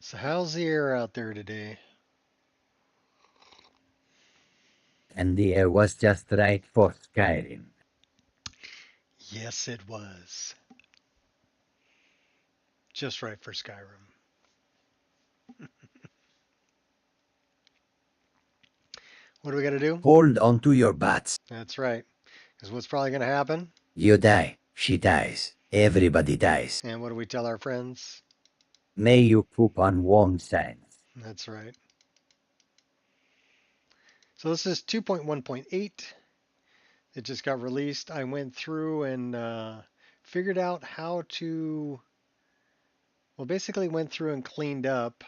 So how's the air out there today? And the air was just right for Skyrim. Yes, it was. Just right for Skyrim. What do we got to do? Hold on to your butts. That's right. Because what's probably going to happen? You die, she dies, everybody dies. And what do we tell our friends? May you poop on warm sands. That's right. So this is 2.1.8. It just got released. I went through and figured out how to, well, basically went through and cleaned up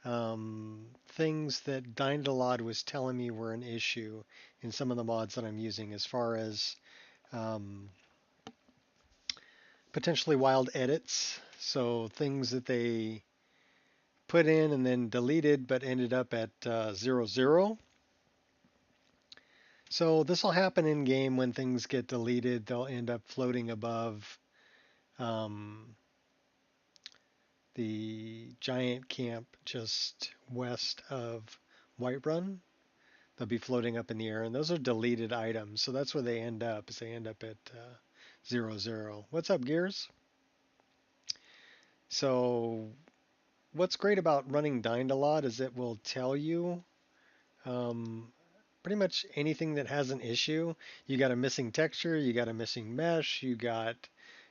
things that Dynalod was telling me were an issue in some of the mods that I'm using as far as um, potentially wild edits. So things that they put in and then deleted but ended up at 0, 0. So this will happen in game when things get deleted. They'll end up floating above um, the giant camp just west of Whiterun. They'll be floating up in the air, and those are deleted items. So that's where they end up. Is they end up at 0, 0. What's up, Gears? So what's great about running Dynalod is it will tell you um, pretty much anything that has an issue. You got a missing texture, you got a missing mesh, you got,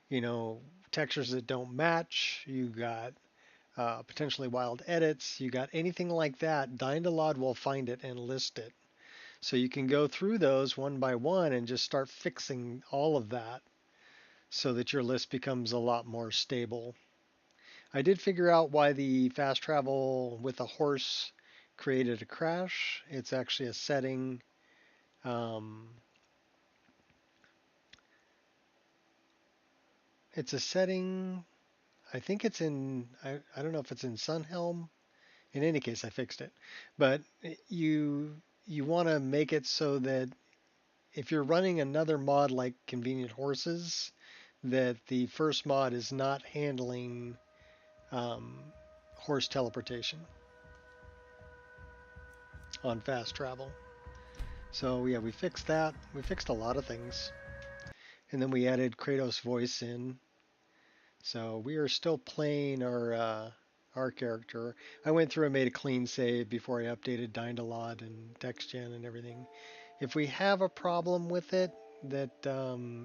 you know, textures that don't match, you got potentially wild edits, you got anything like that. Dynalod will find it and list it. So you can go through those one by one and just start fixing all of that so that your list becomes a lot more stable. I did figure out why the fast travel with a horse created a crash. It's actually a setting. Um, it's a setting. I think it's in. I don't know if it's in Sunhelm. In any case, I fixed it. But you want to make it so that if you're running another mod like Convenient Horses, that the first mod is not handling um, horse teleportation on fast travel. So yeah, we fixed that. We fixed a lot of things. And then we added Kratos' voice in. So we are still playing our character. I went through and made a clean save before I updated Dynalod and TextGen and everything. If we have a problem with it that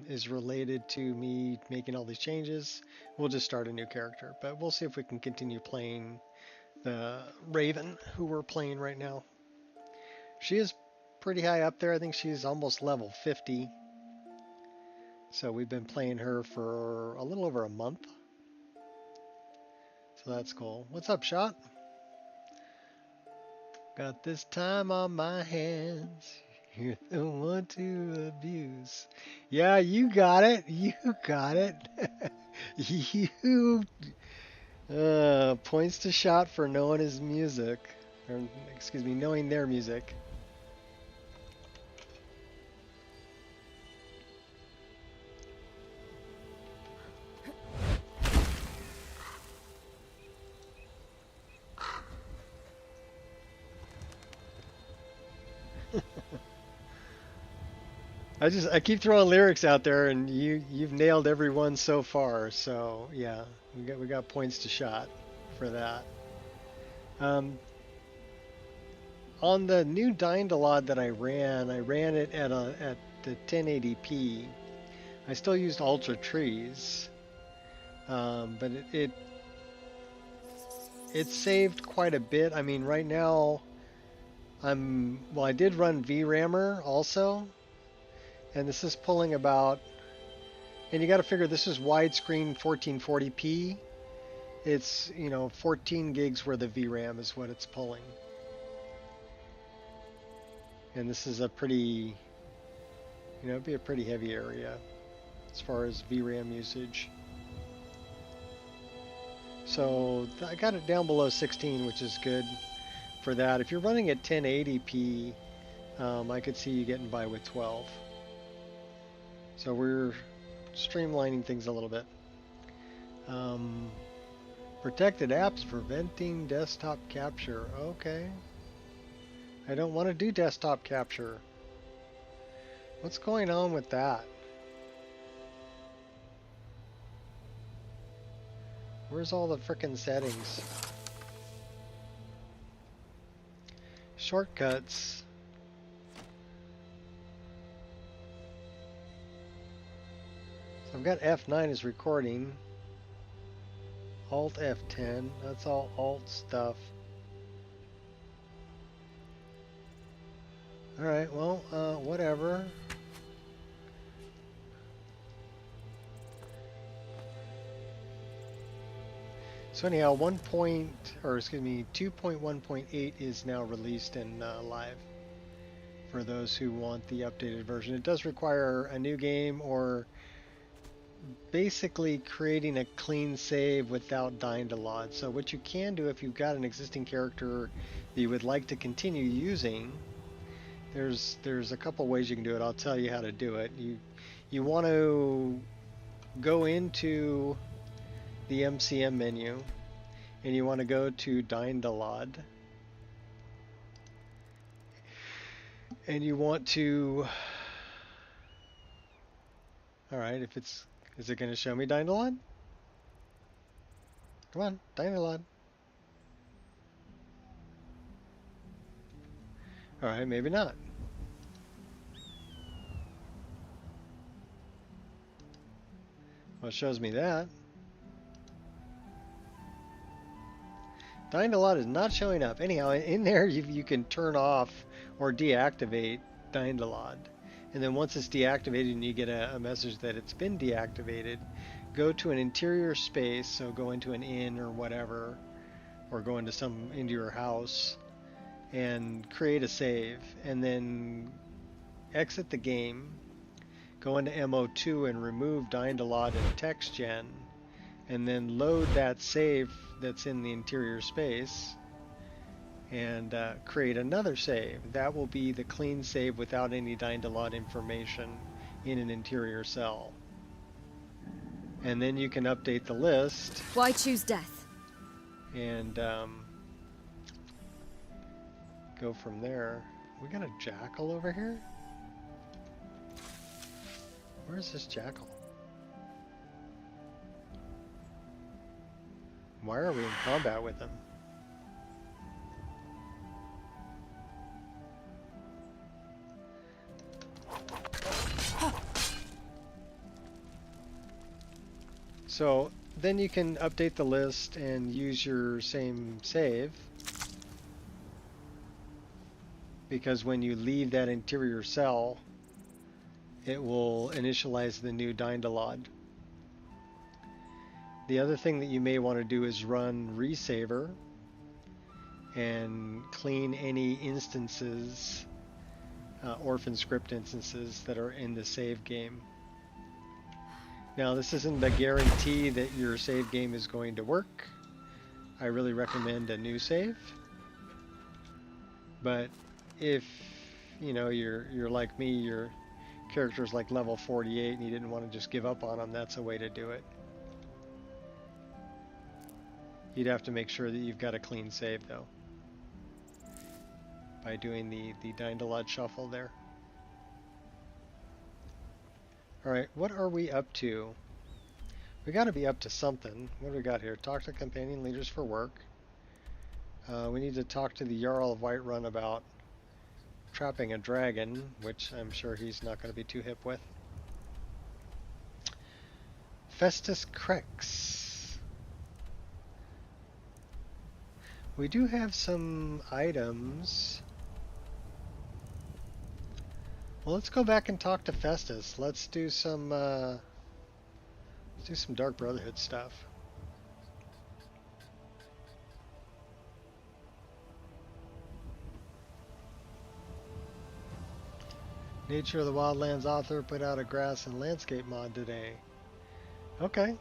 is related to me making all these changes, we'll just start a new character. But we'll see if we can continue playing the Raven, who we're playing right now. She is pretty high up there. I think she's almost level 50. So we've been playing her for a little over a month. So that's cool. What's up, Shot? Got this time on my hands. You're the one to abuse. Yeah, you got it. You got it. you points to Shot for knowing his music. Or excuse me, knowing their music. I keep throwing lyrics out there, and you've nailed every one so far. So yeah, we got points to Shot for that. Um, on the new Dynalod that I ran it at the 1080p. I still used Ultra Trees, but it saved quite a bit. I mean, right now I did run VRAMer also, and this is pulling about, and you got to figure this is widescreen 1440p. It's 14 gigs worth of VRAM is what it's pulling, and this is a pretty, it'd be a pretty heavy area as far as VRAM usage. So I got it down below 16, which is good for that. If you're running at 1080p, I could see you getting by with 12. So we're streamlining things a little bit. Protected apps preventing desktop capture. Okay. I don't want to do desktop capture. What's going on with that? Where's all the frickin' settings? Shortcuts. So I've got F9 is recording. Alt F10. That's all alt stuff. Alright, well, whatever. So anyhow, 2.1.8 is now released and live for those who want the updated version. It does require a new game or basically creating a clean save without dying to LOD. So what you can do if you've got an existing character that you would like to continue using, there's a couple ways you can do it. I'll tell you how to do it. You want to go into the MCM menu and you want to go to dying to LOD. And you want to, alright, is it going to show me dying to LOD? Come on, dying to LOD. Alright, maybe not. Well, it shows me that. Dying to LOD is not showing up. Anyhow, in there you can turn off or deactivate dying to LOD. And then once it's deactivated and you get a message that it's been deactivated, go to an interior space, so go into an inn or whatever, or go into your house and create a save, and then exit the game, go into MO2 and remove dying to LOD and text gen, and then load that save that's in the interior space and create another save. That will be the clean save without any dying to LOD information in an interior cell. And then you can update the list. Why choose death? And go from there. We got a jackal over here? Where's this jackal? Why are we in combat with him? So then you can update the list and use your same save, because when you leave that interior cell, it will initialize the new dying to LOD. The other thing that you may want to do is run resaver and clean any instances, orphan script instances that are in the save game. Now, this isn't a guarantee that your save game is going to work. I really recommend a new save. But if you're like me, your character's like level 48 and you didn't want to just give up on them, that's a way to do it. You'd have to make sure that you've got a clean save though, by doing the dying to LOD shuffle there. Alright, what are we up to? We gotta be up to something. What do we got here? Talk to companion leaders for work. We need to talk to the Jarl of Whiterun about trapping a dragon, which I'm sure he's not going to be too hip with. Festus Crex. We do have some items. Well, let's go back and talk to Festus. Let's do some Dark Brotherhood stuff. Nature of the Wildlands author put out a grass and landscape mod today. Okay.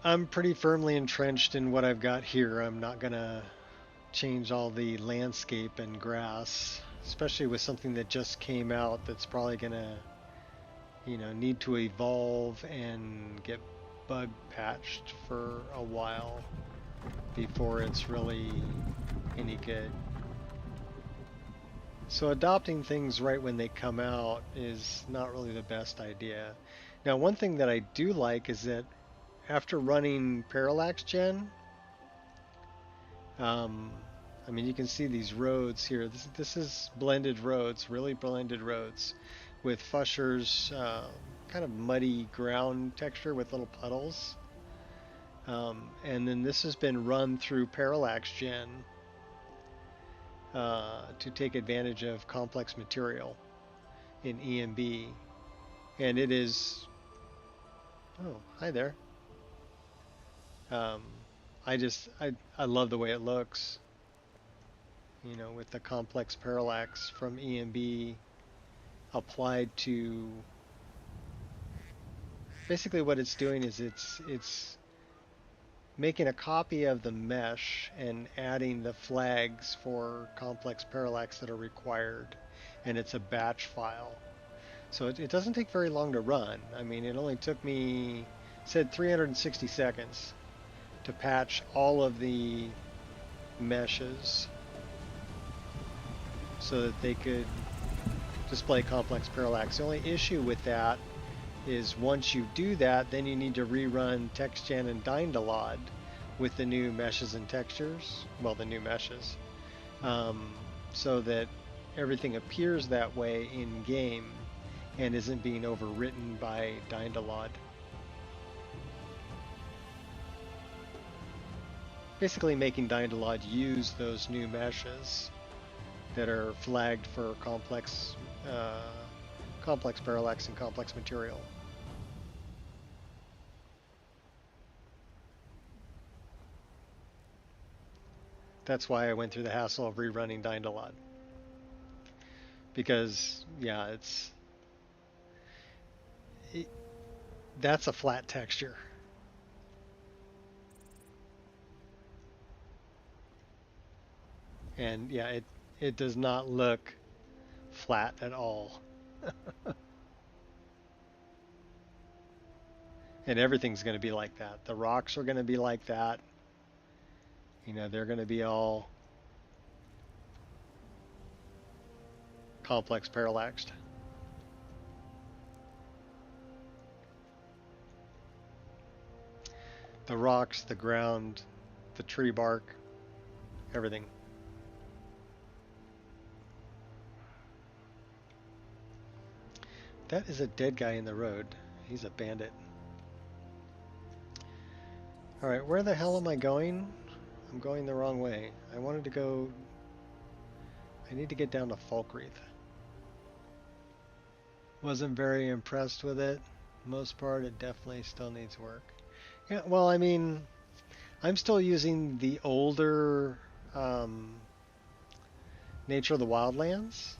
I'm pretty firmly entrenched in what I've got here. I'm not gonna change all the landscape and grass, especially with something that just came out that's probably gonna, need to evolve and get bug patched for a while before it's really any good. So adopting things right when they come out is not really the best idea. Now, one thing that I do like is that after running Parallax Gen, I mean, you can see these roads here. This is blended roads, really blended roads, with Fusher's kind of muddy ground texture with little puddles. And then this has been run through Parallax Gen to take advantage of complex material in EMB. And it is... Oh, hi there. I love the way it looks. You know, with the complex parallax from EMB applied to... Basically what it's doing is it's making a copy of the mesh and adding the flags for complex parallax that are required, and it's a batch file. So it doesn't take very long to run. I mean, it only took me, it said 360 seconds to patch all of the meshes so that they could display complex parallax. The only issue with that is once you do that, then you need to rerun TextGen and Dynalod with the new meshes and textures, well, the new meshes, so that everything appears that way in game and isn't being overwritten by Dynalod. Basically making Dynalod use those new meshes that are flagged for complex parallax and complex material. That's why I went through the hassle of rerunning Dynalod. Because, yeah, that's a flat texture. And yeah, it does not look flat at all. And everything's going to be like that. The rocks are going to be like that. You know, they're going to be all complex parallaxed. The rocks, the ground, the tree bark, everything. That is a dead guy in the road. He's a bandit. Alright, where the hell am I going? I'm going the wrong way. I wanted to go... I need to get down to Falkreath. Wasn't very impressed with it. Most part, it definitely still needs work. Yeah, well, I mean, I'm still using the older Nature of the Wildlands.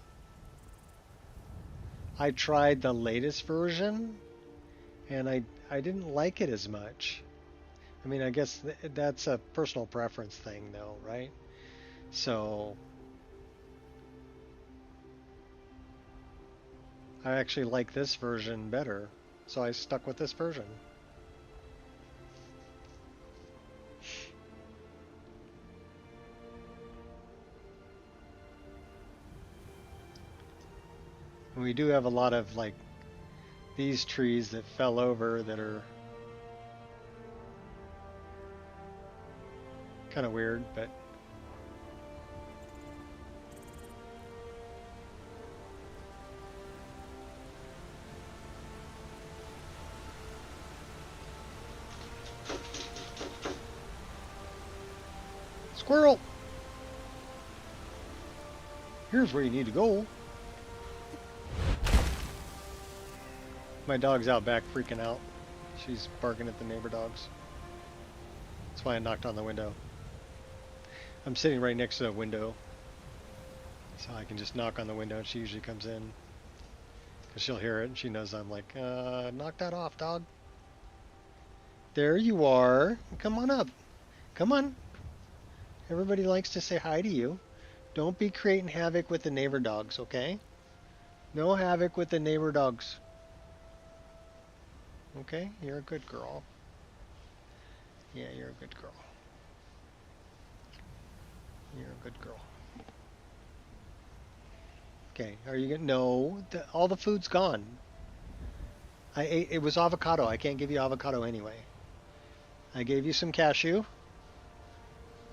I tried the latest version, and I didn't like it as much. I mean, I guess that's a personal preference thing, though, right? So I actually like this version better, so I stuck with this version. And we do have a lot of, like, these trees that fell over that are kind of weird, but squirrel! Here's where you need to go. My dog's out back freaking out. She's barking at the neighbor dogs. That's why I knocked on the window. I'm sitting right next to a window, so I can just knock on the window and she usually comes in. Because she'll hear it and she knows I'm like, knock that off, dog. There you are. Come on up. Come on. Everybody likes to say hi to you. Don't be creating havoc with the neighbor dogs, okay? No havoc with the neighbor dogs. Okay, you're a good girl. Yeah, you're a good girl. You're a good girl. Okay, are you gonna? No, all the food's gone. I ate. It was avocado. I can't give you avocado anyway. I gave you some cashew,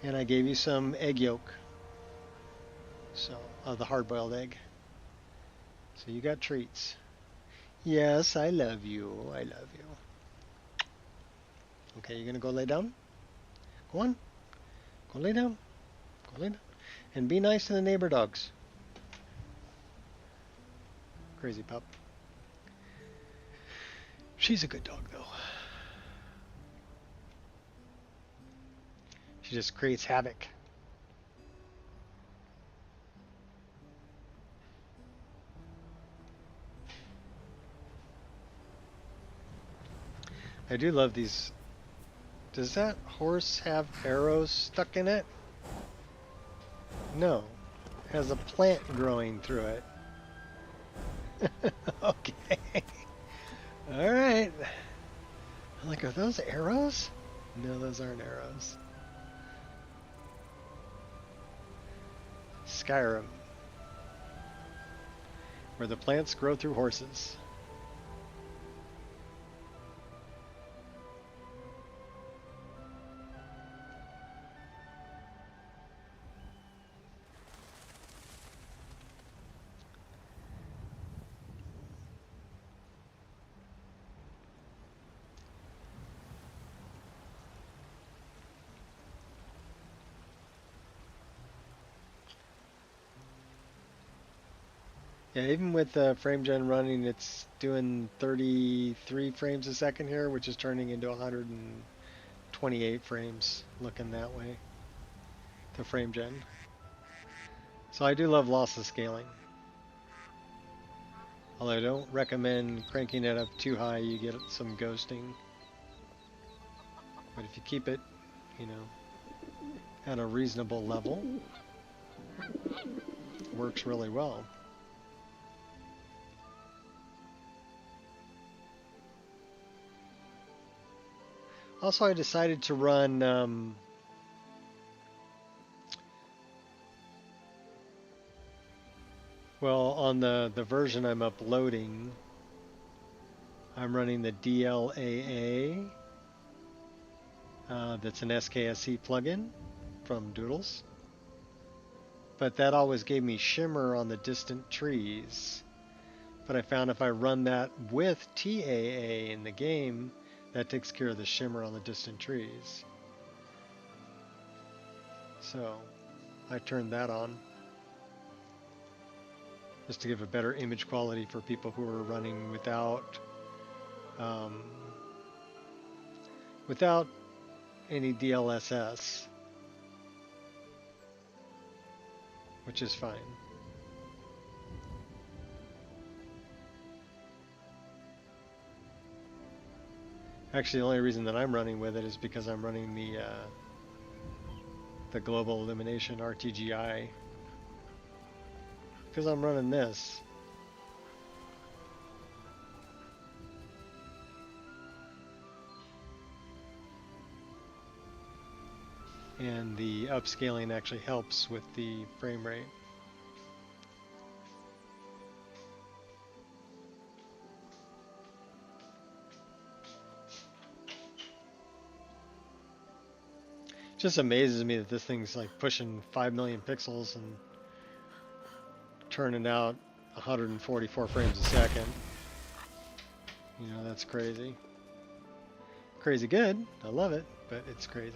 and I gave you some egg yolk. So, the hard-boiled egg. So you got treats. Yes, I love you. I love you. Okay, you gonna go lay down? Go on. Go lay down. Go lay down. And be nice to the neighbor dogs. Crazy pup. She's a good dog, though. She just creates havoc. I do love these. Does that horse have arrows stuck in it? No. It has a plant growing through it. Okay. Alright. I'm like, are those arrows? No, those aren't arrows. Skyrim. Where the plants grow through horses. Yeah, even with frame gen running, it's doing 33 frames a second here, which is turning into 128 frames looking that way, the frame gen. So I do love lossless scaling. Although I don't recommend cranking it up too high, you get some ghosting. But if you keep it, you know, at a reasonable level, it works really well. Also, I decided to run well, on the version I'm uploading, I'm running the DLAA. That's an SKSE plugin from Doodles. But that always gave me shimmer on the distant trees. But I found if I run that with TAA in the game, that takes care of the shimmer on the distant trees. So I turned that on just to give a better image quality for people who are running um, without any DLSS, which is fine. Actually, the only reason that I'm running with it is because I'm running the Global Illumination RTGI. Because I'm running this. And the upscaling actually helps with the frame rate. It just amazes me that this thing's like pushing 5 million pixels and turning out 144 frames a second. You know, that's crazy. Crazy good. I love it, but it's crazy.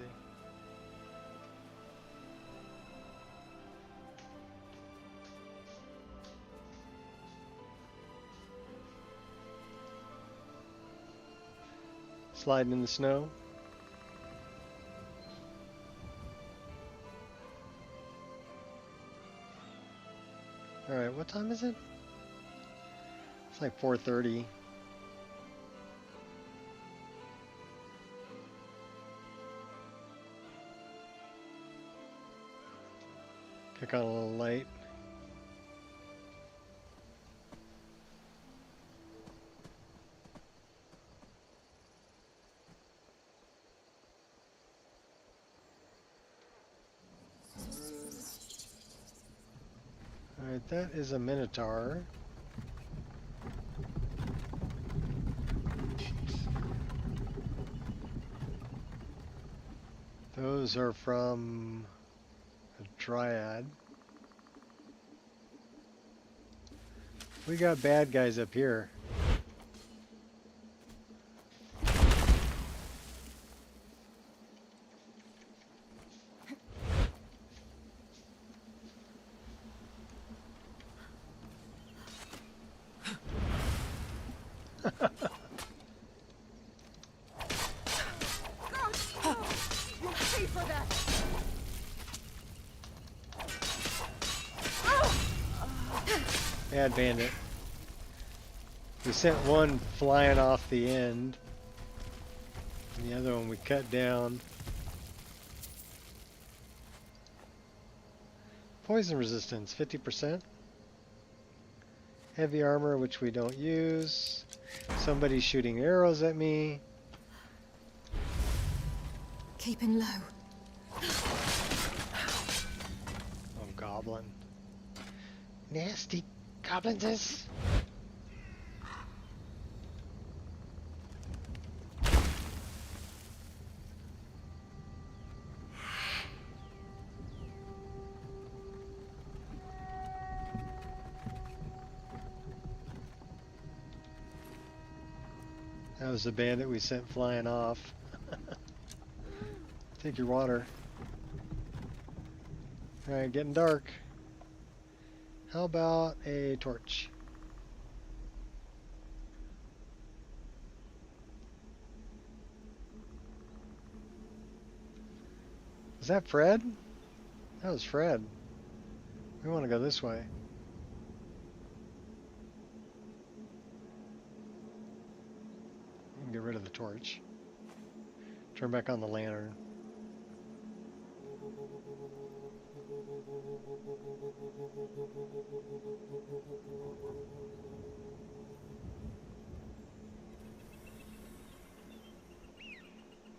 Sliding in the snow. Alright, what time is it? It's like 4:30. Kick on a little light. Alright, that is a Minotaur. Those are from a Dryad. We got bad guys up here. Bad bandit. We sent one flying off the end. And the other one we cut down. Poison resistance, 50%. Heavy armor, which we don't use. Somebody's shooting arrows at me. Keeping low. Oh, goblin. Nasty goblins. That was the bandit we sent flying off. Take your water. Alright, getting dark. How about a torch? Is that Fred? That was Fred. We want to go this way. Get rid of the torch. Turn back on the lantern.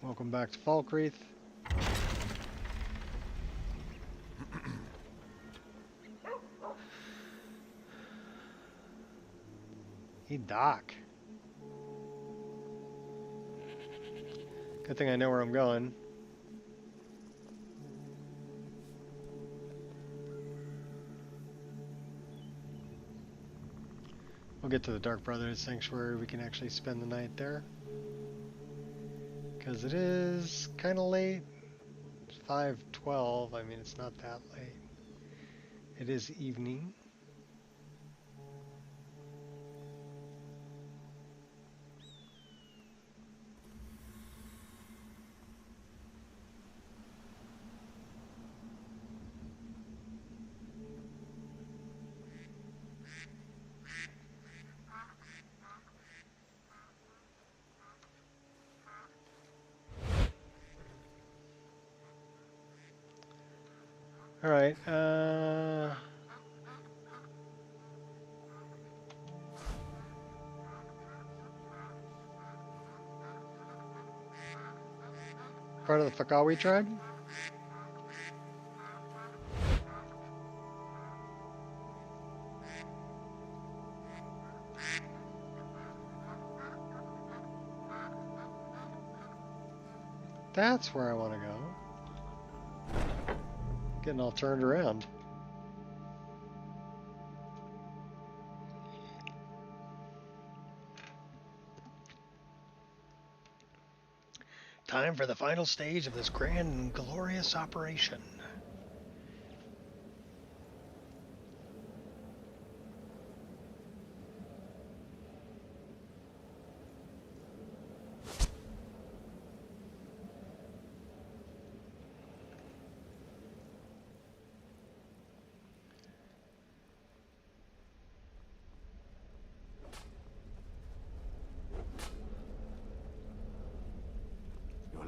Welcome back to Falkreath. Hey, Doc. Good thing I know where I'm going. We'll get to the Dark Brothers Sanctuary. We can actually spend the night there. Because it is kind of late. It's 5:12. I mean, it's not that late. It is evening. All right. Part of the Fakawi tribe? That's where I want to go. Getting all turned around. Time for the final stage of this grand and glorious operation.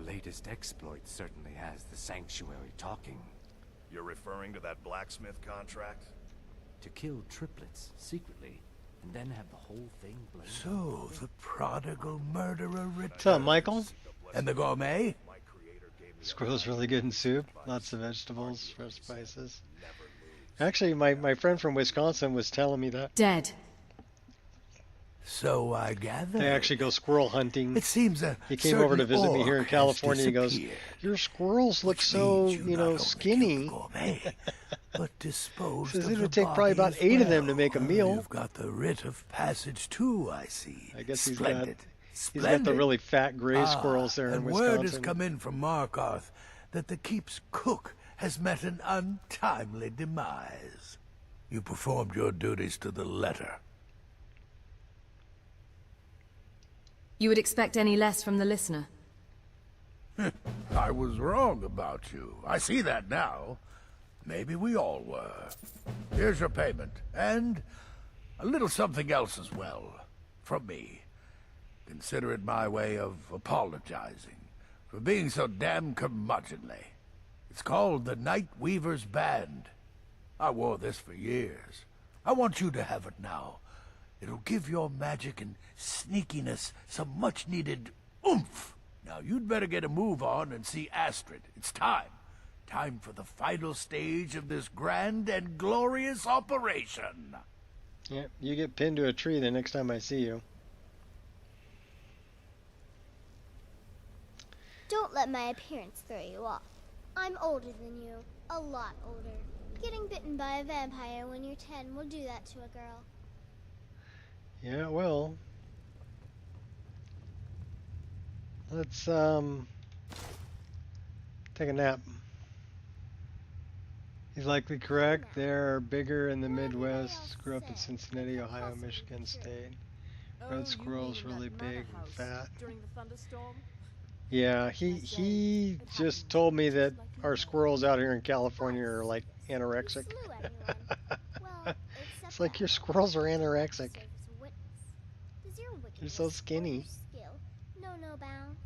Latest exploit certainly has the sanctuary talking. You're referring to that blacksmith contract? To kill triplets secretly, and then have the whole thing blamed. So, the prodigal murderer returns. What's up, Michael? And the gourmet? Squirrel's really good in soup. Lots of vegetables, fresh spices. Actually, my friend from Wisconsin was telling me that. Dead. So I gather. They actually go squirrel hunting. It seems a He came over to certain visit me here in orc has California. He goes, disappeared, "Your squirrels look which so, means you not only skinny." killed the gourmet, but disposed Says of it the would take probably body about as 8 of them well. to make a meal. You've got the writ of passage too, I see. I guess he's Splendid. got the really fat gray squirrels there in and Wisconsin. word has come in from Markarth that the keep's cook has met an untimely demise. You performed your duties to the letter. You would expect any less from the listener? I was wrong about you. I see that now. Maybe we all were. Here's your payment, and a little something else as well, from me. Consider it my way of apologizing for being so damn curmudgeonly. It's called the Night Weaver's Band. I wore this for years. I want you to have it now. It'll give your magic and sneakiness some much-needed oomph. Now, you'd better get a move on and see Astrid. It's time. Time for the final stage of this grand and glorious operation. Yeah, you get pinned to a tree the next time I see you. Don't let my appearance throw you off. I'm older than you. A lot older. Getting bitten by a vampire when you're 10 will do that to a girl. Yeah, well. Let's, take a nap. He's likely correct. They're bigger in the Midwest. Grew up in Cincinnati, Ohio, Michigan State. Red squirrel's really big and fat. Yeah, he just told me that our squirrels out here in California are like anorexic. It's like your squirrels are anorexic. They're so skinny. No bounds.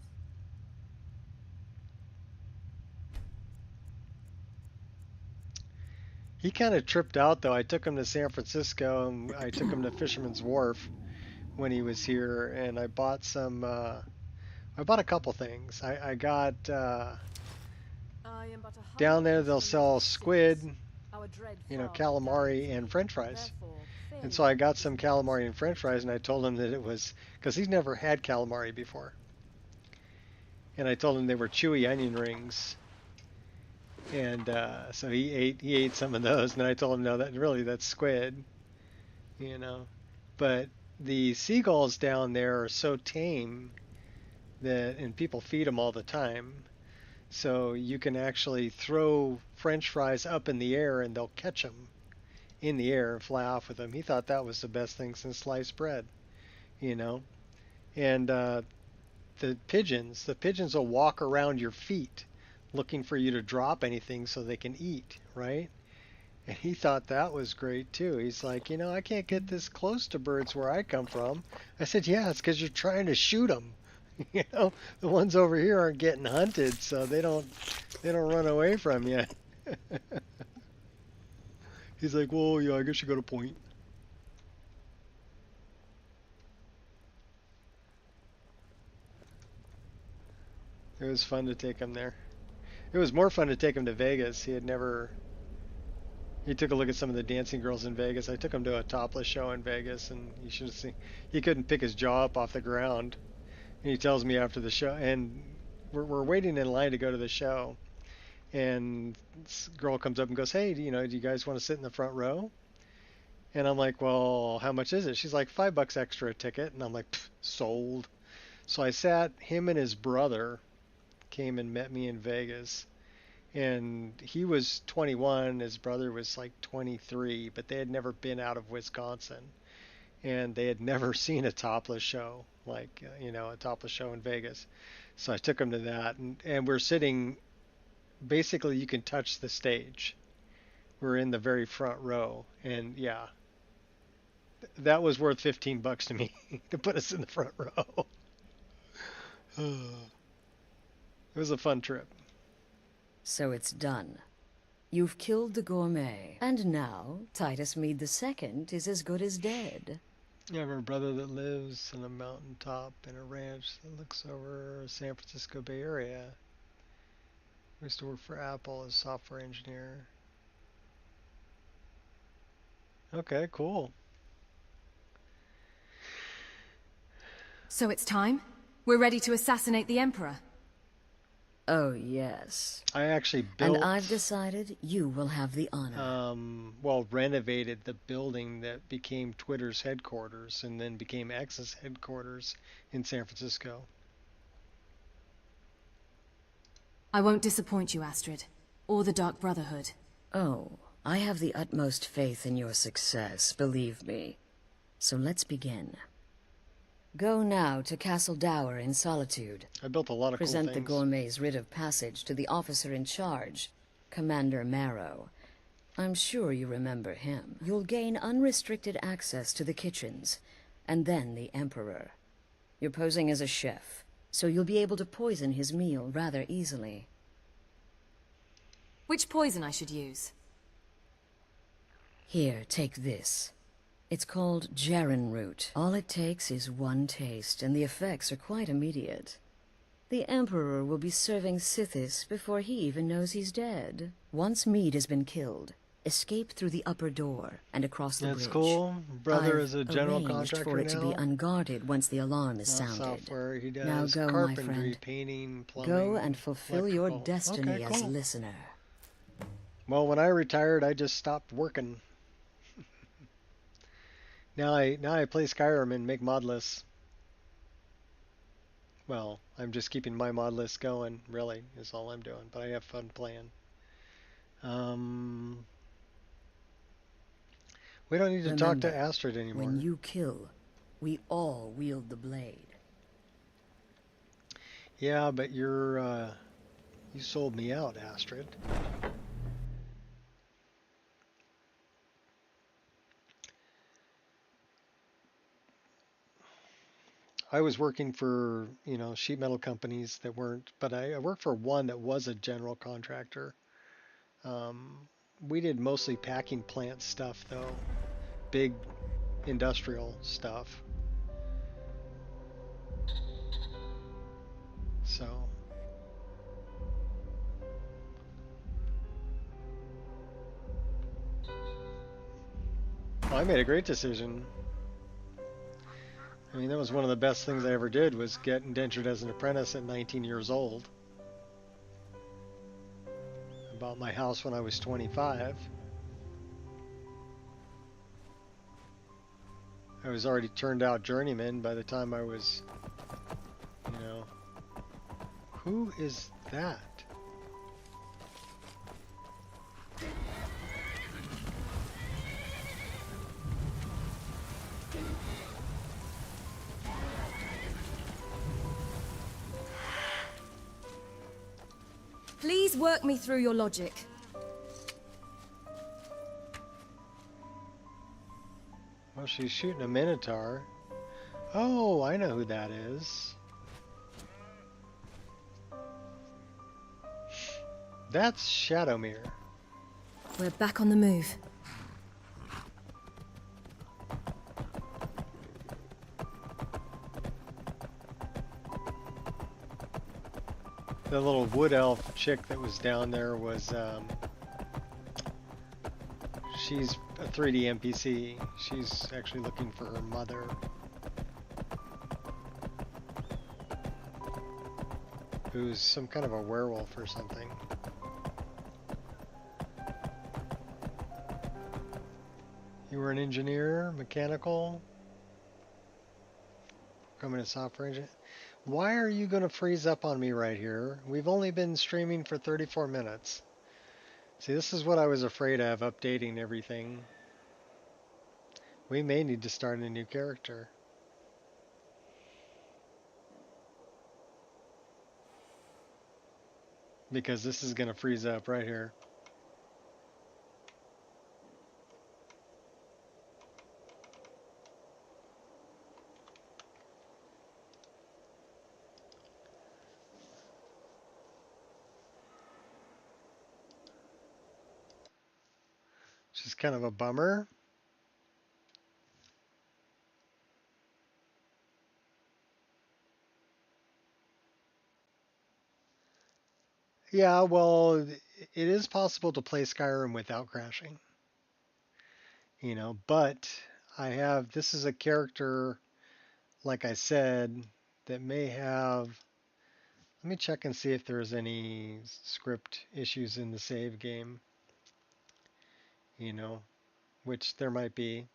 He kind of tripped out though. I took him to San Francisco and I took him to Fisherman's Wharf when he was here, and I bought some. I bought a couple things. I got down there. They'll sell squid, calamari and French fries. And so I got some calamari and French fries, and I told him that it was because he's never had calamari before. And I told him they were chewy onion rings. And so he ate some of those, and then I told him, no, that's squid, But the seagulls down there are so tame and people feed them all the time, so you can actually throw French fries up in the air and they'll catch them in the air and fly off with them. He thought that was the best thing since sliced bread, And the pigeons will walk around your feet looking for you to drop anything so they can eat, right? And he thought that was great too. He's like, I can't get this close to birds where I come from. I said, yeah, it's because you're trying to shoot them. The ones over here aren't getting hunted, so they don't run away from you. He's like, well, yeah, I guess you got a point. It was fun to take him there. It was more fun to take him to Vegas. He took a look at some of the dancing girls in Vegas. I took him to a topless show in Vegas, and you should have seen. He couldn't pick his jaw up off the ground. And he tells me after the show, and we're waiting in line to go to the show, and this girl comes up and goes, hey, do you guys want to sit in the front row? And I'm like, well, how much is it? She's like, $5 extra a ticket. And I'm like, sold. So I sat. Him and his brother came and met me in Vegas, and he was 21, his brother was like 23, but they had never been out of Wisconsin, and they had never seen a topless show, like a topless show in Vegas. So I took them to that, and we're sitting, basically you can touch the stage. We're in the very front row, and yeah, that was worth $15 to me to put us in the front row. It was a fun trip. So it's done. You've killed the gourmet, and now Titus Mead II is as good as dead. I have a brother that lives on a mountaintop in a ranch that looks over San Francisco Bay Area. I used to work for Apple as a software engineer. Okay, cool. So it's time? We're ready to assassinate the Emperor. Oh, yes. I actually And built, I've decided you will have the honor. well, renovated the building that became Twitter's headquarters and then became X's headquarters in San Francisco. I won't disappoint you, Astrid. Or the Dark Brotherhood. Oh, I have the utmost faith in your success, believe me. So let's begin. Go now to Castle Dower in Solitude. I built a lot of Present cool the things. gourmet's writ of passage to the officer in charge, Commander Marrow. I'm sure you remember him. You'll gain unrestricted access to the kitchens, and then the Emperor. You're posing as a chef, so you'll be able to poison his meal rather easily. Which poison I should use? Here, take this. It's called Jaren root. All it takes is one taste, and the effects are quite immediate. The Emperor will be serving Sithis before he even knows he's dead. Once Mead has been killed, escape through the upper door and across the bridge. That's cool. Brother I've is a general arranged contractor for it to be now. unguarded once the alarm is sounded. Software. He does Now go, my carpentry, friend. painting, plumbing. Go and fulfill your electrical. destiny Okay, as cool. listener. Well, when I retired, I just stopped working. Now I play Skyrim and make mod lists. Well, I'm just keeping my mod list going, really, is all I'm doing. But I have fun playing. We don't need to talk to Remember, Astrid anymore. When you kill, we all wield the blade. Yeah, but you sold me out, Astrid. I was working for, sheet metal companies that weren't, but I worked for one that was a general contractor. We did mostly packing plant stuff, though. Big industrial stuff. So. Well, I made a great decision. I mean, that was one of the best things I ever did, was get indentured as an apprentice at 19 years old. I bought my house when I was 25. I was already turned out journeyman by the time I was, Who is that? Please work me through your logic. Well, she's shooting a Minotaur. Oh, I know who that is. That's Shadowmere. We're back on the move. The little wood elf chick that was down there was, she's a 3D NPC. She's actually looking for her mother. Who's some kind of a werewolf or something. You were an engineer, mechanical, becoming a software engineer. Why are you going to freeze up on me right here? We've only been streaming for 34 minutes. See, this is what I was afraid of, updating everything. We may need to start a new character. Because this is going to freeze up right here. Which is kind of a bummer. Yeah, well, it is possible to play Skyrim without crashing. you know, but this is a character, like I said, that may have, let me check and see if there's any script issues in the save game, you know, which there might be.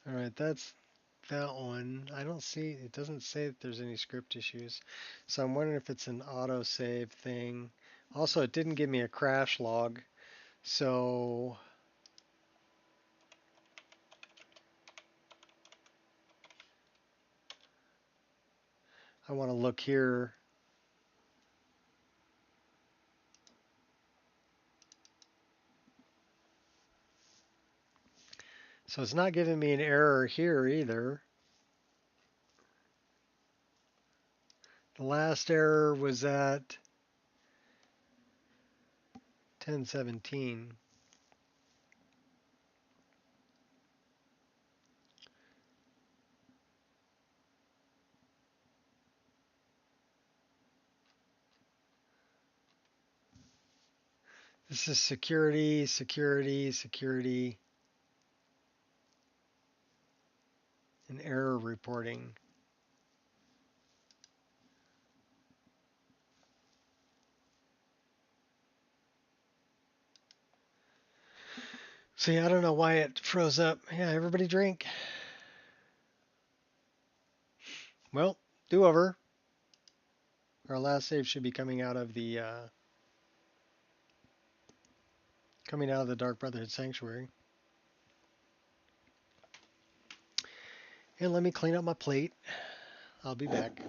All right, that's that one. I don't see, it doesn't say that there's any script issues. So I'm wondering if it's an autosave thing. Also, it didn't give me a crash log. So I want to look here. So it's not giving me an error here either. The last error was at 10:17. This is security, security, security, and error reporting. See, I don't know why it froze up. Yeah, everybody drink. Well, do over. Our last save should be coming out of the Dark Brotherhood Sanctuary. And let me clean up my plate. I'll be back.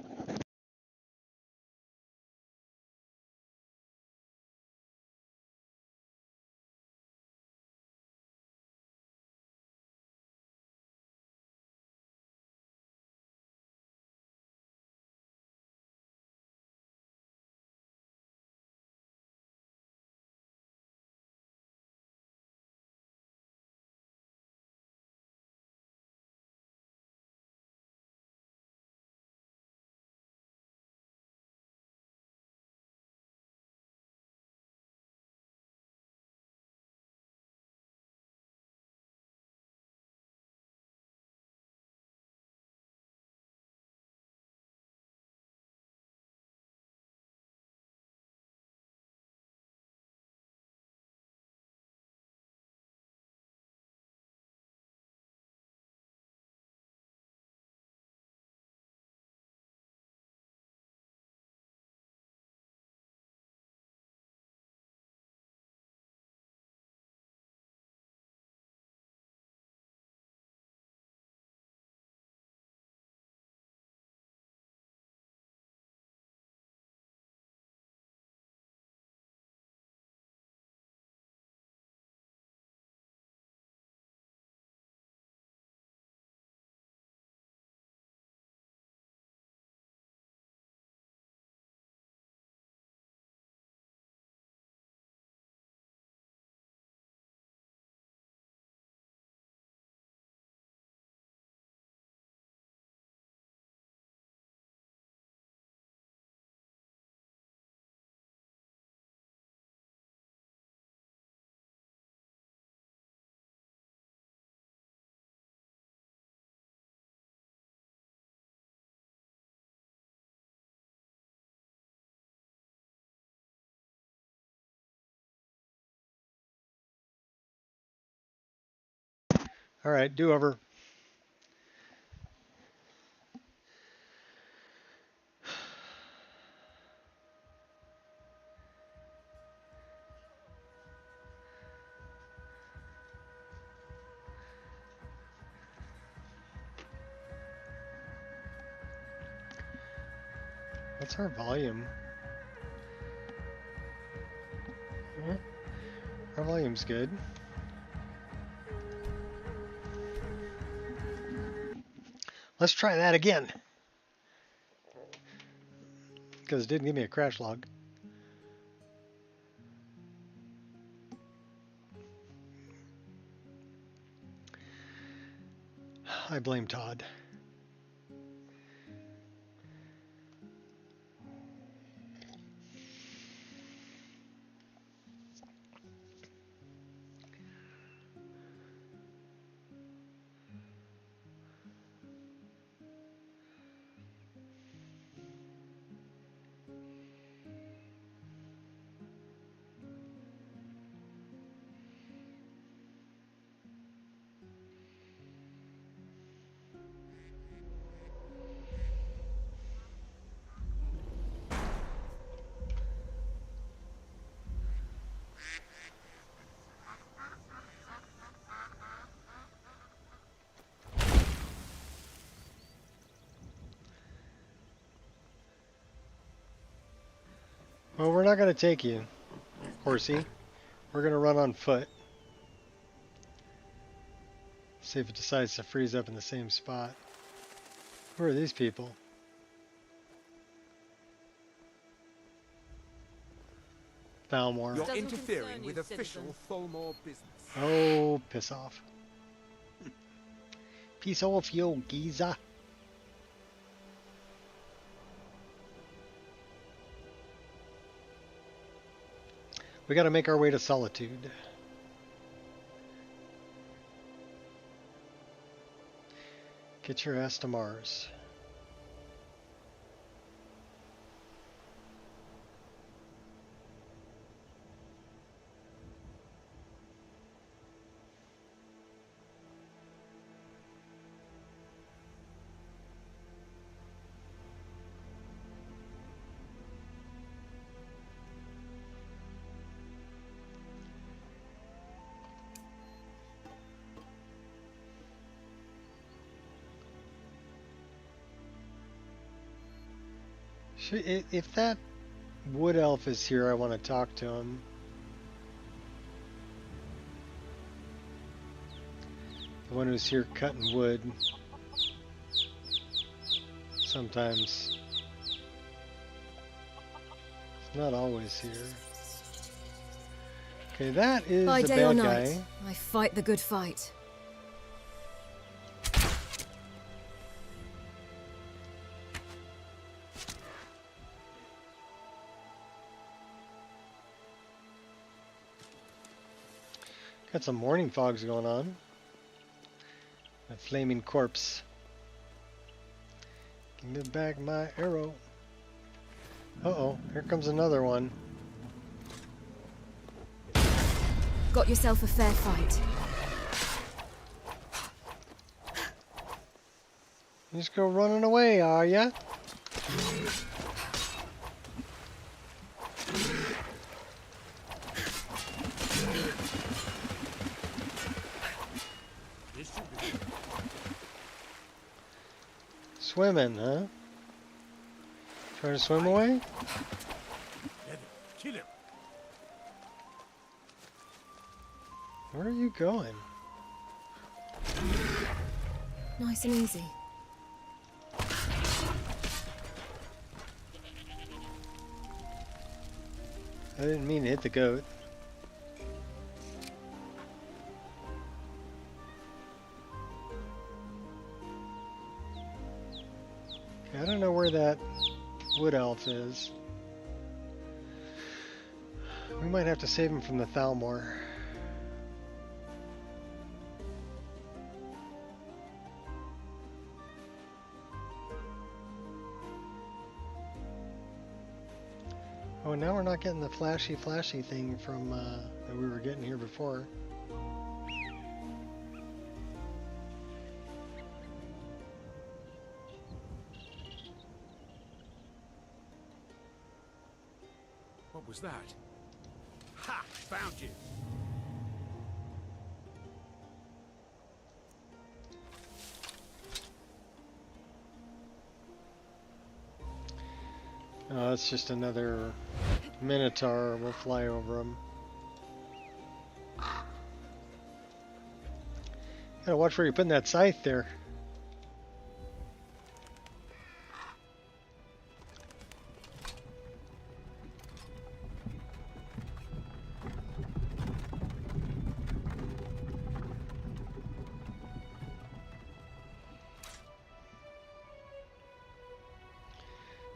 All right, do over. What's our volume? Our volume's good. Let's try that again. Because it didn't give me a crash log. I blame Todd. Well, we're not going to take you, horsey. We're going to run on foot. See if it decides to freeze up in the same spot. Who are these people? Thalmor. You're interfering with official Thalmor business. Oh, piss off. Piss off, yo, geezer. We gotta make our way to Solitude. Get your ass to Mars. If that wood elf is here, I want to talk to him. The one who's here cutting wood. Sometimes. It's not always here. Okay, that is By the day or bad night, guy. I fight the good fight. Got some morning fogs going on. A flaming corpse. Give me back my arrow. Uh-oh, here comes another one. Got yourself a fair fight. You just go running away, are ya? Swimming, huh? Trying to swim away? Kill him. Where are you going? Nice and easy. I didn't mean to hit the goat. I don't know where that wood elf is. We might have to save him from the Thalmor. Oh, now we're not getting the flashy thing from that we were getting here before. What was that? Ha! Found you! Oh, it's just another Minotaur. We'll fly over him. Gotta watch where you're putting that scythe there.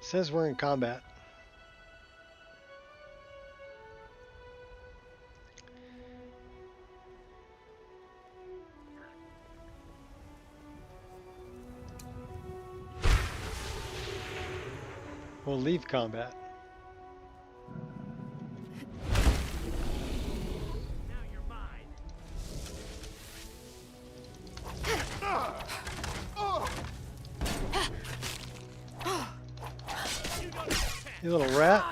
Says we're in combat. We'll leave combat. Now you're mine. You little rat.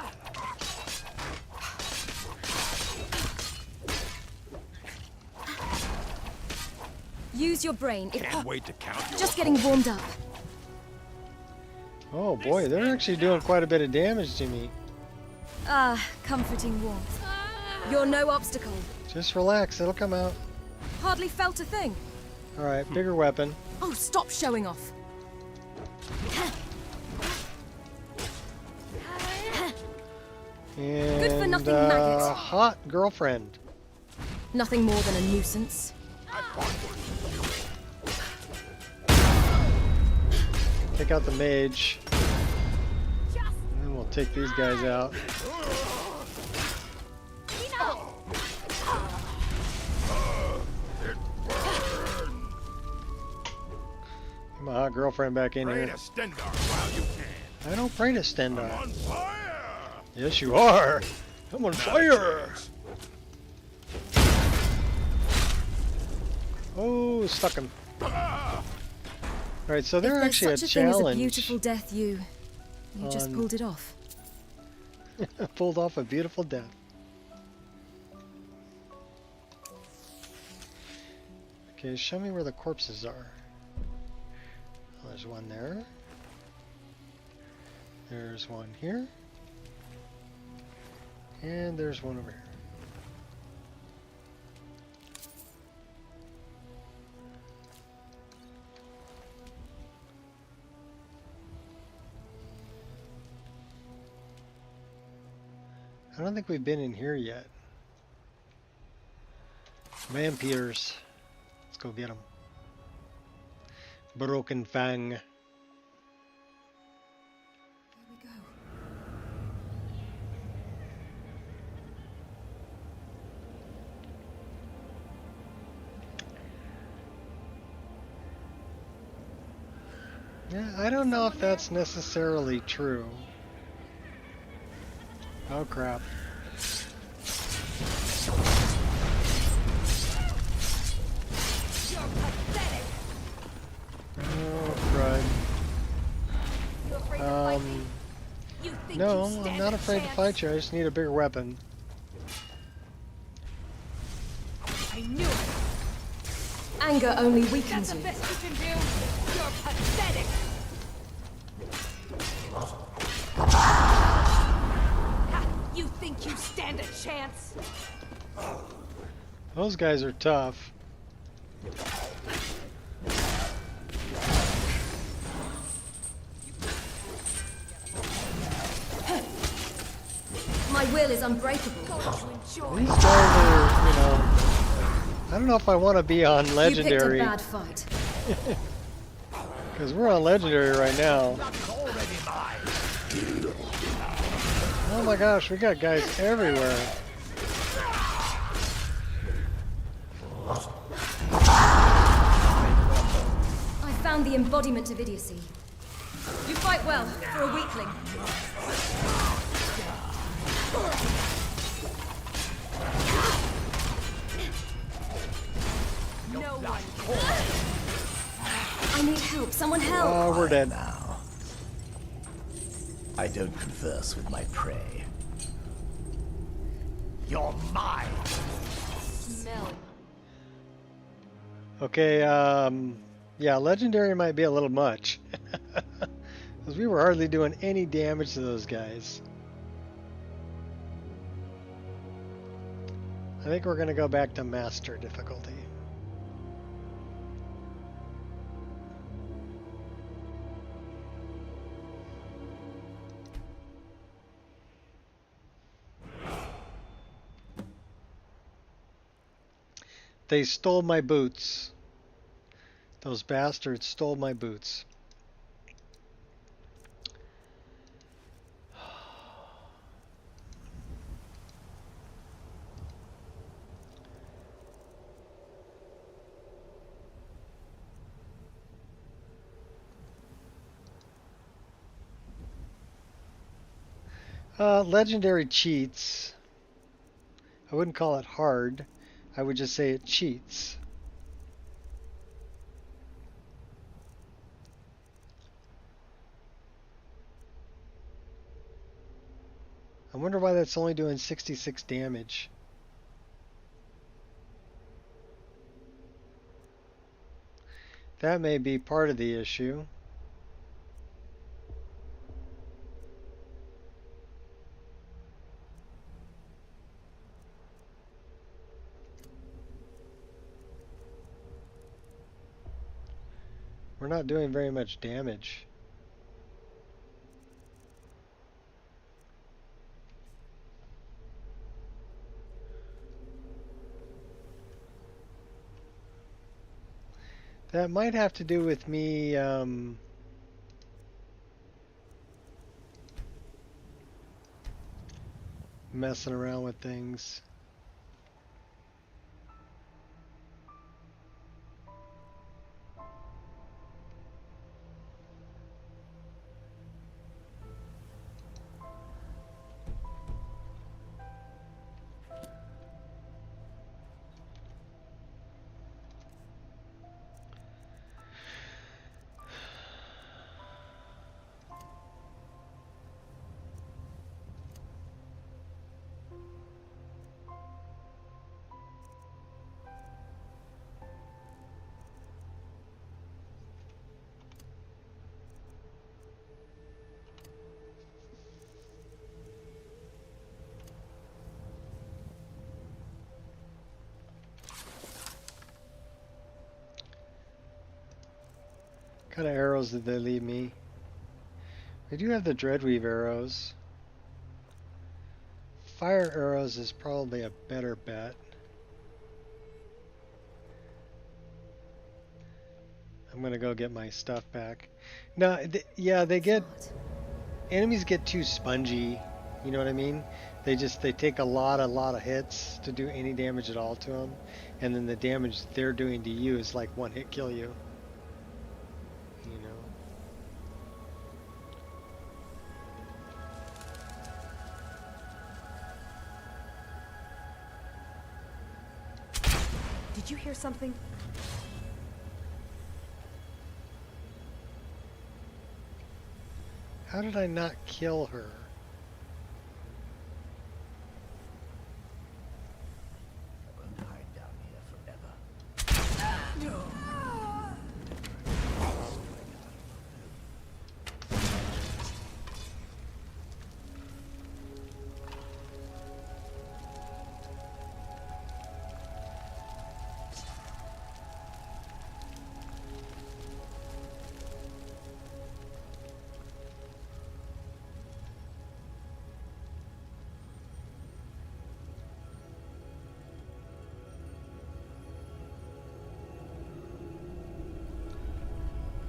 Use your brain. Can't wait to count your Just getting warmed up. Oh boy, they're actually doing quite a bit of damage to me. Ah, comforting warmth. You're no obstacle. Just relax, it'll come out. Hardly felt a thing. Alright, bigger weapon. Oh, stop showing off. And Good for nothing maggot. hot girlfriend. Nothing more than a nuisance. Take out the mage. And then we'll take these guys out. Get my hot girlfriend back in Pray here. to Stendar while you can. I don't pray to I'm Stendar. on fire! Yes, you are. I'm on Not a fire. chance. Oh, stuck him. Alright, so If they're there's actually a such a thing as a challenge. beautiful death, you just on- pulled it off. Pulled off a beautiful death. Okay, show me where the corpses are. Oh, there's one there. There's one here. And there's one over here. I don't think we've been in here yet. Vampires. Let's go get them. Broken Fang. Here we go. Yeah, I don't know if that's necessarily true. Oh crap. Oh crud. No, I'm not afraid to fight you. I just need a bigger weapon. I knew it. Anger only weakens you. you can do. You're pathetic. You think you stand a chance? Those guys are tough. My will is unbreakable. These guys are, you know, I don't know if I want to be on legendary. You picked a bad fight. Because we're on legendary right now. Oh my gosh, we got guys everywhere. I found the embodiment of idiocy. You fight well for a weakling. No one. I need help. Someone help. Oh, we're dead. Now, I don't converse with my prey. You're mine. Smell. Okay, yeah, legendary might be a little much. Because we were hardly doing any damage to those guys. I think we're going to go back to master difficulty. They stole my boots. Those bastards stole my boots. Legendary cheats. I wouldn't call it hard. I would just say it cheats. I wonder why that's only doing 66 damage. That may be part of the issue. We're not doing very much damage. That might have to do with me messing around with things. What kind of arrows did they leave me? We do have the Dreadweave arrows. Fire arrows is probably a better bet. I'm gonna go get my stuff back. No, yeah, enemies get too spongy. You know what I mean? They take a lot of hits to do any damage at all to them, and then the damage they're doing to you is like one hit kill you. You know. Did you hear something? How did I not kill her? I won't hide down here forever.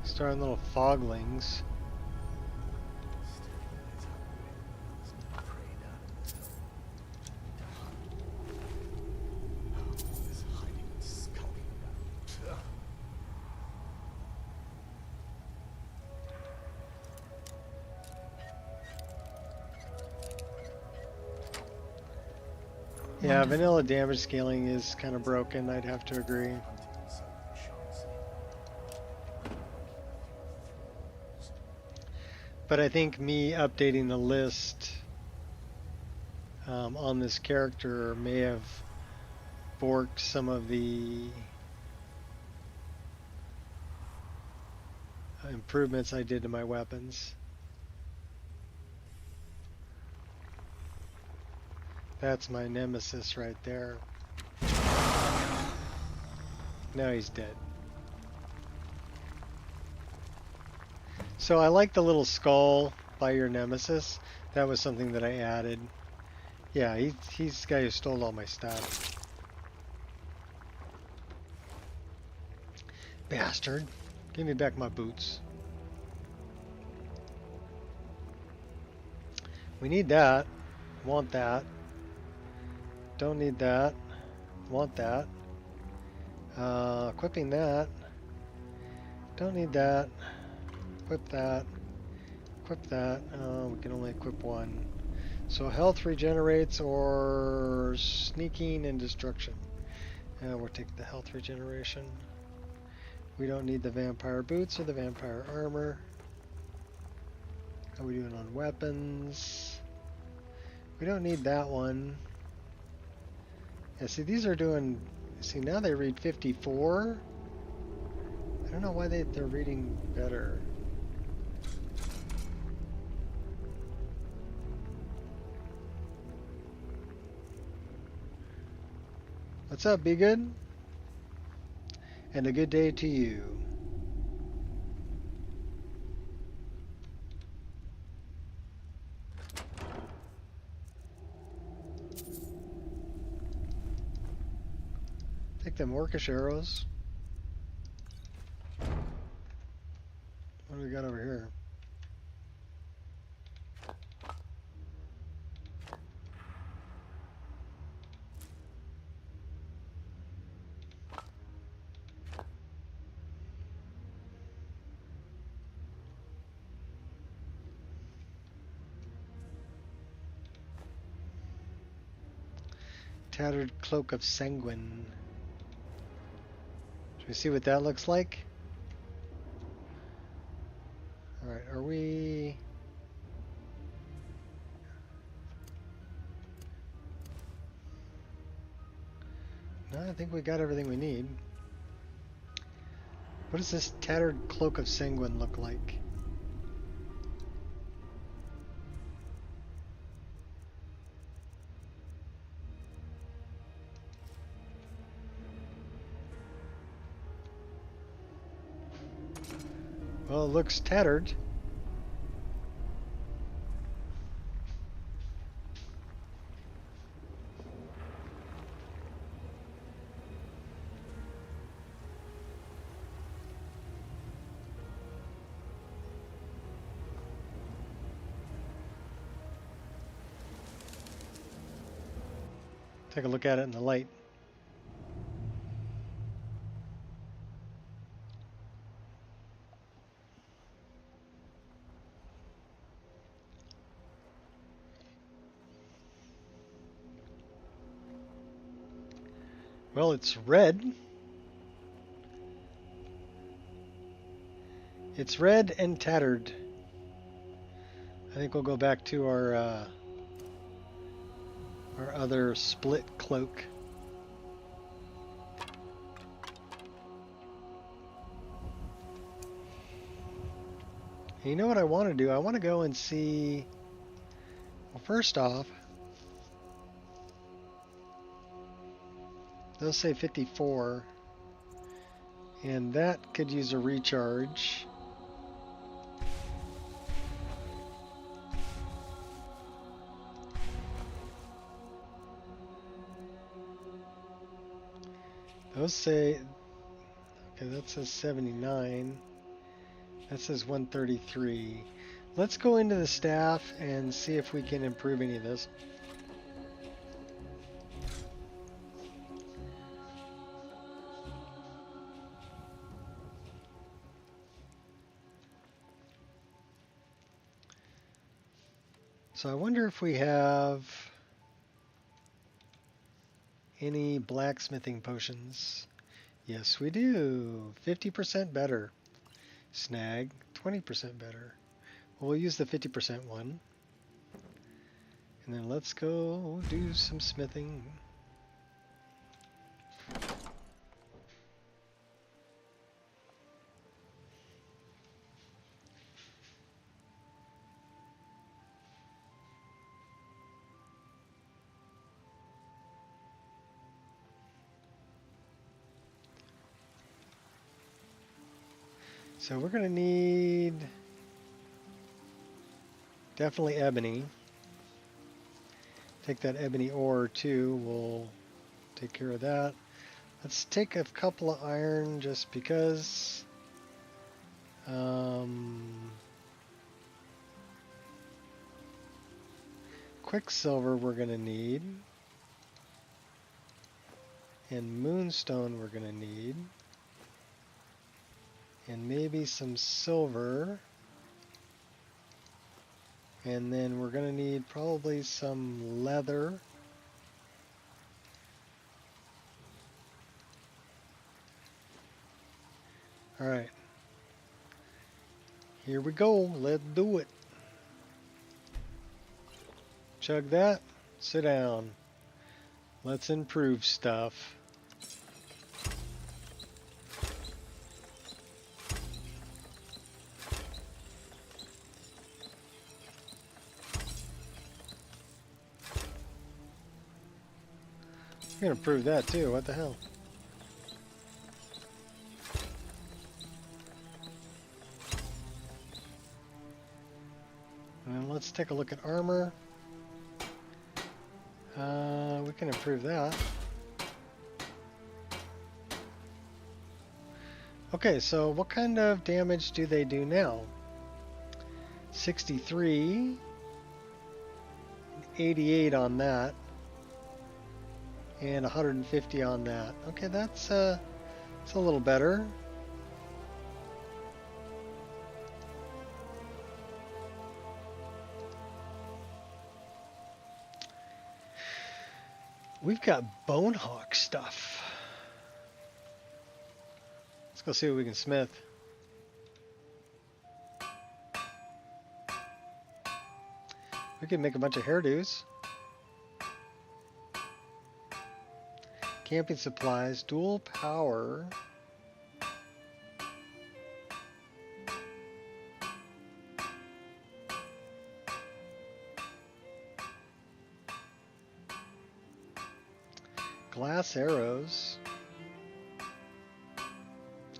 Starting little foglings. Yeah, vanilla damage scaling is kind of broken, I'd have to agree. But I think me updating the list on this character may have borked some of the improvements I did to my weapons. That's my nemesis right there. Now he's dead. So I like the little skull by your nemesis. That was something that I added. Yeah, he's the guy who stole all my stuff. Bastard. Give me back my boots. We need that. Want that. Don't need that. Want that. Equipping that. Don't need that. Equip that. Equip that. We can only equip one. So health regenerates or sneaking and destruction. We'll take the health regeneration. We don't need the vampire boots or the vampire armor. How are we doing on weapons? We don't need that one. Yeah, see, these are doing... See, now they read 54. I don't know why they're reading better. What's up, Be Good? And a good day to you. Take them orcish arrows. What do we got over here? Tattered Cloak of Sanguine. Should we see what that looks like? Alright, are we... No, I think we got everything we need. What does this Tattered Cloak of Sanguine look like? Well, it looks tattered. Take a look at it in the light. Well, it's red. It's red and tattered. I think we'll go back to our other split cloak. And you know what I want to do? I want to go and see... Well, first off, they'll say 54, and that could use a recharge. Those say, okay, that says 79. That says 133. Let's go into the staff and see if we can improve any of this. So I wonder if we have any blacksmithing potions. Yes, we do. 50% better. Snag, 20% better. We'll use the 50% one. And then let's go do some smithing. So we're going to need definitely ebony. Take that ebony ore too. We'll take care of that. Let's take a couple of iron just because. Quicksilver we're going to need. And moonstone we're going to need. And maybe some silver. And then we're going to need probably some leather. Alright. Here we go. Let's do it. Chug that. Sit down. Let's improve stuff. I'm gonna prove that too. What the hell? And let's take a look at armor. We can improve that. Okay, so what kind of damage do they do now? 63, 88 on that, and 150 on that. Okay, it's a little better. We've got Bonehawk stuff. Let's go see what we can smith. We can make a bunch of hairdos. Camping supplies, dual power. Glass arrows.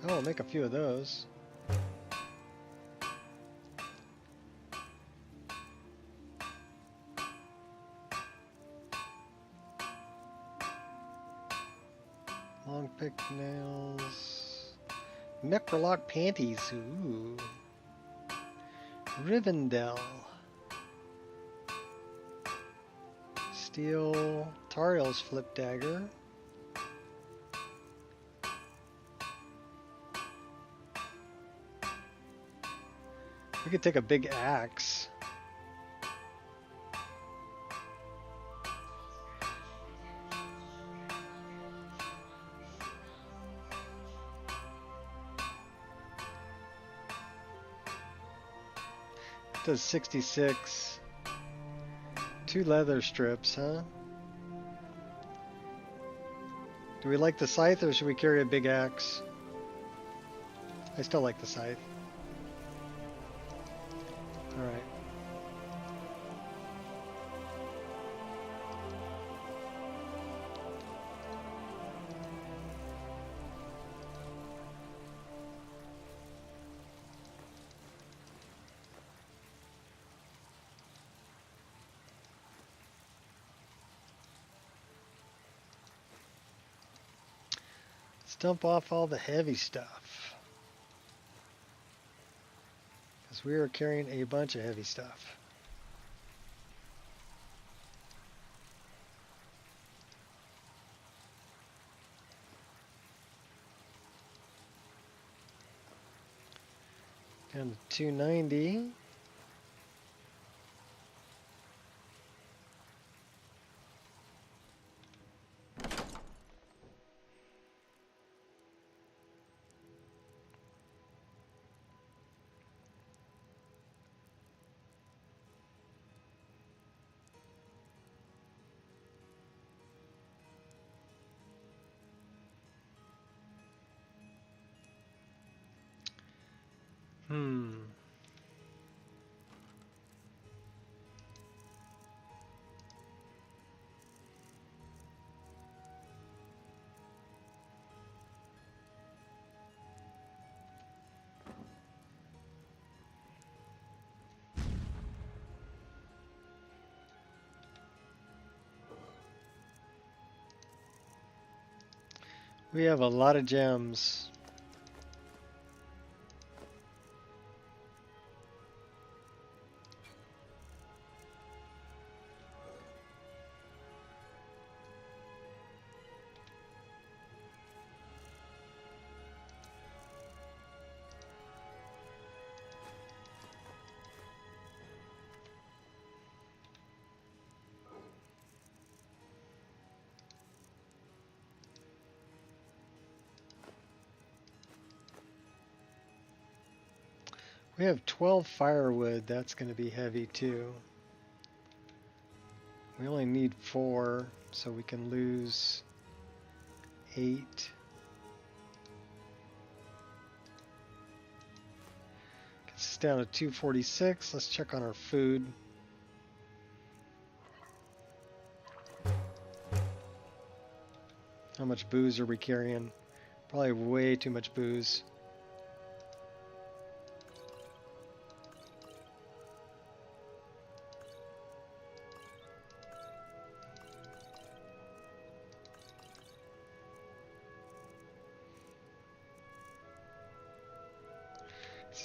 Oh, I'll make a few of those. Long pick nails. Necrolock panties. Ooh. Rivendell. Steel Tariel's flip dagger. We could take a big axe. It does 66. 2 leather strips, huh? Do we like the scythe or should we carry a big axe? I still like the scythe. Alright. Let's dump off all the heavy stuff. Because we are carrying a bunch of heavy stuff. Down to 290. We have a lot of gems. We have 12 firewood. That's going to be heavy too. We only need 4, so we can lose 8. Gets us down to 246. Let's check on our food. How much booze are we carrying? Probably way too much booze.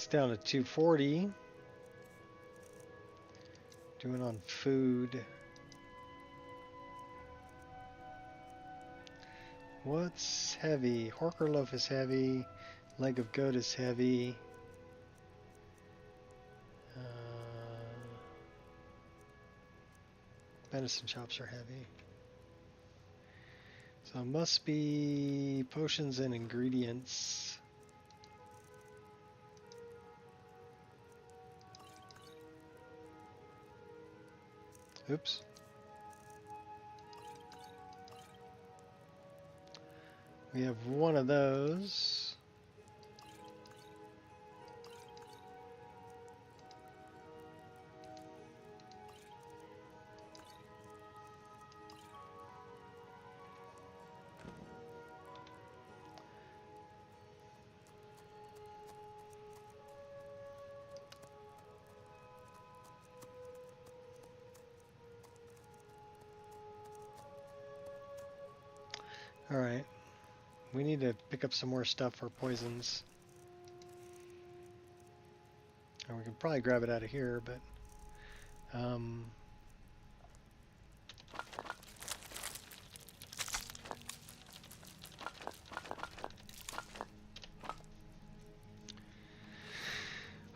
down to 240. Doing on food. What's heavy? Horker loaf is heavy. Leg of goat is heavy. Venison chops are heavy. So it must be potions and ingredients. Oops. We have one of those. All right. We need to pick up some more stuff for poisons. Or we can probably grab it out of here, but well,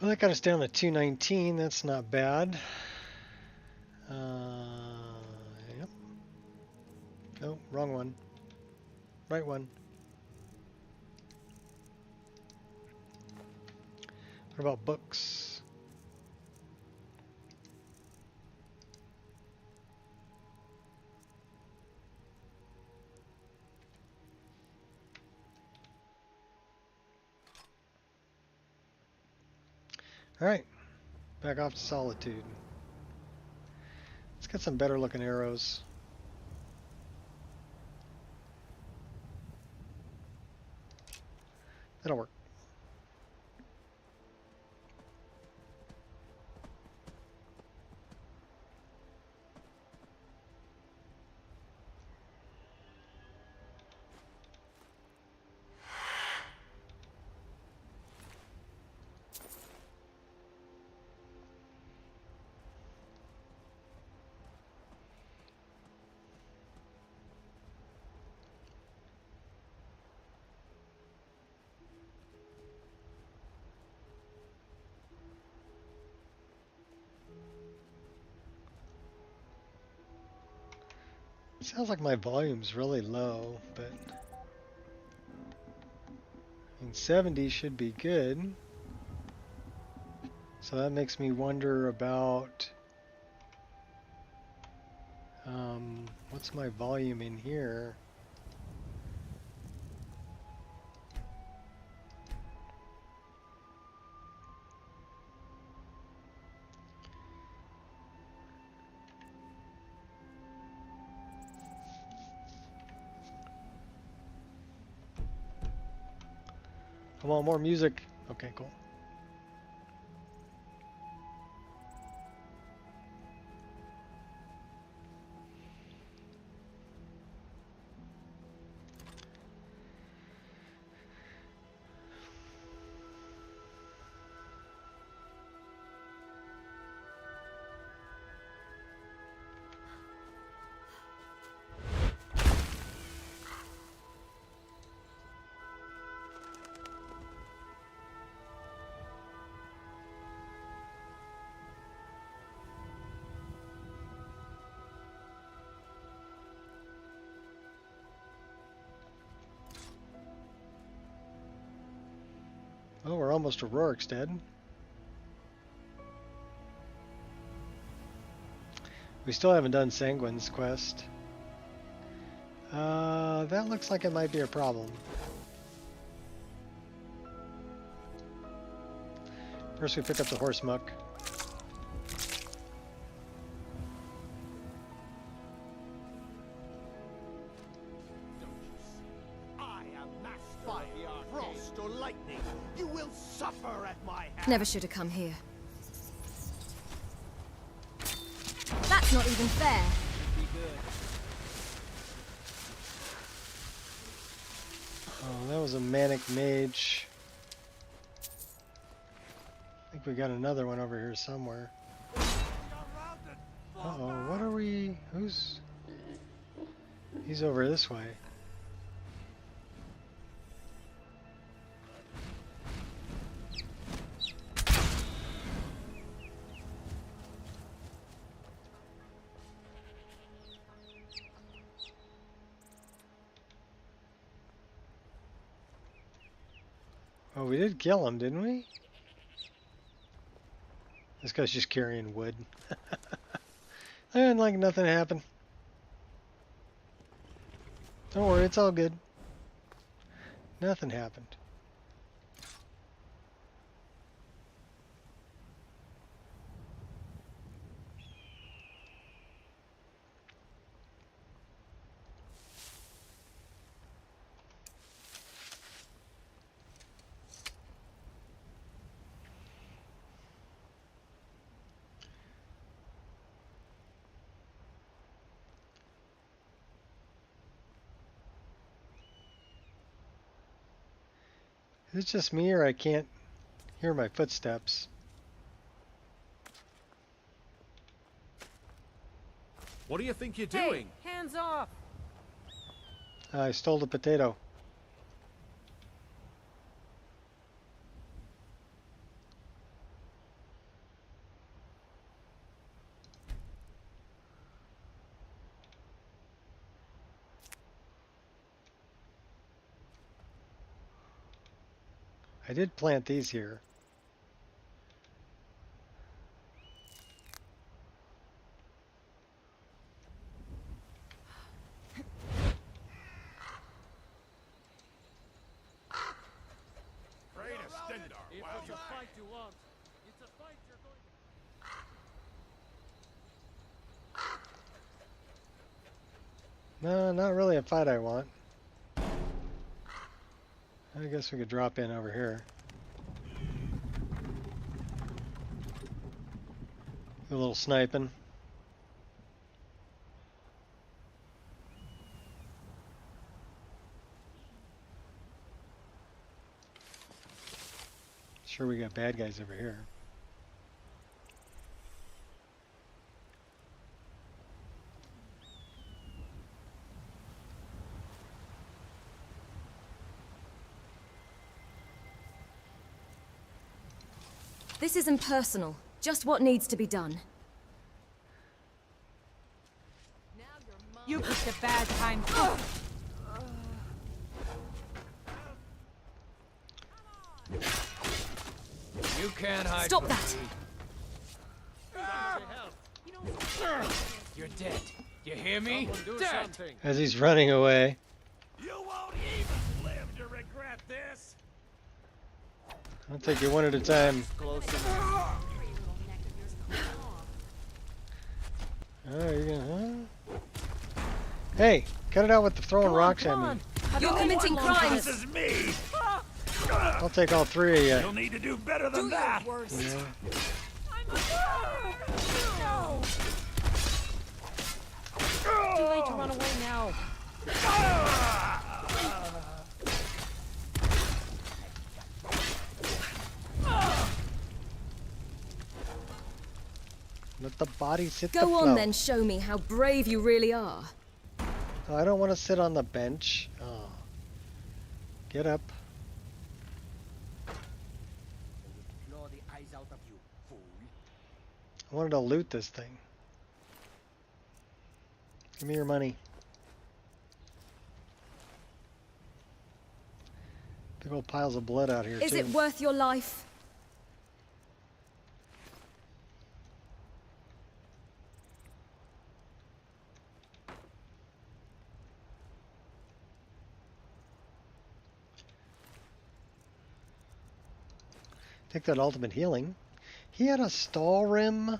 that got us down to 219. That's not bad. Yep. Oh, wrong one. Right one. What about books? All right, back off to Solitude. Let's get some better looking arrows. That'll work. Sounds like my volume's really low, but I mean 70 should be good. So that makes me wonder about what's my volume in here? Come on, more music. Okay, cool. Oh, we're almost to Rorikstead. We still haven't done Sanguine's quest. That looks like it might be a problem. First we pick up the horse muck. Never should have come here. That's not even fair. Oh, that was a manic mage. think we got another one over here somewhere. Uh-oh, what are we... Who's... He's over this way. Oh, we did kill him, didn't we? This guy's just carrying wood. And like nothing happened. Don't worry, it's all good. Nothing happened. Is it just me or I can't hear my footsteps? What do you think you're doing? Hey, hands off! I stole the potato. I did plant these here. No, not really a fight I want. I guess we could drop in over here. Do a little sniping. Sure, we got bad guys over here. This isn't personal, just what needs to be done. You picked a bad time. You can't hide. Stop that! You're dead. You hear me? Dead. As he's running away. You won't even live to regret this. I'll take you one at a time. Oh, you're gonna, huh? Hey, cut it out with the throwing rocks at me. You're committing crimes! This is me. I'll take all three of you. You'll need to do better than that. Yeah. Too late to run away now. Let the body sit the Go flow. on then, show me how brave you really are. Oh, I don't want to sit on the bench. Oh. Get up. Blow the eyes out of you, fool. I wanted to loot this thing. Give me your money. Big old piles of blood out here, Is too. it worth your life? Take that ultimate healing. He had a stall rim.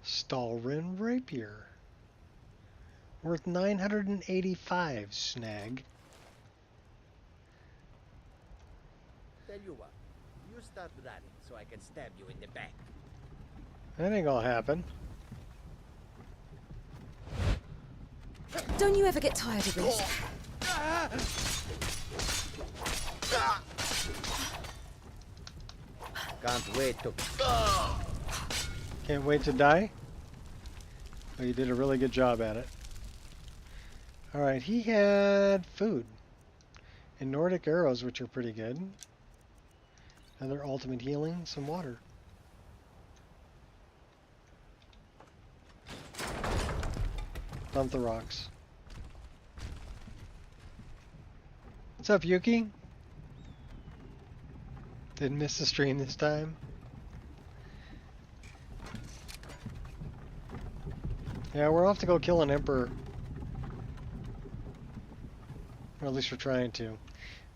Stall rim rapier. Worth 985 snag. Tell you what, you start running so I can stab you in the back. That ain't gonna happen. Don't you ever get tired of this? Can't wait to... Can't wait to die? Well, you did a really good job at it. Alright, he had food. And Nordic arrows, which are pretty good. Another ultimate healing, some water. Dump the rocks. What's up, Yuki? Didn't miss the stream this time. Yeah, we're off to go kill an emperor. Or at least we're trying to.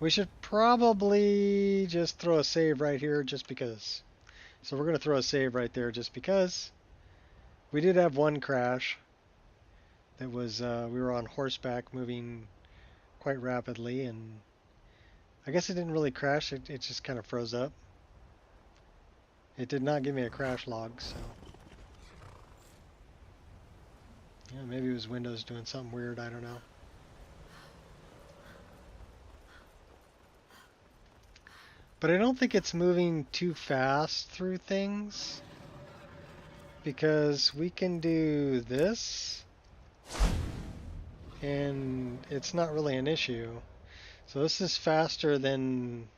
We should probably just throw a save right here just because. So we're going to throw a save right there just because. We did have one crash. That was, we were on horseback moving quite rapidly, and I guess it didn't really crash, it just kind of froze up. It did not give me a crash log, so. Yeah, maybe it was Windows doing something weird, I don't know. But I don't think it's moving too fast through things, because we can do this, and it's not really an issue. So this is faster than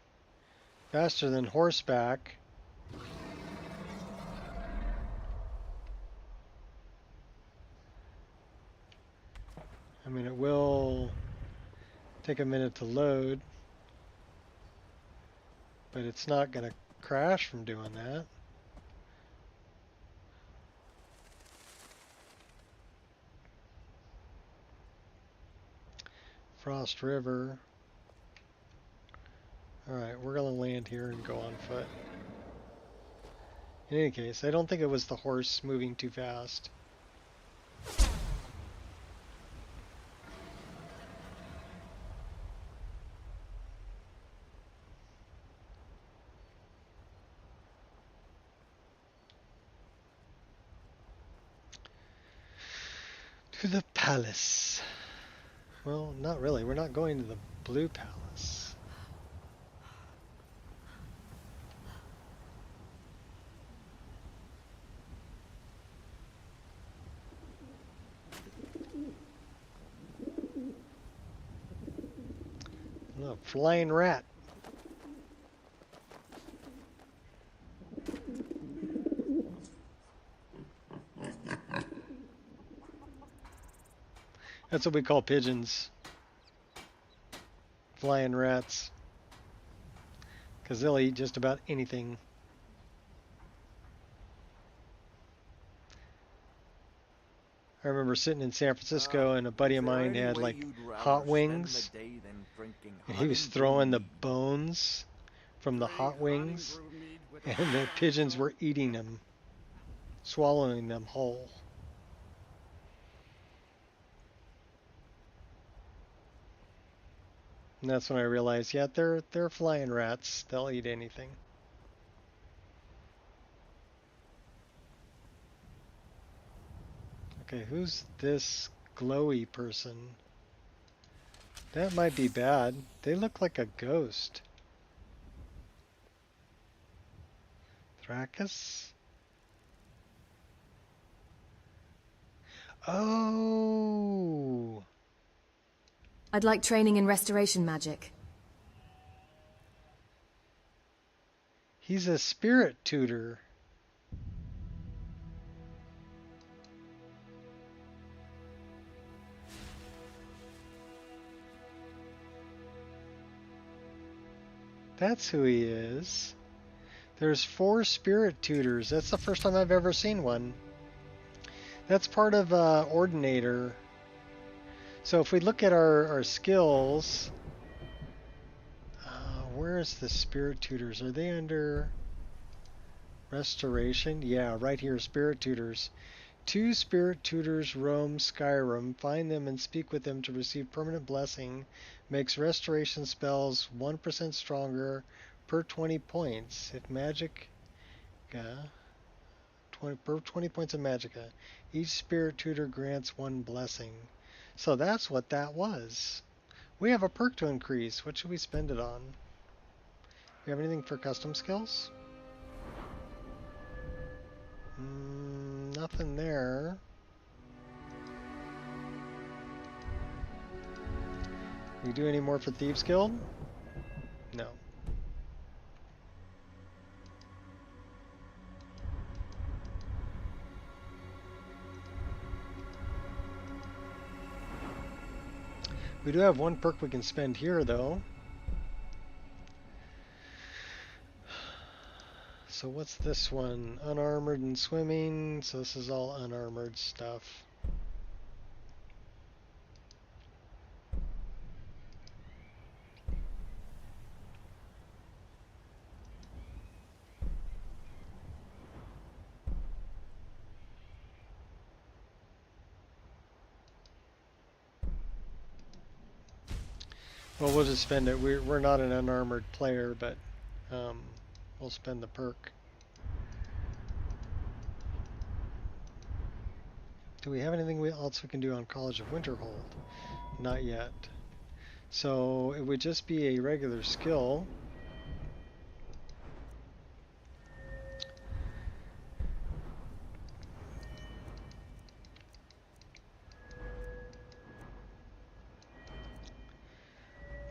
horseback. I mean, it will take a minute to load, but it's not going to crash from doing that. Frost River. Alright, we're going to land here and go on foot. In any case, I don't think it was the horse moving too fast. To the palace. Well, not really. We're not going to the blue palace. Oh, flying rat. That's what we call pigeons. Flying rats. Because they'll eat just about anything. I remember sitting in San Francisco and a buddy of mine had like hot wings. And he was throwing the bones from the hot wings. And the pigeons were eating them. Swallowing them whole. And that's when I realized, yeah, they're flying rats. They'll eat anything. Okay, who's this glowy person? That might be bad. They look like a ghost. Thrakus? Oh! I'd like training in restoration magic. He's a spirit tutor. That's who he is. There's 4 spirit tutors. That's the first time I've ever seen one. That's part of Ordinator. So if we look at our skills, where's the spirit tutors? Are they under restoration? Yeah, right here, spirit tutors. 2 spirit tutors roam Skyrim. Find them and speak with them to receive permanent blessing. Makes restoration spells 1% stronger per 20 points. If magic, per 20 points of magicka. Each spirit tutor grants 1 blessing. So that's what that was. We have a perk to increase. What should we spend it on? You have anything for custom skills? Nothing there. We do any more for Thieves Guild? No. We do have one perk we can spend here, though. So what's this one? Unarmored and swimming. So this is all unarmored stuff. Well, we'll just spend it. We're not an unarmored player, but we'll spend the perk. Do we have anything else we can do on College of Winterhold? Not yet. So it would just be a regular skill.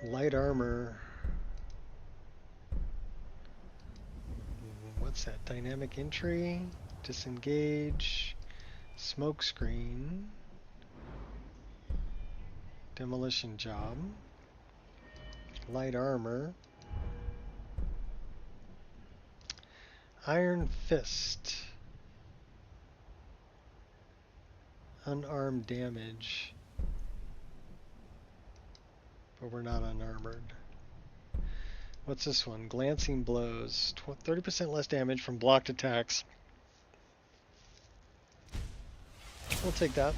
Light armor. What's that? Dynamic entry, disengage, smoke screen, demolition job, light armor, iron fist, unarmed damage, but we're not unarmored. What's this one? Glancing blows. 30% less damage from blocked attacks. We'll take that.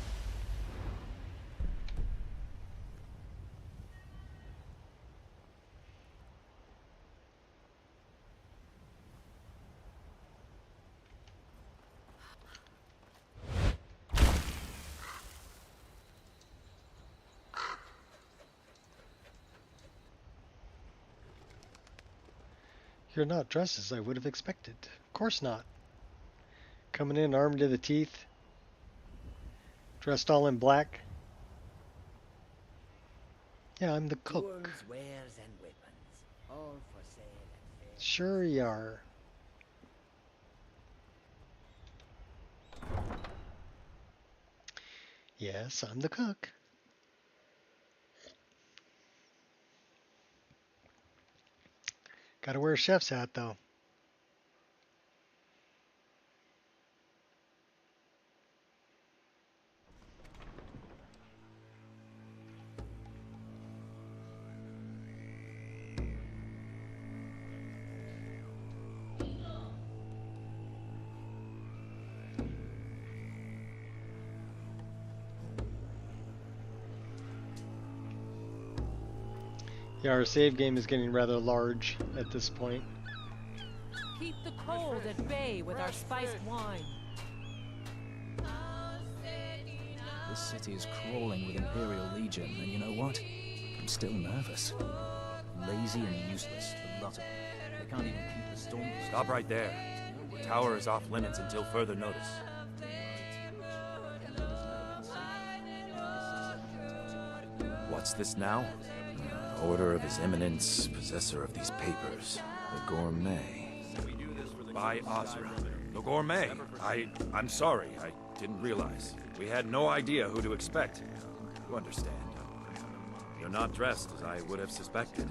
You're not dressed as I would have expected. Of course not. Coming in armed to the teeth. Dressed all in black. Yeah, I'm the cook. Tools, wares, and weapons, all for sale and fair. Sure you are. Yes, I'm the cook. Gotta wear a chef's hat, though. Yeah, our save game is getting rather large at this point. Keep the cold at bay with our spiced wine. This city is crawling with Imperial Legion, and you know what? I'm still nervous. Lazy and useless, the lot of them. They can't even keep the storm. Stop right there. The tower is off limits until further notice. What's this now? Order of His Eminence, possessor of these papers, the Gourmet. By Osra. The Gourmet. I'm sorry. I didn't realize. We had no idea who to expect. You understand. You're not dressed as I would have suspected.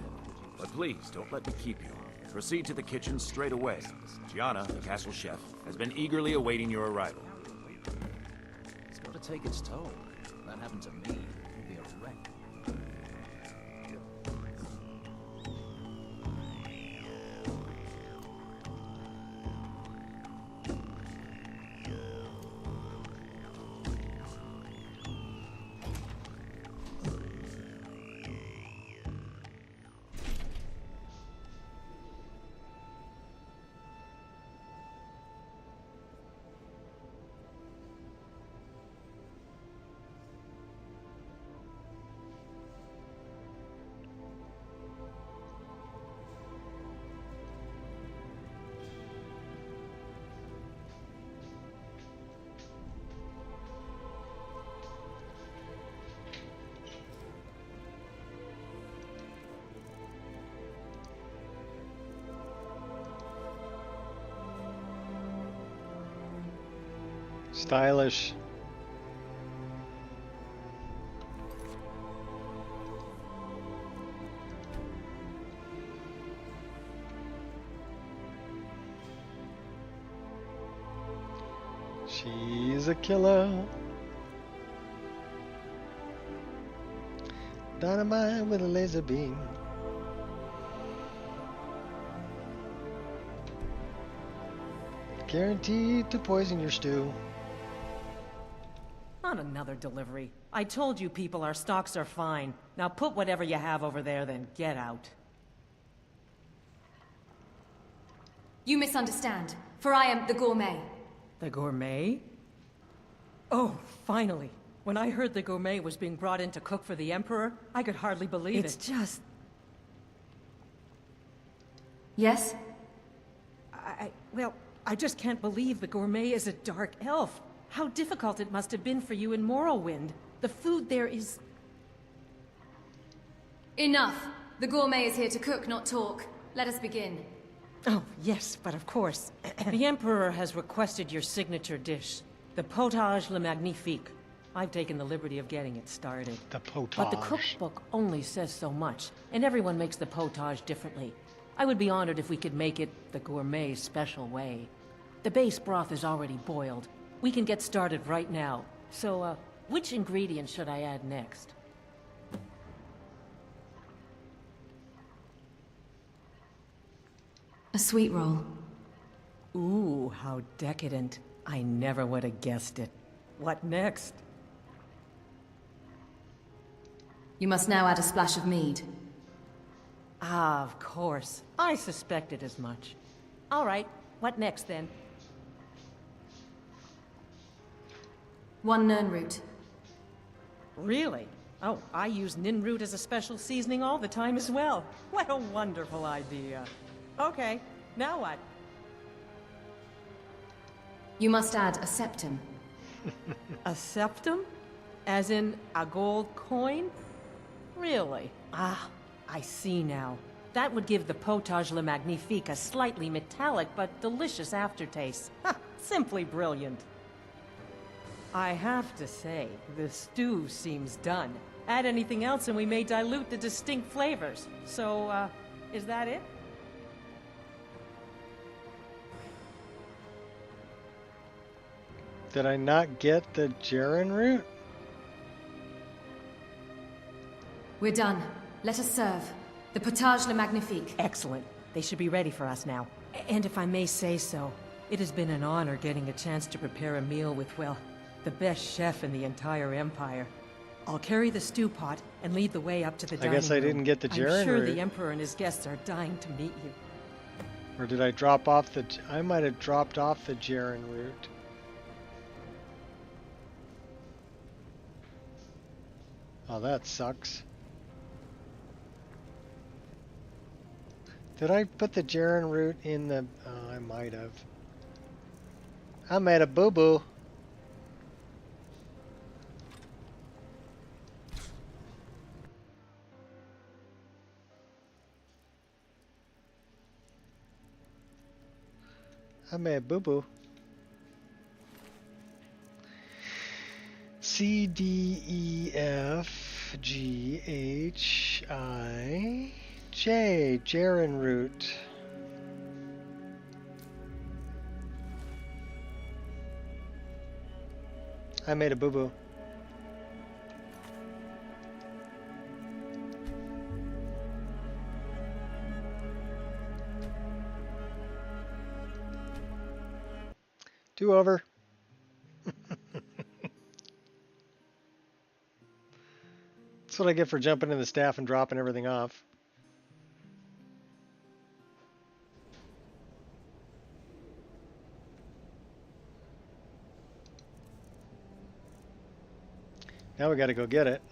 But please, don't let me keep you. Proceed to the kitchen straight away. Gianna, the castle chef, has been eagerly awaiting your arrival. It's got to take its toll. That happened to me. It'd be a wreck. Stylish. She's a killer. Dynamite with a laser beam. Guaranteed to poison your stew. Not another delivery. I told you people our stocks are fine. Now put whatever you have over there, then get out. You misunderstand, for I am the gourmet. The gourmet? Oh, finally. When I heard the gourmet was being brought in to cook for the Emperor, I could hardly believe it. It's just... Yes? Well, I just can't believe the gourmet is a dark elf. How difficult it must have been for you in Morrowind. The food there is... Enough! The gourmet is here to cook, not talk. Let us begin. Oh, yes, but of course. The Emperor has requested your signature dish, the potage le magnifique. I've taken the liberty of getting it started. The potage. But the cookbook only says so much, and everyone makes the potage differently. I would be honored if we could make it the gourmet's special way. The base broth is already boiled. We can get started right now. So, which ingredient should I add next? A sweet roll. Ooh, how decadent. I never would have guessed it. What next? You must now add a splash of mead. Ah, of course. I suspected as much. All right, what next then? 1 nern root. Really? Oh, I use nin root as a special seasoning all the time as well. What a wonderful idea. Okay, now what? You must add a septum. A septum? As in a gold coin? Really? Ah, I see now. That would give the potage le magnifique a slightly metallic but delicious aftertaste. Ha! Simply brilliant. I have to say, the stew seems done. Add anything else and we may dilute the distinct flavors. So, is that it? Did I not get the Jaren root? We're done. Let us serve. The potage le magnifique. Excellent. They should be ready for us now. And if I may say so, it has been an honor getting a chance to prepare a meal with, well, the best chef in the entire Empire. I'll carry the stew pot and lead the way up to the dining room. I guess I didn't get the Jaren root. I'm sure the Emperor and his guests are dying to meet you. Or did I drop off the... I might have dropped off the Jaren root. Oh, that sucks. Did I put the Jaren root in the... Oh, I might have. I made a boo-boo. I made a boo-boo. C, D, E, F, G, H, I, J, Jaren root. I made a boo-boo. Do over. That's what I get for jumping in the staff and dropping everything off. Now we got to go get it.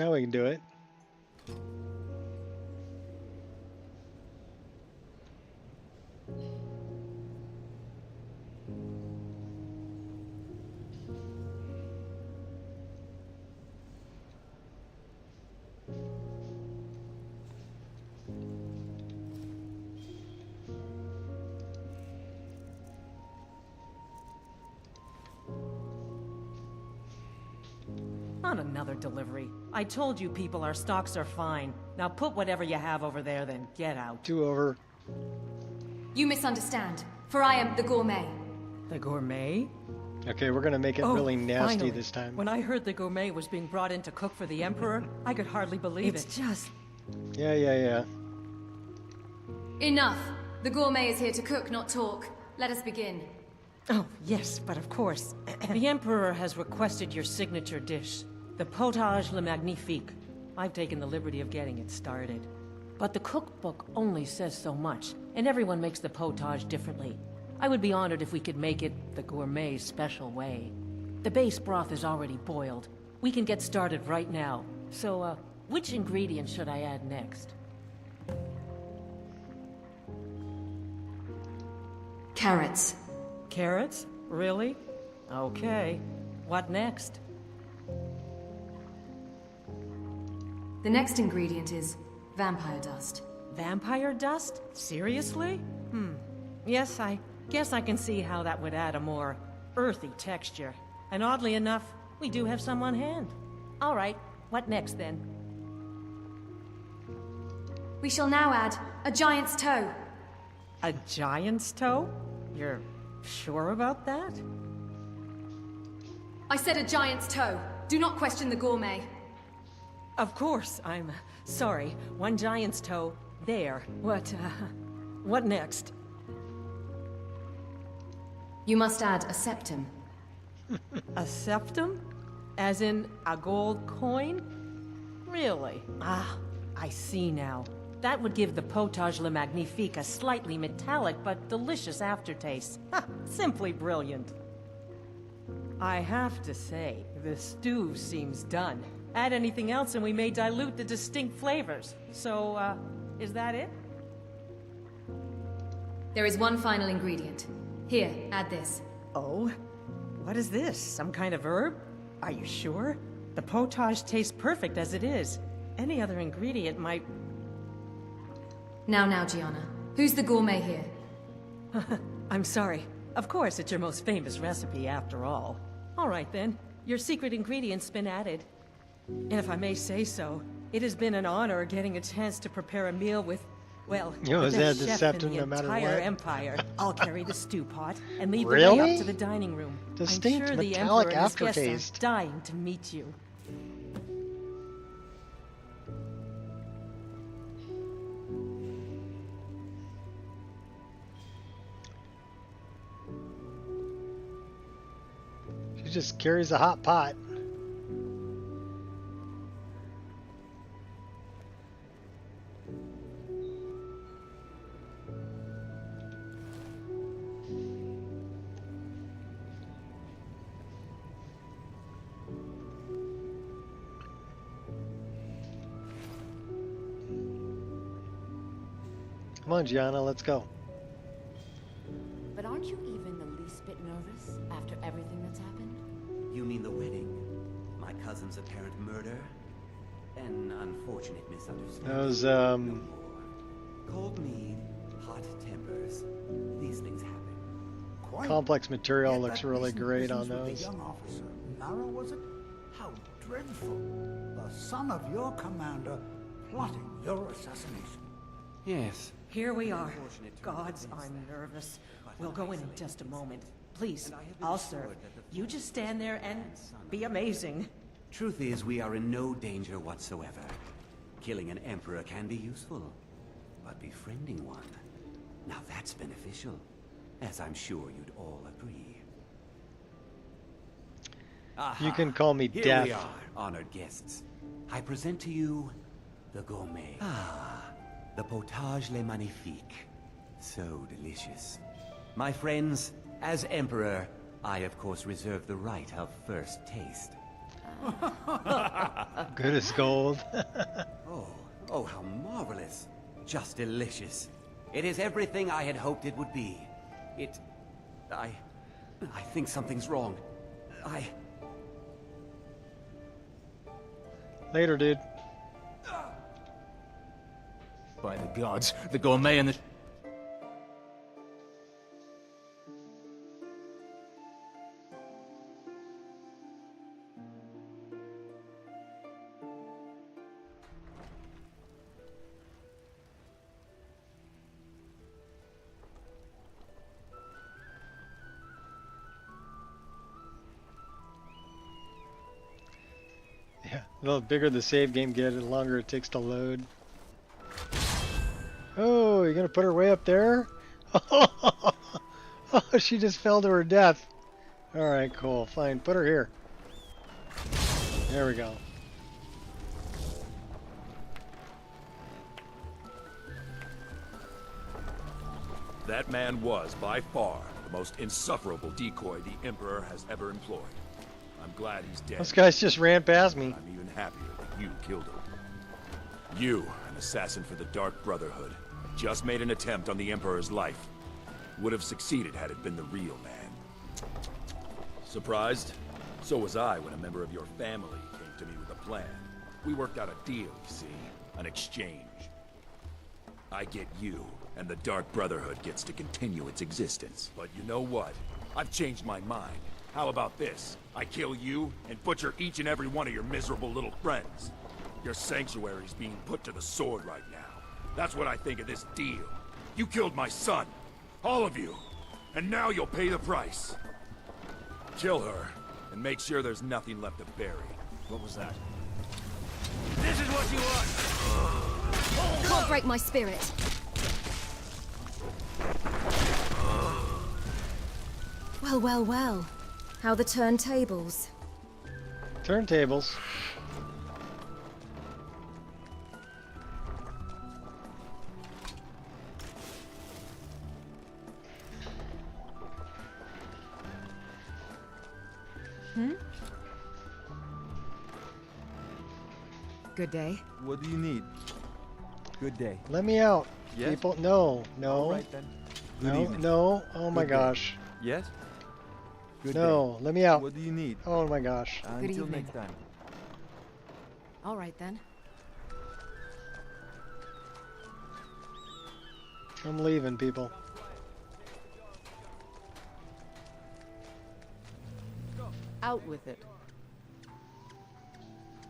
Now we can do it. Not another delivery. I told you people our stocks are fine. Now put whatever you have over there, then get out. Two over. You misunderstand, for I am the gourmet. The gourmet? Okay, we're gonna make it really nasty finally. this time. When I heard the gourmet was being brought in to cook for the Emperor, I could hardly believe it. It's just... Yeah. Enough. The gourmet is here to cook, not talk. Let us begin. Oh, yes, but of course. The Emperor has requested your signature dish, the potage le magnifique. I've taken the liberty of getting it started. But the cookbook only says so much, and everyone makes the potage differently. I would be honored if we could make it the gourmet's special way. The base broth is already boiled. We can get started right now. So, which ingredient should I add next? Carrots. Carrots? Really? Okay. What next? The next ingredient is vampire dust. Vampire dust? Seriously? Yes, I guess I can see how that would add a more earthy texture. And oddly enough, we do have some on hand. All right, what next then? We shall now add a giant's toe. A giant's toe? You're sure about that? I said a giant's toe. Do not question the gourmet. Of course, I'm sorry. One giant's toe, there. What next? You must add a septum. A septum? As in a gold coin? Really? Ah, I see now. That would give the potage le magnifique a slightly metallic but delicious aftertaste. Ha! Simply brilliant. I have to say, the stew seems done. Add anything else and we may dilute the distinct flavors. So, is that it? There is one final ingredient. Here, add this. Oh? What is this? Some kind of herb? Are you sure? The potage tastes perfect as it is. Any other ingredient might... Now, Gianna. Who's the gourmet here? I'm sorry. Of course, it's your most famous recipe after all. All right then. Your secret ingredient's been added. And if I may say so, it has been an honor getting a chance to prepare a meal with, well, You know, the is best that chef deceptive in the no matter entire what? empire. I'll carry the stew pot and lead the Really? way up to the dining room. Distinct I'm sure the metallic Emperor and his guests aftertaste. are dying to meet you. She just carries a hot pot. Come on, Gianna, let's go. But aren't you even the least bit nervous after everything that's happened? You mean the wedding? My cousin's apparent murder? An unfortunate misunderstanding. Those, Cold mead, hot tempers. These things happen. Quite. complex material Yet looks that really recent great on business with those. the young officer, Nara, was it? How dreadful. The son of your commander plotting your assassination. Yes. Here we are. Gods, I'm nervous. We'll go in just a moment. Please, I'll serve. You just stand there and be amazing. Truth is, we are in no danger whatsoever. Killing an emperor can be useful, but befriending one, now that's beneficial, as I'm sure you'd all agree. Aha, You can call me here Death. we are, honored guests. I present to you the gourmet. The potage le magnifique. So delicious. My friends, as emperor, I of course reserve the right of first taste. Good as gold. Oh, how marvelous. Just delicious. It is everything I had hoped it would be. I think something's wrong. Later, dude. By the gods, the gourmet and the... Yeah, the bigger the save game gets, the longer it takes to load. Oh, you're gonna put her way up there? Oh, she just fell to her death. Alright, cool. Fine. Put her here. There we go. That man was, by far, the most insufferable decoy the Emperor has ever employed. I'm glad he's dead. Those guys just ran past me. I'm even happier that you killed him. You, an assassin for the Dark Brotherhood, just made an attempt on the Emperor's life. Would have succeeded had it been the real man. Surprised? So was I when a member of your family came to me with a plan. We worked out a deal, you see. An exchange. I get you, and the Dark Brotherhood gets to continue its existence. But you know what? I've changed my mind. How about this? I kill you, and butcher each and every one of your miserable little friends. Your sanctuary's being put to the sword right now. That's what I think of this deal. You killed my son. All of you. And now you'll pay the price. Kill her, and make sure there's nothing left to bury. What was that? This is what you want! Can't break my spirit. Well, well, well. How the turntables. Turntables. Good day. What do you need? Good day. Let me out, Yes? people. No, no. All right then. Good No, evening. no. Oh my Good day. gosh. Yes? Good No, day. let me out. What do you need? Oh my gosh. Good Until evening. next time. All right then. I'm leaving, people. Out with it.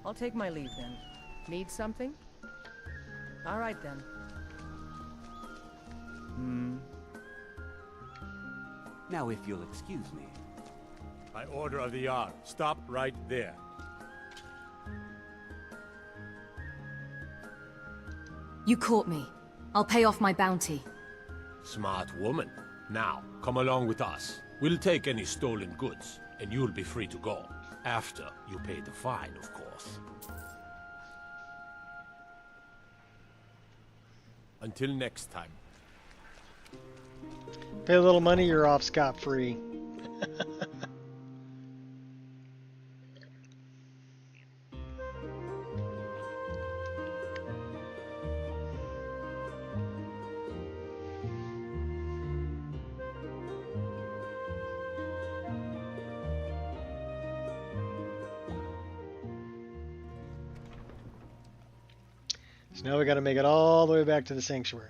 I'll take my leave then. Need something? All right then. Now, if you'll excuse me. By order of the Jarl, stop right there. You caught me. I'll pay off my bounty. Smart woman. Now, come along with us. We'll take any stolen goods, and you'll be free to go. After you pay the fine, of course. Until next time. Pay a little money, you're off scot-free. So now we got to make it all the way back to the sanctuary.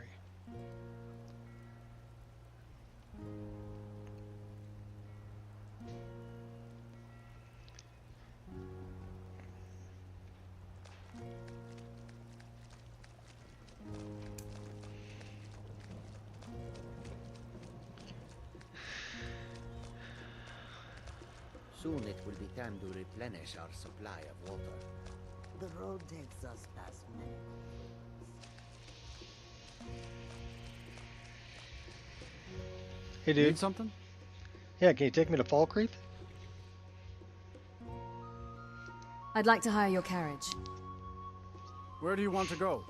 Soon it will be time to replenish our supply of water. The road takes us past many. Hey, dude. Need something? Yeah, can you take me to Falkreath? I'd like to hire your carriage. Where do you want to go?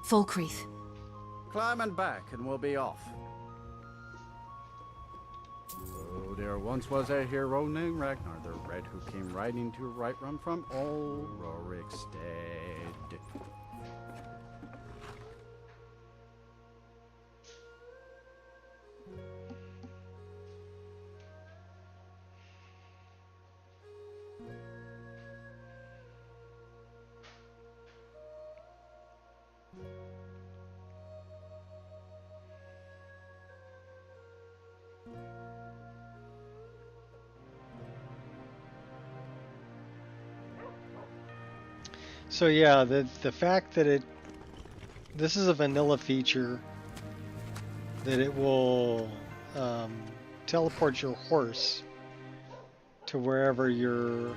Falkreath. Climb and back and we'll be off. So there once was a hero named Ragnar the Red who came riding to right run from old Rorikstead. So yeah, the fact that this is a vanilla feature, that it will teleport your horse to wherever you're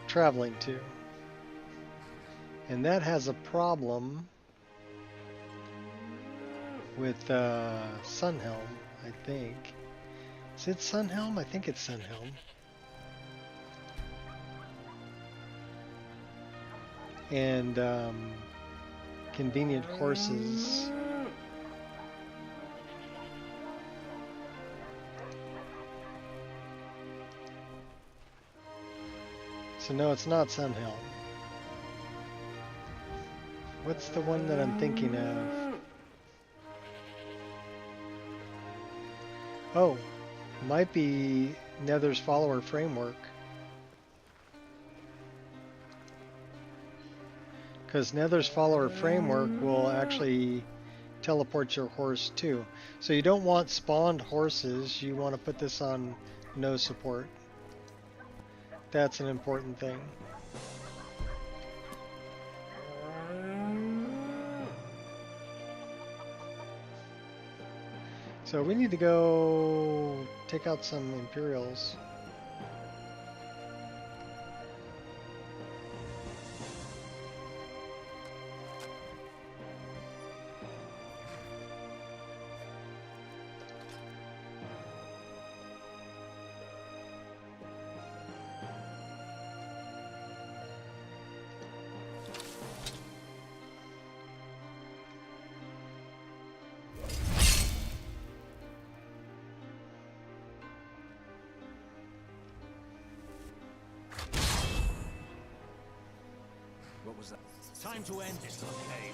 traveling to. And that has a problem with Sunhelm, I think. Is it Sunhelm? I think it's Sunhelm. And convenient horses. So no, it's not Sunhelm. What's the one that I'm thinking of? Oh, might be Nether's follower framework. Because Nether's follower framework will actually teleport your horse too. So you don't want spawned horses, you want to put this on no support. That's an important thing. So we need to go take out some Imperials. What was that? Time to end this, okay?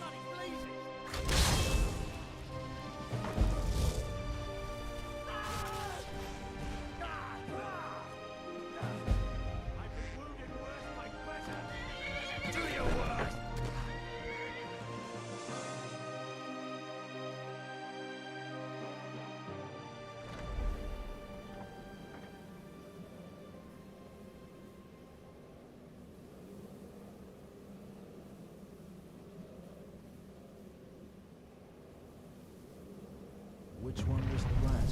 Which one was the rat?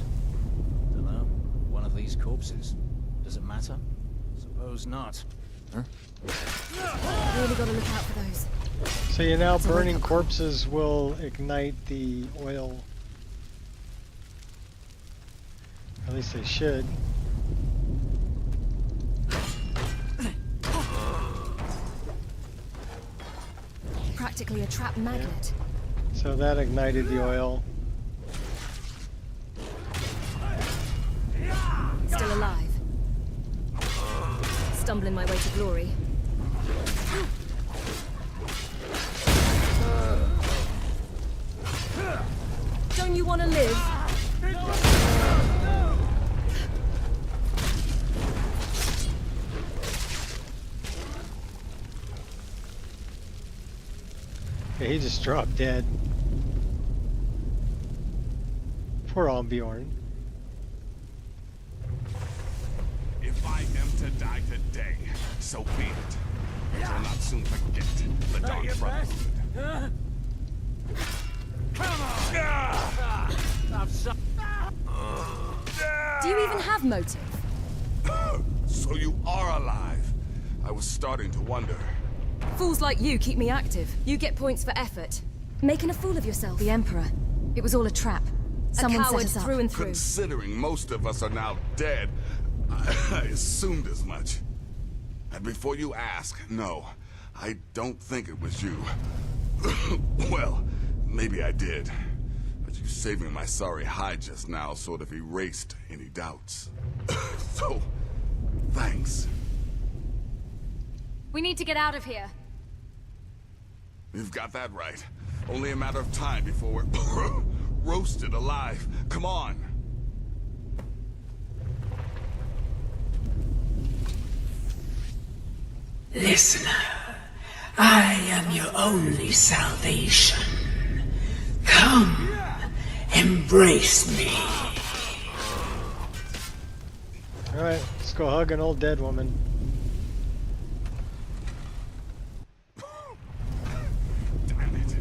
Dunno. One of these corpses. Does it matter? Suppose not. Huh? Really gotta look out for those. So you now burning corpses will ignite the oil. At least they should. Practically a trap magnet. So that ignited the oil. Still alive. Stumbling my way to glory. Don't you want to live? Yeah, he just dropped dead. Poor Albiorn. If I am to die today, so be it. But you'll not soon forget the Dawn Brotherhood. Come on! Do you even have motive? So you are alive. I was starting to wonder. Fools like you keep me active. You get points for effort. Making a fool of yourself. The Emperor. It was all a trap. Someone set us up. Through and through. Considering most of us are now dead, I assumed as much. And before you ask, no, I don't think it was you. Well, maybe I did. But you saving my sorry hide just now sort of erased any doubts. So, thanks. We need to get out of here. You've got that right. Only a matter of time before we're roasted alive. Come on. Listener, I am your only salvation. Come, embrace me. Alright, let's go hug an old dead woman. Damn it.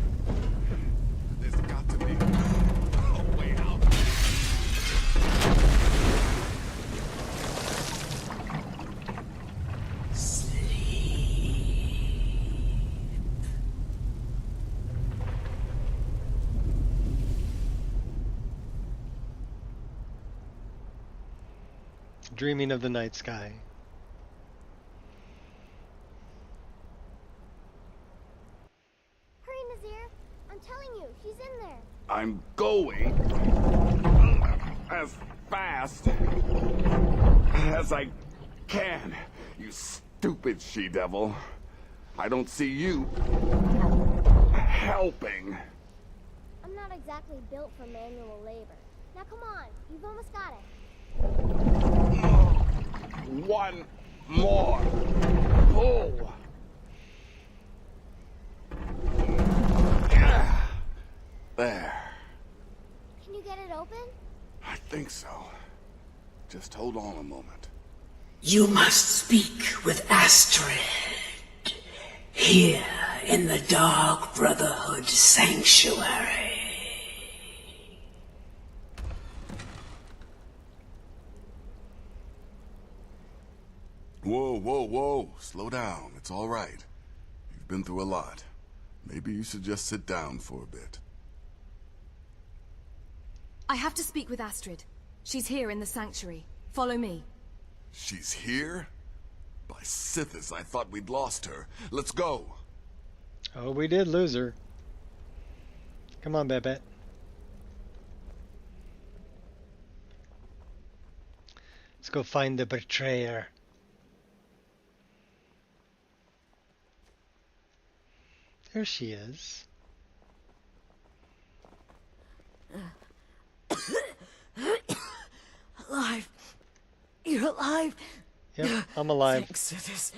There's got to be a way out. Dreaming of the night sky. Hurry, Nazir. I'm telling you, she's in there. I'm going as fast as I can, you stupid she-devil. I don't see you helping. I'm not exactly built for manual labor. Now come on, you've almost got it. One more pull. There. Can you get it open? I think so. Just hold on a moment. You must speak with Astrid. Here in the Dark Brotherhood Sanctuary. Whoa, whoa, whoa. Slow down. It's all right. You've been through a lot. Maybe you should just sit down for a bit. I have to speak with Astrid. She's here in the sanctuary. Follow me. She's here? By Sithis, I thought we'd lost her. Let's go. Oh, we did lose her. Come on, Babette. Let's go find the betrayer. There she is. Alive. You're alive. Yep, I'm alive. Thanks to this.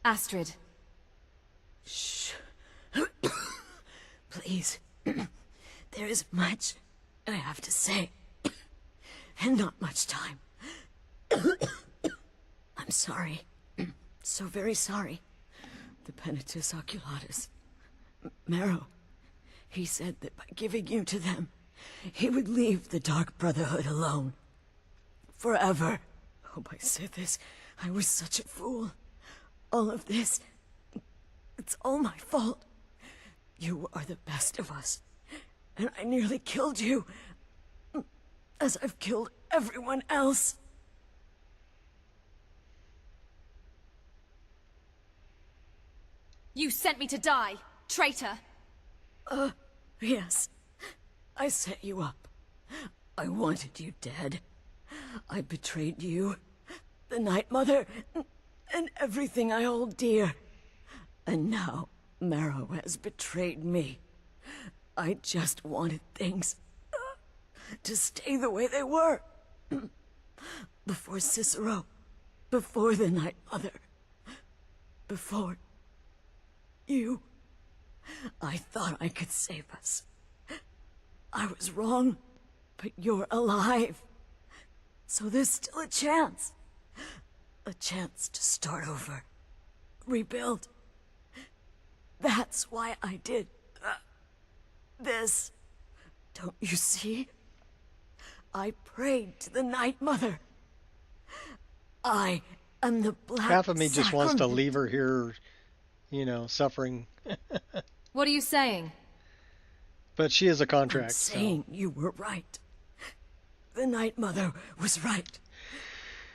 Astrid. Shh. Please. There is much I have to say. And not much time. I'm sorry. So very sorry. The Penitus Oculatus. Marrow. He said that by giving you to them, he would leave the Dark Brotherhood alone. Forever. Oh, by Sithis, I was such a fool. All of this, it's all my fault. You are the best of us. And I nearly killed you. As I've killed everyone else. You sent me to die, traitor. Yes. I set you up. I wanted you dead. I betrayed you, the Night Mother, and everything I hold dear. And now, Marrow has betrayed me. I just wanted things to stay the way they were. Before Cicero, before the Night Mother, before you. I thought I could save us. I was wrong, but you're alive. So there's still a chance. A chance to start over. Rebuild. That's why I did this. Don't you see? I prayed to the Night Mother. I am the Black Half of me just wants to Sacrament. leave her here, you know, suffering. What are you saying? But she has a contract. I'm saying you were right. The Night Mother was right.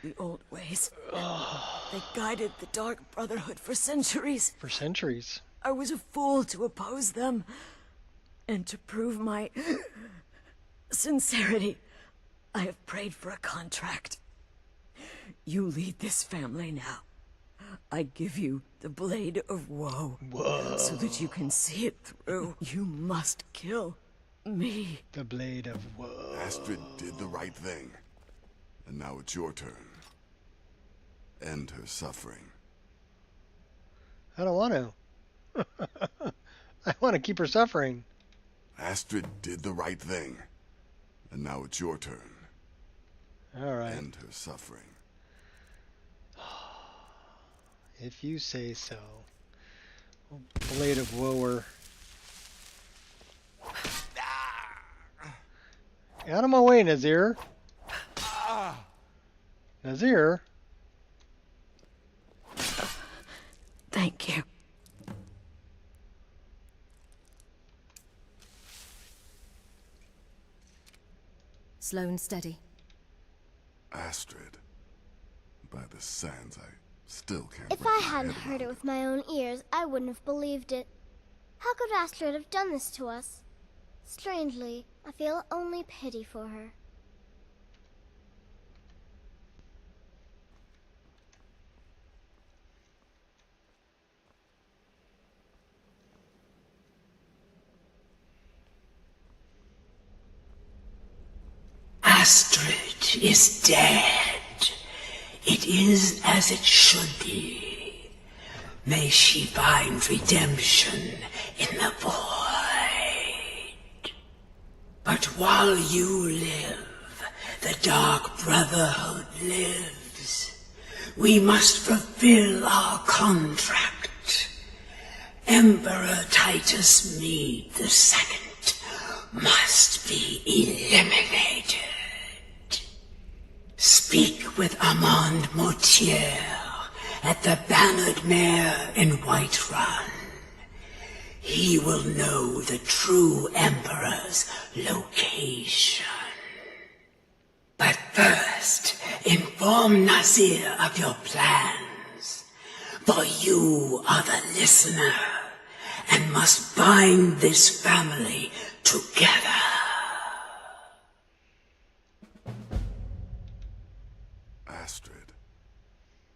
The old ways. They guided the Dark Brotherhood for centuries. For centuries. I was a fool to oppose them. And to prove my sincerity, I have prayed for a contract. You lead this family now. I give you the Blade of Woe. Whoa. So that you can see it through. You must kill me. The Blade of Woe. Astrid did the right thing. And now it's your turn. End her suffering. I don't want to. I want to keep her suffering. Astrid did the right thing. And now it's your turn. All right. End her suffering. If you say so. Blade of Woer. Out of my way, Nazir. Nazir. Thank you. Slow and steady. Astrid. By the sands, I still can't. If I hadn't heard it with my own ears, I wouldn't have believed it. How could Astrid have done this to us? Strangely, I feel only pity for her. Astrid is dead. It is as it should be. May she find redemption in the void. But while you live, the Dark Brotherhood lives. We must fulfill our contract. Emperor Titus Mede II must be eliminated. Speak with Armand Mortier at the Bannered Mare in Whiterun. He will know the true Emperor's location. But first, inform Nazir of your plans, for you are the listener, and must bind this family together. Astrid.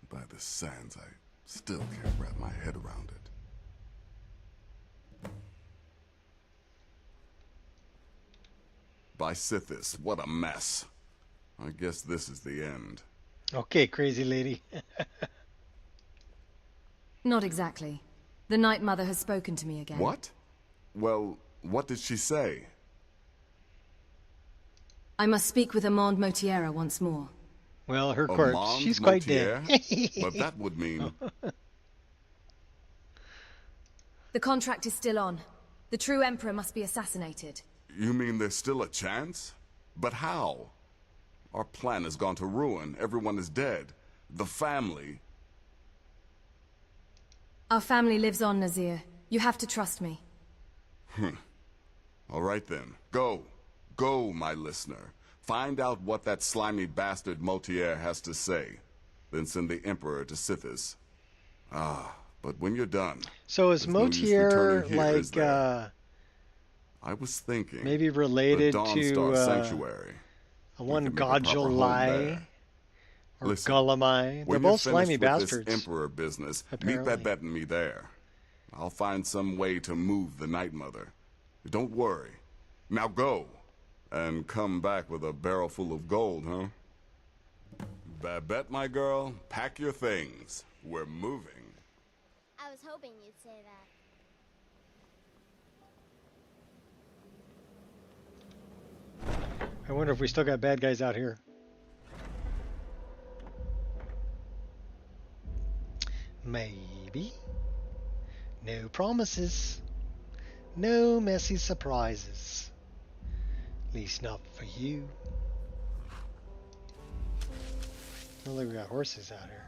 By the sands, I still can't wrap my head around it. By Sithis, what a mess. I guess this is the end. Okay, crazy lady. Not exactly. The Night Mother has spoken to me again. What? Well, what did she say? I must speak with Armand Motiera once more. Well, her corpse, Armand she's quite Motier? dead. But that would mean... The contract is still on. The true Emperor must be assassinated. You mean there's still a chance? But how? Our plan has gone to ruin. Everyone is dead. The family... Our family lives on, Nazir. You have to trust me. All right then. Go. Go, my listener. Find out what that slimy bastard Motier has to say. Then send the Emperor to Sithis. But when you're done... So is Motier like, I was thinking... maybe related the Dawnstar to, Sanctuary. one Godulai? Or Listen, Gulamai? They're when both you're slimy finished with bastards. this Emperor business, apparently. meet that bet and me there. I'll find some way to move the Night Mother. Don't worry. Now go. And come back with a barrel full of gold, huh? Babette, my girl, pack your things. We're moving. I was hoping you'd say that. I wonder if we still got bad guys out here. Maybe. No promises. No messy surprises. At least not for you. Don't think we got horses out here.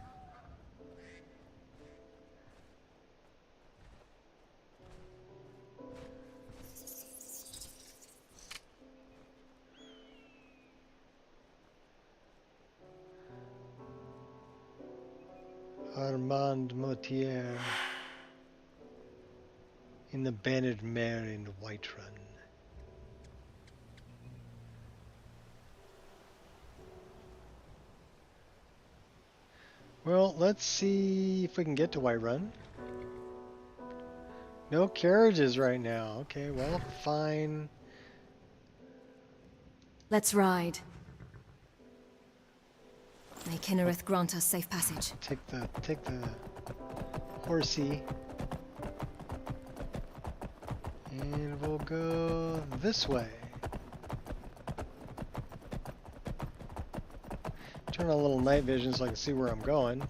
Armand Motier. in the Banded Mare in Whiterun. Well, let's see if we can get to Whiterun. No carriages right now. Okay, well, fine. Let's ride. May Kinnereth grant us safe passage. Take the horsey. And we'll go this way. Turn on a little night vision so I can see where I'm going.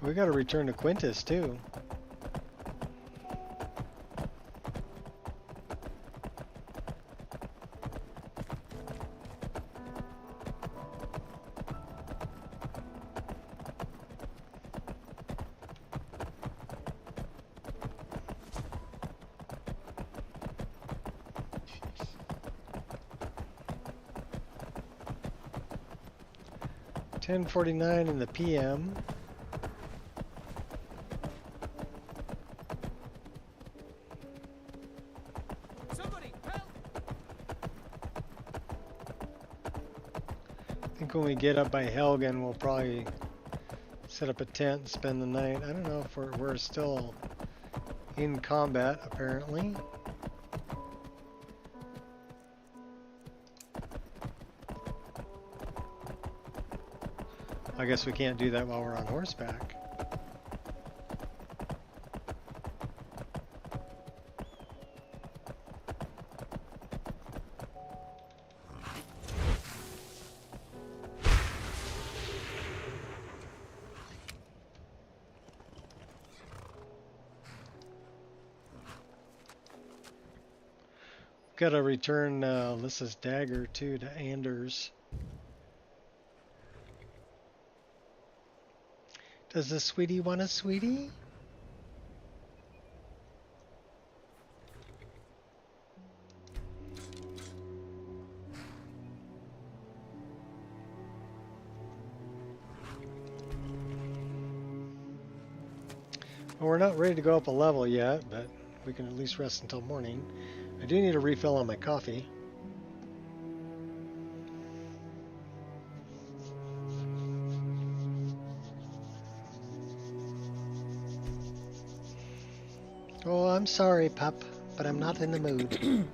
We gotta return to Quintus too. (10:49 in the PM). When we get up by Helgen, we'll probably set up a tent and spend the night. I don't know if we're still in combat, apparently. I guess we can't do that while we're on horseback. Gotta return Alyssa's dagger too to Anders. Does the sweetie want a sweetie? Well, we're not ready to go up a level yet, but we can at least rest until morning. I do need a refill on my coffee. Oh, I'm sorry, pup, but I'm not in the mood.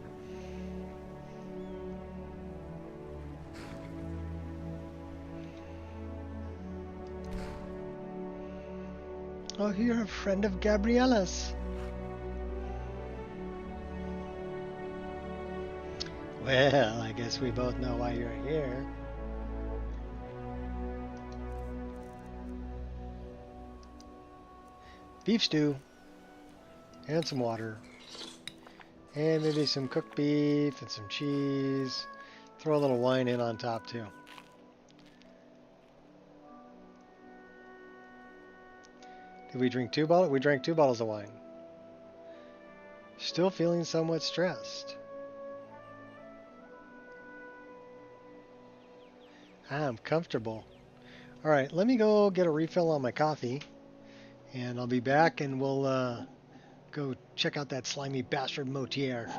Oh, you're a friend of Gabriella's. Well, I guess we both know why you're here. Beef stew. And some water. And maybe some cooked beef and some cheese. Throw a little wine in on top too. Did we drink 2 bottles? We drank 2 bottles of wine. Still feeling somewhat stressed. I'm comfortable. Alright, let me go get a refill on my coffee. And I'll be back and we'll go check out that slimy bastard Motier.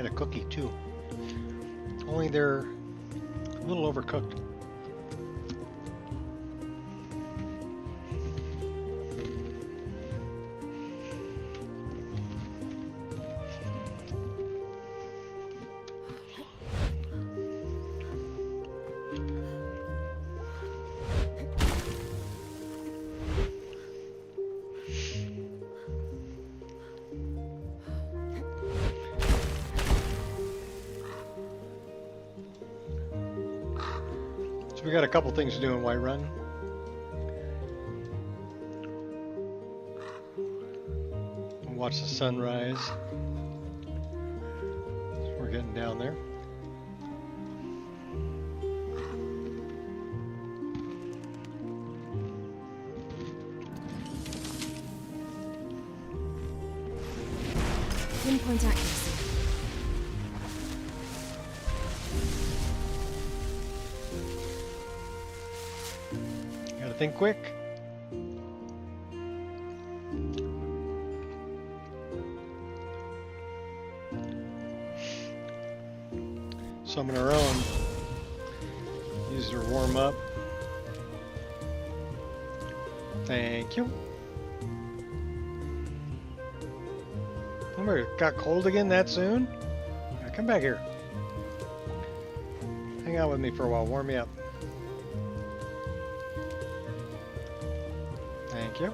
had a cookie too. Only they're a little overcooked. So we got a couple things to do in Whiterun. Watch the sunrise. We're getting down there. Pinpoint accuracy. Gotta think quick. Summon our own. Use her warm up. Thank you. Oh, it got cold again that soon? Now come back here. Hang out with me for a while. Warm me up. Thank you.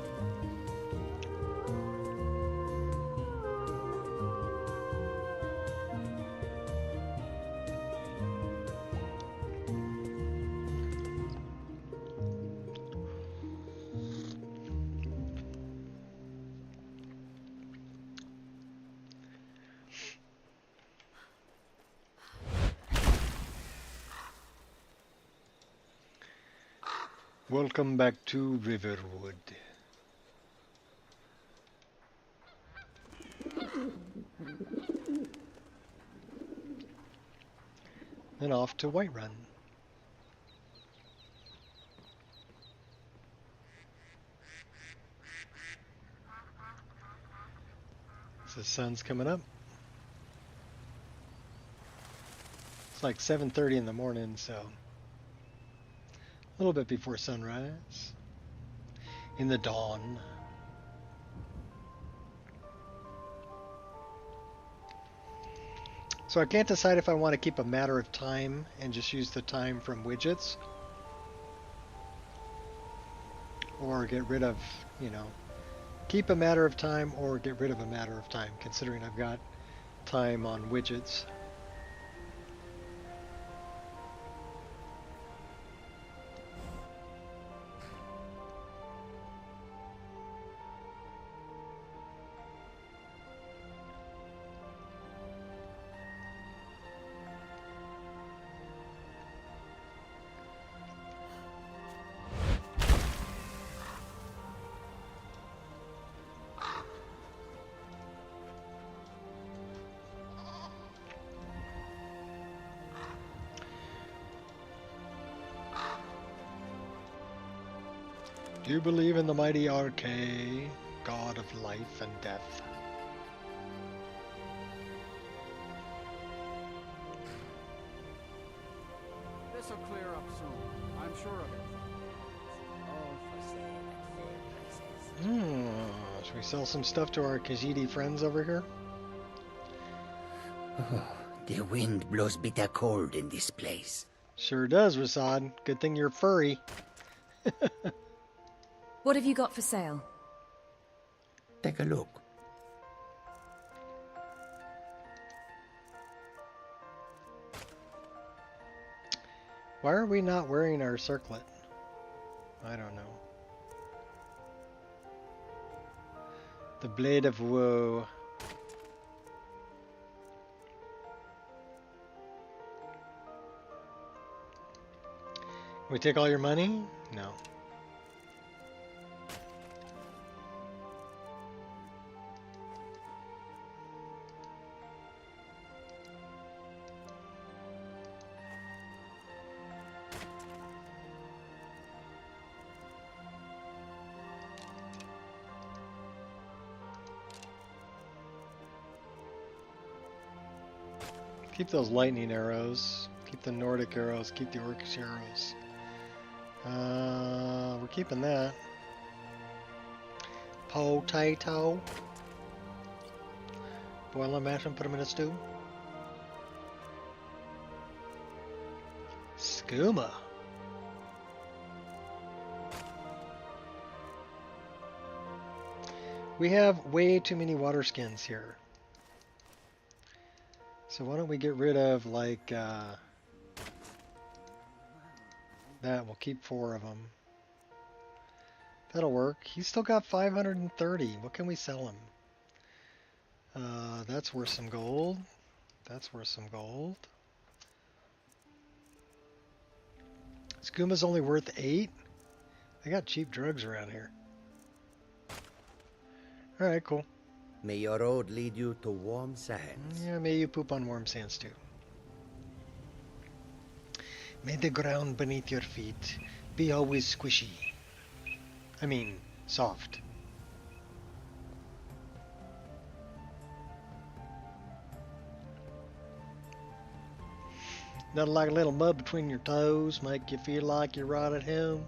Welcome back to Riverwood. Then off to Whiterun. The sun's coming up. It's like 7:30 in the morning, so a little bit before sunrise. In the dawn. So I can't decide if I want to keep a matter of time and just use the time from widgets, or get rid of, you know, keep a matter of time or get rid of a matter of time, considering I've got time on widgets. Do you believe in the mighty RK, god of life and death? This'll clear up soon. I'm sure of it. Should we sell some stuff to our Khajiit friends over here? Oh, the wind blows bitter cold in this place. Sure does, Rasad. Good thing you're furry. What have you got for sale? Take a look. Why are we not wearing our circlet? I don't know. The Blade of Woe. Can we take all your money? No. Keep those lightning arrows. Keep the Nordic arrows. Keep the Orcish arrows. We're keeping that. Potato. Boil them, mash them, put them in a stew. Skooma. We have way too many water skins here. So why don't we get rid of, like, that. We'll keep 4 of them. That'll work. He's still got 530. What can we sell him? That's worth some gold. That's worth some gold. Skooma's only worth 8. I got cheap drugs around here. Alright, cool. May your road lead you to warm sands. Yeah, may you poop on warm sands too. May the ground beneath your feet be always squishy. I mean, soft. Nothing like a little mud between your toes, make you feel like you're right at home.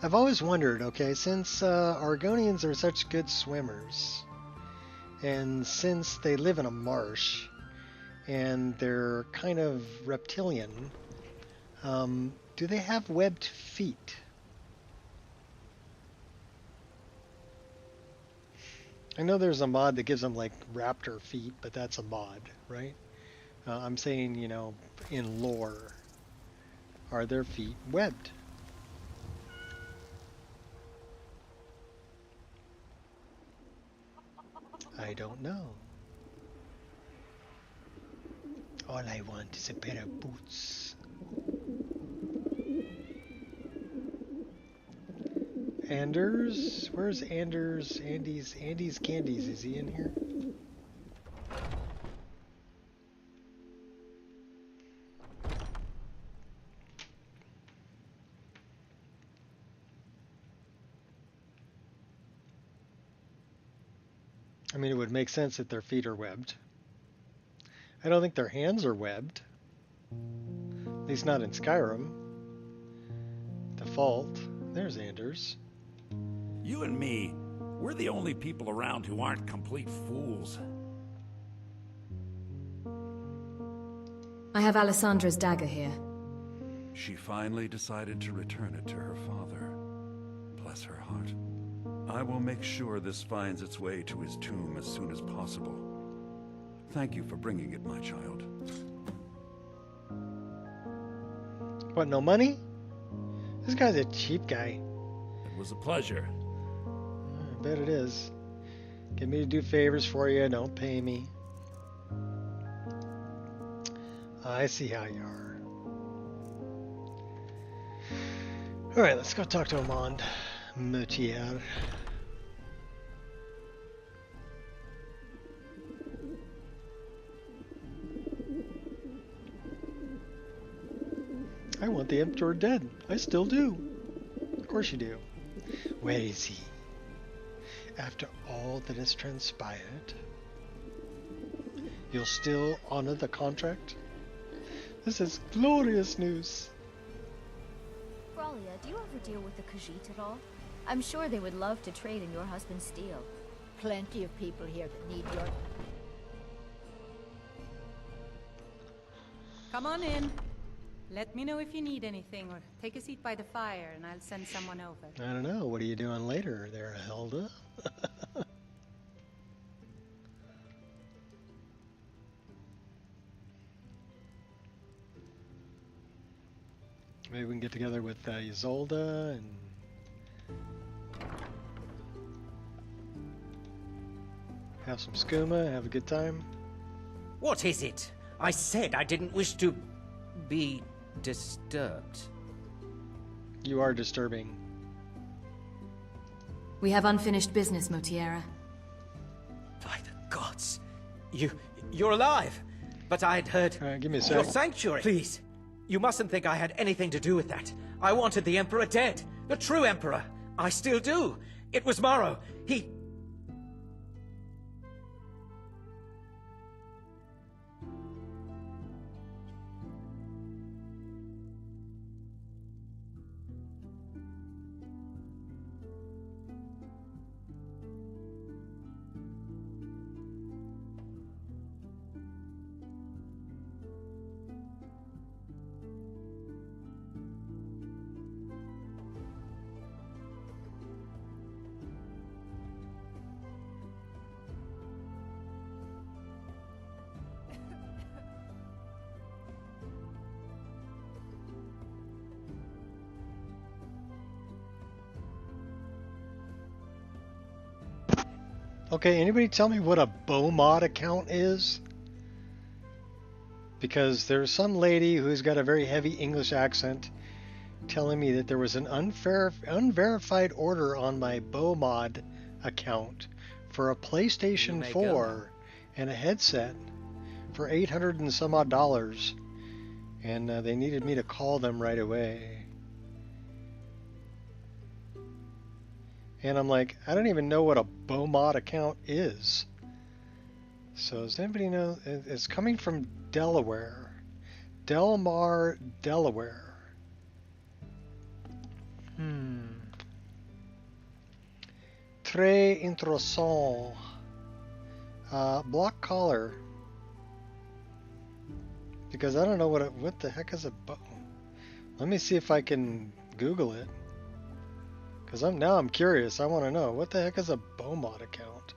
I've always wondered, okay, since Argonians are such good swimmers, and since they live in a marsh, and they're kind of reptilian, do they have webbed feet? I know there's a mod that gives them like raptor feet, but that's a mod, right? I'm saying, you know, in lore, are their feet webbed? I don't know. All I want is a pair of boots. Anders? Where's Anders? Andy's Candies. Is he in here? I mean, it would make sense that their feet are webbed. I don't think their hands are webbed. At least not in Skyrim. Default. There's Anders. You and me, we're the only people around who aren't complete fools. I have Alessandra's dagger here. She finally decided to return it to her father. Bless her heart. I will make sure this finds its way to his tomb as soon as possible. Thank you for bringing it, my child. What, no money? This guy's a cheap guy. It was a pleasure. I bet it is. Get me to do favors for you, don't pay me. I see how you are. Alright, let's go talk to Amand. Moutier. I want the Emperor dead. I still do. Of course you do. Where is he? After all that has transpired, you'll still honor the contract? This is glorious news. Bralia, do you ever deal with the Khajiit at all? I'm sure they would love to trade in your husband's steel. Plenty of people here that need your... Come on in. Let me know if you need anything, or take a seat by the fire and I'll send someone over. I don't know. What are you doing later there, Hilda? Maybe we can get together with Isolde and... have some skooma, have a good time. What is it? I said I didn't wish to be disturbed. You are disturbing. We have unfinished business, Motiera. By the gods! You're alive! But I'd heard... give me a your sec. sanctuary. Please, you mustn't think I had anything to do with that. I wanted the Emperor dead. The true Emperor. I still do. It was Morrow. He... Okay, anybody tell me what a BOMOD account is? Because there's some lady who's got a very heavy English accent telling me that there was an unverified order on my BOMOD account for a PlayStation 4 and a headset for $800 and some odd dollars, and they needed me to call them right away. And I'm like, I don't even know what a BOMOD account is. So does anybody know? It's coming from Delaware. Delmar, Delaware. Très intéressant. Block collar. Because I don't know what the heck is a Let me see if I can Google it. Because I'm curious. I want to know, what the heck is a BOMOD account?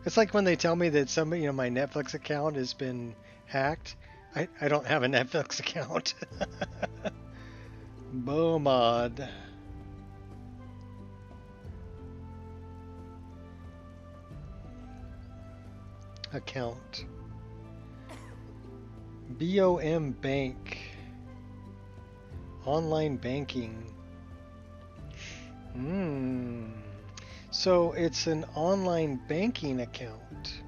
It's like when they tell me that somebody, my Netflix account has been hacked. I don't have a Netflix account. BOMOD. Account. BOM Bank. Online banking. So it's an online banking account.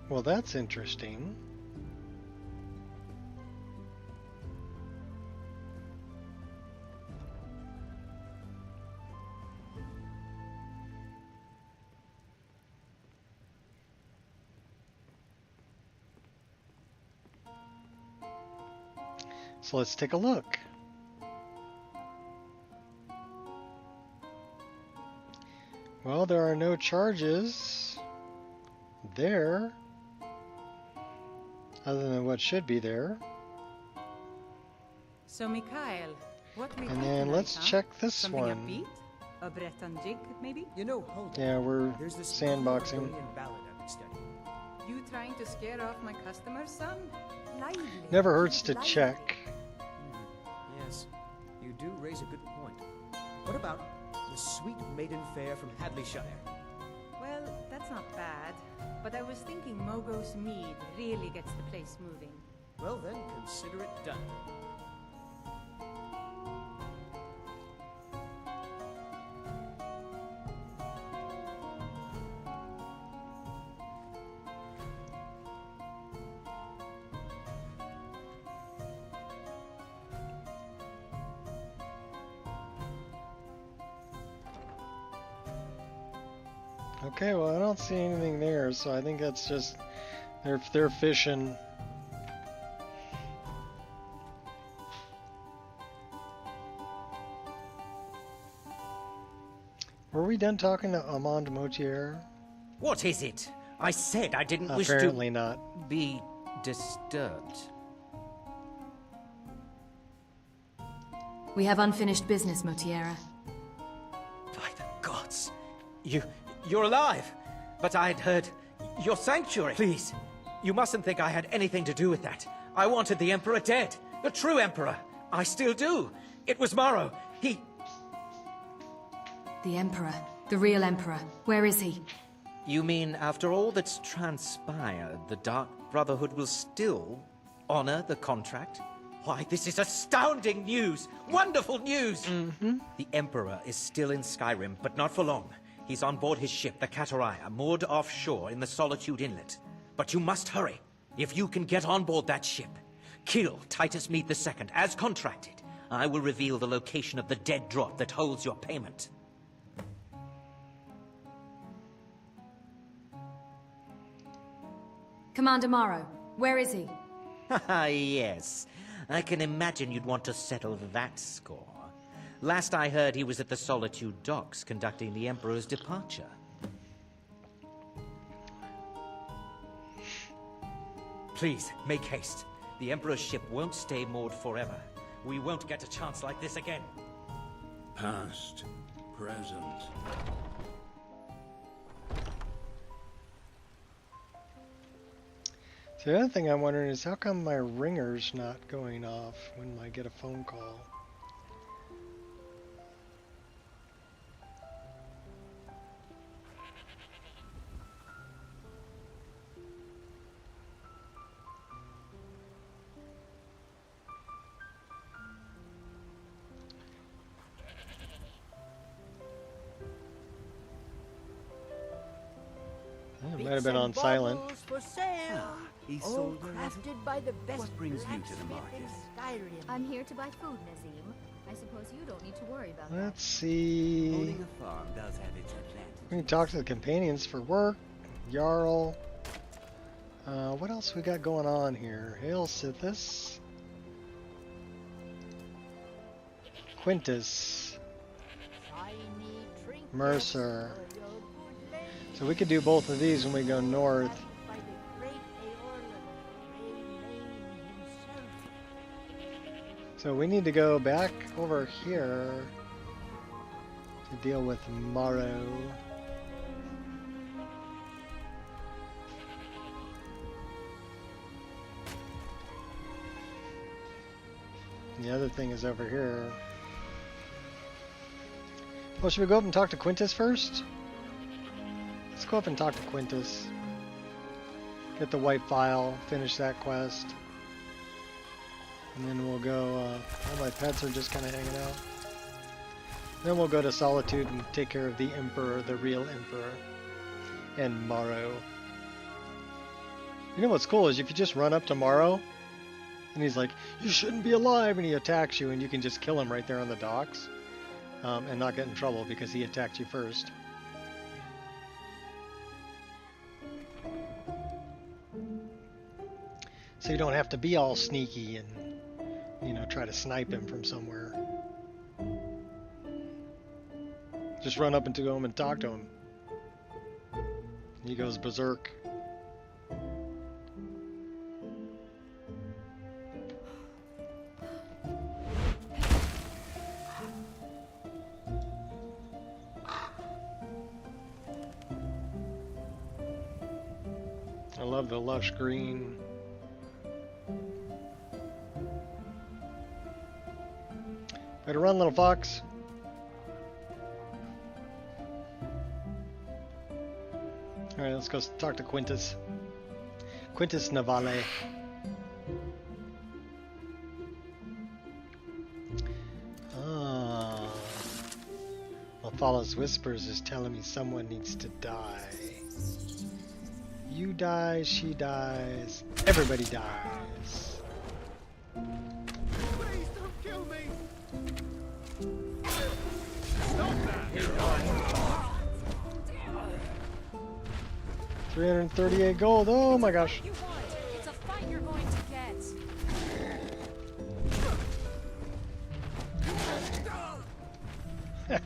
Well, that's interesting. So let's take a look. Well, there are no charges there, other than what should be there. So, Mikhail, what we And then let's check this Something one. upbeat? A Breton jig, maybe? You know, hold on. Yeah, we're There's this sandboxing. ballad I've been studying. You trying to scare off my customers, son? Lively. Never hurts to lively. check. Yes, you do raise a good point. What about the sweet maiden fair from Hadleyshire? Well, that's not bad. But I was thinking Mogo's mead really gets the place moving. Well then, consider it done. Okay, well, I don't see anything there, so I think that's just they're fishing. Were we done talking to Amand Motier? What is it? I said I didn't wish to... Apparently not. ...be disturbed. We have unfinished business, Motiera. By the gods. You're alive! But I'd heard... your sanctuary! Please, you mustn't think I had anything to do with that. I wanted the Emperor dead. The true Emperor. I still do. It was Morrow. He... The Emperor. The real Emperor. Where is he? You mean after all that's transpired, the Dark Brotherhood will still honor the contract? Why, this is astounding news! Wonderful news! The Emperor is still in Skyrim, but not for long. He's on board his ship, the Kataraya, moored offshore in the Solitude Inlet. But you must hurry. If you can get on board that ship, kill Titus Mead II, as contracted. I will reveal the location of the dead drop that holds your payment. Commander Morrow, where is he? Ah, yes. I can imagine you'd want to settle that score. Last I heard, he was at the Solitude docks conducting the Emperor's departure. Please, make haste. The Emperor's ship won't stay moored forever. We won't get a chance like this again. Past, present. So the other thing I'm wondering is how come my ringer's not going off when I get a phone call? It might have been on silent. For sale. He's all sold crafted by the best What brings you to the blacksmith market? in Skyrim. I'm here to buy food, Nazim. I suppose you don't need to worry about that. Let's see. Owning a farm does have its advantages. We can talk to the companions for work. Jarl. What else we got going on here? Hail Sithis. Quintus. Mercer. So we could do both of these when we go north. So we need to go back over here to deal with Morrow. The other thing is over here. Well, should we go up and talk to Quintus first? Let's go up and talk to Quintus. Get the white file, finish that quest. And then we'll go, all my pets are just kind of hanging out. Then we'll go to Solitude and take care of the Emperor, the real Emperor. And Morrow. You know what's cool is if you just run up to Morrow, and he's like, you shouldn't be alive, and he attacks you, and you can just kill him right there on the docks. And not get in trouble because he attacked you first. So you don't have to be all sneaky and, you know, try to snipe him from somewhere. Just run up and to him and talk to him. He goes berserk. I love the lush green. Better run, little fox. Alright, let's go talk to Quintus. Quintus Navale. Ah. Malthala's Whispers is telling me someone needs to die. You die, she dies, everybody dies. Please don't kill me! Stop that! 338 gold, oh my gosh. It's a fight you're going to get.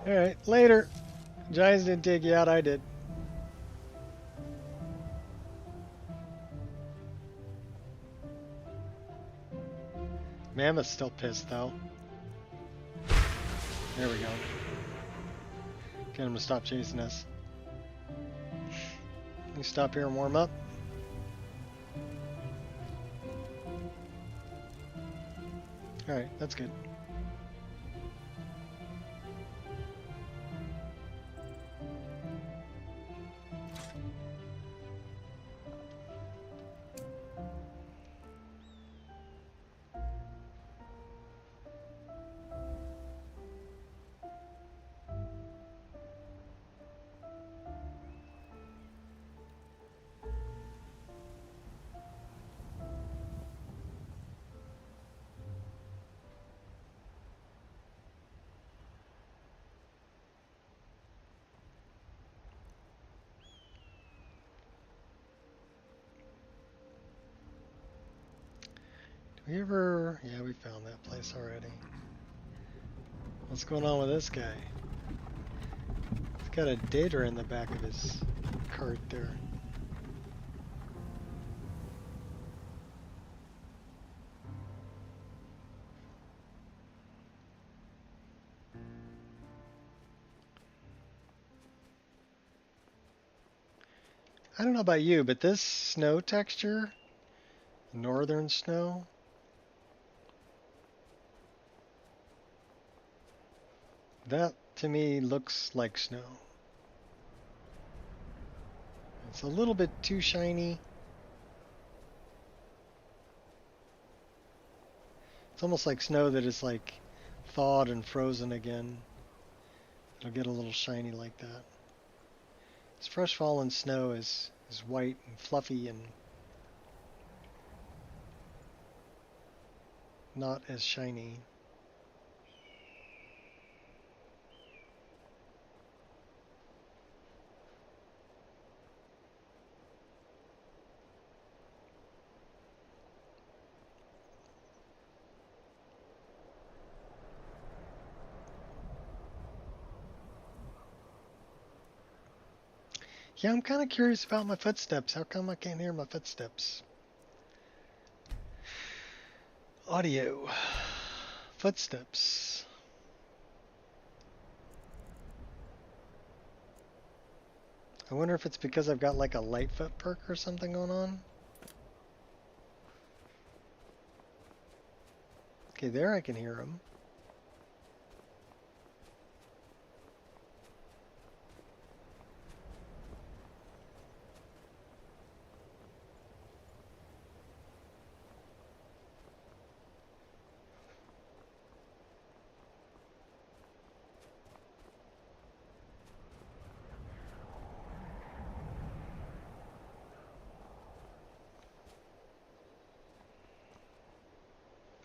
Alright, later. Giants didn't take you out, I did. Mammoth's still pissed though. There we go. Get him to stop chasing us. You stop here and warm up. Alright, that's good. We ever... Yeah, we found that place already. What's going on with this guy? He's got a data in the back of his cart there. I don't know about you, but this snow texture, northern snow, that to me looks like snow. It's a little bit too shiny. It's almost like snow that is like thawed and frozen again. It'll get a little shiny like that. This fresh fallen snow is white and fluffy and not as shiny. Yeah, I'm kind of curious about my footsteps. How come I can't hear my footsteps? Audio. Footsteps. I wonder if it's because I've got like a Lightfoot perk or something going on. Okay, there I can hear them.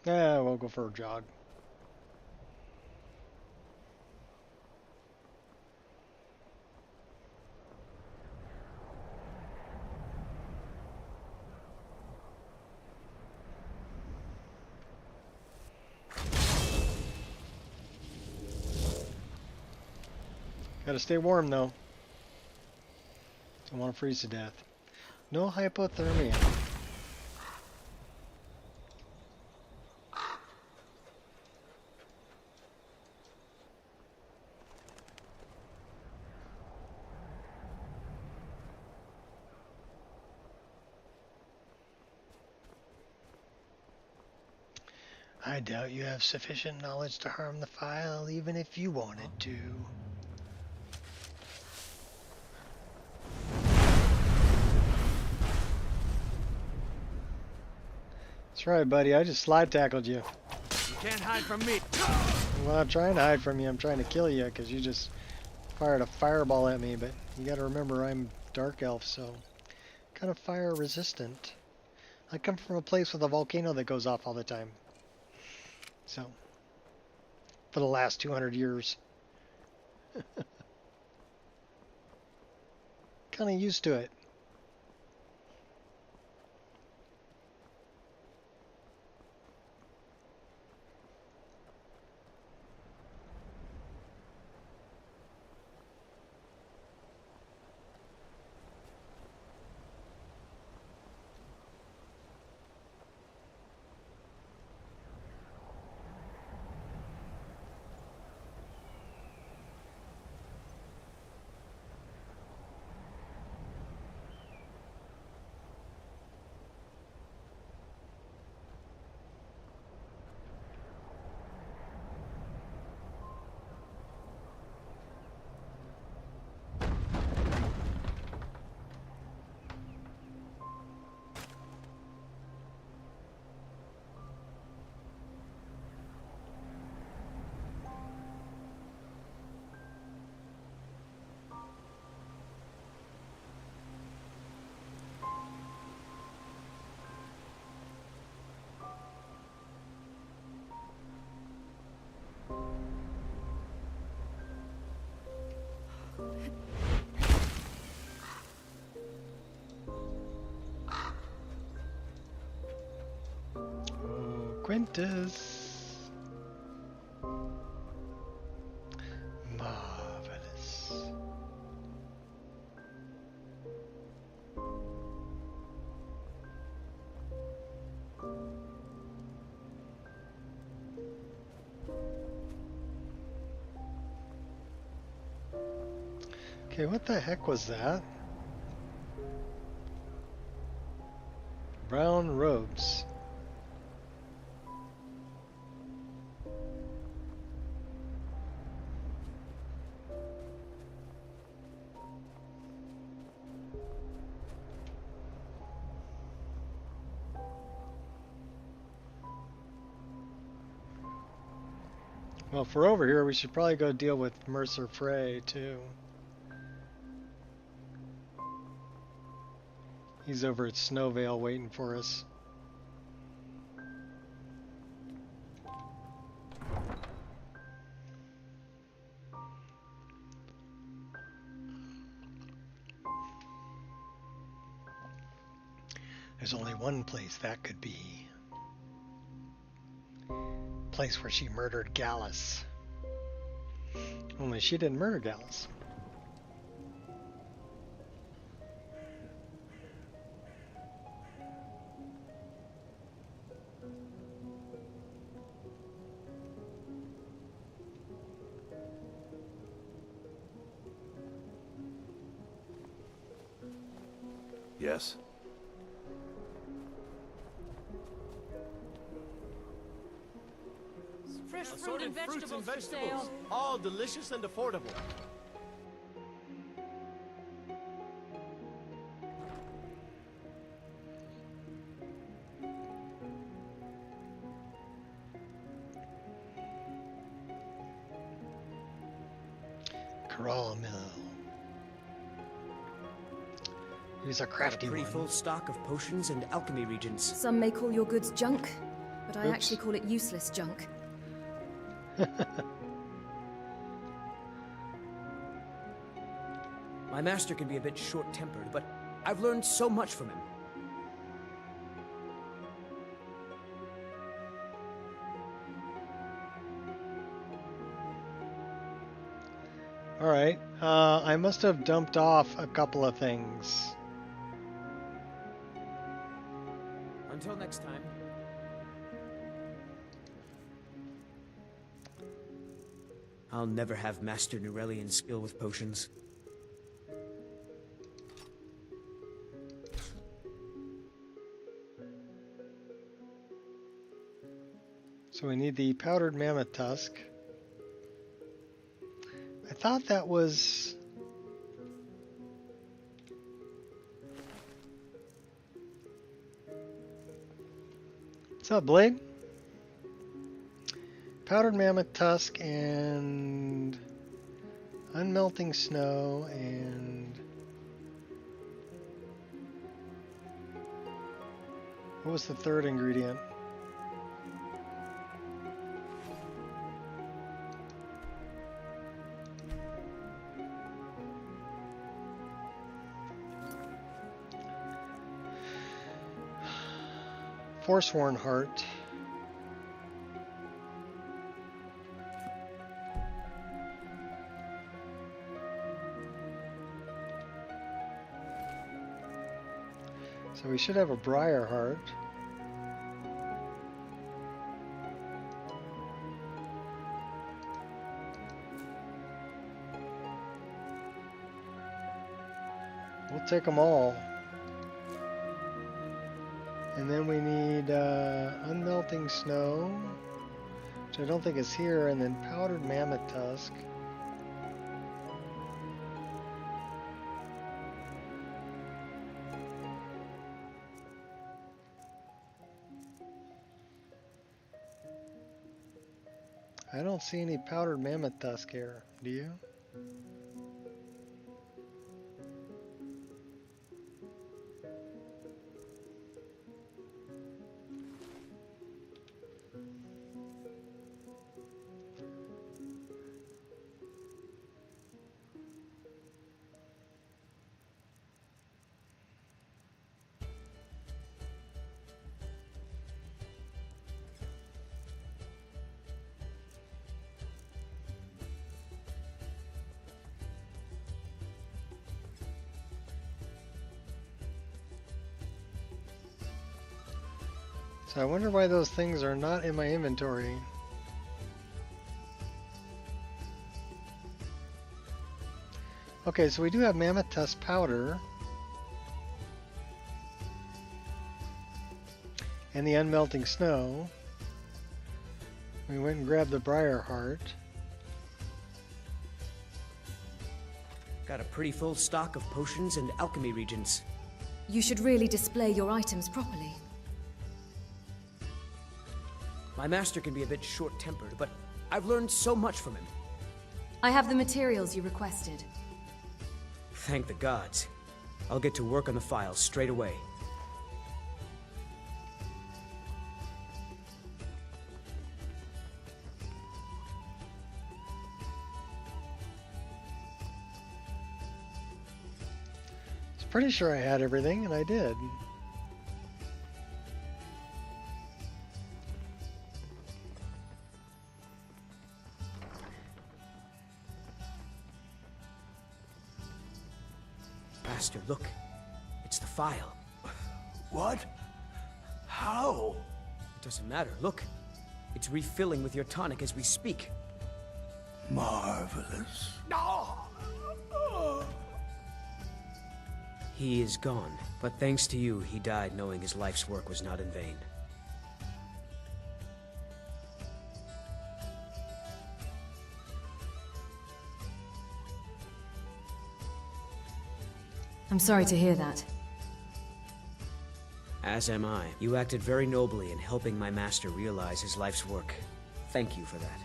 Yeah, we'll go for a jog. Gotta stay warm though. Don't want to freeze to death. No hypothermia. I doubt you have sufficient knowledge to harm the file, even if you wanted to. That's right, buddy. I just slide tackled you. You can't hide from me. Well, I'm trying to hide from you. I'm trying to kill you because you just fired a fireball at me. But you got to remember, I'm dark elf, so kind of fire resistant. I come from a place with a volcano that goes off all the time. So, for the last 200 years. Kind of used to it. Quintus. Marvelous. Okay, what the heck was that? Brown robes. Well, if we're over here, we should probably go deal with Mercer Frey, too. He's over at Snowvale waiting for us. There's only one place that could be. Place where she murdered Gallus. Only she didn't murder Gallus. Yes. Fresh fruit and vegetables for sale. All delicious and affordable. Corral Mill. He's a crafty Got a pretty one. full stock of potions and alchemy regions. Some may call your goods junk, but I Oops. actually call it useless junk. My master can be a bit short-tempered, but I've learned so much from him. Alright, I must have dumped off a couple of things. Until next time. I'll never have mastered Nurelian skill with potions. So we need the powdered mammoth tusk. I thought that was... What's up, Blade? Powdered mammoth tusk and unmelting snow and what was the third ingredient? Forsworn heart. So we should have a briar heart. We'll take them all. And then we need unmelting snow, which I don't think is here, and then powdered mammoth tusk. I don't see any powdered mammoth tusk here, do you? So I wonder why those things are not in my inventory. Okay, so we do have Mammoth Tusk powder. And the unmelting snow. We went and grabbed the Briar Heart. Got a pretty full stock of potions and alchemy regents. You should really display your items properly. My master can be a bit short-tempered, but I've learned so much from him. I have the materials you requested. Thank the gods. I'll get to work on the files straight away. Pretty sure I had everything, and I did. Master, look. It's the file. What? How? It doesn't matter. Look. It's refilling with your tonic as we speak. Marvelous. He is gone, but thanks to you, he died knowing his life's work was not in vain. I'm sorry to hear that. As am I. You acted very nobly in helping my master realize his life's work. Thank you for that.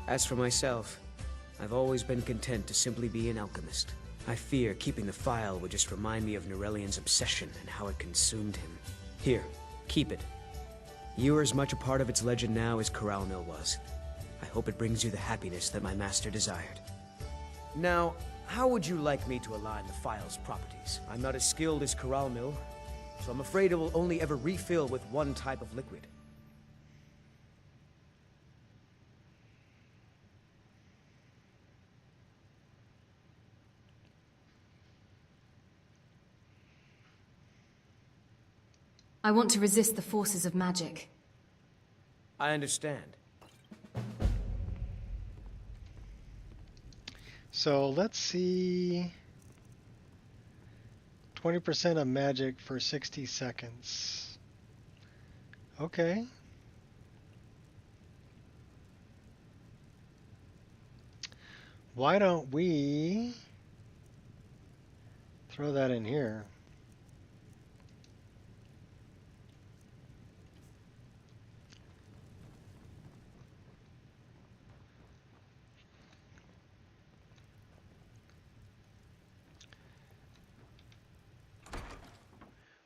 As for myself, I've always been content to simply be an alchemist. I fear keeping the file would just remind me of Norellian's obsession and how it consumed him. Here, keep it. You are as much a part of its legend now as Corral Mill was. I hope it brings you the happiness that my master desired. Now, how would you like me to align the file's properties? I'm not as skilled as Corral Mill, so I'm afraid it will only ever refill with one type of liquid. I want to resist the forces of magic. I understand. So let's see. 20% of magic for 60 seconds. Okay. Why don't we throw that in here?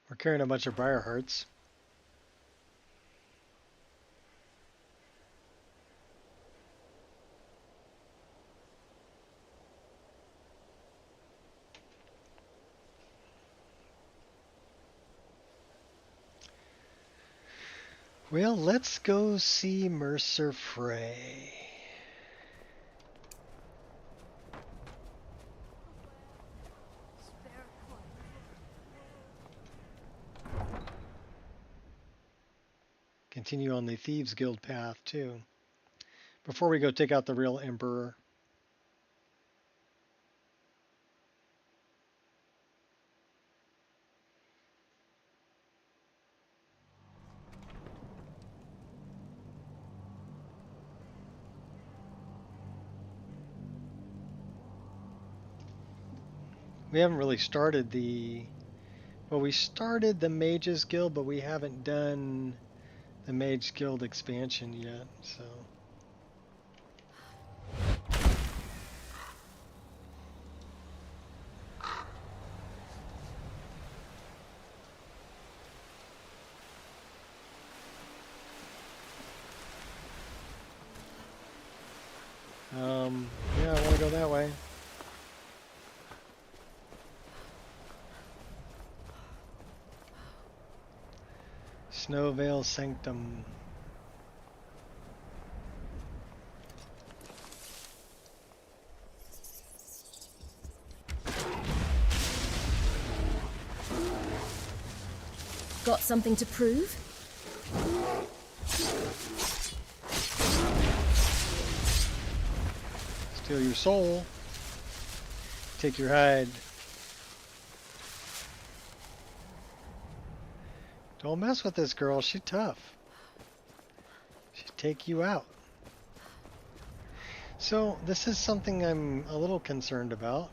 We're carrying a bunch of Briar Hearts. Well, let's go see Mercer Frey. Continue on the Thieves Guild path, too. Before we go take out the real Emperor. We haven't really started the... Well, we started the Mages Guild, but we haven't done the Mage Guild expansion yet, so... Yeah, I want to go that way. Veil Sanctum. Got something to prove? Steal your soul. Take your hide. Don't mess with this girl. She's tough. She'll take you out. So this is something I'm a little concerned about.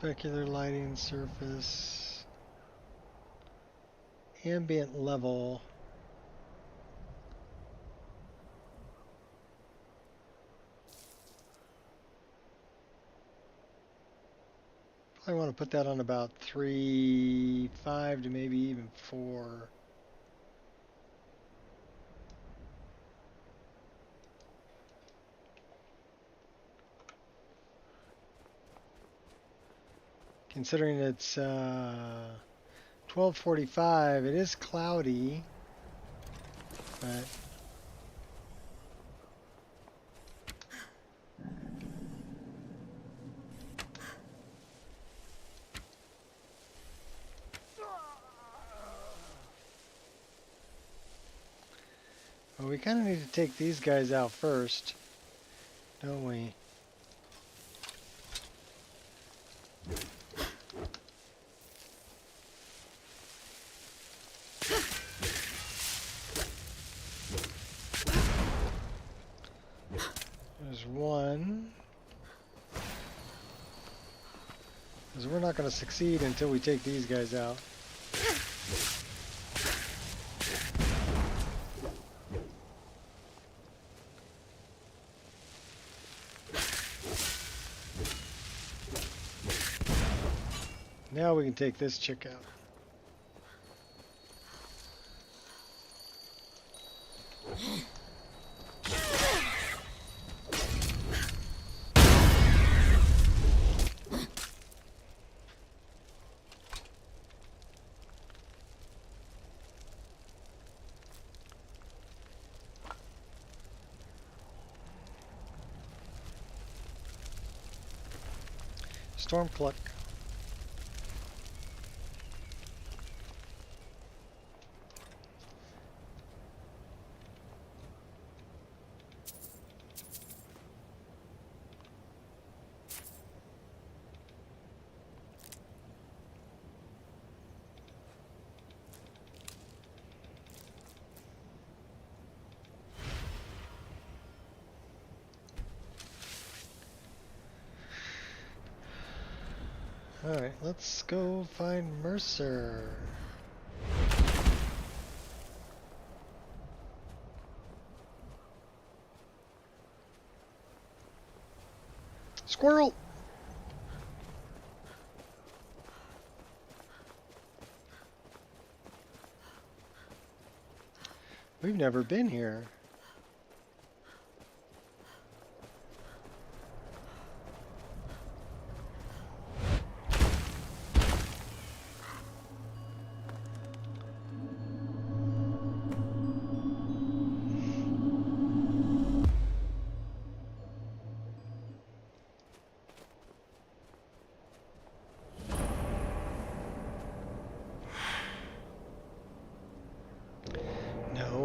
Specular lighting surface. Ambient level. I want to put that on about 3.5 to maybe even 4. Considering it's 12:45, it is cloudy, but well, we kind of need to take these guys out first, don't we? There's one. Because we're not going to succeed until we take these guys out. Now we can take this chick out. Stormcloak. Alright, let's go find Mercer. Squirrel! We've never been here.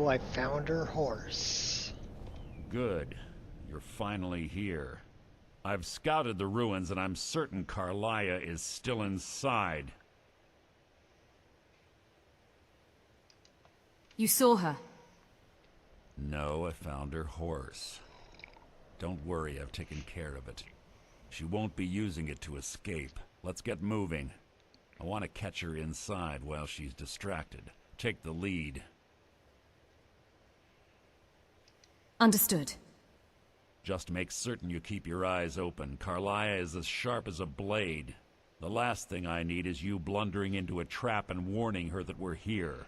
I found her horse. Good. You're finally here. I've scouted the ruins and I'm certain Carlia is still inside. You saw her? No, I found her horse. Don't worry, I've taken care of it. She won't be using it to escape. Let's get moving. I want to catch her inside while she's distracted. Take the lead. Understood. Just make certain you keep your eyes open. Carlia is as sharp as a blade. The last thing I need is you blundering into a trap and warning her that we're here.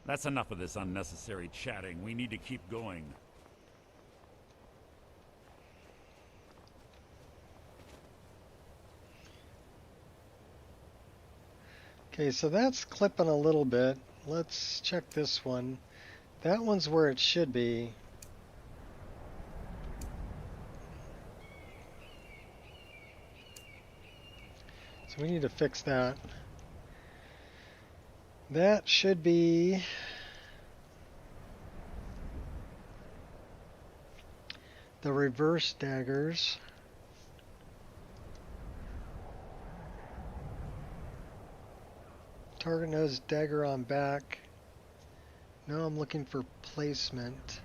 That's enough of this unnecessary chatting. We need to keep going. Okay, so that's clipping a little bit. Let's check this one. That one's where it should be. So we need to fix that. That should be the reverse daggers. Target knows dagger on back. Now I'm looking for placement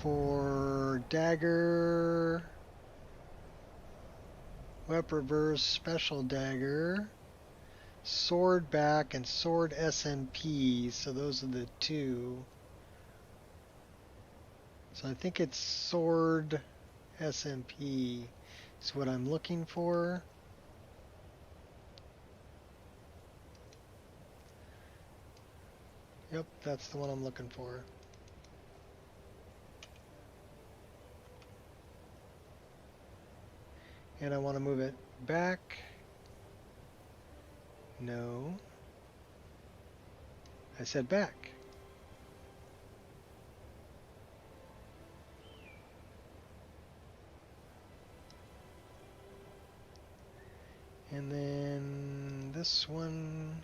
for dagger, weapon reverse, special dagger, sword back, and sword SMP. So those are the two. So I think it's sword SMP is what I'm looking for. Yep, that's the one I'm looking for. And I want to move it back. No. I said back. And then this one.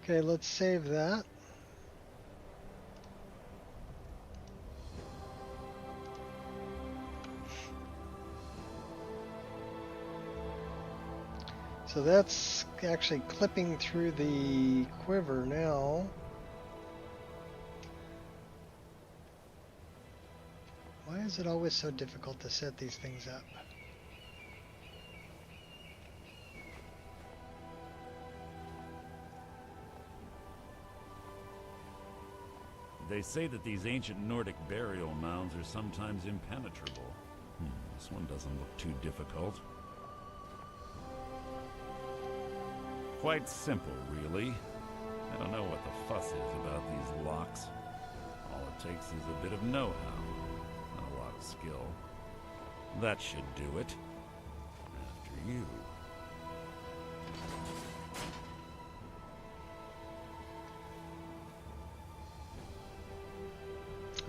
Okay, let's save that. So that's actually clipping through the quiver now. Why is it always so difficult to set these things up? They say that these ancient Nordic burial mounds are sometimes impenetrable. This one doesn't look too difficult. Quite simple, really. I don't know what the fuss is about these locks. All it takes is a bit of know-how, and a lot of skill. That should do it. After you.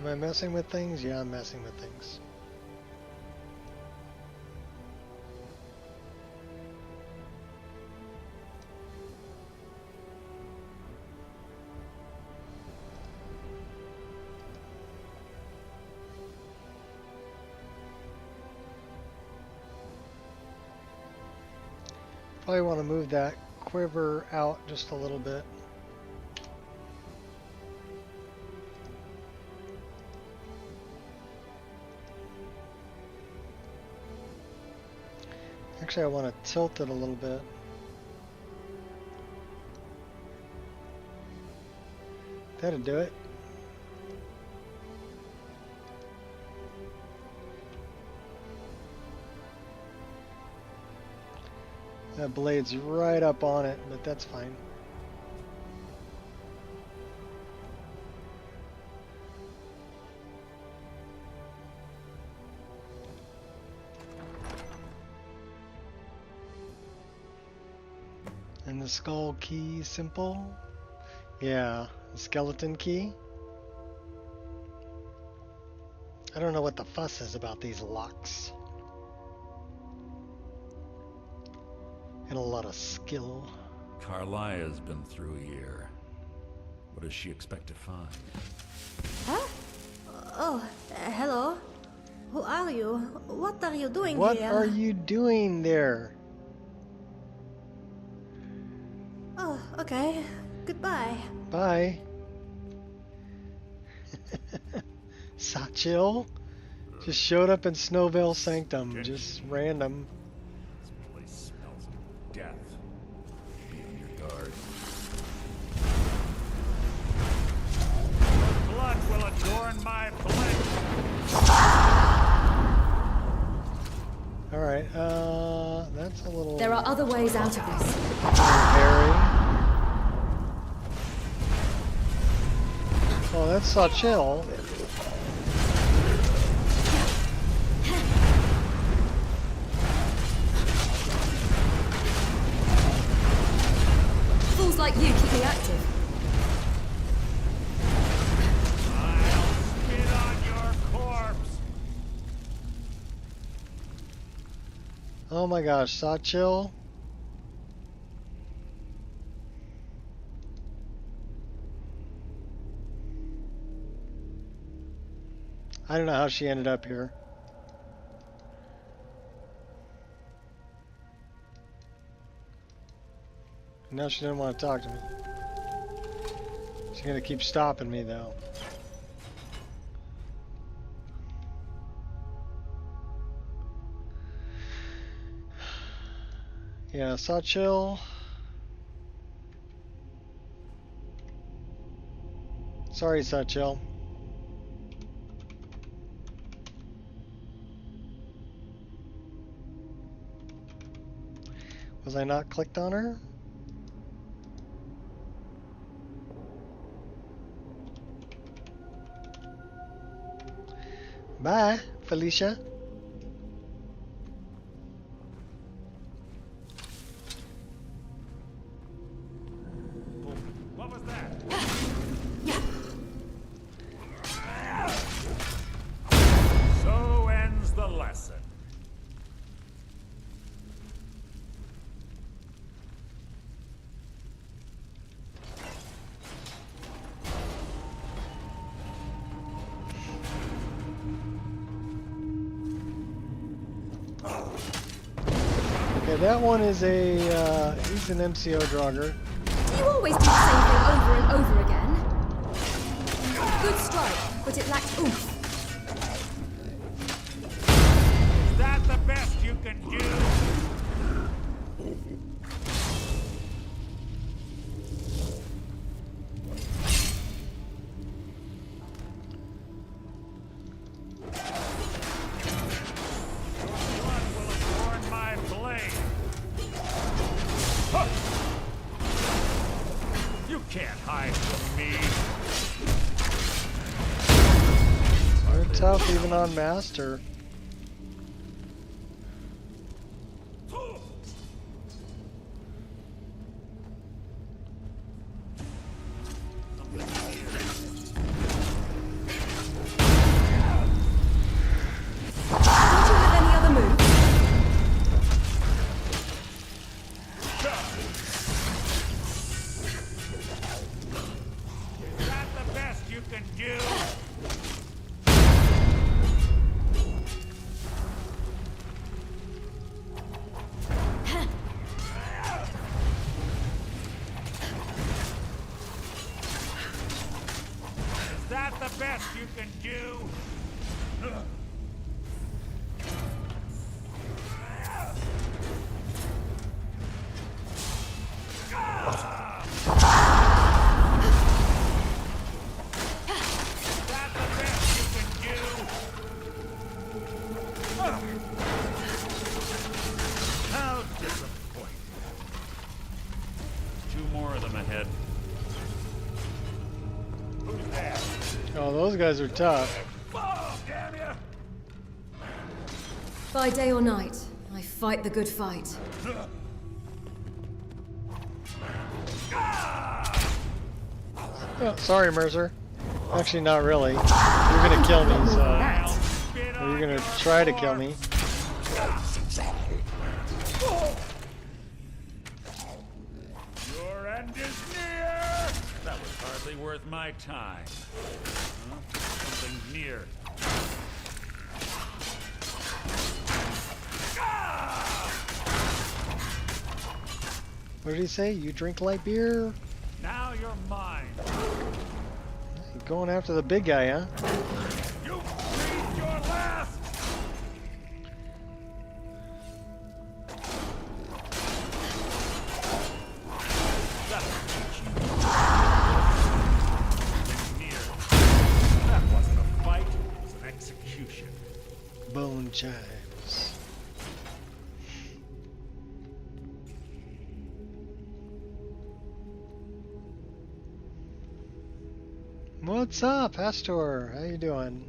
Am I messing with things? Yeah, I'm messing with things. Probably want to move that quiver out just a little bit. Actually, I want to tilt it a little bit. That'll do it. That blade's right up on it, but that's fine. And the skull key simple? Yeah, the skeleton key. I don't know what the fuss is about these locks. And a lot of skill. Carlia's been through a year. What does she expect to find? Huh? Oh, hello. Who are you? What are you doing What here? What are you doing there? Oh, okay. Goodbye. Bye. Satchel? Just showed up in Veil Sanctum, just random. This place smells of death. Be on your guard. Your blood will adorn my blade. Alright, that's a little... There are other ways out of this. Harry. Oh, that's so chill. Fools like you keep me active. I'll spit on your corpse. Oh my gosh, Sachil. I don't know how she ended up here. Now she didn't want to talk to me. She's gonna keep stopping me though. Yeah, Sachil. Sorry, Sachil. Was I not clicked on her? Bye, Felicia. What was that? So ends the lesson. Okay, that one is a, he's an MCO drogger. Do you always do the same thing over and over again? Good strike, but it lacked oomph. Is that the best you can do? Can't hide from me. They're tough even on Master. Those guys are tough. By day or night, I fight the good fight. Oh, sorry, Mercer. Actually, not really. You're gonna kill me, so... Or you're gonna try to kill me. Your end is near! That was hardly worth my time. Huh? Something's near. What did he say? You drink light beer? Now you're mine. You're going after the big guy, huh? You breathed your last! Bone chimes. What's up, Astor? How you doing?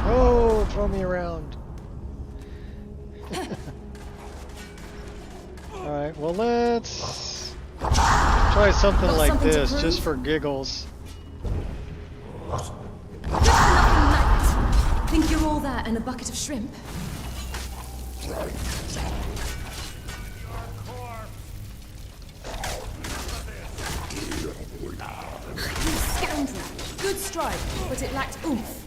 Oh, throw me around. Alright, well let's try something like this, just for giggles. Think you're all that and a bucket of shrimp? You scoundrel! Good strike, but it lacked oomph.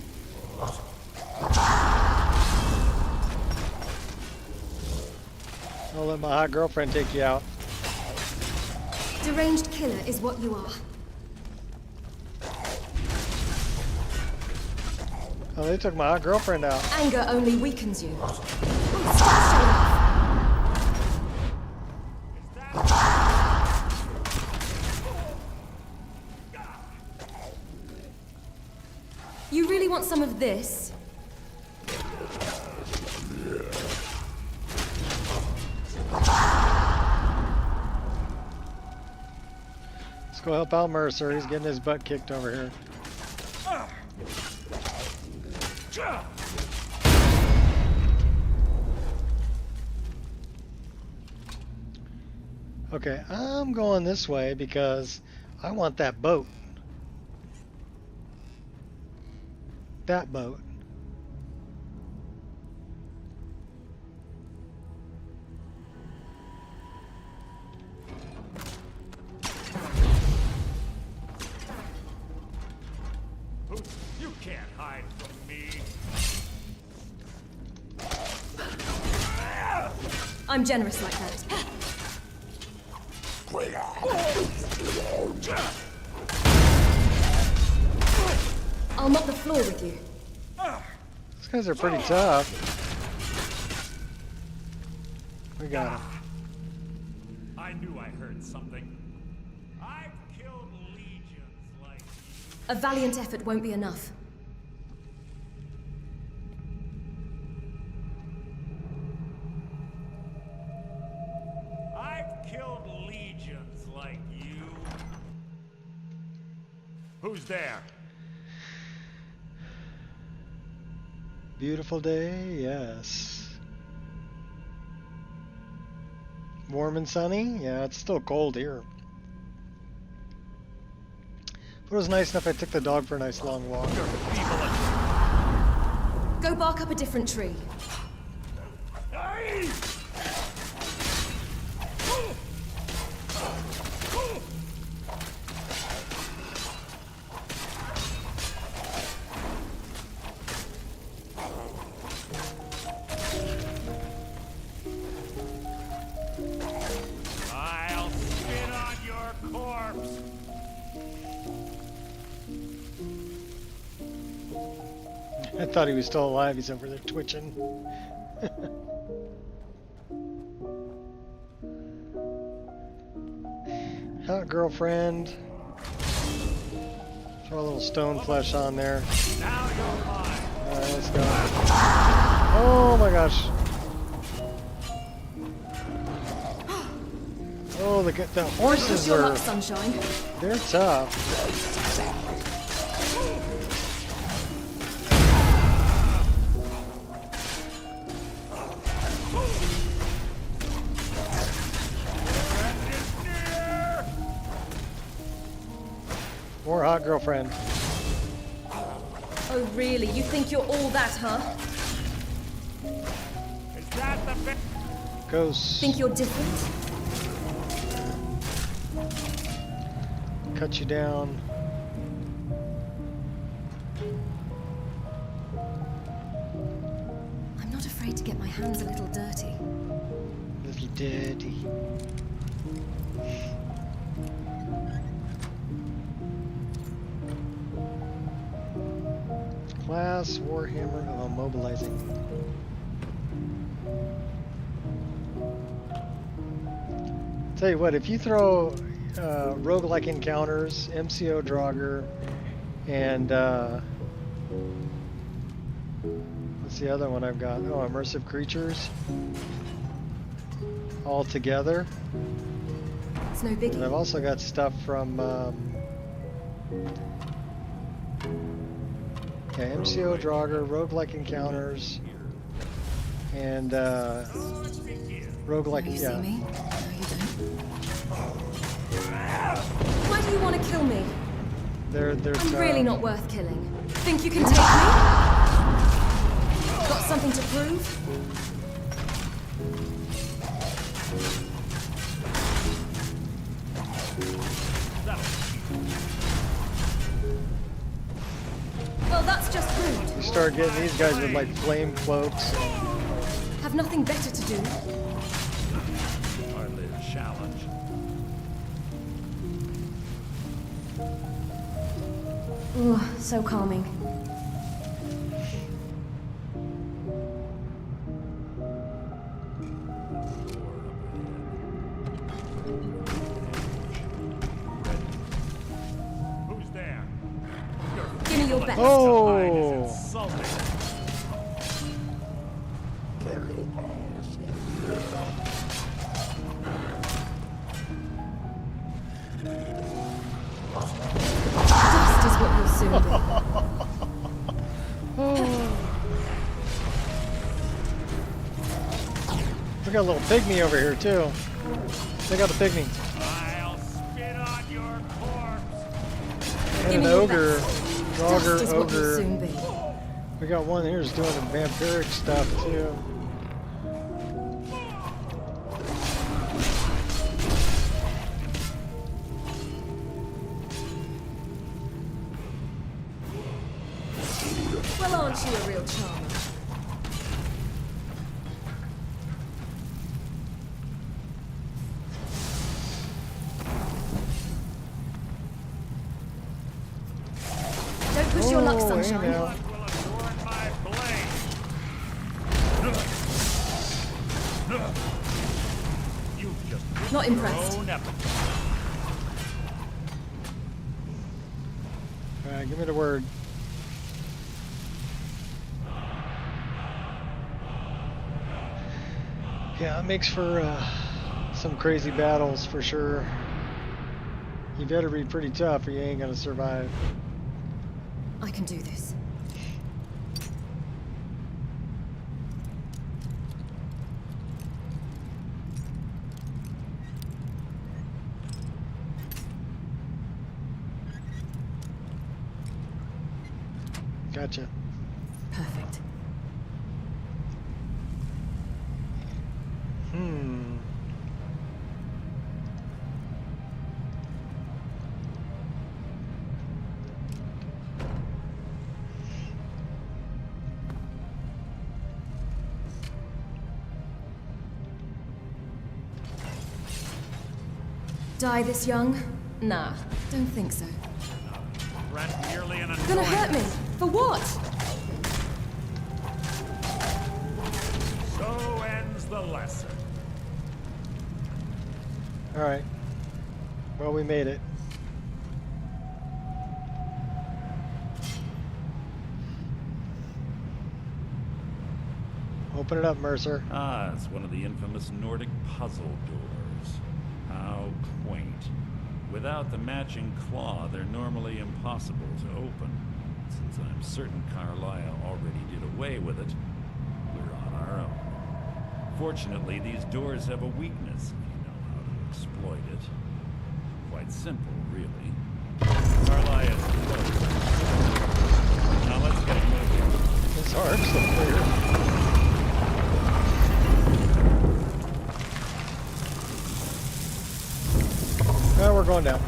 I'll let my hot girlfriend take you out. Deranged killer is what you are. Oh, they took my hot girlfriend out. Anger only weakens you. Oh, stop showing off. You really want some of this? Let's go help out Mercer. He's getting his butt kicked over here. Okay, I'm going this way because I want that boat. That boat. You can't hide from me. I'm generous like that. I'll mop the floor with you. These guys are pretty tough. We got him. I knew I heard something. I've killed legions like you. A valiant effort won't be enough. I've killed legions like you. Who's there? Beautiful day, yes. Warm and sunny? Yeah, it's still cold here. But it was nice enough I took the dog for a nice long walk. Go bark up a different tree. I'll spit on your corpse. I thought he was still alive. He's over there twitching. Hot girlfriend. Throw a little stone flesh on there. Now you're mine. Alright, let's go. Oh my gosh. Oh, the horses Your are... luck, sunshine. They're tough. More hot girlfriend. Oh, really? You think you're all that, huh? Is that the best? Ghosts. Think you're different? Cut you down. I'm not afraid to get my hands a little dirty. Little dirty. Class Warhammer of Immobilizing. Tell you what, if you throw roguelike encounters, MCO Draugr, and what's the other one I've got? Oh, Immersive Creatures. All together. It's no biggie. And I've also got stuff from MCO Draugr, roguelike encounters, and roguelike. You Yeah. see me? Why do you want to kill me? I'm really not worth killing. Think you can take me? Got something to prove? Well, that's just rude. You start getting these guys with like flame cloaks. Have nothing better to do. Hardly a challenge. Ooh, so calming. Who's there? Give me your best. Oh! Dust is what you'll soon be. We got a little pygmy over here too. Check out the pygmy. I'll spit on your corpse. And an ogre. Dust is what you'll Ogre. soon be. We got one here who's doing the vampiric stuff too. Well, aren't you a real charmer? Don't push your luck, sunshine. Hey now. Not impressed. Alright, give me the word. Yeah, it makes for some crazy battles for sure. You better be pretty tough or you ain't gonna survive. I can do this. Gotcha. Perfect. Die this young? Nah, don't think so. Merely an Gonna hurt me? For what? So ends the lesson. Alright. Well, we made it. Open it up, Mercer. Ah, it's one of the infamous Nordic puzzle doors. How quaint. Without the matching claw, they're normally impossible to open. Since I'm certain Carlisle already did away with it, we're on our own. Fortunately, these doors have a weakness if you know how to exploit it. Quite simple, really. Carlisle is close. Now let's get moving. It's hard, so clear. Now we're going down.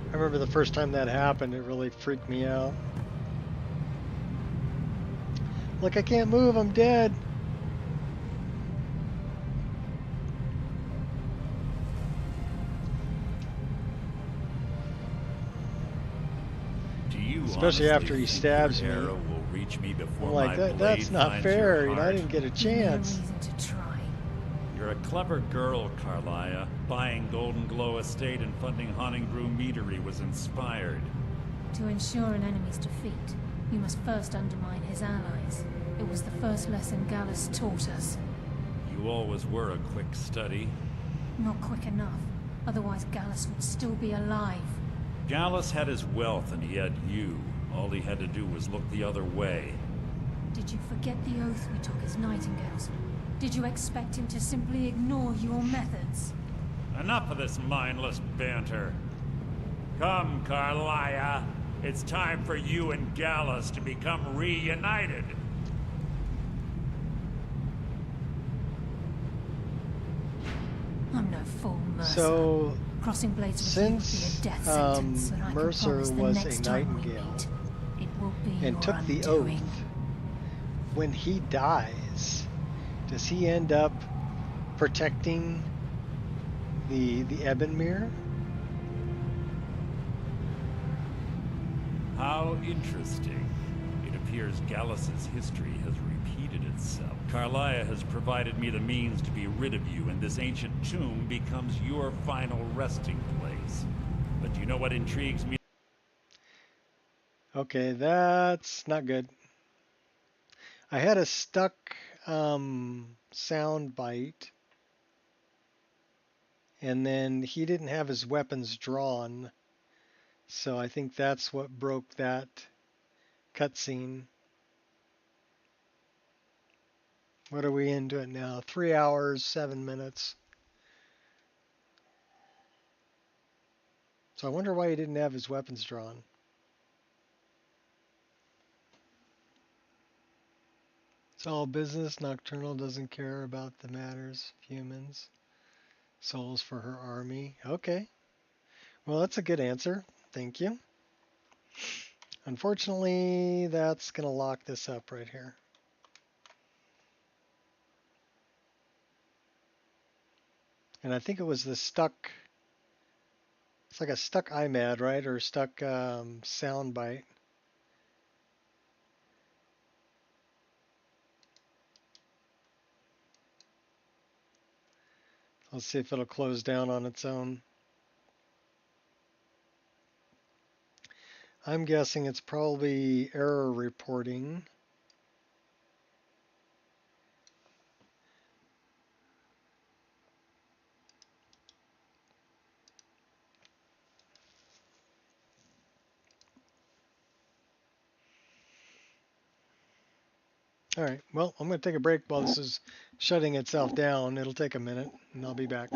I remember the first time that happened, it really freaked me out. Look, I can't move, I'm dead. you Especially honestly after he think stabs your me. arrow will reach me before I'm like, my blade that's not finds fair. your You know, I heart? didn't get a chance. Reason to try. You're a clever girl, Carlia. Buying Golden Glow Estate and funding Haunting Brew Meadery was inspired. To ensure an enemy's defeat, you must first undermine his allies. It was the first lesson Gallus taught us. You always were a quick study. Not quick enough. Otherwise Gallus would still be alive. Gallus had his wealth and he had you. All he had to do was look the other way. Did you forget the oath we took as Nightingales? Did you expect him to simply ignore your methods? Enough of this mindless banter. Come, Carlia. It's time for you and Gallus to become reunited. I'm no fool, Mercer. So, Crossing blades with since you would be a death sentence, and I can Mercer promise the was next a time we nightingale meet, it will be and your took the undoing. oath, when he dies, does he end up protecting the Ebonmere? How interesting. It appears Gallus's history has repeated itself. Carlia has provided me the means to be rid of you, and this ancient tomb becomes your final resting place. But you know what intrigues me? Okay, that's not good. I had a stuck sound bite, and then he didn't have his weapons drawn, so I think that's what broke that cutscene. What are we into it now? 3 hours, 7 minutes. So I wonder why he didn't have his weapons drawn. It's all business. Nocturnal doesn't care about the matters of humans. Souls for her army. Okay. Well, that's a good answer. Thank you. Unfortunately, that's going to lock this up right here. And I think it was the stuck, it's like a stuck IMAD, right? Or stuck sound bite. Let's see if it'll close down on its own. I'm guessing it's probably error reporting. All right, well, I'm going to take a break while this is shutting itself down. It'll take a minute, and I'll be back.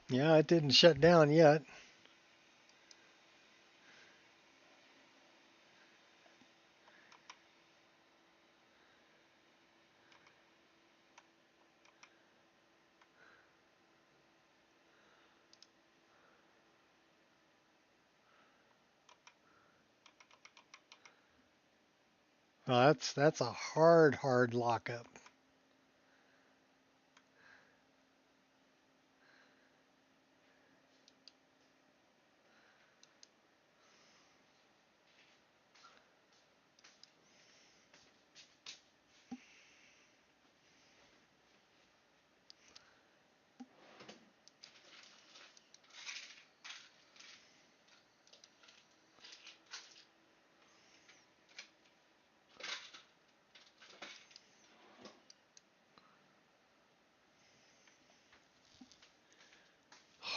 Yeah, it didn't shut down yet. Well, that's a hard lockup.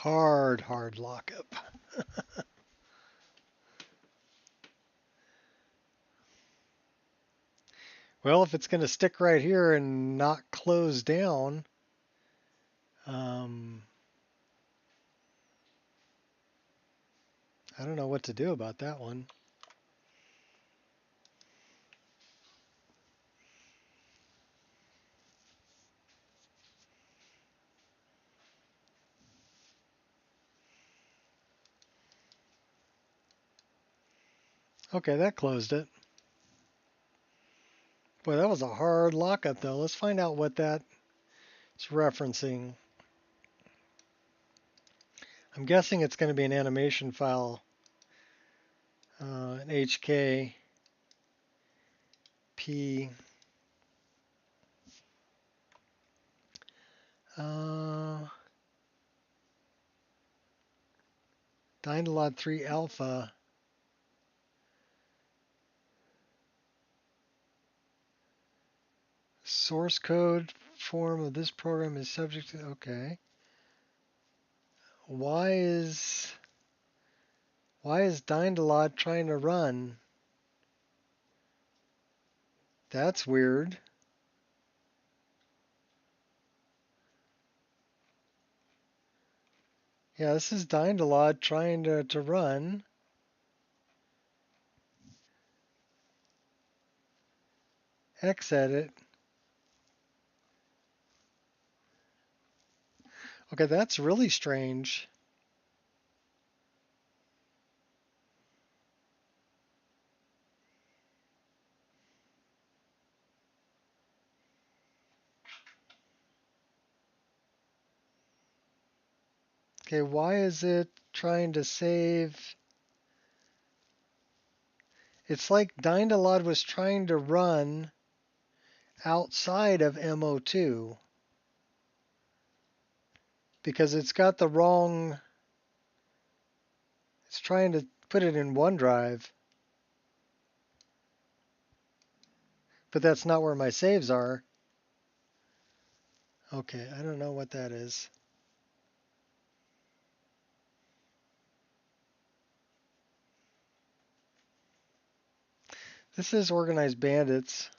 Hard lockup. Well, if it's going to stick right here and not close down, I don't know what to do about that one. Okay, that closed it. Boy, that was a hard lockup, though. Let's find out what that's referencing. I'm guessing it's going to be an animation file, an HK P. Dynalog 3 Alpha. Source code form of this program is subject to, okay. Why is Dynalog trying to run? That's weird. Yeah, this is Dynalog trying to run. Xedit. Okay, that's really strange. Okay, why is it trying to save? It's like Dynalog was trying to run outside of MO2 because it's got the wrong, it's trying to put it in OneDrive, but that's not where my saves are. Okay, I don't know what that is. This is Organized Bandits,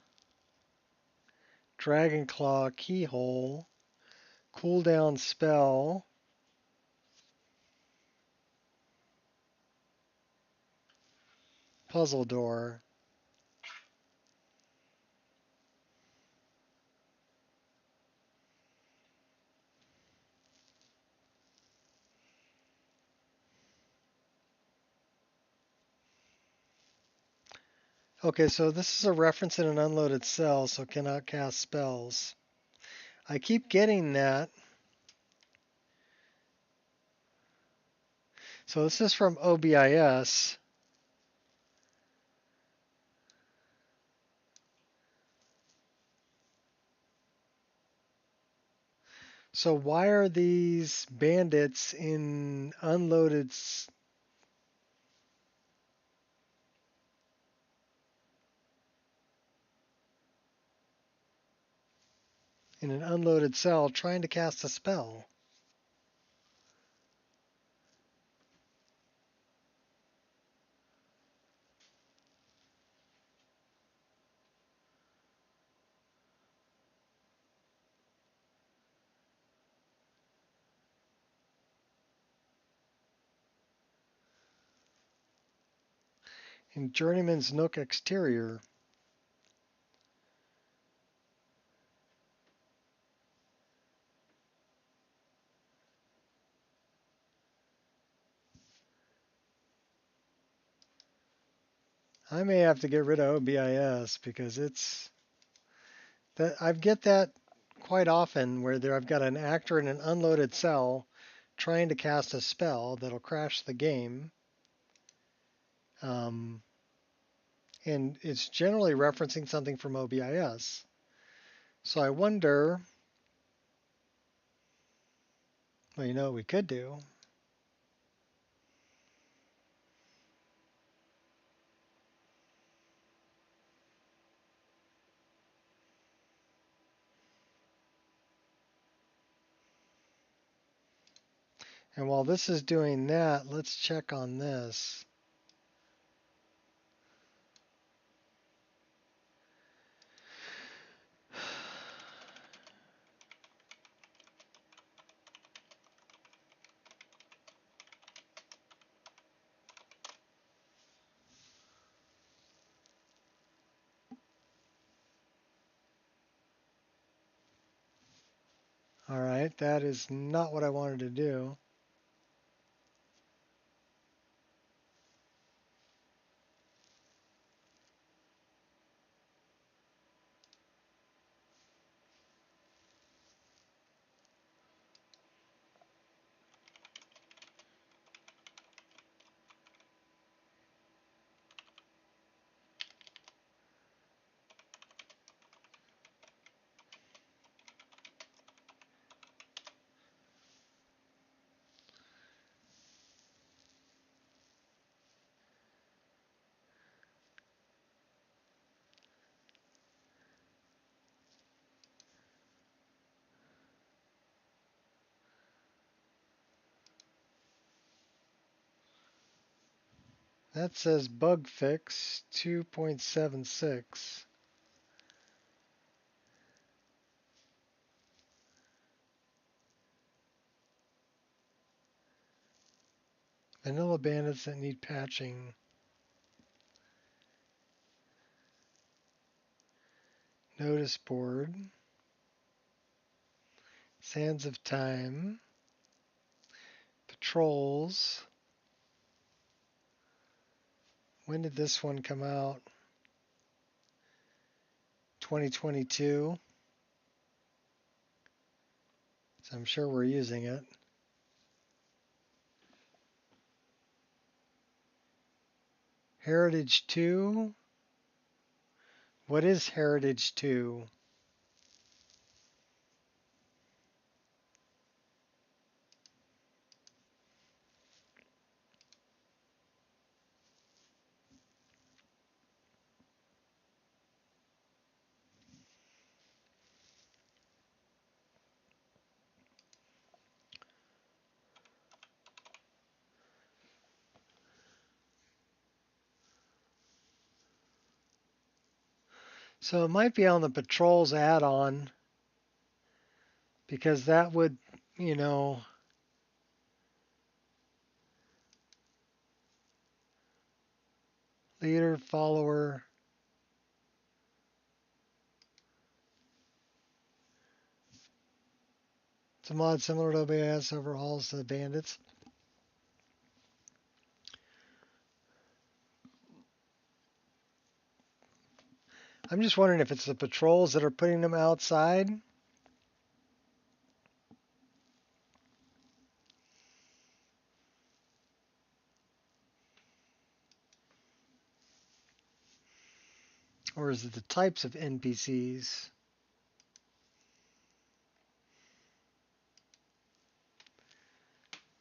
Dragon Claw, Keyhole, Cooldown Spell, Puzzle Door. Okay, so this is a reference in an unloaded cell, so cannot cast spells. I keep getting that. So this is from OBIS. So why are these bandits in unloaded in an unloaded cell trying to cast a spell? In Journeyman's Nook Exterior. I may have to get rid of OBIS because it's that I get that quite often where I've got an actor in an unloaded cell trying to cast a spell that'll crash the game. And it's generally referencing something from OBIS. So I wonder, well, you know what we could do? And while this is doing that, let's check on this. All right, that is not what I wanted to do. That says bug fix 2.76. Vanilla bandits that need patching. Notice board. Sands of Time. Patrols. When did this one come out? 2022. So I'm sure we're using it. Heritage 2. What is Heritage 2? So it might be on the Patrols add-on because that would, you know, leader, follower. It's a mod similar to OBS overhauls the bandits. I'm just wondering if it's the patrols that are putting them outside. Or is it the types of NPCs?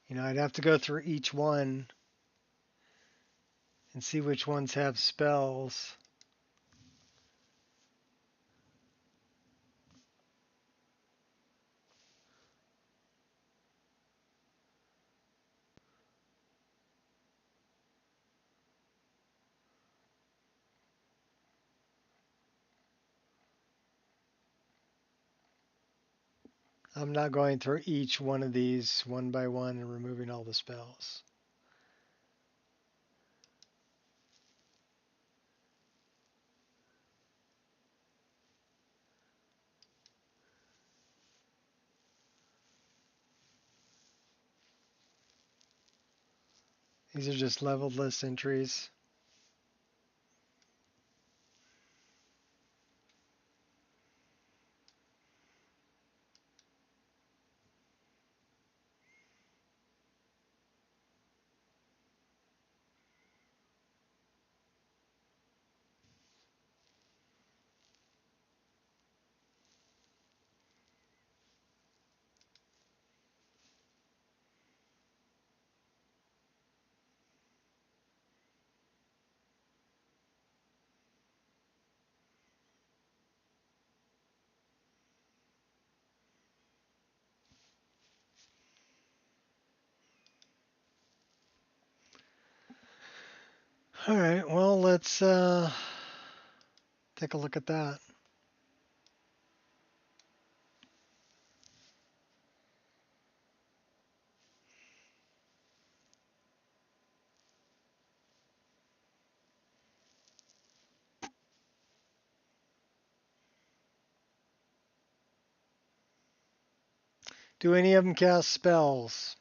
You know, I'd have to go through each one and see which ones have spells. I'm not going through each one of these one by one and removing all the spells. These are just leveled list entries. All right, well, let's take a look at that. Do any of them cast spells?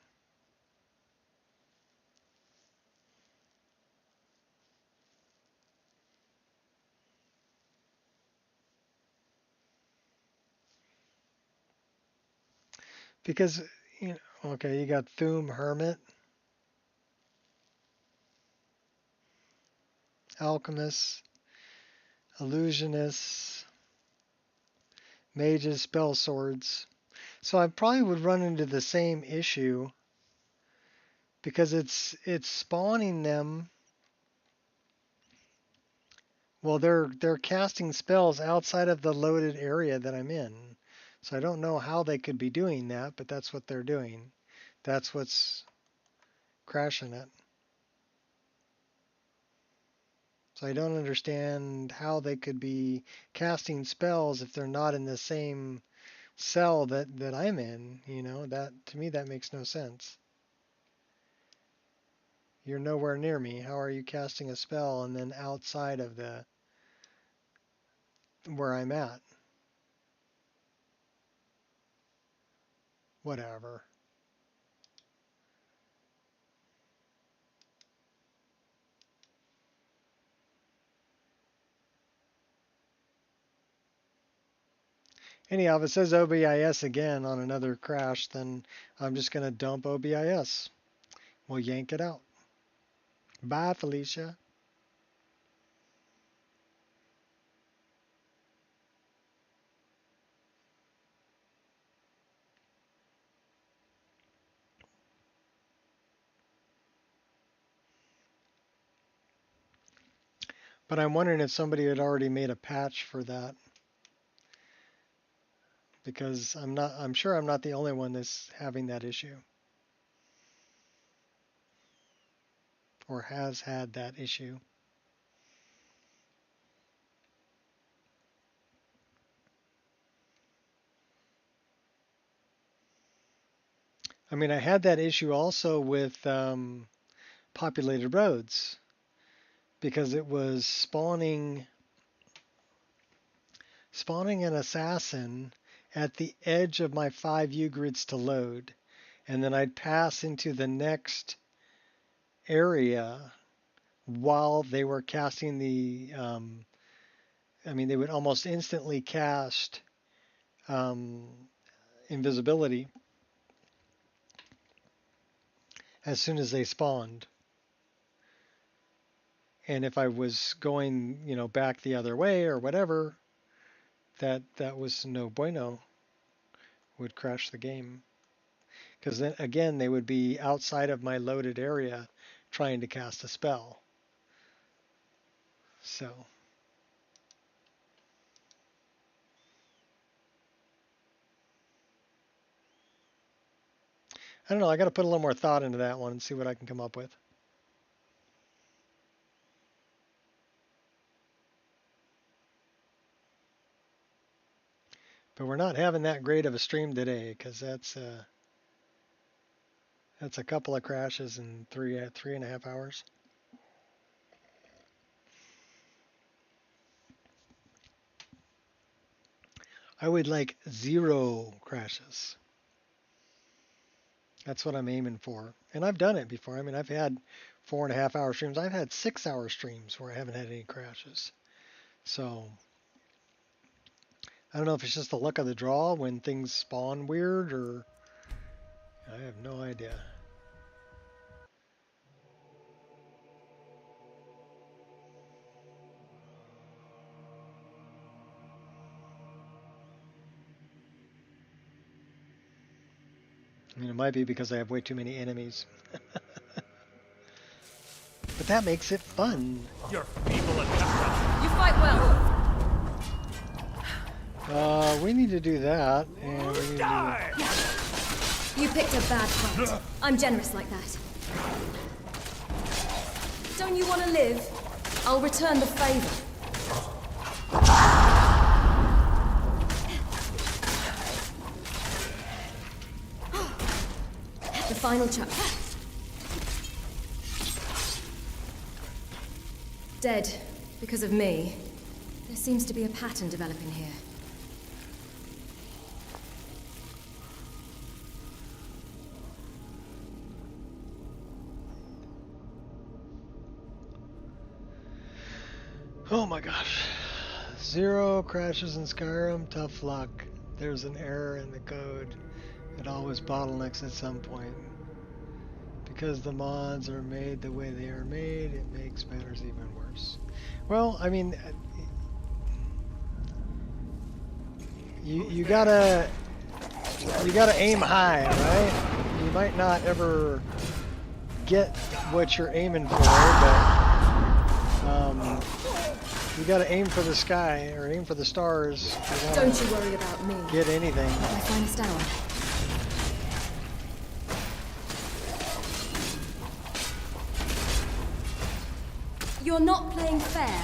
Because, you know, okay, you got Thuum Hermit, Alchemist, Illusionist, Mages, Spell Swords. So I probably would run into the same issue because it's spawning them. Well, they're casting spells outside of the loaded area that I'm in. So I don't know how they could be doing that, but that's what they're doing. That's what's crashing it. So I don't understand how they could be casting spells if they're not in the same cell that I'm in. You know, that to me that makes no sense. You're nowhere near me. How are you casting a spell and then outside of the where I'm at? Whatever. Anyhow, if it says OBIS again on another crash, then I'm just going to dump OBIS. We'll yank it out. Bye, Felicia. But I'm wondering if somebody had already made a patch for that, because I'm sure I'm not the only one that's having that issue or has had that issue. I mean, I had that issue also with populated roads because it was spawning an assassin at the edge of my 5U grids to load, and then I'd pass into the next area while they were casting the I mean, they would almost instantly cast invisibility as soon as they spawned. And if I was going, you know, back the other way or whatever, that was no bueno. Would crash the game. Because then again, they would be outside of my loaded area trying to cast a spell. So I don't know. I got to put a little more thought into that one and see what I can come up with. But we're not having that great of a stream today because that's a couple of crashes in 3.5 hours. I would like 0 crashes. That's what I'm aiming for. And I've done it before. I mean, I've had 4.5-hour streams. I've had 6-hour streams where I haven't had any crashes. So I don't know if it's just the luck of the draw when things spawn weird, or I have no idea. I mean, it might be because I have way too many enemies. But that makes it fun. You're feeble and You fight well. We need to do that, and we need die. You picked a bad fight. I'm generous like that. Don't you want to live? I'll return the favor. The final chapter. Dead because of me. There seems to be a pattern developing here. Oh my gosh. 0 crashes in Skyrim, tough luck. There's an error in the code. It always bottlenecks at some point. Because the mods are made the way they are made, it makes matters even worse. Well, I mean, you gotta aim high, right? You might not ever get what you're aiming for, but you gotta aim for the sky or aim for the stars. Don't you worry about me. Get anything. My finest hour. You're not playing fair.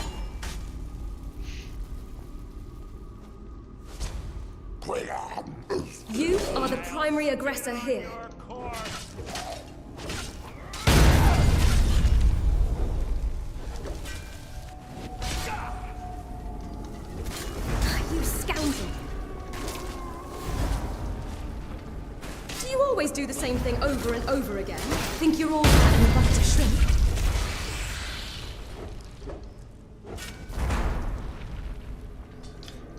You are the primary aggressor here. You scoundrel. Do you always do the same thing over and over again? Think you're all that and butter to shrink?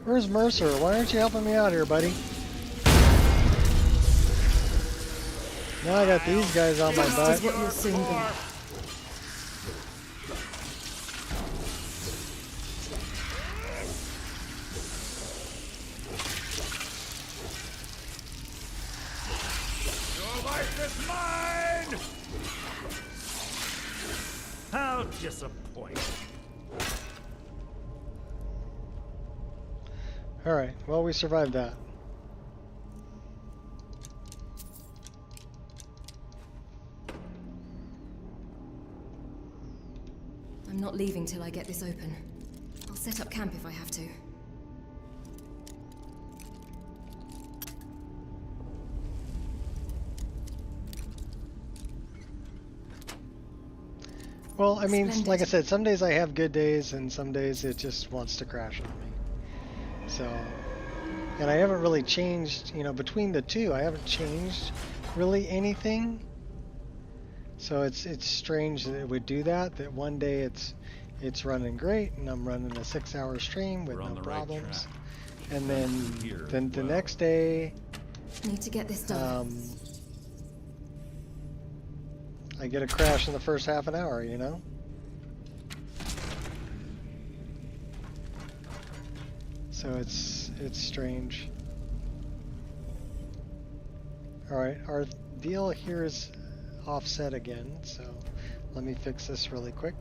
Where's Mercer? Why aren't you helping me out here, buddy? Now I got these guys on my butt. This is what you'll soon be. Your life is mine! How disappointing. Alright, well, we survived that. I'm not leaving till I get this open. I'll set up camp if I have to. Well, I mean, Splendid. like I said, some days I have good days and some days it just wants to crash on me. So, and I haven't really changed, you know, between the two, I haven't changed really anything. So it's strange that it would do that, that one day it's running great and I'm running a 6-hour stream with no problems. And then the next day, Need to get this done. I get a crash in the first half an hour, you know? So it's strange. Alright, our deal here is offset again, so let me fix this really quick.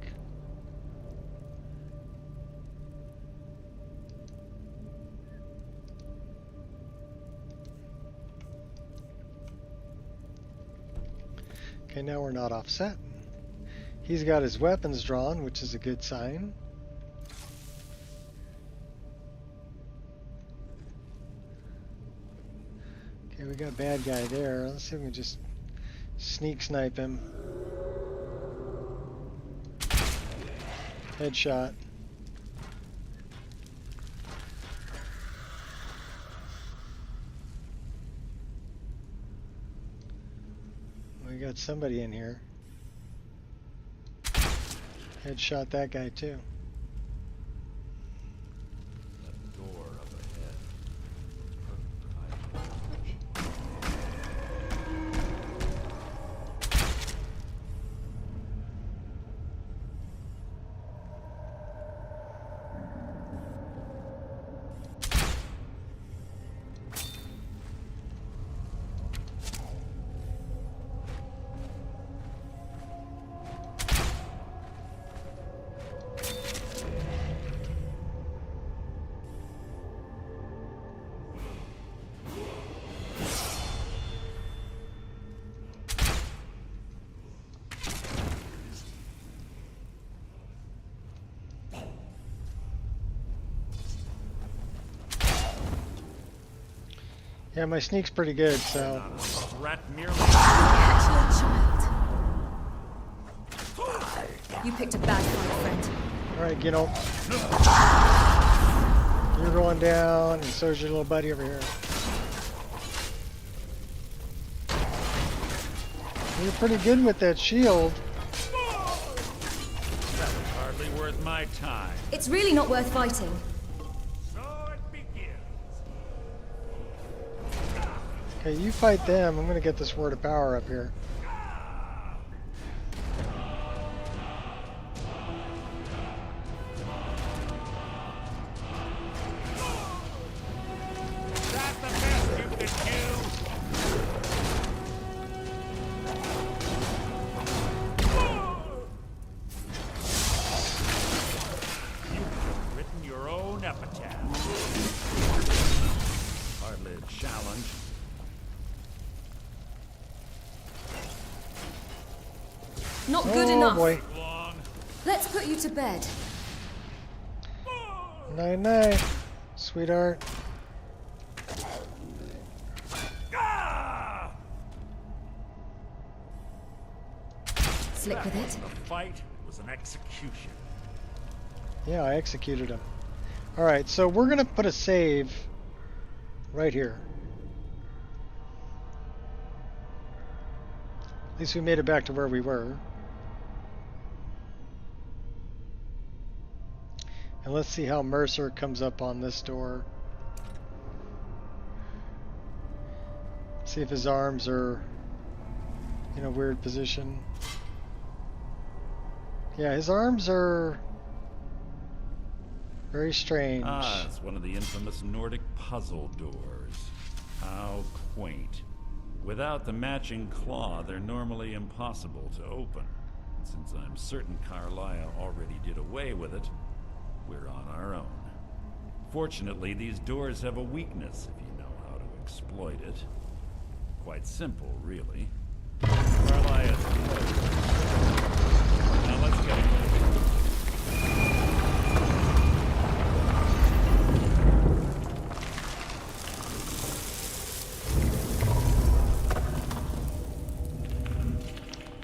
Okay, now we're not offset. He's got his weapons drawn, which is a good sign. Okay, we got a bad guy there. Let's see if we can just sneak snipe him. Headshot. We got somebody in here. Headshot that guy too. That door up ahead. Yeah, my sneak's pretty good, so. Excellent child. You picked a bad fight, friend. Alright, you know. You're going down, and so's your little buddy over here. You're pretty good with that shield. That was hardly worth my time. It's really not worth fighting. Okay, you fight them. I'm gonna get this word of power up here. Not good enough. Boy. Let's put you to bed. Night night, sweetheart. Slick with it. The fight was an execution. Yeah, I executed him. Alright, so we're gonna put a save right here. At least we made it back to where we were. And let's see how Mercer comes up on this door. See if his arms are in a weird position. Yeah, his arms are very strange. Ah, it's one of the infamous Nordic puzzle doors. How quaint. Without the matching claw, they're normally impossible to open. Since I'm certain Carlisle already did away with it, we're on our own. Fortunately, these doors have a weakness if you know how to exploit it. Quite simple, really. Carlisle is closed. Now let's get it.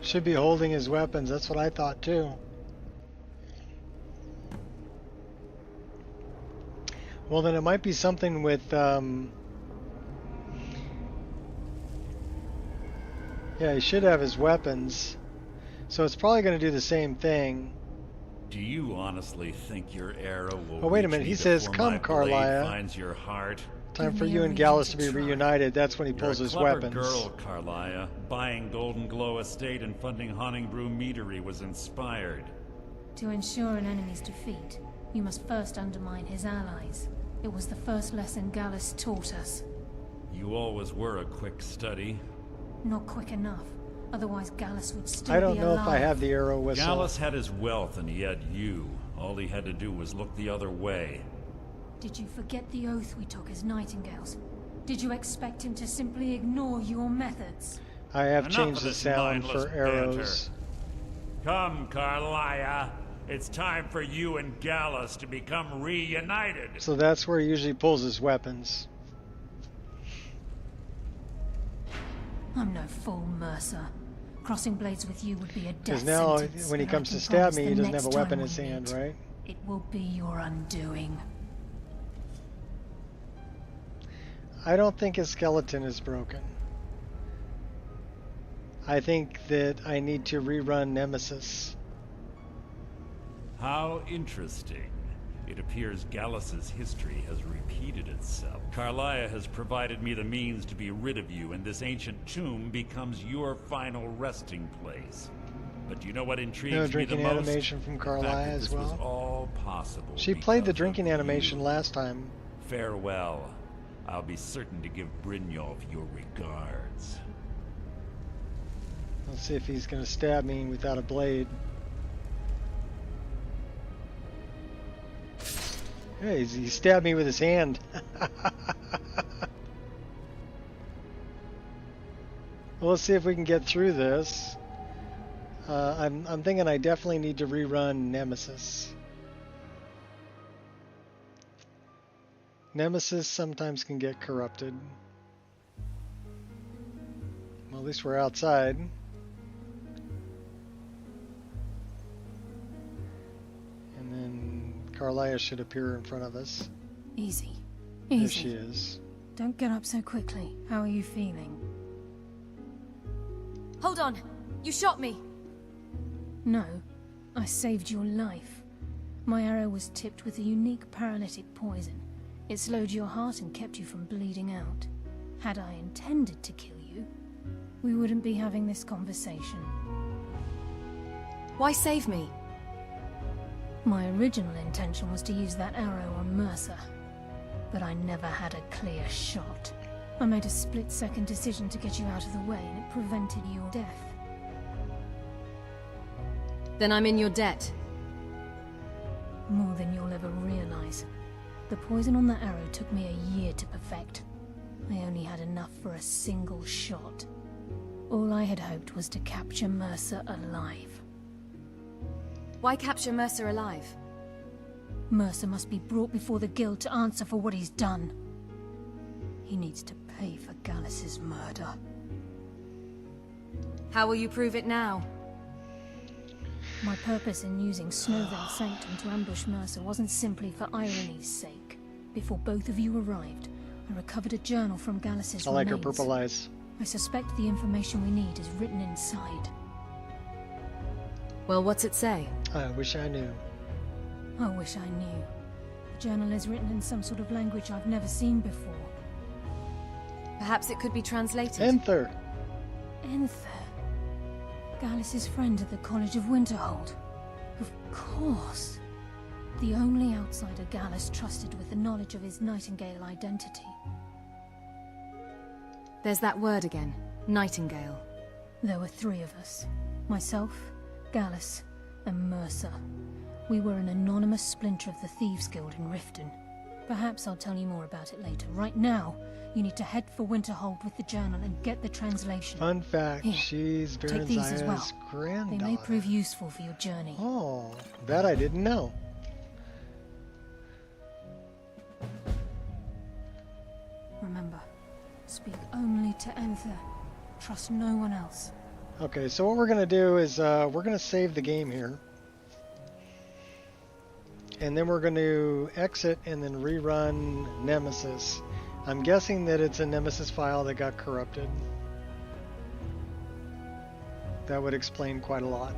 Should be holding his weapons. That's what I thought too. Well, then it might be something with, yeah, he should have his weapons. So it's probably going to do the same thing. Do you honestly think your arrow will Oh, wait a reach minute. me He says, before "Come, my blade Carlisle. finds your heart? Time for you and Gallus to be reunited." That's when he You're pulls a his clever weapons. girl, Carlisle. Buying Golden Glow Estate and funding Honningbrew Meadery was inspired. To ensure an enemy's defeat, you must first undermine his allies. It was the first lesson Gallus taught us. You always were a quick study. Not quick enough. Otherwise Gallus would still I be don't know alive. if I have the arrow whistle. Gallus had his wealth and he had you. All he had to do was look the other way. Did you forget the oath we took as Nightingales? Did you expect him to simply ignore your methods? I have Enough changed of the this sound mindless for arrows. banter. Come, Carlisle. It's time for you and Gallus to become reunited. So that's where he usually pulls his weapons. I'm no fool, Mercer. Crossing blades with you would be a death Because now, sentence, when he but I comes can to stab promise me, the he doesn't next have a weapon time in his we hand, meet, right? It will be your undoing. I don't think his skeleton is broken. I think that I need to rerun Nemesis. How interesting. It appears Gallus's history has repeated itself. Carlia has provided me the means to be rid of you, and this ancient tomb becomes your final resting place. But do you know what intrigues me the drinking most? animation from Carlia as this was well. all possible. She played the because drinking of animation you. last time. Farewell. I'll be certain to give Brynjolf your regards. Let's see if he's going to stab me without a blade. Hey, he stabbed me with his hand. Well, let's see if we can get through this. I'm thinking I definitely need to rerun Nemesis. Nemesis sometimes can get corrupted. Well, at least we're outside. And then Carlia should appear in front of us. Easy. There Easy. she is. Don't get up so quickly. How are you feeling? Hold on! You shot me! No. I saved your life. My arrow was tipped with a unique paralytic poison. It slowed your heart and kept you from bleeding out. Had I intended to kill you, we wouldn't be having this conversation. Why save me? My original intention was to use that arrow on Mercer, but I never had a clear shot. I made a split-second decision to get you out of the way, and it prevented your death. Then I'm in your debt. More than you'll ever realize. The poison on that arrow took me a year to perfect. I only had enough for a single shot. All I had hoped was to capture Mercer alive. Why capture Mercer alive? Mercer must be brought before the Guild to answer for what he's done. He needs to pay for Gallus's murder. How will you prove it now? My purpose in using Veil Sanctum to ambush Mercer wasn't simply for irony's sake. Before both of you arrived, I recovered a journal from Gallus's I like her remains. purple eyes. I suspect the information we need is written inside. Well, what's it say? I wish I knew. I wish I knew. The journal is written in some sort of language I've never seen before. Perhaps it could be translated. Enther. Enther. Gallus's friend at the College of Winterhold. Of course. The only outsider Gallus trusted with the knowledge of his Nightingale identity. There's that word again. Nightingale. There were three of us. Myself, Gallus, and Mercer. We were an anonymous splinter of the Thieves Guild in Riften. Perhaps I'll tell you more about it later. Right now, you need to head for Winterhold with the journal and get the translation. Fun fact, Here, she's take these as well. Baron granddaughter. They may prove useful for your journey. Oh, that I didn't know. Remember, speak only to Enther. Trust no one else. Okay, so what we're going to do is we're going to save the game here. And then we're going to exit and then rerun Nemesis. I'm guessing that it's a Nemesis file that got corrupted. That would explain quite a lot.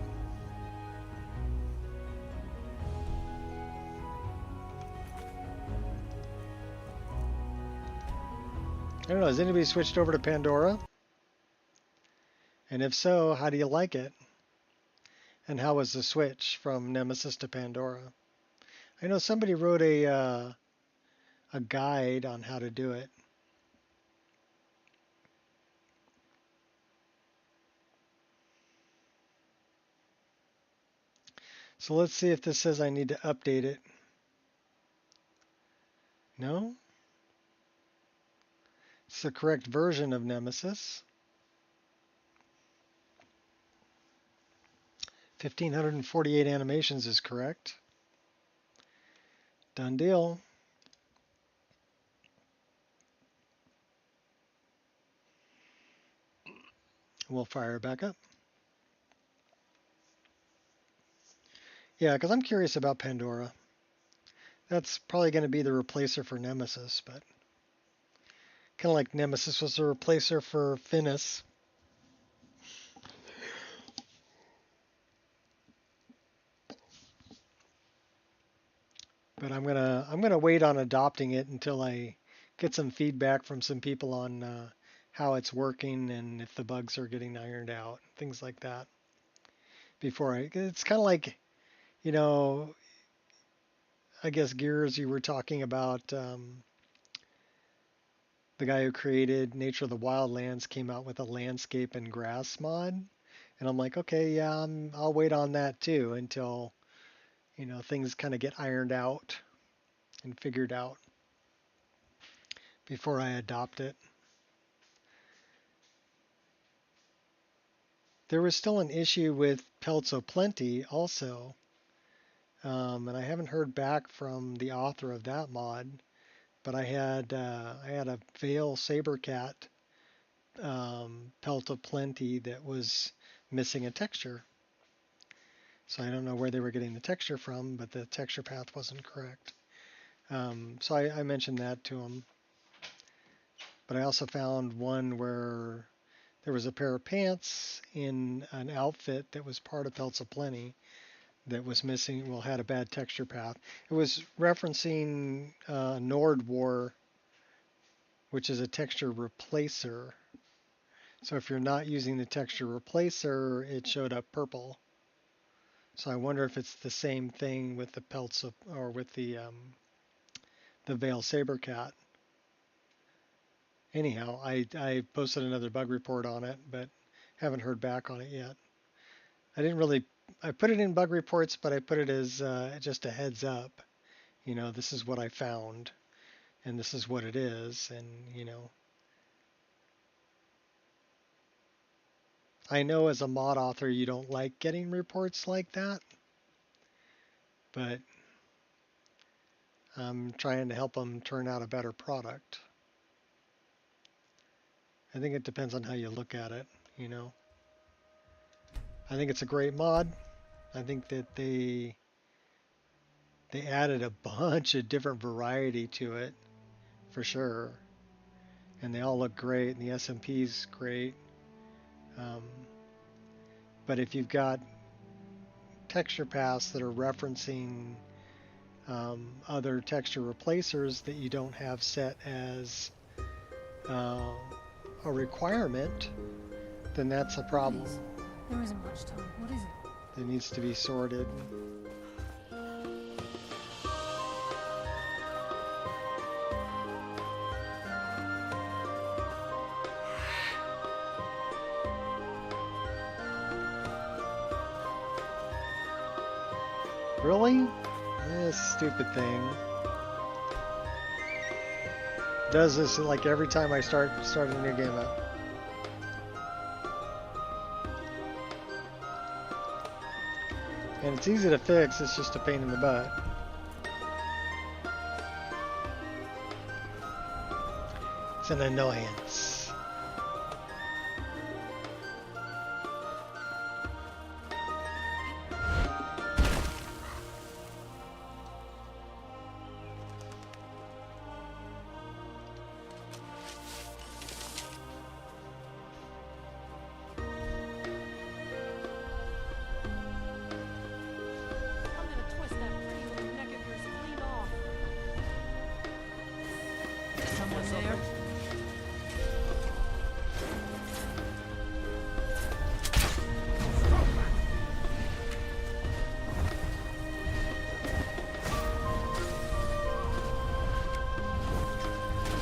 I don't know, has anybody switched over to Pandora? And if so, how do you like it? And how was the switch from Nemesis to Pandora? I know somebody wrote a guide on how to do it. So let's see if this says I need to update it. No? It's the correct version of Nemesis. 1,548 animations is correct. Done deal. We'll fire it back up. Yeah, because I'm curious about Pandora. That's probably going to be the replacer for Nemesis, but kind of like Nemesis was the replacer for Finis. But I'm gonna wait on adopting it until I get some feedback from some people on how it's working and if the bugs are getting ironed out, things like that. It's kind of like, you know, I guess Gears, you were talking about the guy who created Nature of the Wildlands came out with a landscape and grass mod, and I'm like, okay, yeah, I'll wait on that too until, you know, things kind of get ironed out and figured out before I adopt it. There was still an issue with Pelts O'Plenty also, and I haven't heard back from the author of that mod, but I had a Veil Sabercat Pelt O'Plenty that was missing a texture. So I don't know where they were getting the texture from, but the texture path wasn't correct. So I mentioned that to them. But I also found one where there was a pair of pants in an outfit that was part of Pelts O'Plenty that was missing, well, had a bad texture path. It was referencing Nord War, which is a texture replacer. So if you're not using the texture replacer, it showed up purple. So I wonder if it's the same thing with the pelts or with the Veil Sabercat. Anyhow, I posted another bug report on it, but haven't heard back on it yet. I put it in bug reports, but I put it as just a heads up. You know, this is what I found, and this is what it is, and you know. I know as a mod author you don't like getting reports like that, but I'm trying to help them turn out a better product. I think it depends on how you look at it, you know. I think it's a great mod. I think that they added a bunch of different variety to it, for sure. And they all look great, and the SMP's great. But if you've got texture paths that are referencing other texture replacers that you don't have set as a requirement, then that's a problem. There isn't much time. What is it? It needs to be sorted. Really? This stupid thing. Does this like every time I start a new game up. And it's easy to fix, it's just a pain in the butt. It's an annoyance.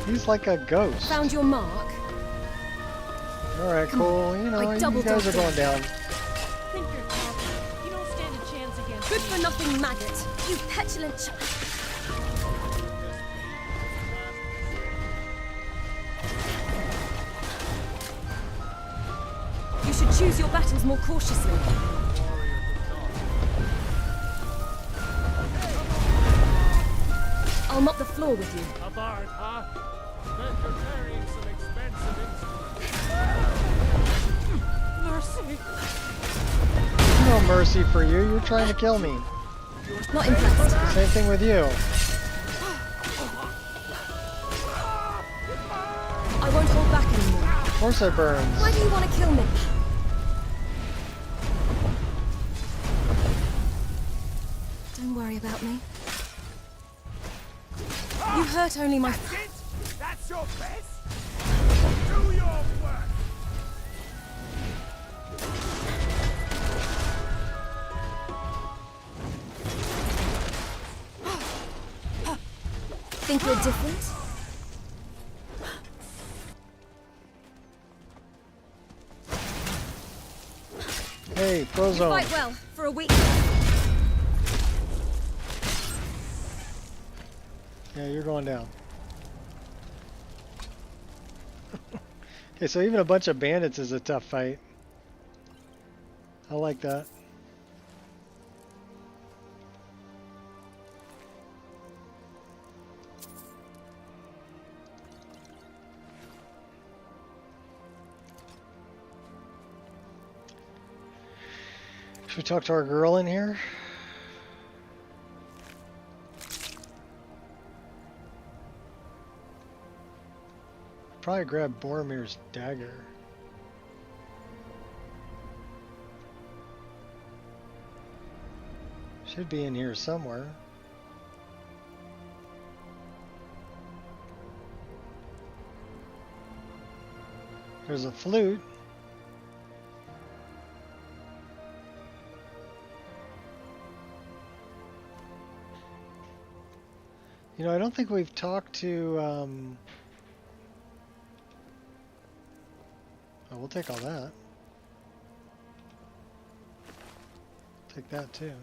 He's like a ghost. Found your mark. Alright, cool. You know, you guys are going down. Think you're tough. You don't stand a chance against Good for nothing maggot. You petulant child. You should choose your battles more cautiously. I'll mop the floor with you. A bard, huh? Bet you're carrying some expensive instruments. Mercy! No mercy for you. You're trying to kill me. Not impressed. Same thing with you. I won't hold back anymore. Of course it burns. Why do you want to kill me? Don't worry about me. You hurt only my... That's it? That's your best? Do your work! Think you're different? Hey, Frozone. Quite well for a week. Yeah, you're going down. Okay, so even a bunch of bandits is a tough fight. I like that. Should we talk to our girl in here? Probably grab Boromir's dagger. Should be in here somewhere. There's a flute. You know, I don't think we've talked to, oh, we'll take all that. Take that too.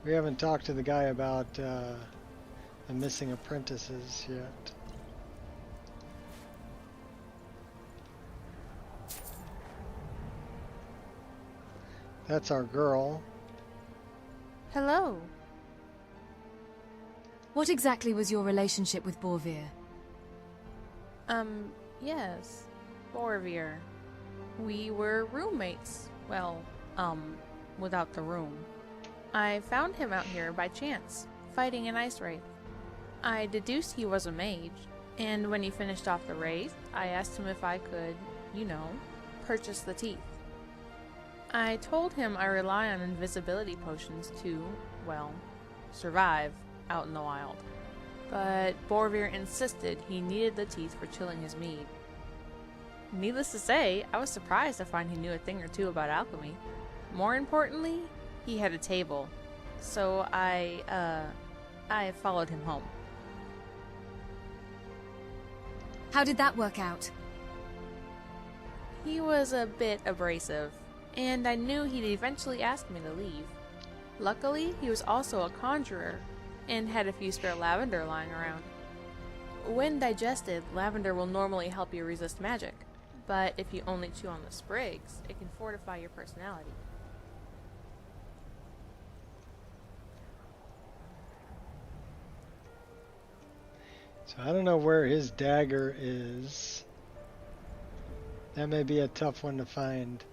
We haven't talked to the guy about the missing apprentices yet. That's our girl. Hello. What exactly was your relationship with Borvir? Yes. Borvir. We were roommates. Well, without the room. I found him out here by chance, fighting an ice wraith. I deduced he was a mage, and when he finished off the wraith, I asked him if I could, you know, purchase the teeth. I told him I rely on invisibility potions to, well, survive out in the wild. But Borvir insisted he needed the teeth for chilling his mead. Needless to say, I was surprised to find he knew a thing or two about alchemy. More importantly, he had a table. So I followed him home. How did that work out? He was a bit abrasive, and I knew he'd eventually ask me to leave. Luckily, he was also a conjurer, and had a few spare lavender lying around. When digested, lavender will normally help you resist magic, but if you only chew on the sprigs, it can fortify your personality. So I don't know where his dagger is. That may be a tough one to find.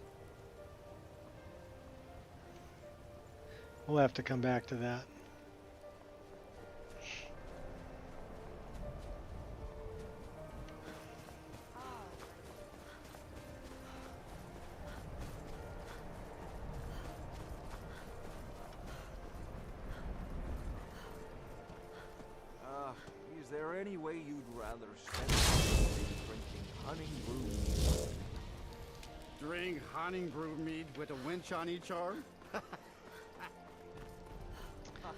We'll have to come back to that. Is there any way you'd rather spend the day drinking honey brew mead? Drink honey brew mead with a winch on each arm?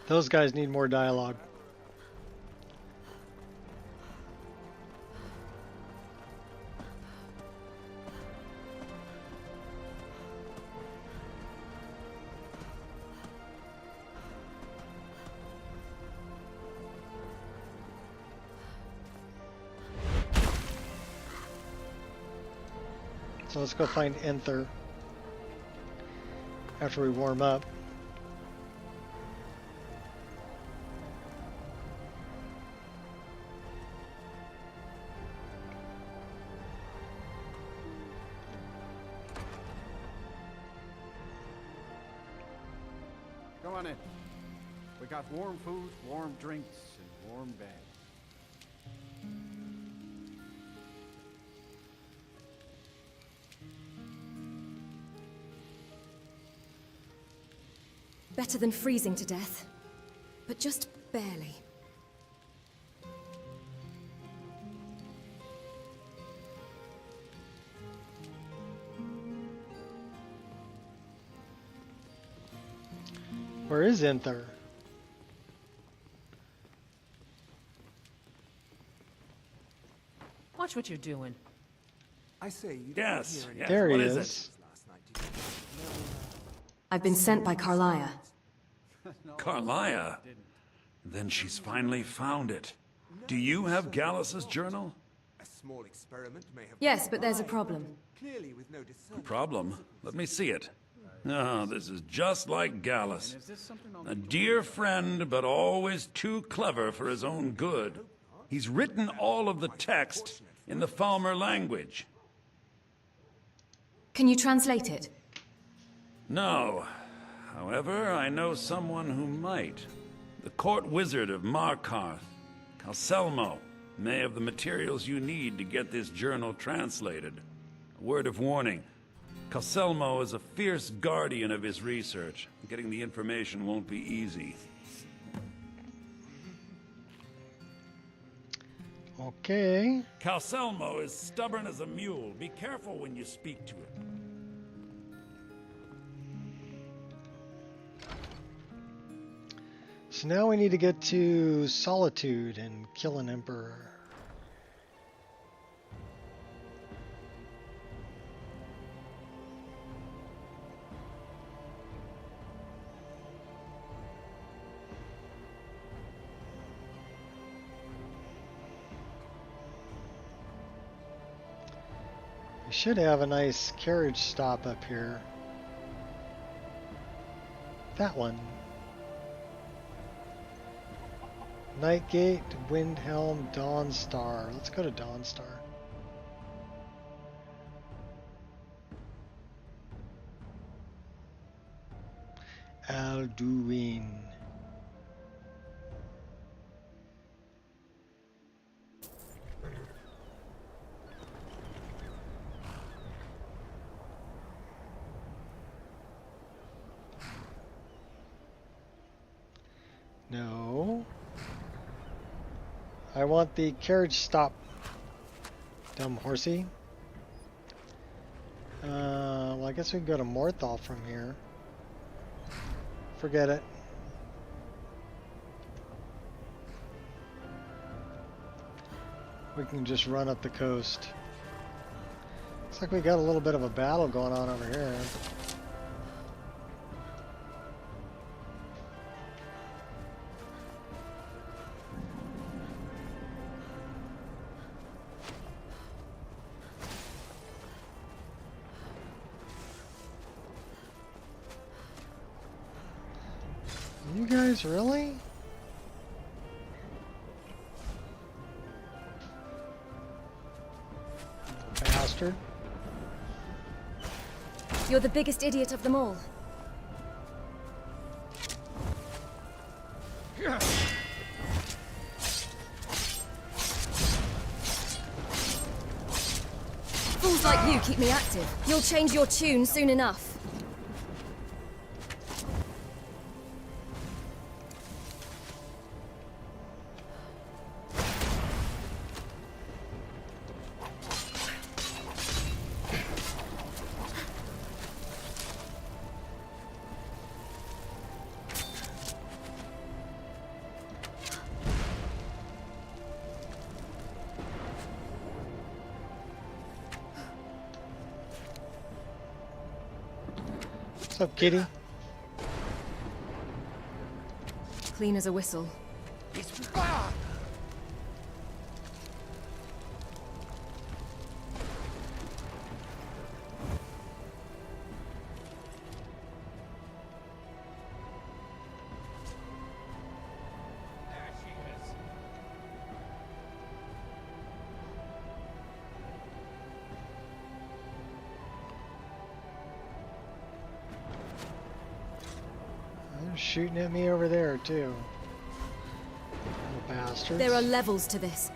Those guys need more dialogue. So let's go find Enther after we warm up. Come on in. We got warm food, warm drinks, and warm beds. Better than freezing to death. But just Barely. Where is Inther? Watch what you're doing. I say you Yes, don't hear yes. There What he is is. I've been sent by Carlia. Carlia? Then she's finally found it. Do you have Gallus's journal? A small experiment may have Yes, but there's a problem. clearly with no discernment. Problem? Let me see it. Oh, this is just like Gallus. A dear friend, but always too clever for his own good. He's written all of the text in the Falmer language. Can you translate it? No. However, I know someone who might. The court wizard of Markarth, Calselmo, may have the materials you need to get this journal translated. A word of warning. Calselmo is a fierce guardian of his research. Getting the information won't be easy. Okay. Calselmo is stubborn as a mule. Be careful when you speak to him. So now we need to get to Solitude and kill an Emperor. We should have a nice carriage stop up here. That one. Nightgate, Windhelm, Dawnstar. Let's go to Dawnstar. Alduin. No. I want the carriage stop. Dumb horsey. Well, I guess we can go to Morthal from here. Forget it. We can just run up the coast. Looks like we got a little bit of a battle going on over here. You guys really? Bastard. You're the biggest idiot of them all. Fools like you keep me active. You'll change your tune soon enough. What's up, kitty? Clean as a whistle. They're shooting at me over there, too. Little bastards. There are levels to this.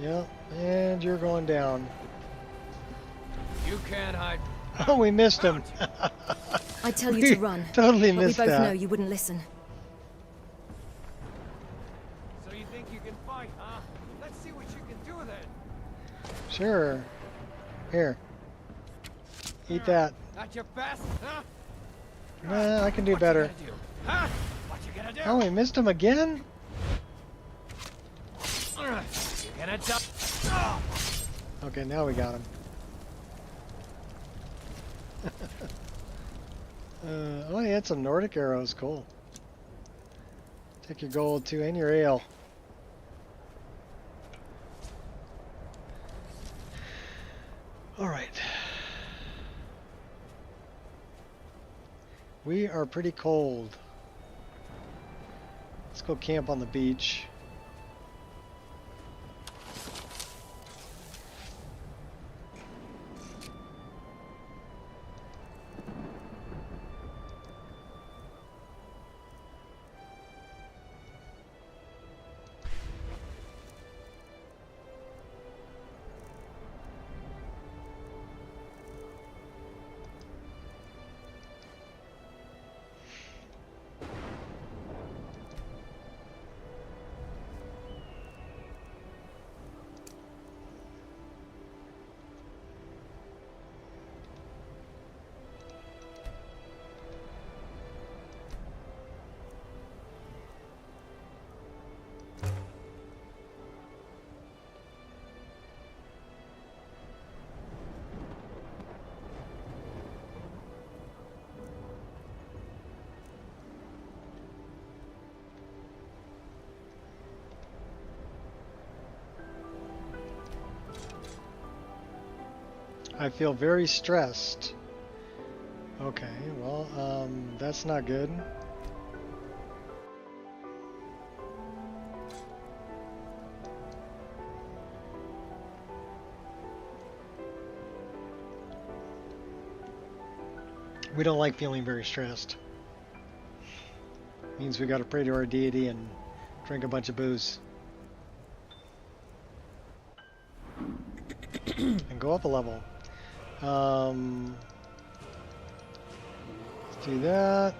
Yep, and you're going down. You can't hide. Oh, we missed him. I tell you to run. Totally but missed we both that. know you wouldn't listen. Let's see what you can do then. Sure. Here. Eat that. Not your best, huh? Nah, I can do better. Do? Huh? What you gonna do? Oh, we missed him again? You're gonna die. Okay, now we got him. Oh, he had some Nordic arrows. Cool. Take your gold too, and your ale. All right. We are pretty cold. Let's go camp on the beach. I feel very stressed. Okay, well, that's not good. We don't like feeling very stressed. Means we gotta pray to our deity and drink a bunch of booze. And go up a level. Let's do that.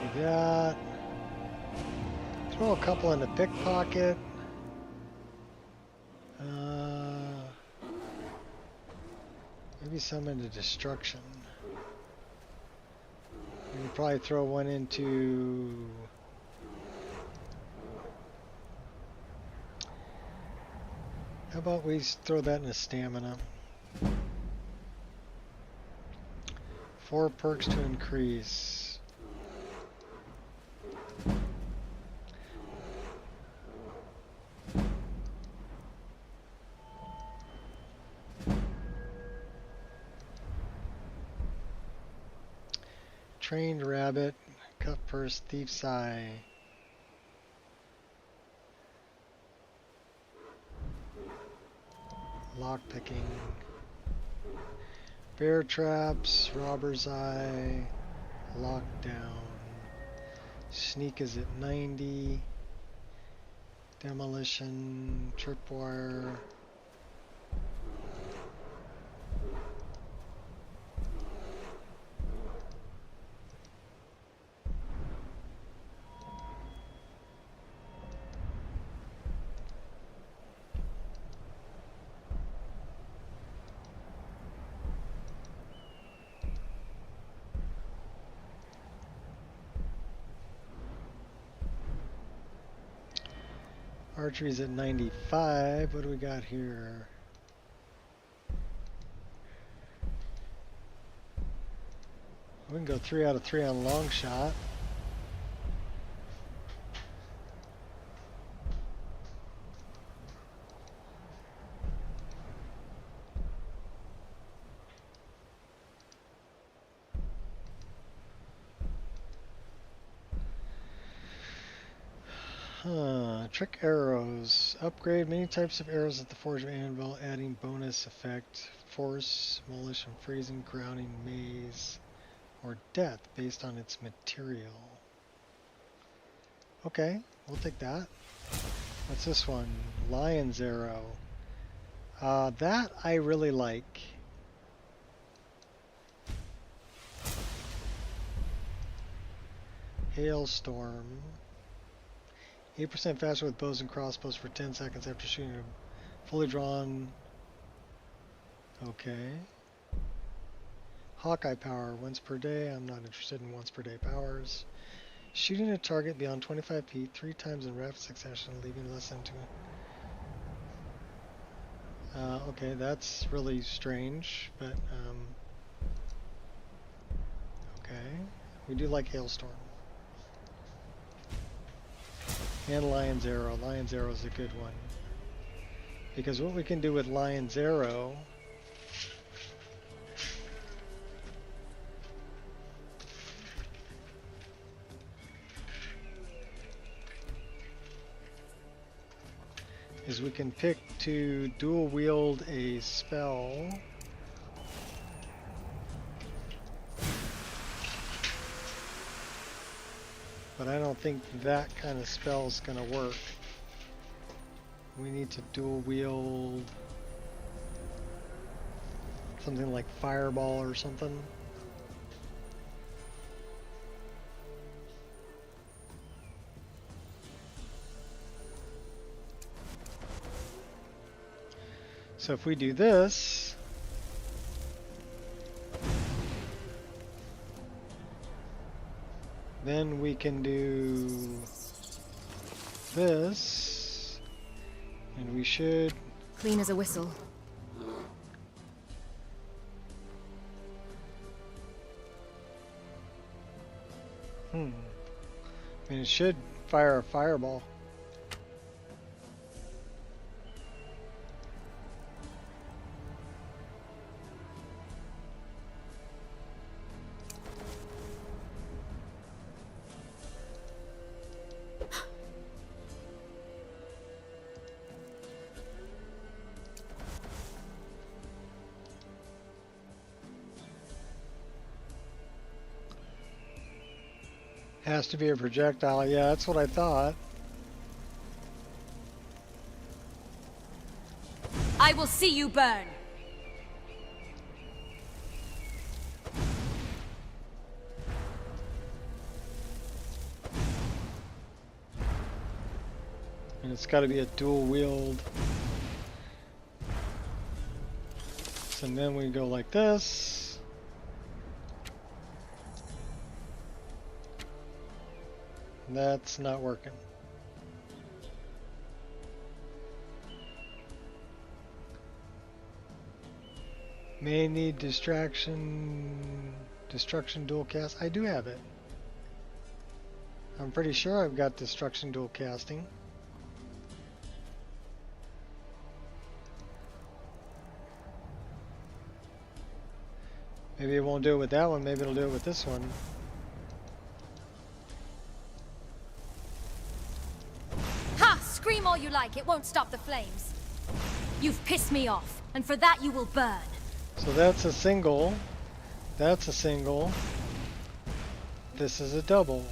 Do that. Throw a couple in the pickpocket. Maybe some into destruction. We could probably throw one into... How about we throw that in a stamina? 4 perks to increase. Trained rabbit, cut purse, thief's eye. Lockpicking, bear traps, robber's eye, lockdown, sneak is at 90, demolition, tripwire, archery's at 95. What do we got here? We can go 3 out of 3 on long shot. Trick arrows. Upgrade many types of arrows at the Forge of Anvil, adding bonus effect. Force, demolition, freezing, grounding, maze, or death based on its material. Okay, we'll take that. What's this one? Lion's arrow. That I really like. Hailstorm. 8% faster with bows and crossbows for 10 seconds after shooting a fully drawn. Okay. Hawkeye power, once per day. I'm not interested in once per day powers. Shooting a target beyond 25 feet 3 times in rapid succession, leaving less than 2. Okay, that's really strange, but okay. We do like Hailstorm. And Lion's Arrow. Lion's Arrow is a good one. Because what we can do with Lion's Arrow is we can pick to dual wield a spell. But I don't think that kind of spell is going to work. We need to dual wield something like Fireball or something. So if we do this, then we can do this, and we should... Clean as a whistle. I mean, it should fire a fireball. Has to be a projectile. Yeah, that's what I thought. I will see you burn. And it's got to be a dual wield. So then we go like this. That's not working. May need destruction dual cast. I do have it. I'm pretty sure I've got destruction dual casting. Maybe it won't do it with that one, maybe it'll do it with this one. Scream all you like, it won't stop the flames. You've pissed me off, and for that you will burn. So that's a single. That's a single. This is a double.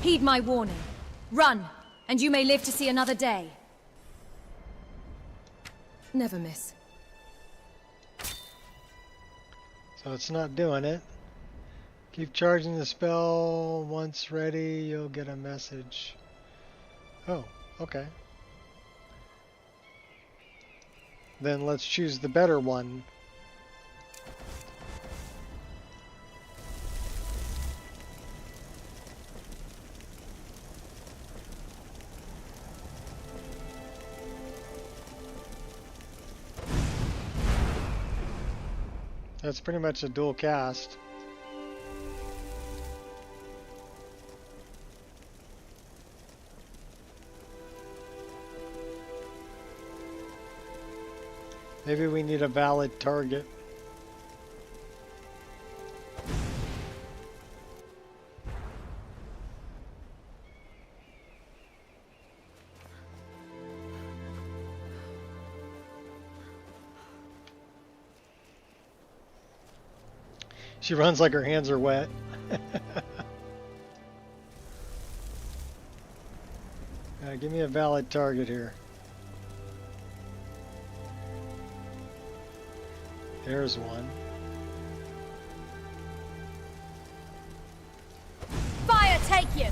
Heed my warning. Run, and you may live to see another day. Never miss. So it's not doing it. Keep charging the spell. Once ready, you'll get a message. Oh, okay. Then let's choose the better one. That's pretty much a dual cast. Maybe we need a valid target. She runs like her hands are wet. Give me a valid target here. There's one. Fire take you!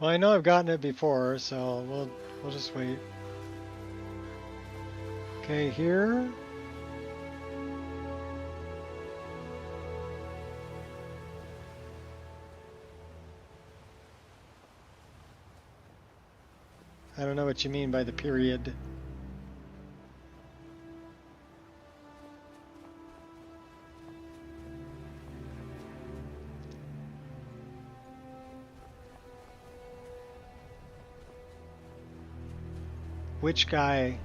Well, I know I've gotten it before, so we'll just wait. Okay, here. I don't know what you mean by the period. Which guy?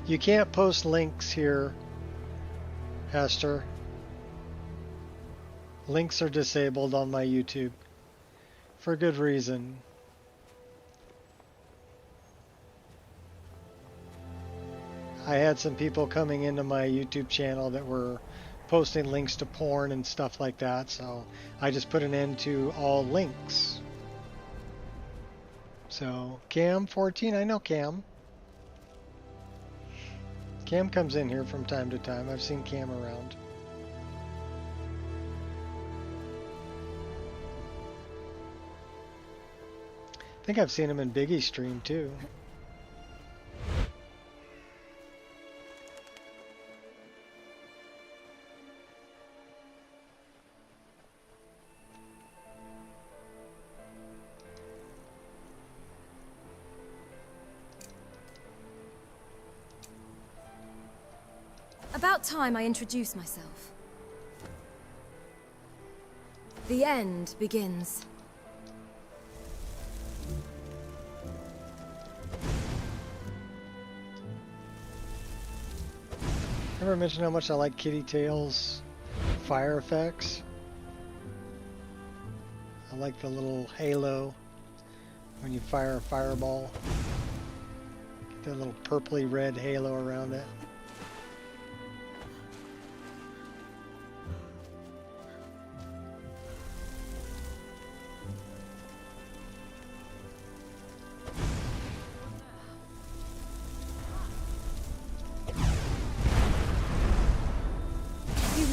You can't post links here, Hester. Links are disabled on my YouTube. For good reason. I had some people coming into my YouTube channel that were posting links to porn and stuff like that, so I just put an end to all links. So, Cam14, I know Cam. Cam comes in here from time to time. I've seen Cam around. I think I've seen him in Biggie's stream too. About time I introduce myself. The end begins. Ever mention how much I like Kitty Tail's fire effects? I like the little halo when you fire a fireball. Get that little purpley red halo around it.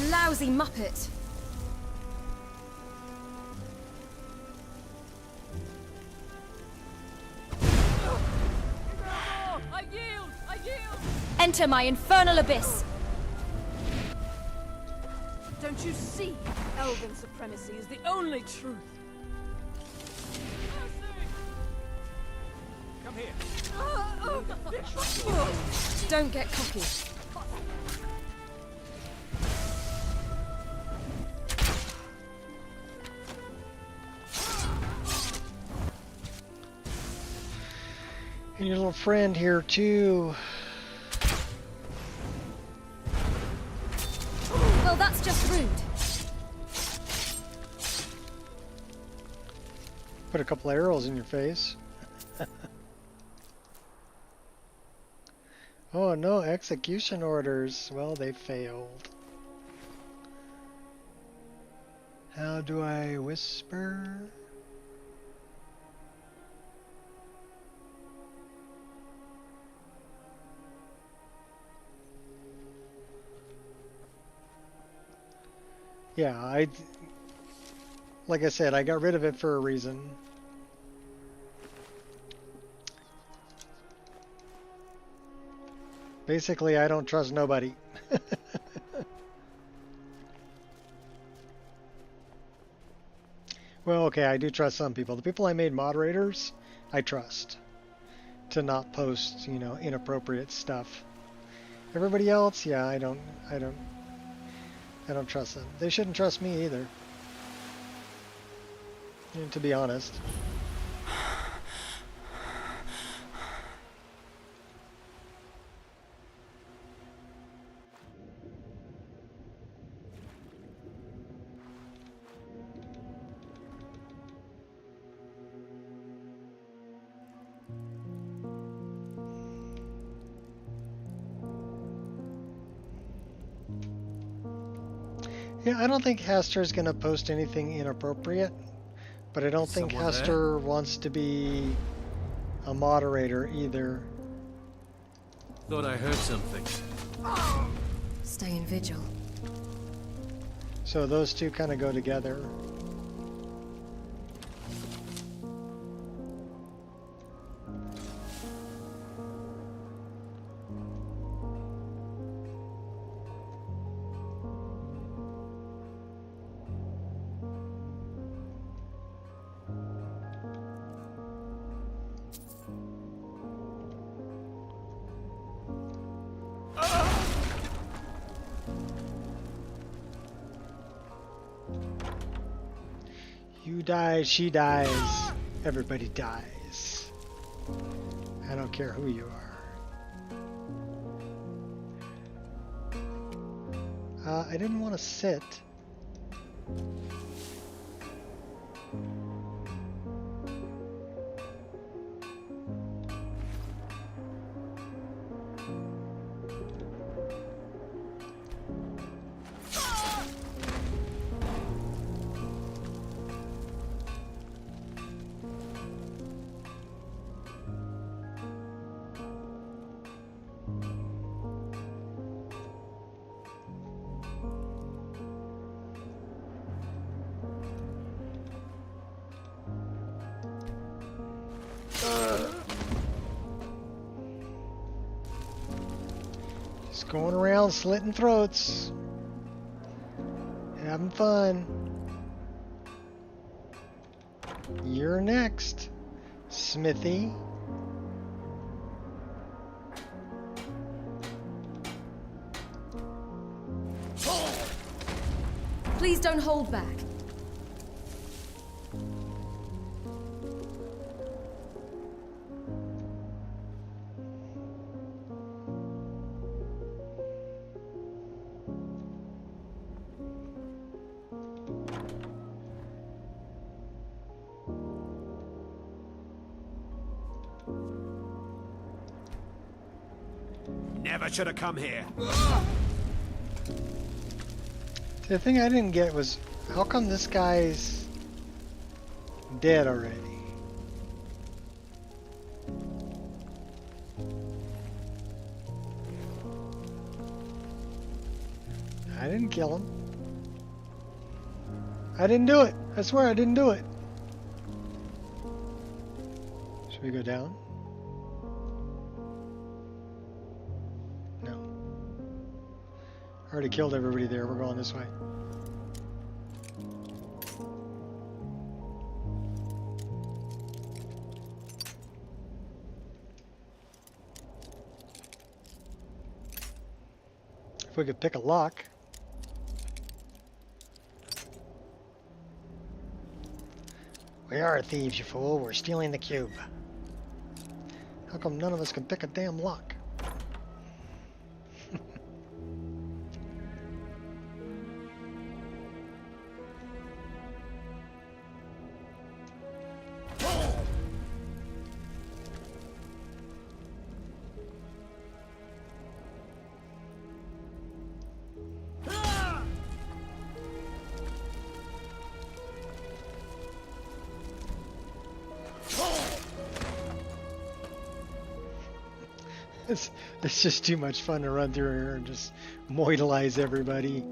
Lousy muppet. I yield! I yield! Enter my infernal abyss. Don't you see? Elven supremacy is the only truth. Come here. Don't get cocky. And your little friend here too. Well, that's just rude. Put a couple arrows in your face. Oh no, execution orders. Well, they failed. How do I whisper? Yeah, like I said, I got rid of it for a reason. Basically, I don't trust nobody. Well, okay, I do trust some people. The people I made moderators, I trust to not post, you know, inappropriate stuff. Everybody else, yeah, I don't trust them. They shouldn't trust me either, to be honest. Yeah, I don't think Hester's going to post anything inappropriate, but I don't think Hester wants to be a moderator either. Thought I heard something. Stay in vigil. So those two kind of go together. You die, she dies, everybody dies. I don't care who you are. I didn't want to sit. Just going around slitting throats. Having fun. You're next, Smithy. Please don't hold back. Never should have come here. The thing I didn't get was, how come this guy's dead already? I didn't kill him. I didn't do it. I swear I didn't do it. Should we go down? No. I already killed everybody there. We're going this way. If we could pick a lock. We are thieves, you fool. We're stealing the cube. How come none of us can pick a damn lock? It's just too much fun to run through here and just moidalize everybody.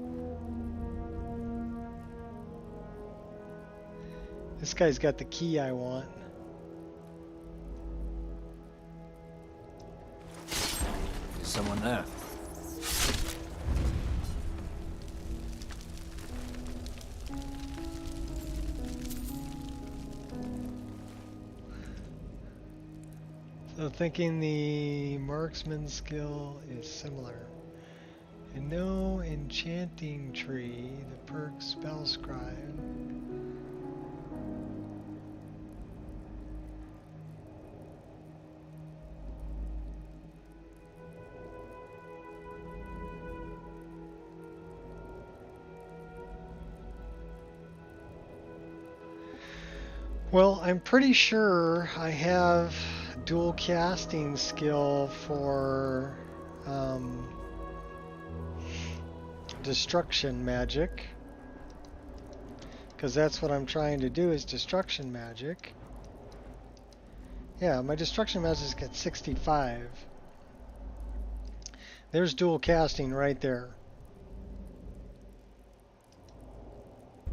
This guy's got the key I want. Is someone there? So thinking the marksman skill is similar. And no enchanting tree, the perk spell scribe. Well, I'm pretty sure I have dual casting skill for destruction magic, because that's what I'm trying to do is destruction magic. Yeah, my destruction magic gets 65. There's dual casting right there.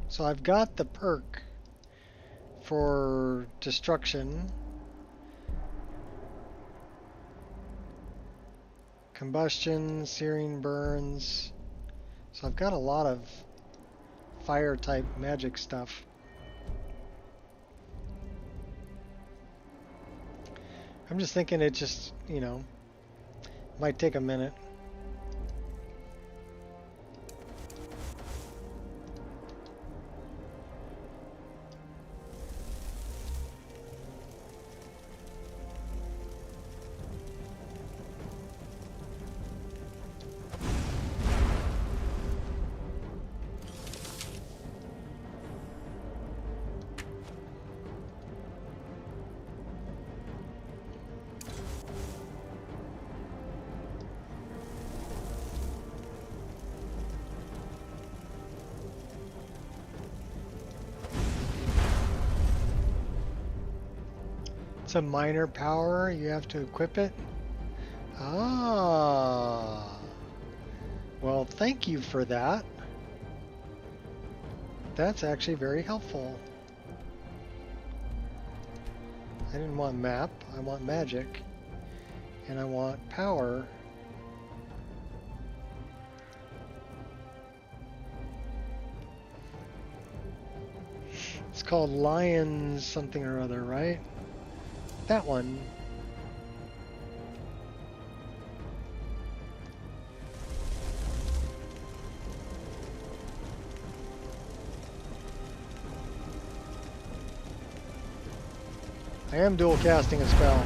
So I've got the perk for destruction. Combustion, searing burns. So I've got a lot of fire type magic stuff. I'm just thinking it just, you know, might take a minute. It's a minor power. You have to equip it. Ah. Well, thank you for that. That's actually very helpful. I didn't want map. I want magic. And I want power. It's called Lions something or other, right? That one. I am dual casting a spell.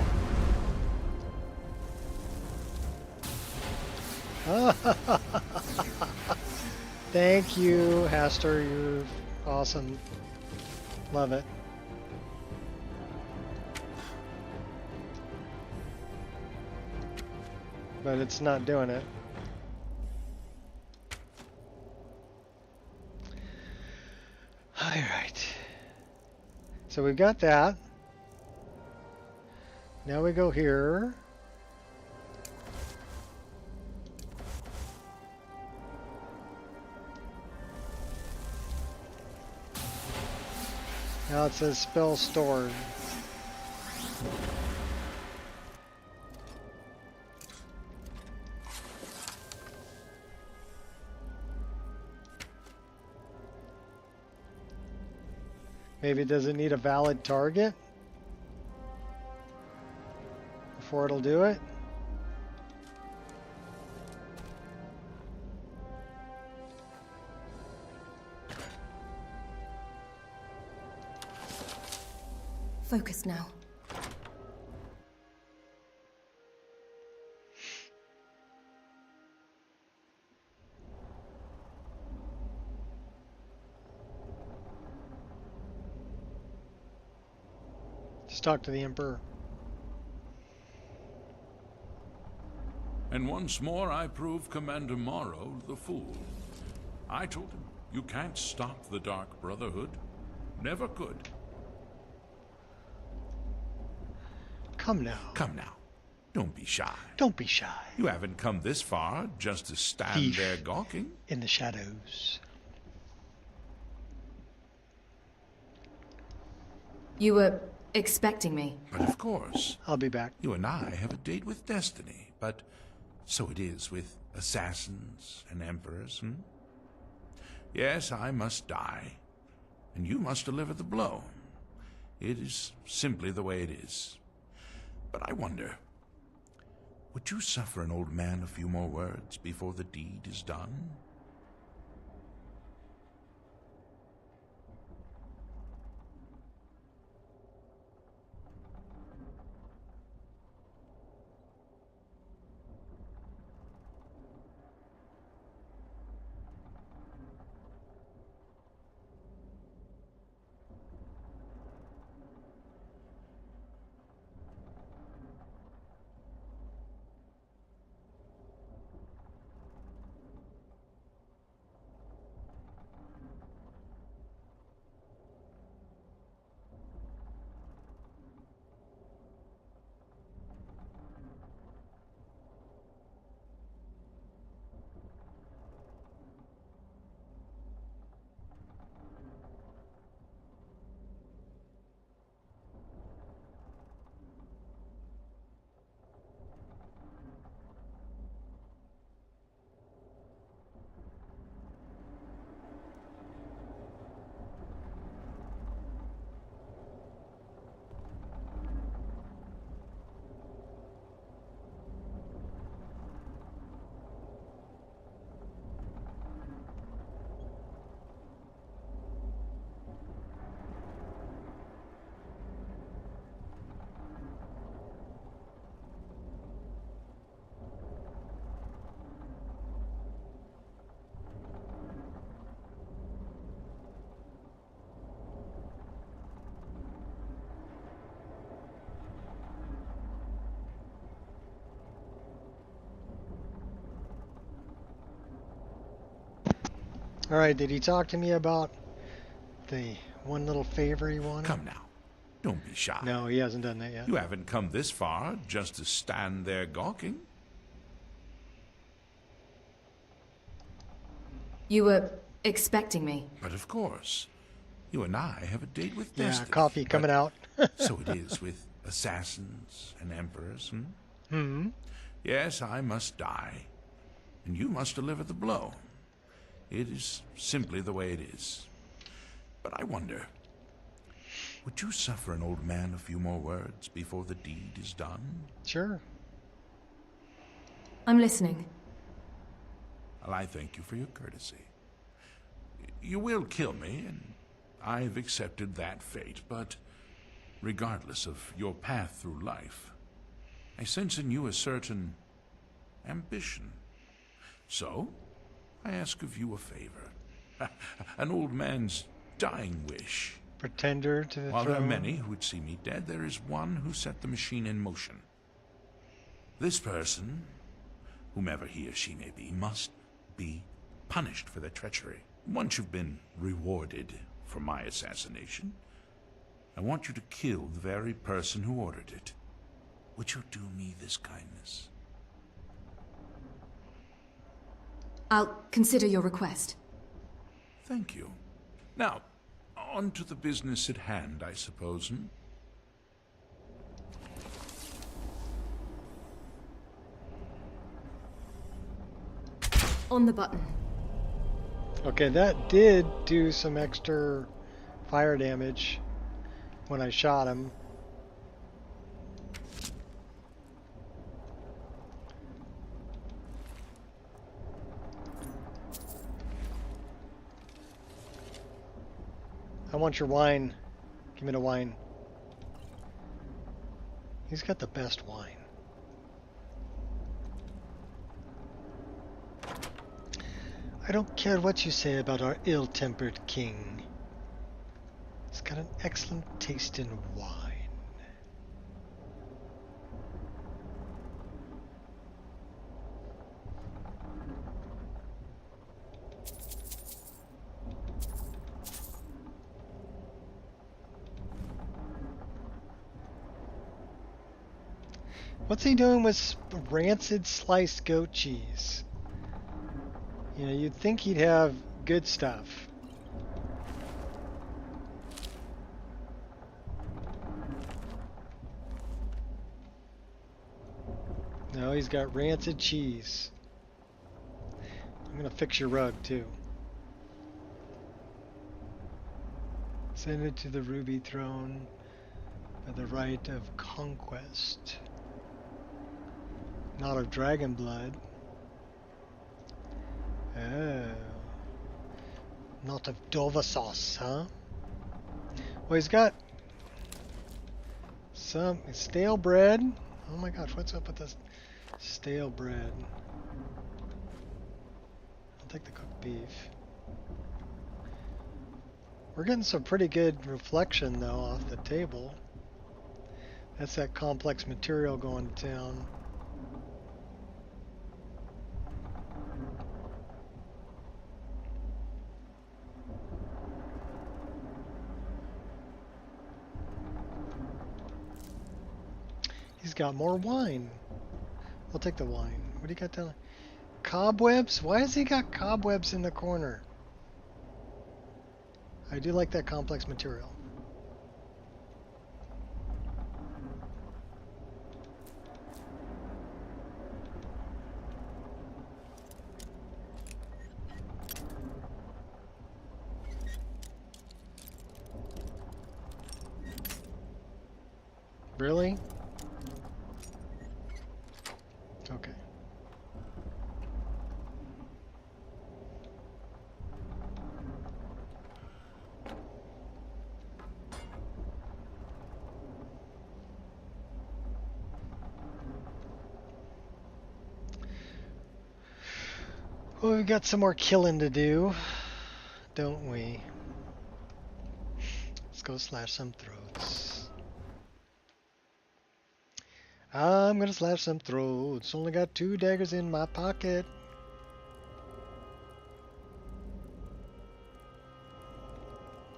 Thank you, Haster. You're awesome. Love it. But it's not doing it. Alright. So we've got that. Now we go here. Now it says spell stored. Maybe does it need a valid target before it'll do it? Focus now. Just talk to the Emperor. And once more I prove Commander Morrow the fool. I told him, you can't stop the Dark Brotherhood. Never could. Come now. Come now. Don't be shy. Don't be shy. You haven't come this far just to stand Thief there gawking. in the shadows. You were expecting me. But of course. I'll be back. You and I have a date with destiny, but so it is with assassins and emperors, Yes, I must die, and you must deliver the blow. It is simply the way it is. But I wonder, would you suffer an old man a few more words before the deed is done? Alright, did he talk to me about the one little favor he wanted? Come now. Don't be shy. No, he hasn't done that yet. You haven't come this far just to stand there gawking. You were expecting me. But of course, you and I have a date with Yeah, destiny. coffee coming out. So it is with assassins and emperors, Hmm. Yes, I must die, and you must deliver the blow. It is simply the way it is. But I wonder, would you suffer an old man a few more words before the deed is done? Sure. I'm listening. Well, I thank you for your courtesy. You will kill me, and I've accepted that fate, but regardless of your path through life, I sense in you a certain ambition. So, I ask of you a favor. An old man's dying wish. Pretender to the While throne. there are many who would see me dead, there is one who set the machine in motion. This person, whomever he or she may be, must be punished for their treachery. Once you've been rewarded for my assassination, I want you to kill the very person who ordered it. Would you do me this kindness? I'll consider your request. Thank you. Now, on to the business at hand, I suppose, On the button. Okay, that did do some extra fire damage when I shot him. I want your wine. Give me the wine. He's got the best wine. I don't care what you say about our ill-tempered king. He's got an excellent taste in wine. What's he doing with rancid sliced goat cheese? You know, you'd think he'd have good stuff. No, he's got rancid cheese. I'm gonna fix your rug too. Send it to the ruby throne by the right of conquest. Not of dragon blood. Oh. Not of Dova sauce, huh? Well, he's got some stale bread. Oh my gosh, what's up with this stale bread? I'll take the cooked beef. We're getting some pretty good reflection though off the table. That's that complex material going to town. He's got more wine. I'll take the wine. What do you got down? Cobwebs? Why has he got cobwebs in the corner? I do like that complex material. Really? Okay. Well, we've got some more killing to do, don't we? Let's go slash some throats. I'm gonna slash some throats. Only got 2 daggers in my pocket.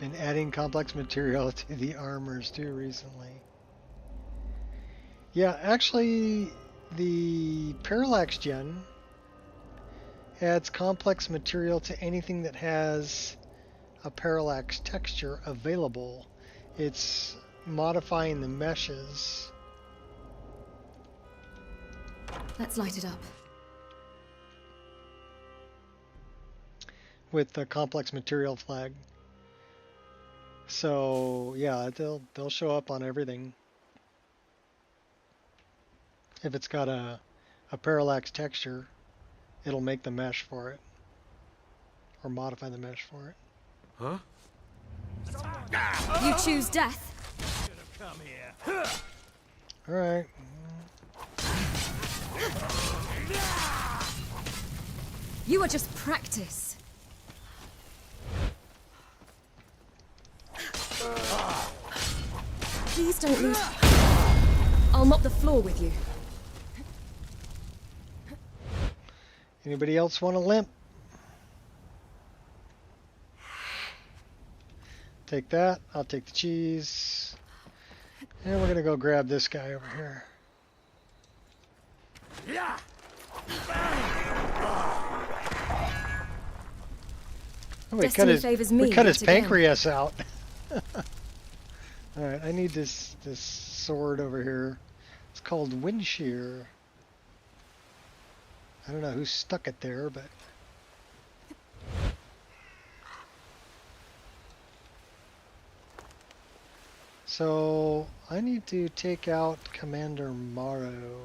Been adding complex material to the armors too recently. Yeah, actually, the Parallax Gen adds complex material to anything that has a parallax texture available. It's modifying the meshes. Let's light it up. With the complex material flag. So yeah, they'll show up on everything. If it's got a parallax texture, it'll make the mesh for it. Or modify the mesh for it. Huh? You choose death. Alright. You are just practice. Please don't lose. I'll mop the floor with you. Anybody else want a limp? Take that. I'll take the cheese. And we're gonna go grab this guy over here. Yeah. Oh, we cut his pancreas out. Alright, I need this sword over here. It's called Wind Shear. I don't know who stuck it there, but... So, I need to take out Commander Morrow.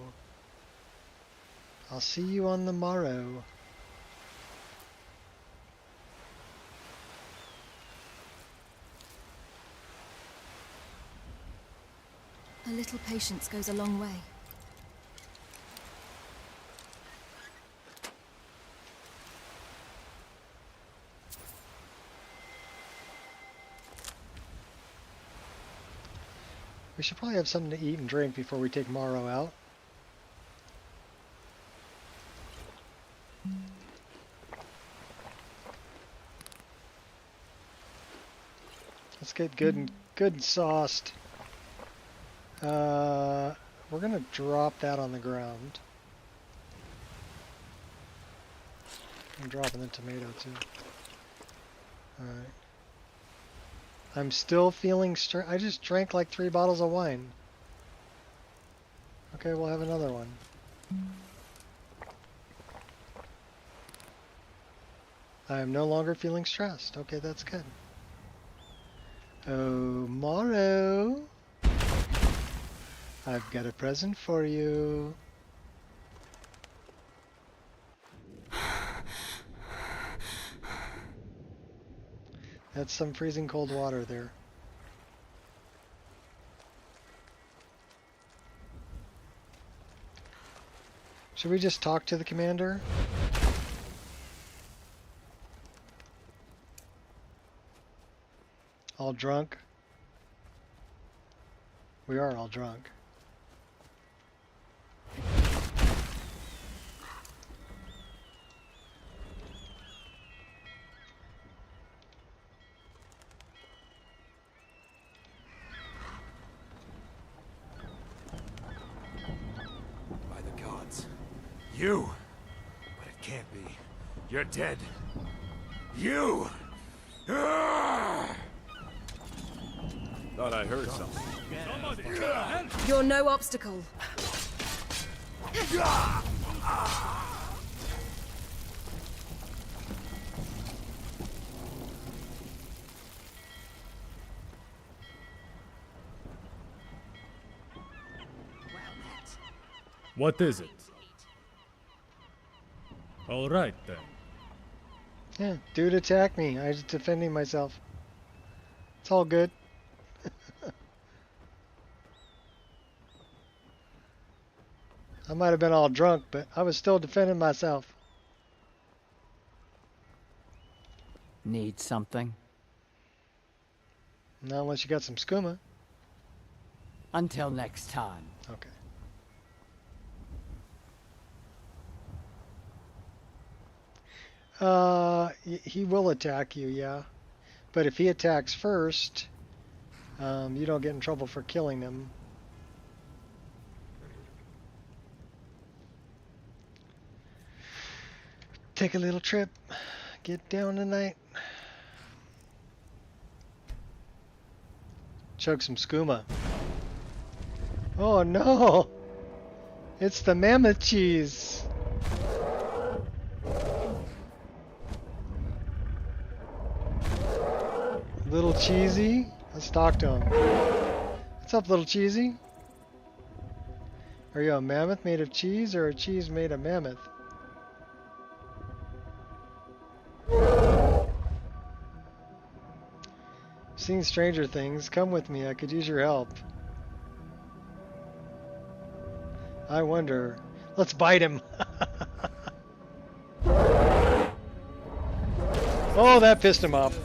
I'll see you on the morrow. A little patience goes a long way. We should probably have something to eat and drink before we take Morrow out. Let's get good and sauced. We're gonna drop that on the ground. I'm dropping the tomato too. Alright. I'm still feeling I just drank like 3 bottles of wine. Okay, we'll have another one. I am no longer feeling stressed. Okay, that's good. Oh, Morrow. I've got a present for you. That's some freezing cold water there. Should we just talk to the commander? All drunk? We are all drunk. You! But it can't be. You're dead. You! Thought I heard something. You're no obstacle. What is it? All right then. Yeah, dude attacked me. I was defending myself. It's all good. I might have been all drunk, but I was still defending myself. Need something? Not unless you got some skooma. Until next time. Okay. He will attack you, yeah. But if he attacks first, you don't get in trouble for killing him. Take a little trip. Get down tonight. Chug some skooma. Oh no! It's the mammoth cheese! Little Cheesy? Let's talk to him. What's up, Little Cheesy? Are you a mammoth made of cheese or a cheese made of mammoth? Seen Stranger Things. Come with me. I could use your help. I wonder. Let's bite him. Oh, that pissed him off.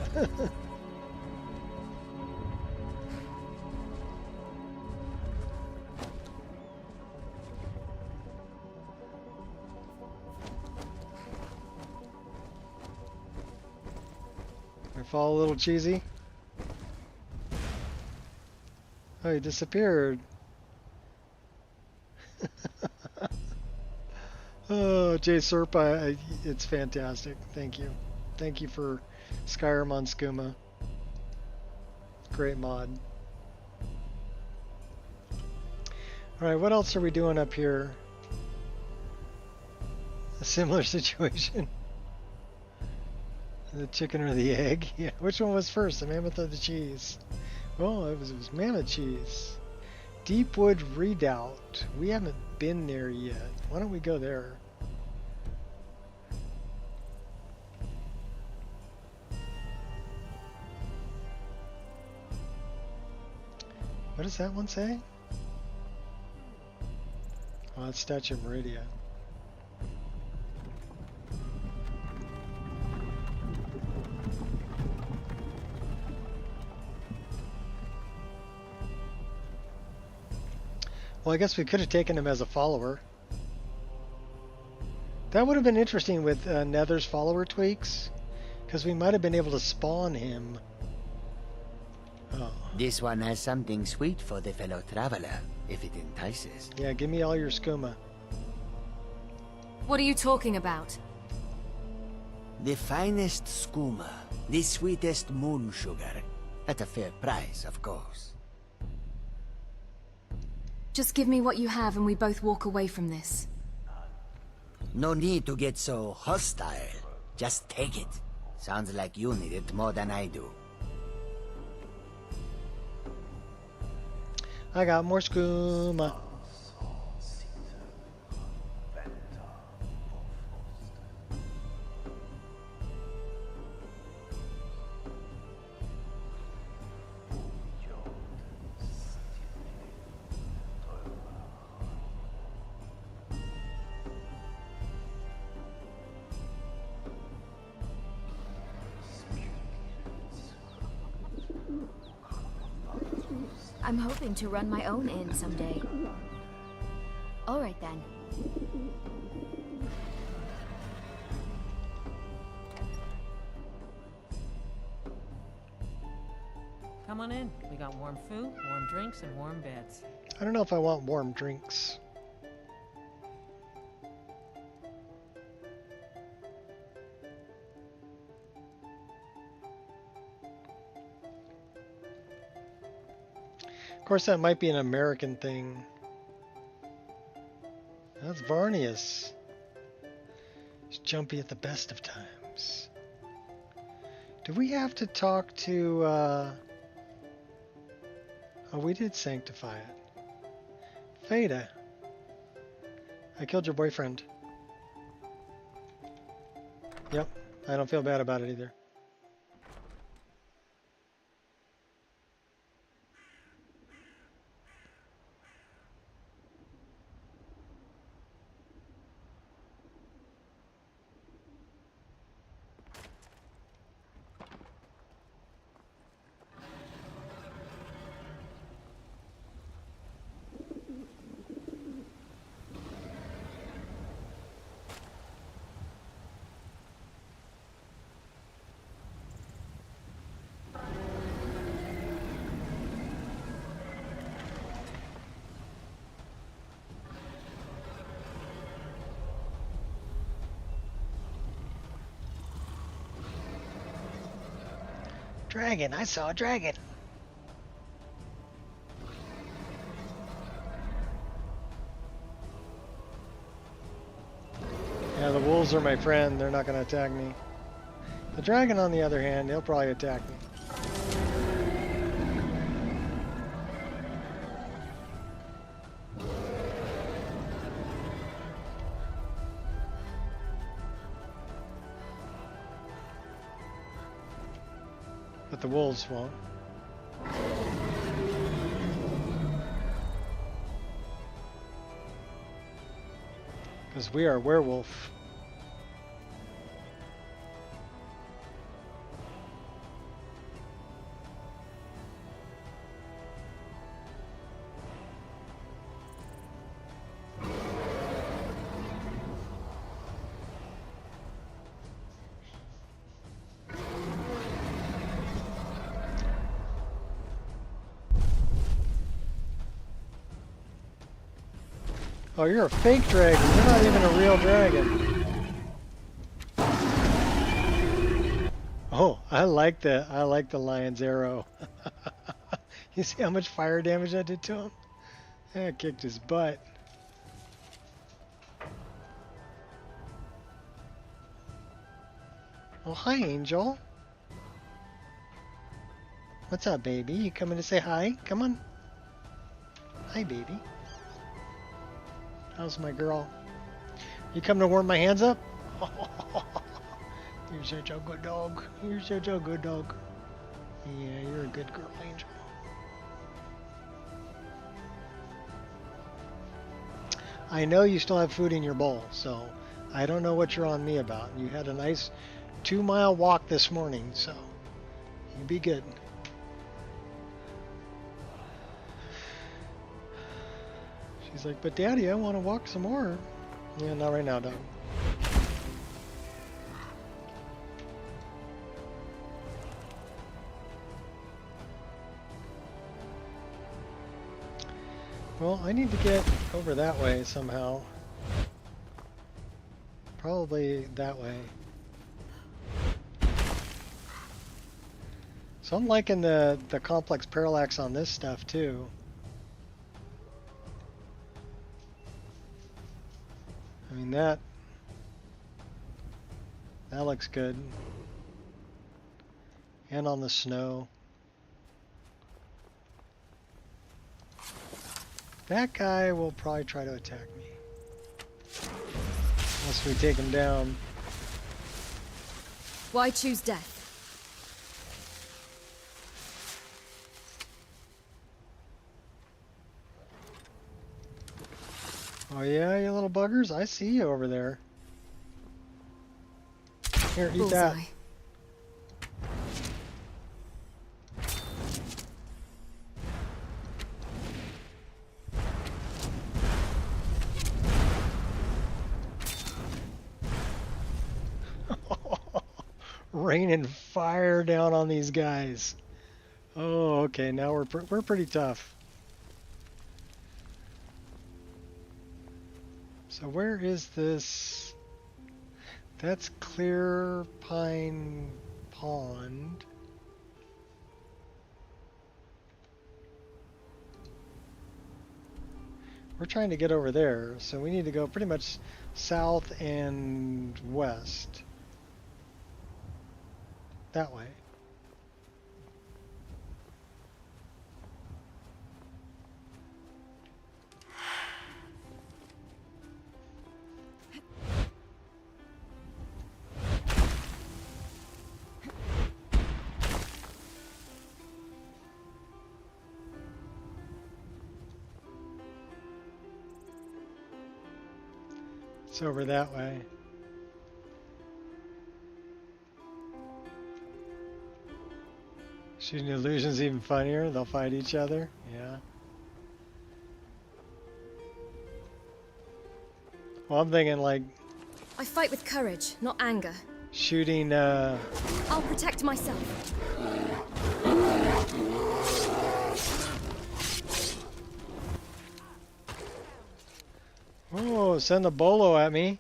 I fall a little cheesy. Oh, he disappeared. Oh, Jay Serpa, it's fantastic. Thank you. Thank you for Skyrim on Skooma. Great mod. Alright, what else are we doing up here? A similar situation. The chicken or the egg? Yeah, which one was first, the mammoth or the cheese? Oh, it was mammoth cheese. Deepwood Redoubt. We haven't been there yet. Why don't we go there? What does that one say? Oh, that's Statue of Meridia. Well, I guess we could have taken him as a follower. That would have been interesting with Nether's follower tweaks, because we might have been able to spawn him. Oh. This one has something sweet for the fellow traveler, if it entices. Yeah, give me all your skooma. What are you talking about? The finest skooma, the sweetest moon sugar, at a fair price, of course. Just give me what you have and we both walk away from this. No need to get so hostile. Just take it. Sounds like you need it more than I do. I got more skooma. I'm hoping to run my own inn someday. All right then. Come on in. We got warm food, warm drinks, and warm beds. I don't know if I want warm drinks. Of course, that might be an American thing. That's Varnius. He's jumpy at the best of times. Do we have to talk to... Oh, we did sanctify it. Payday. I killed your boyfriend. Yep, I don't feel bad about it either. dragon! I saw a dragon! Yeah, the wolves are my friend. They're not going to attack me. The dragon, on the other hand, he'll probably attack me. But the wolves won't. Because we are werewolf. Oh, you're a fake dragon. You're not even a real dragon. Oh, I like the lion's arrow. You see how much fire damage I did to him? That kicked his butt. Oh, hi, Angel. What's up, baby? You coming to say hi? Come on. Hi, baby. How's my girl? You come to warm my hands up? You're such a good dog. You're such a good dog. Yeah, you're a good girl, Angel. I know you still have food in your bowl, so I don't know what you're on me about. You had a nice 2-mile walk this morning, so you be good. She's like, but Daddy, I want to walk some more. Yeah, not right now, dog. Well, I need to get over that way somehow. Probably that way. So I'm liking the complex parallax on this stuff too. I mean, that looks good. And on the snow. That guy will probably try to attack me. Unless we take him down. Why choose death? Oh yeah, you little buggers? I see you over there. Here, eat that. Raining fire down on these guys. Oh, okay. Now we're pretty tough. So where is this? That's Clear Pine Pond. We're trying to get over there, so we need to go pretty much south and west. That way. It's over that way. Shooting illusions even funnier. They'll fight each other. Yeah. Well, I'm thinking like... I fight with courage, not anger. Shooting, I'll protect myself. Oh, send a bolo at me.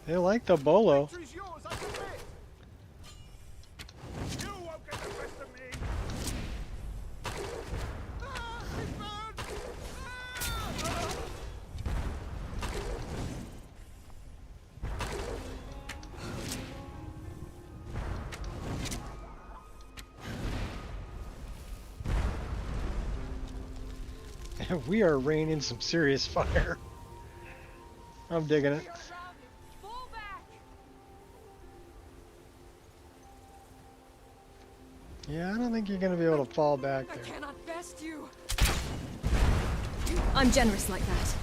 They like the bolo. Victory's yours, I submit. You won't get the best of me. Ah, it burns. We are raining some serious fire. I'm digging it. Yeah, I don't think you're going to be able to fall back there. I cannot best you. I'm generous like that.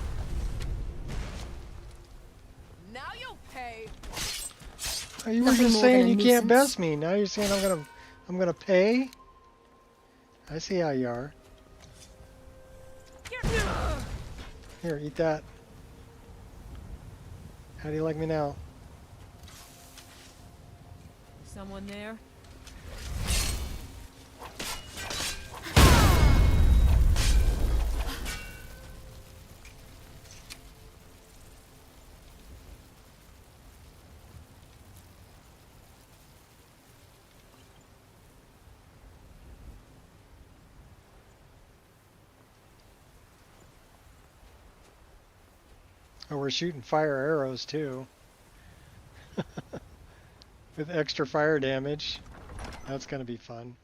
Now you'll pay. Oh, you were just saying you can't best me. Now you're saying I'm gonna pay? I see how you are. Here, eat that. How do you like me now? Someone there? Oh, we're shooting fire arrows too. With extra fire damage. That's gonna be fun.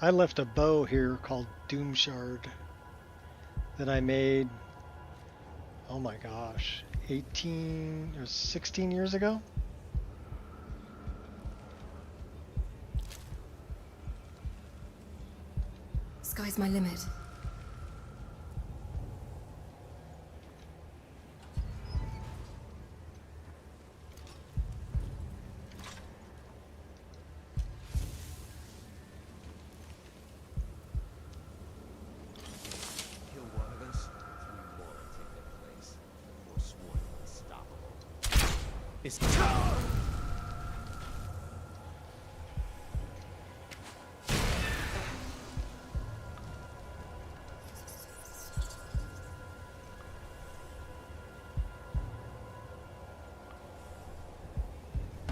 I left a bow here called Doom Shard that I made, oh my gosh, 18 or 16 years ago? Sky's my limit. Kill one of us, 3 more will take their place. You're sworn unstoppable. Is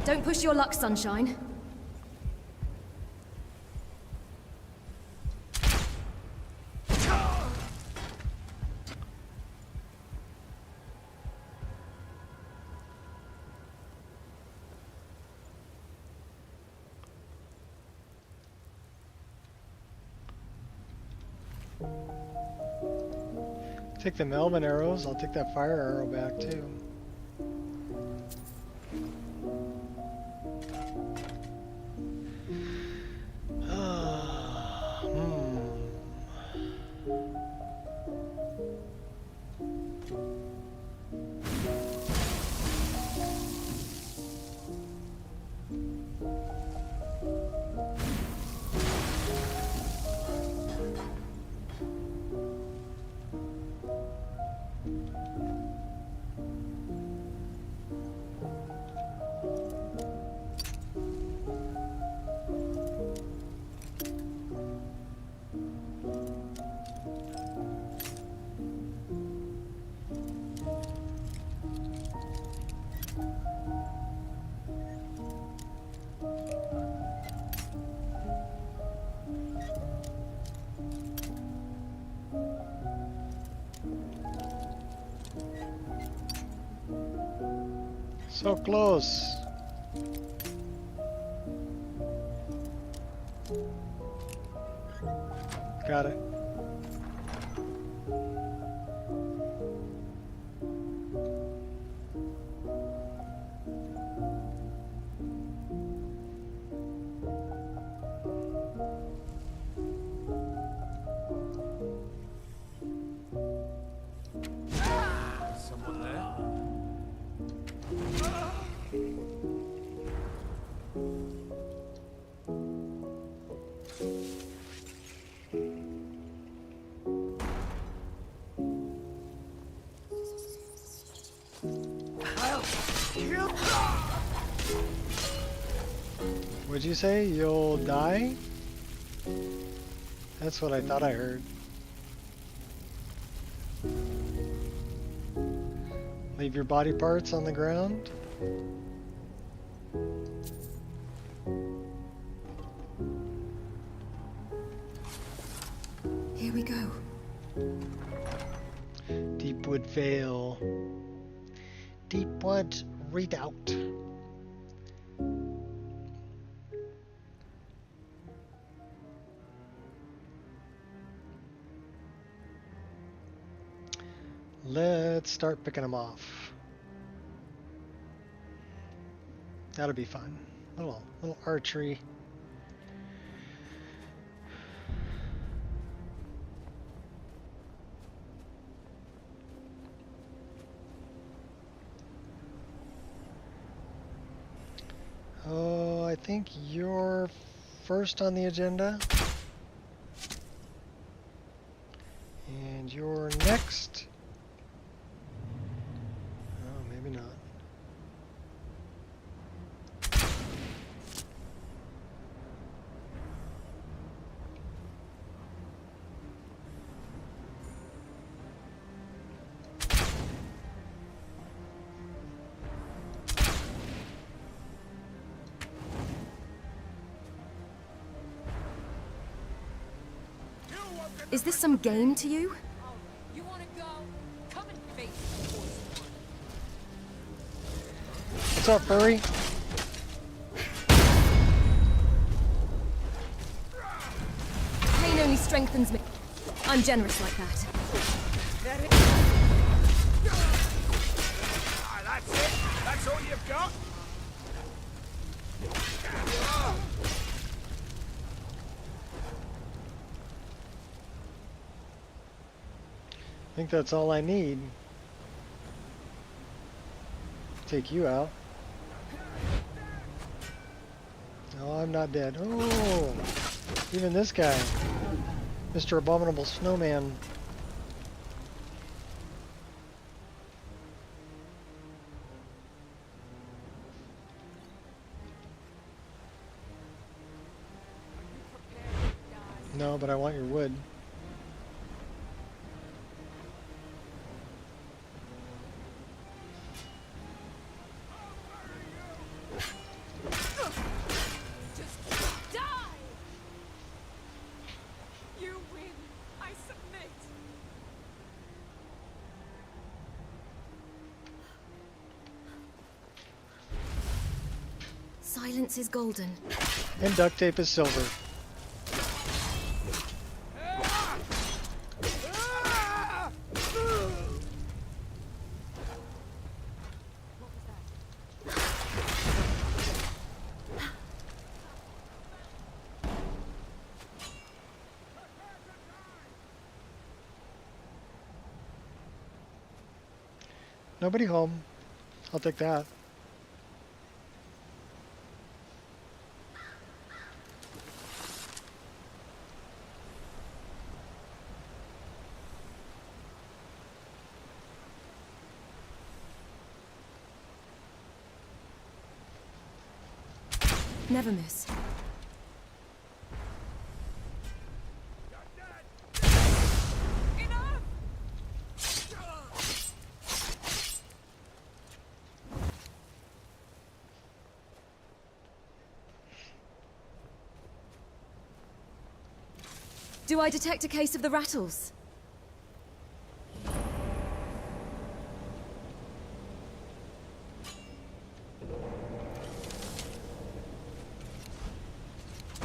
Don't push your luck, sunshine. Take the Melvin arrows, I'll take that fire arrow back too. So close. Got it. Someone there? What'd you say? You'll die? That's what I thought I heard. Leave your body parts on the ground? Here we go. Deepwood Veil. Deepwood Redoubt. Let's start picking them off. That'll be fun. Little archery. Oh, I think you're first on the agenda. And you're next. Oh, maybe not. Is this some game to you? You wanna go? Come and face the force. What's up, furry? Pain only strengthens me. I'm generous like that. That's it? That's all you've got? I think that's all I need. Take you out. No, I'm not dead. Oh, even this guy, Mr. Abominable Snowman. No, but I want your wood. Silence is golden. And duct tape is silver. Nobody home. I'll take that. Never miss. Do I detect a case of the rattles?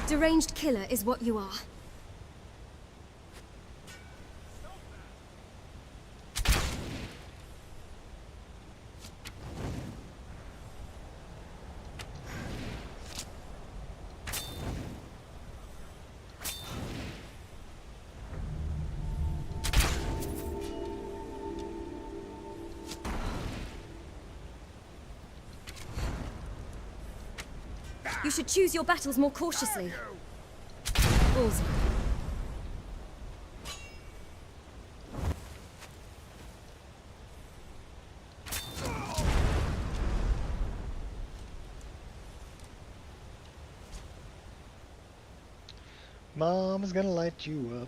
Deranged killer is what you are. You should choose your battles more cautiously. Ballsy. Mom is gonna light you up.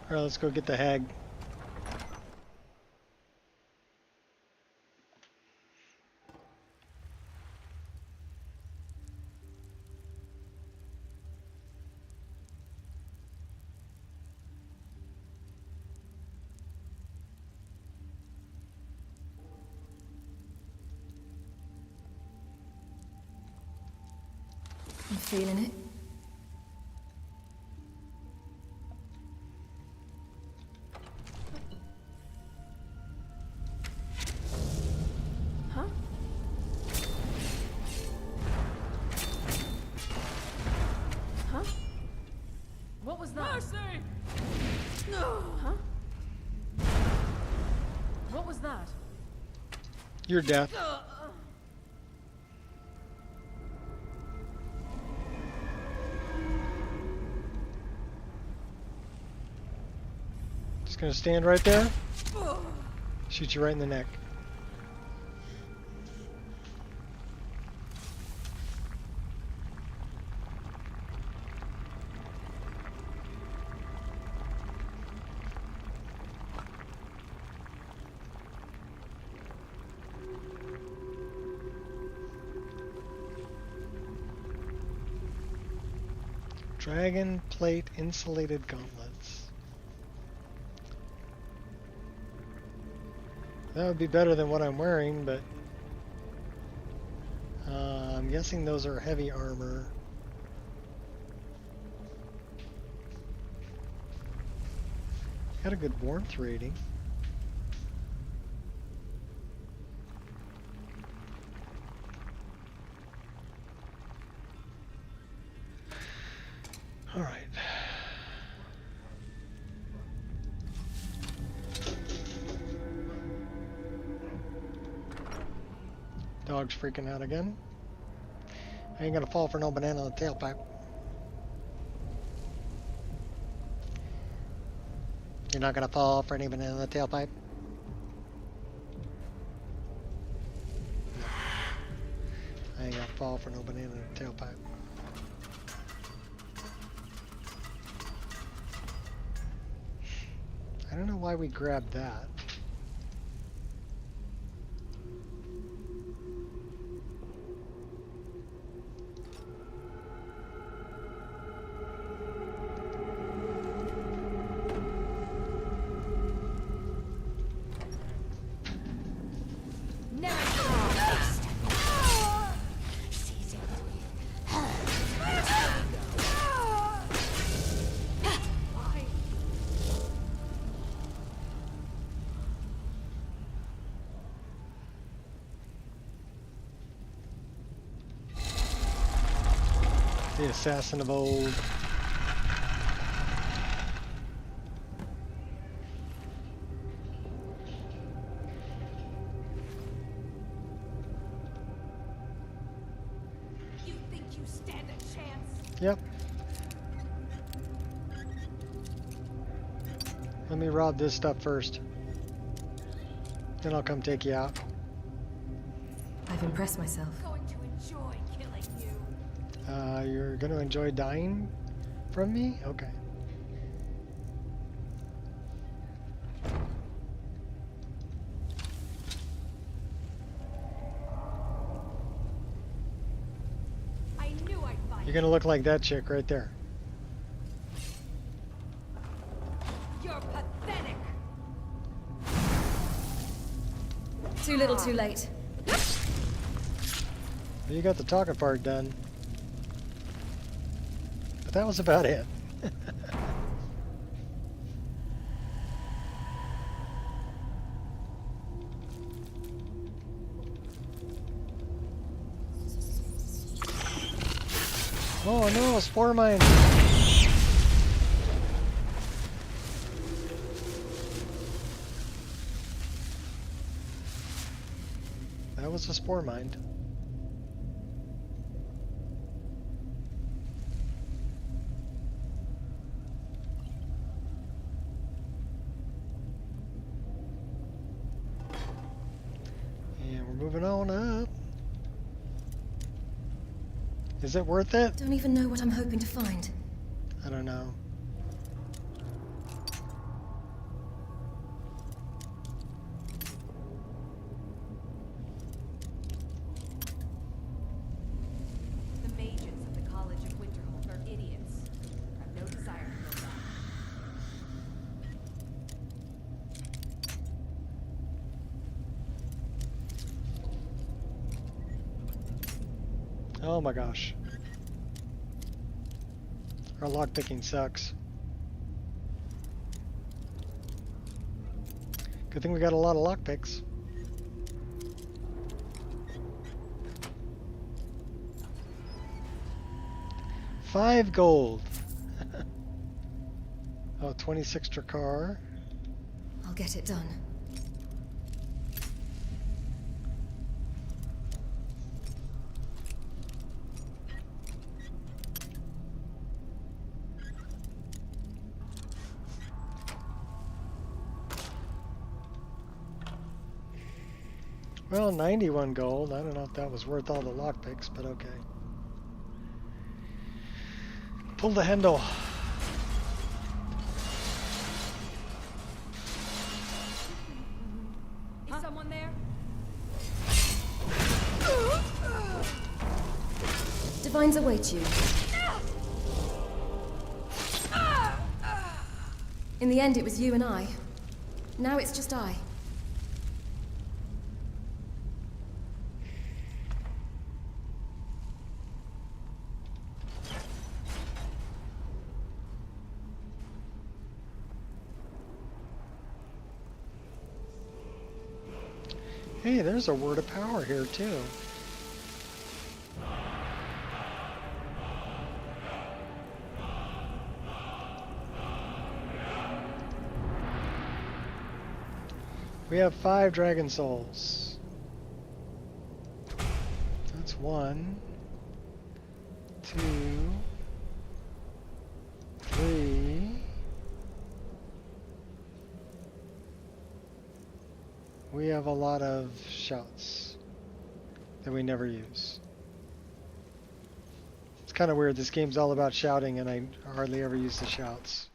Alright, let's go get the hag. I'm feeling it. Huh? Huh? What was that? Mercy! No. Huh? What was that? Your death. Just gonna stand right there. Shoot you right in the neck. Dragon plate insulated gauntlets. That would be better than what I'm wearing, but I'm guessing those are heavy armor. Got a good warmth rating. All right. Dog's freaking out again. I ain't gonna fall for no banana in the tailpipe. You're not gonna fall for any banana in the tailpipe? No. I ain't gonna fall for no banana in the tailpipe. I don't know why we grabbed that. The assassin of old. You think you stand a chance? Yep. Let me rob this stuff first. Then I'll come take you out. I've impressed myself. Going to enjoy killing you. You're gonna enjoy dying from me? Okay. I knew I'd find You're gonna look like that chick right there. You're pathetic. Too little, too late. You got the talking part done. But that was about it. Oh no, spore mine. That was a spore mine. And we're moving on up. Is it worth it? Don't even know what I'm hoping to find. I don't know. The mages of the College of Winterhold are idiots. Have no desire to go back. Oh my gosh. Our lockpicking sucks. Good thing we got a lot of lockpicks. $5 gold. Oh, 26 Drakkar. I'll get it done. Well, 91 gold. I don't know if that was worth all the lockpicks, but okay. Pull the handle. Is someone there? Divines await you. In the end, it was you and I. Now it's just I. Hey, there's a word of power here too. We have 5 dragon souls. That's 1, 2, 3. We have a lot of shouts that we never use. It's kind of weird. This game's all about shouting, and I hardly ever use the shouts.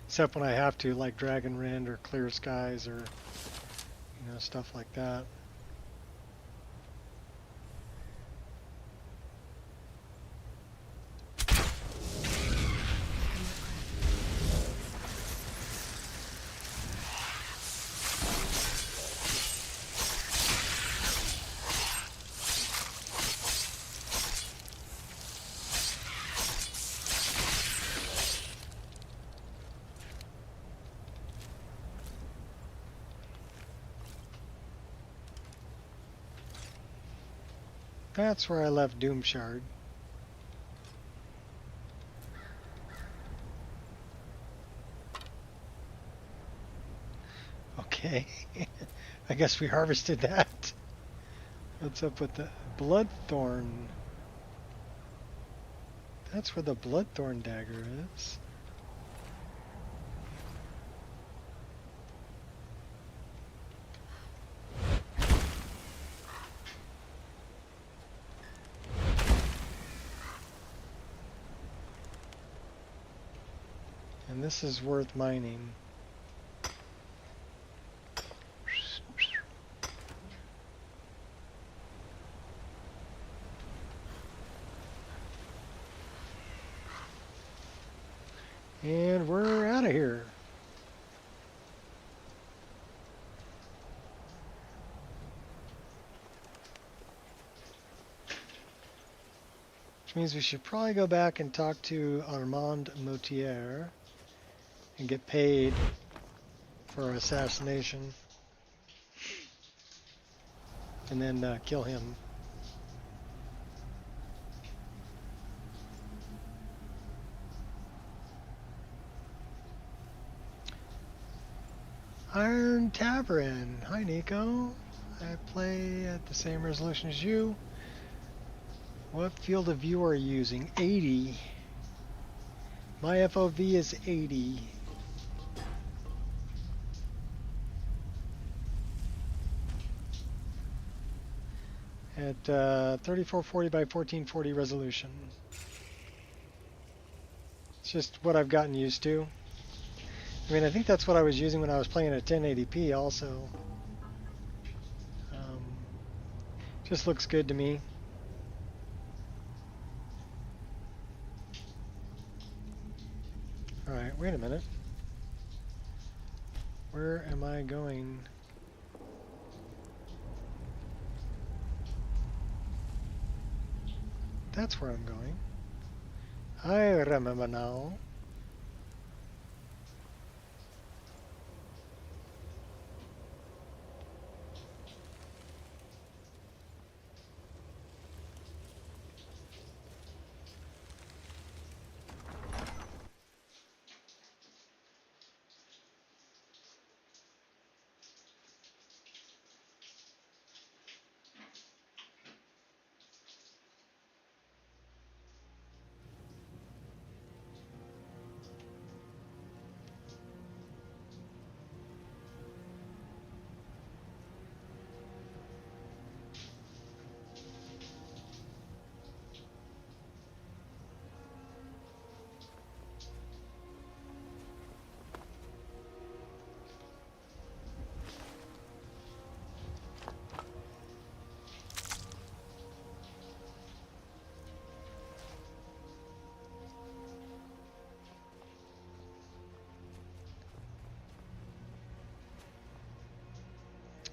Except when I have to, like Dragon Rend or Clear Skies or, you know, stuff like that. That's where I left Doom Shard. Okay. I guess we harvested that. What's up with the Bloodthorn? That's where the Bloodthorn dagger is. And this is worth mining. And we're out of here. Which means we should probably go back and talk to Armand Motier and get paid for assassination. And then kill him. Iron Tavern. Hi, Nico. I play at the same resolution as you. What field of view are you using? 80. My FOV is 80. At 3440 by 1440 resolution. It's just what I've gotten used to. I mean, I think that's what I was using when I was playing at 1080p also. Just looks good to me. Alright, wait a minute. Where am I going? That's where I'm going. I remember now.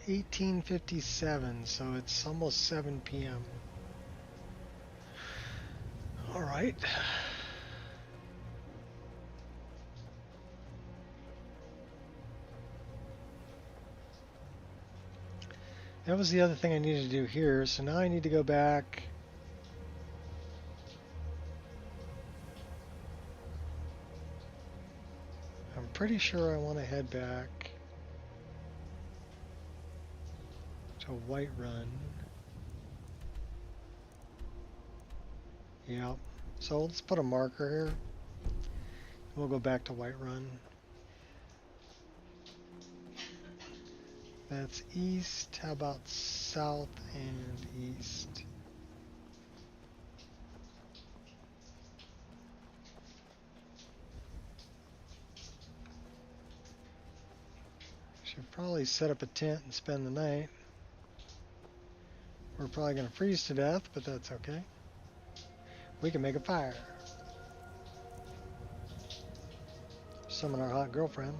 $18:57, so it's almost 7 p.m. All right. That was the other thing I needed to do here, so now I need to go back. I'm pretty sure I want to head back to Whiterun. Yep. So let's put a marker here. We'll go back to Whiterun. That's east. How about south and east? Should probably set up a tent and spend the night. We're probably going to freeze to death, but that's okay. We can make a fire. Summon our hot girlfriend.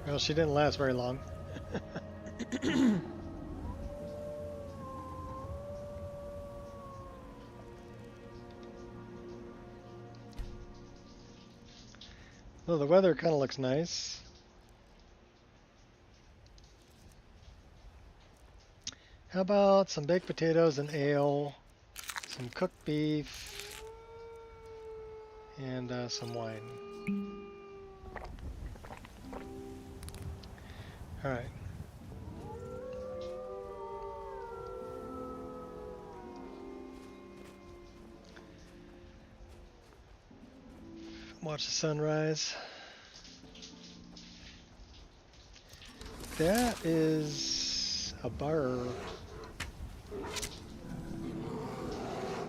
Well, she didn't last very long. Well, the weather kind of looks nice. How about some baked potatoes and ale, some cooked beef, and some wine. All right. Watch the sunrise. That is a bar.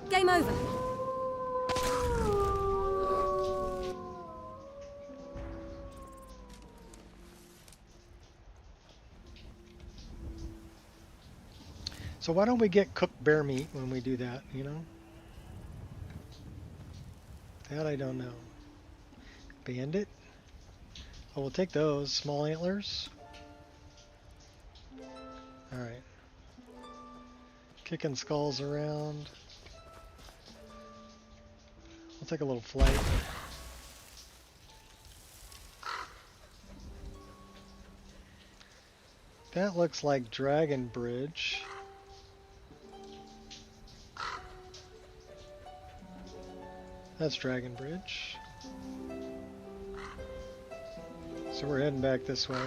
Game over. So why don't we get cooked bear meat when we do that, you know? That I don't know. Bandit. Oh, we'll take those. Small antlers. Alright. Kicking skulls around. We'll take a little flight. That looks like Dragon Bridge. That's Dragon Bridge. So we're heading back this way.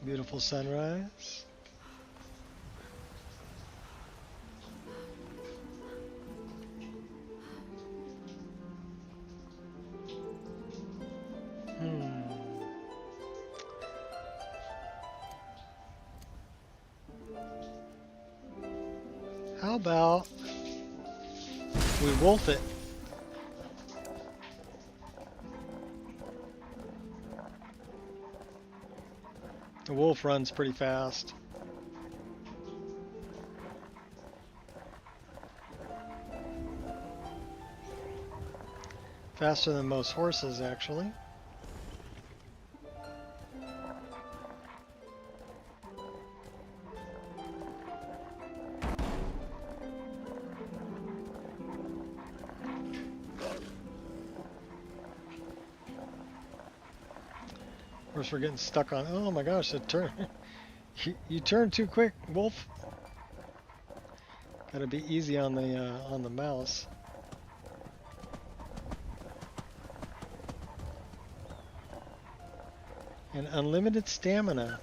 Beautiful sunrise. How about we wolf it? The wolf runs pretty fast. Faster than most horses, actually. Of course, we're getting stuck on. Oh my gosh! The turn. You turn too quick, wolf. Got to be easy on the mouse. And unlimited stamina.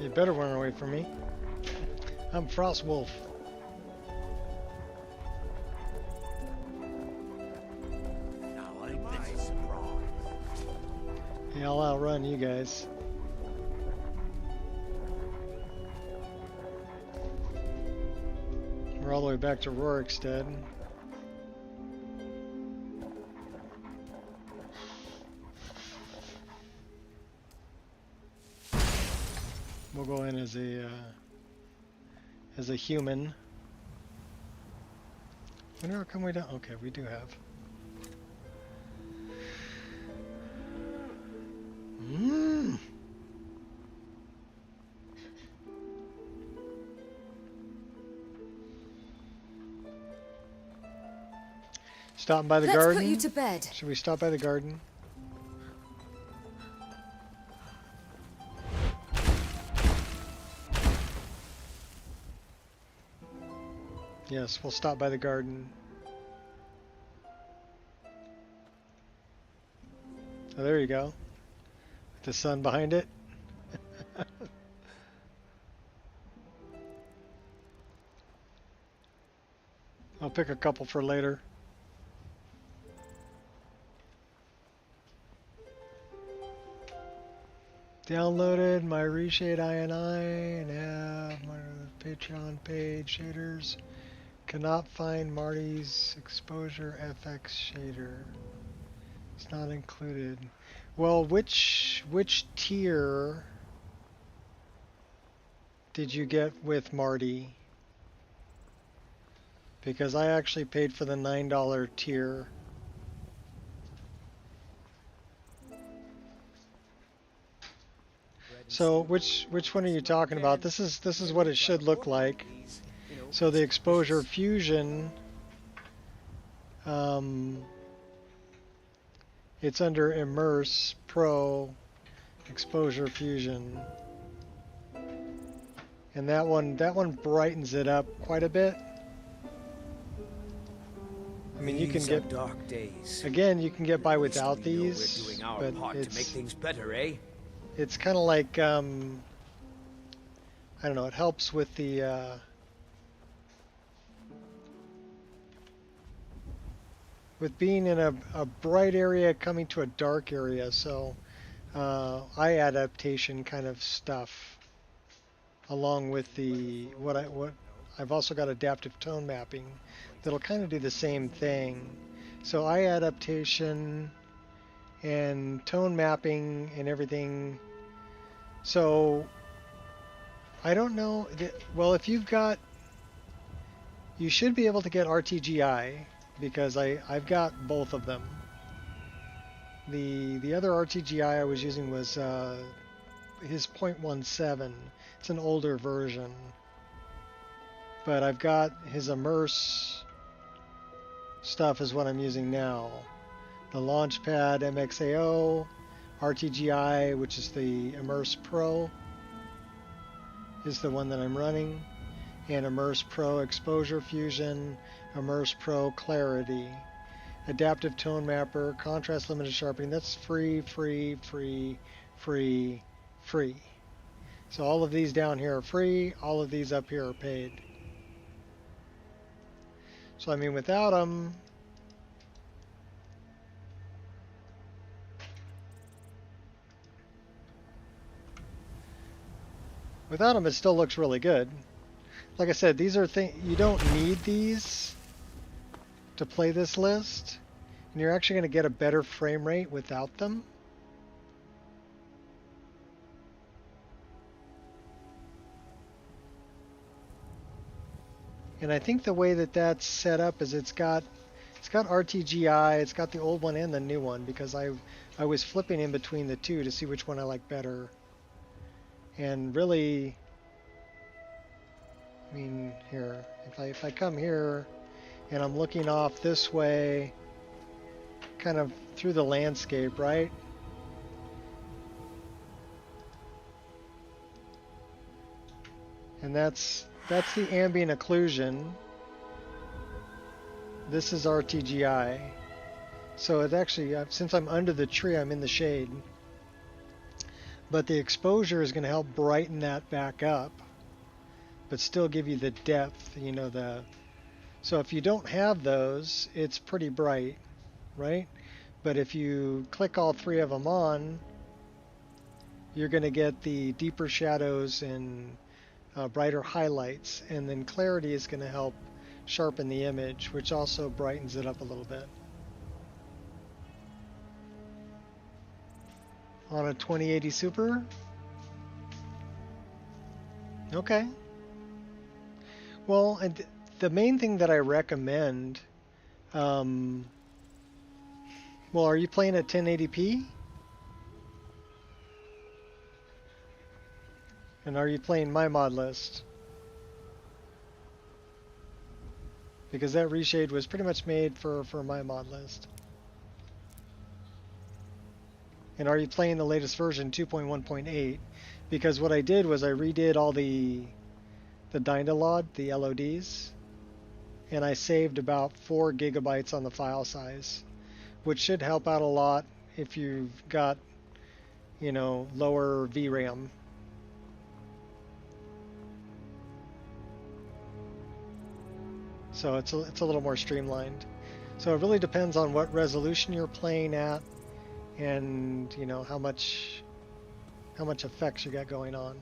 You better run away from me. I'm Frost Wolf. Yeah, I'll outrun you guys. We're all the way back to Rorikstead. We'll go in as a human. Wonder how come we don't. Okay, we do have. Stopping by the garden. Let's put you to bed. Should we stop by the garden? Yes, we'll stop by the garden. Oh, there you go. With the sun behind it. I'll pick a couple for later. Downloaded my Reshade INI and have my Patreon page shaders. Cannot find Marty's exposure FX shader. It's not included. Well, which tier did you get with Marty? Because I actually paid for the $9 tier. So which one are you talking about? This is what it should look like. So the exposure fusion, it's under Immerse Pro exposure fusion, and that one brightens it up quite a bit. I mean, you can get dark days. Again, you can get by without these, We're doing our but part to make things better, eh? It's kind of like I don't know. It helps with the with being in a bright area coming to a dark area, so eye adaptation kind of stuff, along with the what I've also got adaptive tone mapping that'll kind of do the same thing. So eye adaptation and tone mapping and everything. So I don't know. Well, if you've got, you should be able to get RTGI because I've got both of them. The other RTGI I was using was his 0.17. It's an older version. But I've got his Immerse stuff is what I'm using now. The Launchpad MXAO, RTGI, which is the Immerse Pro, is the one that I'm running, and Immerse Pro Exposure Fusion, Immerse Pro Clarity, Adaptive Tone Mapper, Contrast Limited Sharpening. That's free. So all of these down here are free, all of these up here are paid. So I mean, without them, it still looks really good. Like I said, these are things you don't need these to play this list, and you're actually going to get a better frame rate without them. And I think the way that that's set up is it's got RTGI, it's got the old one and the new one, because I was flipping in between the two to see which one I like better. And really, I mean, here, if I come here and I'm looking off this way, kind of through the landscape, right? And that's the ambient occlusion. This is RTGI. So it actually, since I'm under the tree, I'm in the shade. But the exposure is going to help brighten that back up, but still give you the depth, you know, so if you don't have those, it's pretty bright, right? But if you click all three of them on, you're going to get the deeper shadows and brighter highlights, and then clarity is going to help sharpen the image, which also brightens it up a little bit. On a 2080 Super? Okay. Well, and the main thing that I recommend, well, are you playing at 1080p? And are you playing my mod list? Because that reshade was pretty much made for my mod list. And are you playing the latest version, 2.1.8? Because what I did was I redid all the Dynalod, the LODs, and I saved about 4 gigabytes on the file size, which should help out a lot if you've got, you know, lower VRAM. So it's a little more streamlined. So it really depends on what resolution you're playing at, and you know how much effects you got going on.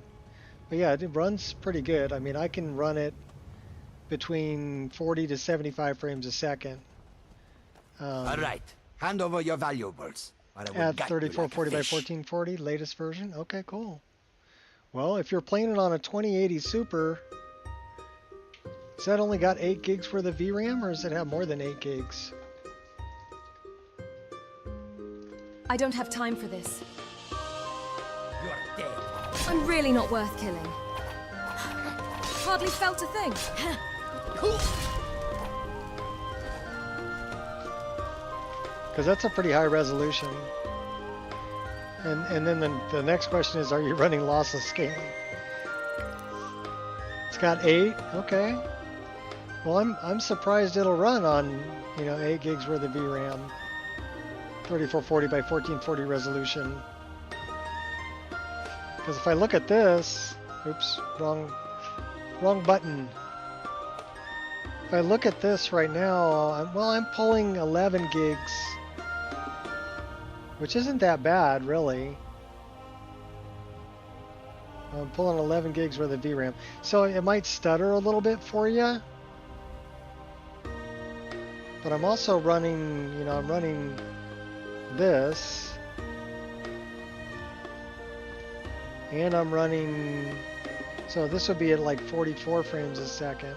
But yeah, it runs pretty good. I mean, I can run it between 40 to 75 frames a second. All right, hand over your valuables. At 3440 by 1440, latest version. Okay, cool. Well, if you're playing it on a 2080 Super, has that only got 8 gigs worth of VRAM, or does it have more than 8 gigs? I don't have time for this. You're dead. I'm really not worth killing. Hardly felt a thing. Because that's a pretty high resolution. And then the next question is, are you running lossless scaling? It's got 8? Okay. Well, I'm surprised it'll run on, you know, 8 gigs worth of VRAM. 3440 by 1440 resolution. Because if I look at this, oops, wrong button. If I look at this right now, I'm pulling 11 gigs, which isn't that bad, really. I'm pulling 11 gigs worth of VRAM. So it might stutter a little bit for you. But I'm also running, you know, I'm running this. And I'm running, so this would be at like 44 frames a second.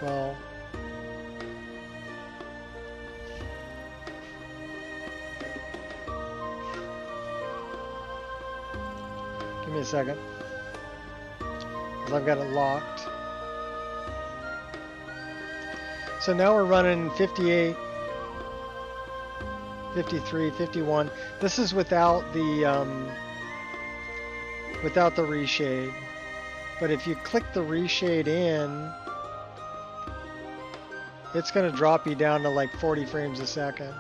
Well, give me a second, because I've got it locked. So now we're running 58, 53, 51. This is without the reshade. But if you click the reshade in, it's going to drop you down to like 40 frames a second.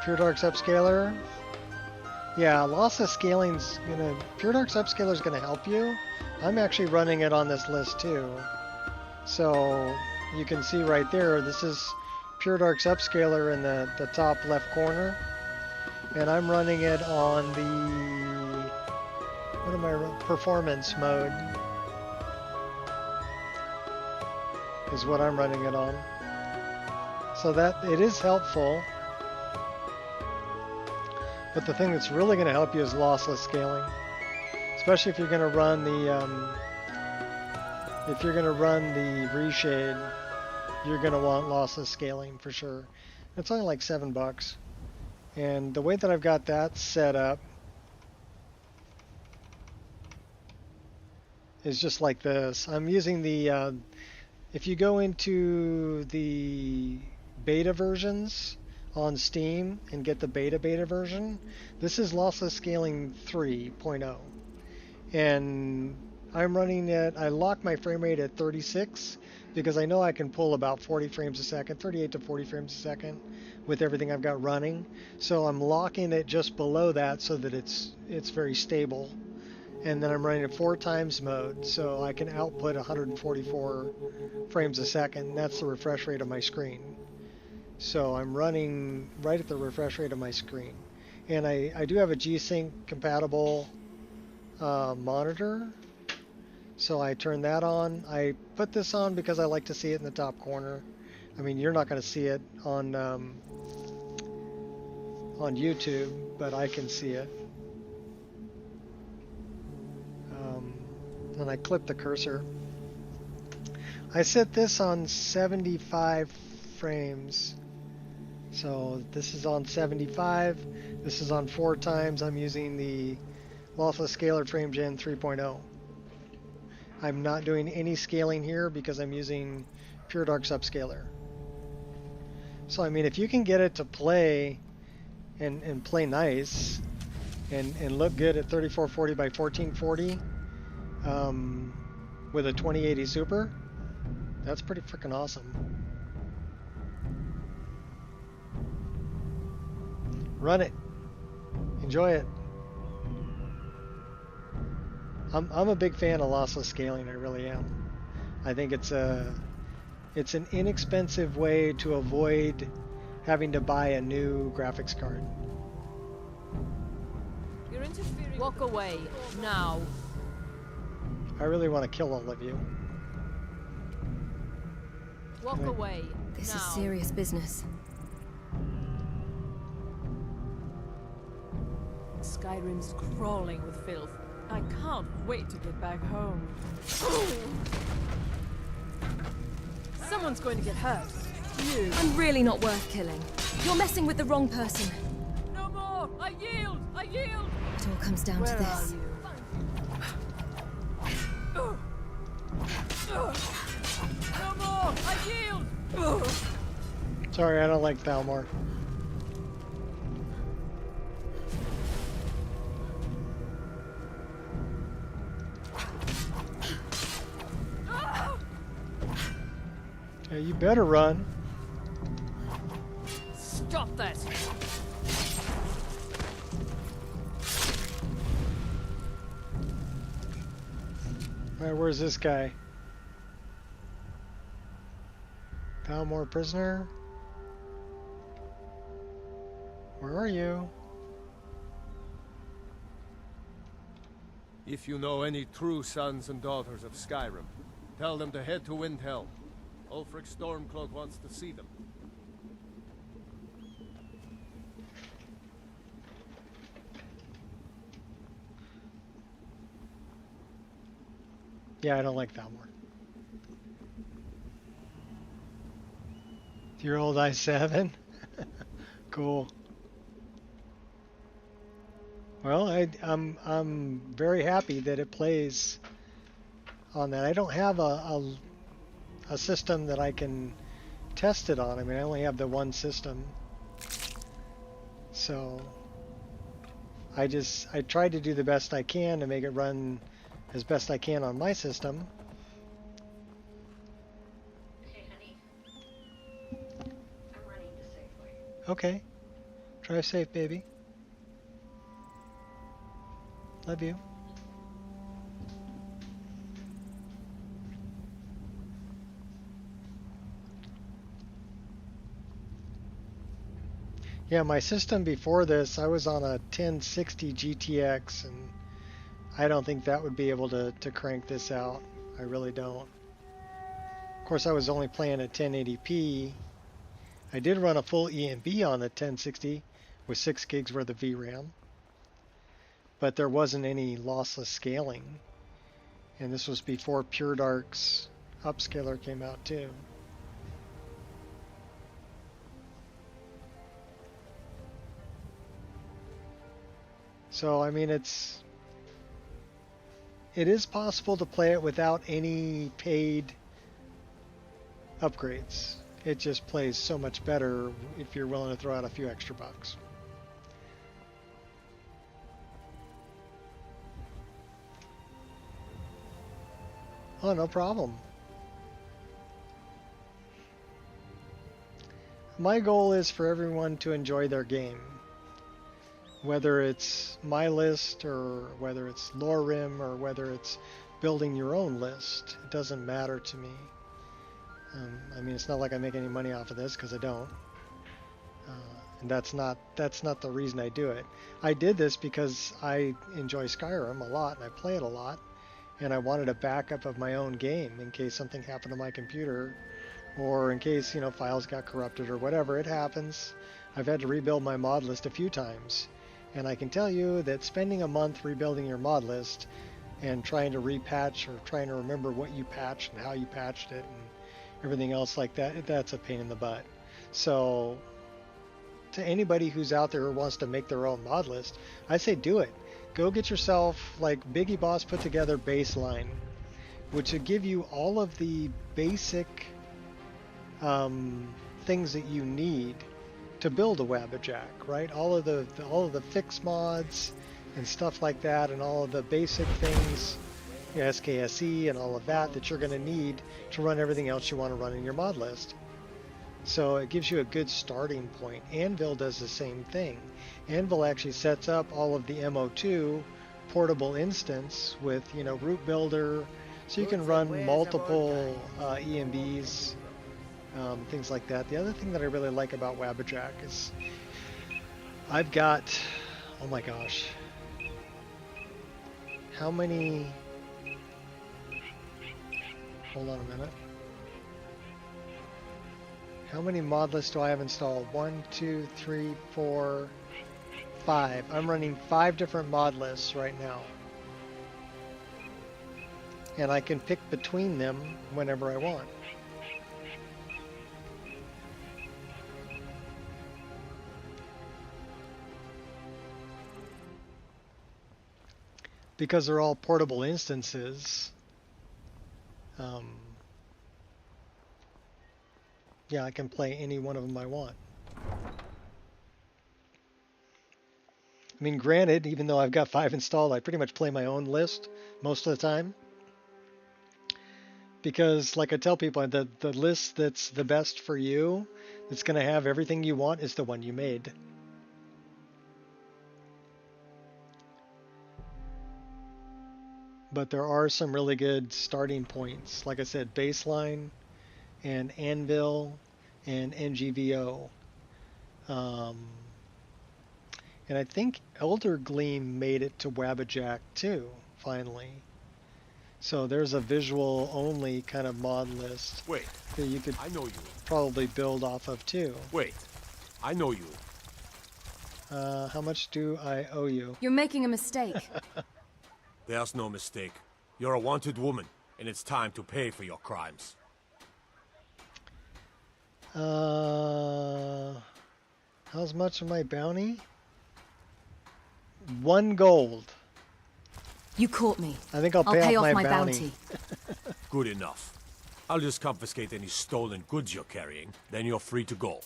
Pure Dark's upscaler. Yeah, lossless scaling's gonna. Pure Dark's upscaler's gonna help you. I'm actually running it on this list too. So you can see right there, this is Pure Dark's upscaler in the top left corner. And I'm running it on the, what am I, performance mode is what I'm running it on. So that, it is helpful. But the thing that's really going to help you is lossless scaling. Especially if you're going to run the, reshade, you're going to want lossless scaling for sure. It's only like $7. And the way that I've got that set up is just like this. I'm using the, if you go into the beta versions on Steam and get the beta version, this is lossless scaling 3.0. And I'm running it, I lock my frame rate at 36 because I know I can pull about 40 frames a second, 38 to 40 frames a second with everything I've got running. So I'm locking it just below that so that it's very stable. And then I'm running it 4 times mode, so I can output 144 frames a second. That's the refresh rate of my screen. So I'm running right at the refresh rate of my screen. And I do have a G-Sync compatible monitor. So I turn that on. I put this on because I like to see it in the top corner. I mean, you're not going to see it on YouTube, but I can see it. And I clip the cursor. I set this on 75 frames. So this is on 75. This is on 4 times. I'm using the lossless scaler frame gen 3.0. I'm not doing any scaling here because I'm using Pure Dark's upscaler. So I mean, if you can get it to play and play nice and look good at 3440 by 1440 with a 2080 Super, that's pretty freaking awesome. Run it. Enjoy it. I'm a big fan of lossless scaling, I really am. I think it's an inexpensive way to avoid having to buy a new graphics card. You're interfering. Walk away now. I really want to kill all of you. Walk away. This is serious business. Skyrim's crawling with filth. I can't wait to get back home. Someone's going to get hurt. You. I'm really not worth killing. You're messing with the wrong person. No more! I yield! I yield! It all comes down to this. No more! I yield! Sorry, I don't like Thalmor. Yeah, you better run. Stop that! Alright, where's this guy? Palmore prisoner? Where are you? If you know any true sons and daughters of Skyrim, tell them to head to Windhelm. Ulfric Stormcloak wants to see them. Yeah, I don't like Valmore. Your old i7? Cool. Well, I'm very happy that it plays on that. I don't have a system that I can test it on. I mean, I only have the one system. So I tried to do the best I can to make it run as best I can on my system. Hey, honey. I'm running to Safeway. Okay. Drive safe, baby. Love you. Yeah, my system before this, I was on a 1060 GTX, and I don't think that would be able to crank this out. I really don't. Of course, I was only playing at 1080p. I did run a full EMB on the 1060 with 6 gigs worth of VRAM, but there wasn't any lossless scaling. And this was before Pure Dark's upscaler came out too. So, I mean, it is possible to play it without any paid upgrades. It just plays so much better if you're willing to throw out a few extra bucks. Oh, no problem. My goal is for everyone to enjoy their game. Whether it's my list or whether it's Lorerim or whether it's building your own list, it doesn't matter to me. I mean, it's not like I make any money off of this because I don't, and that's not the reason I do it. I did this because I enjoy Skyrim a lot and I play it a lot, and I wanted a backup of my own game in case something happened to my computer, or in case files got corrupted or whatever. It happens. I've had to rebuild my mod list a few times. And I can tell you that spending a month rebuilding your mod list and trying to repatch or trying to remember what you patched and how you patched it and everything else like that, that's a pain in the butt. So to anybody who's out there who wants to make their own mod list, I say do it. Go get yourself, like Biggie Boss put together, Baseline, which will give you all of the basic things that you need to build a Wabbajack, right? All of the fix mods and stuff like that, and all of the basic things, SKSE and all of that you're going to need to run everything else you want to run in your mod list. So it gives you a good starting point. Anvil does the same thing. Anvil actually sets up all of the MO2 portable instance with root builder, so you can run multiple EMBs. Things like that. The other thing that I really like about Wabbajack is I've got, oh my gosh, how many, hold on a minute, how many mod lists do I have installed? 1, 2, 3, 4, 5. I'm running 5 different mod lists right now, and I can pick between them whenever I want. Because they're all portable instances, yeah, I can play any one of them I want. I mean, granted, even though I've got 5 installed, I pretty much play my own list most of the time. Because, like I tell people, the list that's the best for you, that's going to have everything you want, is the one you made. but there are some really good starting points. Like I said, baseline and anvil and NGVO. And I think Elder Gleam made it to Wabbajack too, finally. So there's a visual only kind of mod list Wait, that you could I know you. probably build off of too. Wait, I know you. How much do I owe you? You're making a mistake. There's no mistake. You're a wanted woman, and it's time to pay for your crimes. How's much of my bounty? 1 gold. You caught me. I think I'll pay off my bounty. Good enough. I'll just confiscate any stolen goods you're carrying, then you're free to go.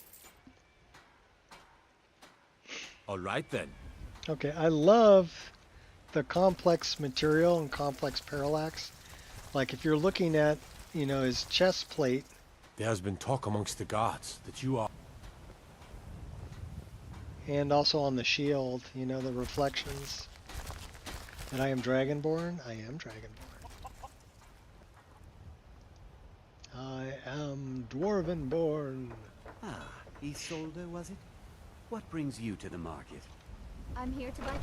All right then. Okay, I love the complex material and complex parallax. Like if you're looking at, you know, his chest plate. There has been talk amongst the gods that you are... And also on the shield, you know, the reflections. That I am Dragonborn? I am Dragonborn. I am Dwarvenborn. Ah, Isolde, was it? What brings you to the market? I'm here to buy...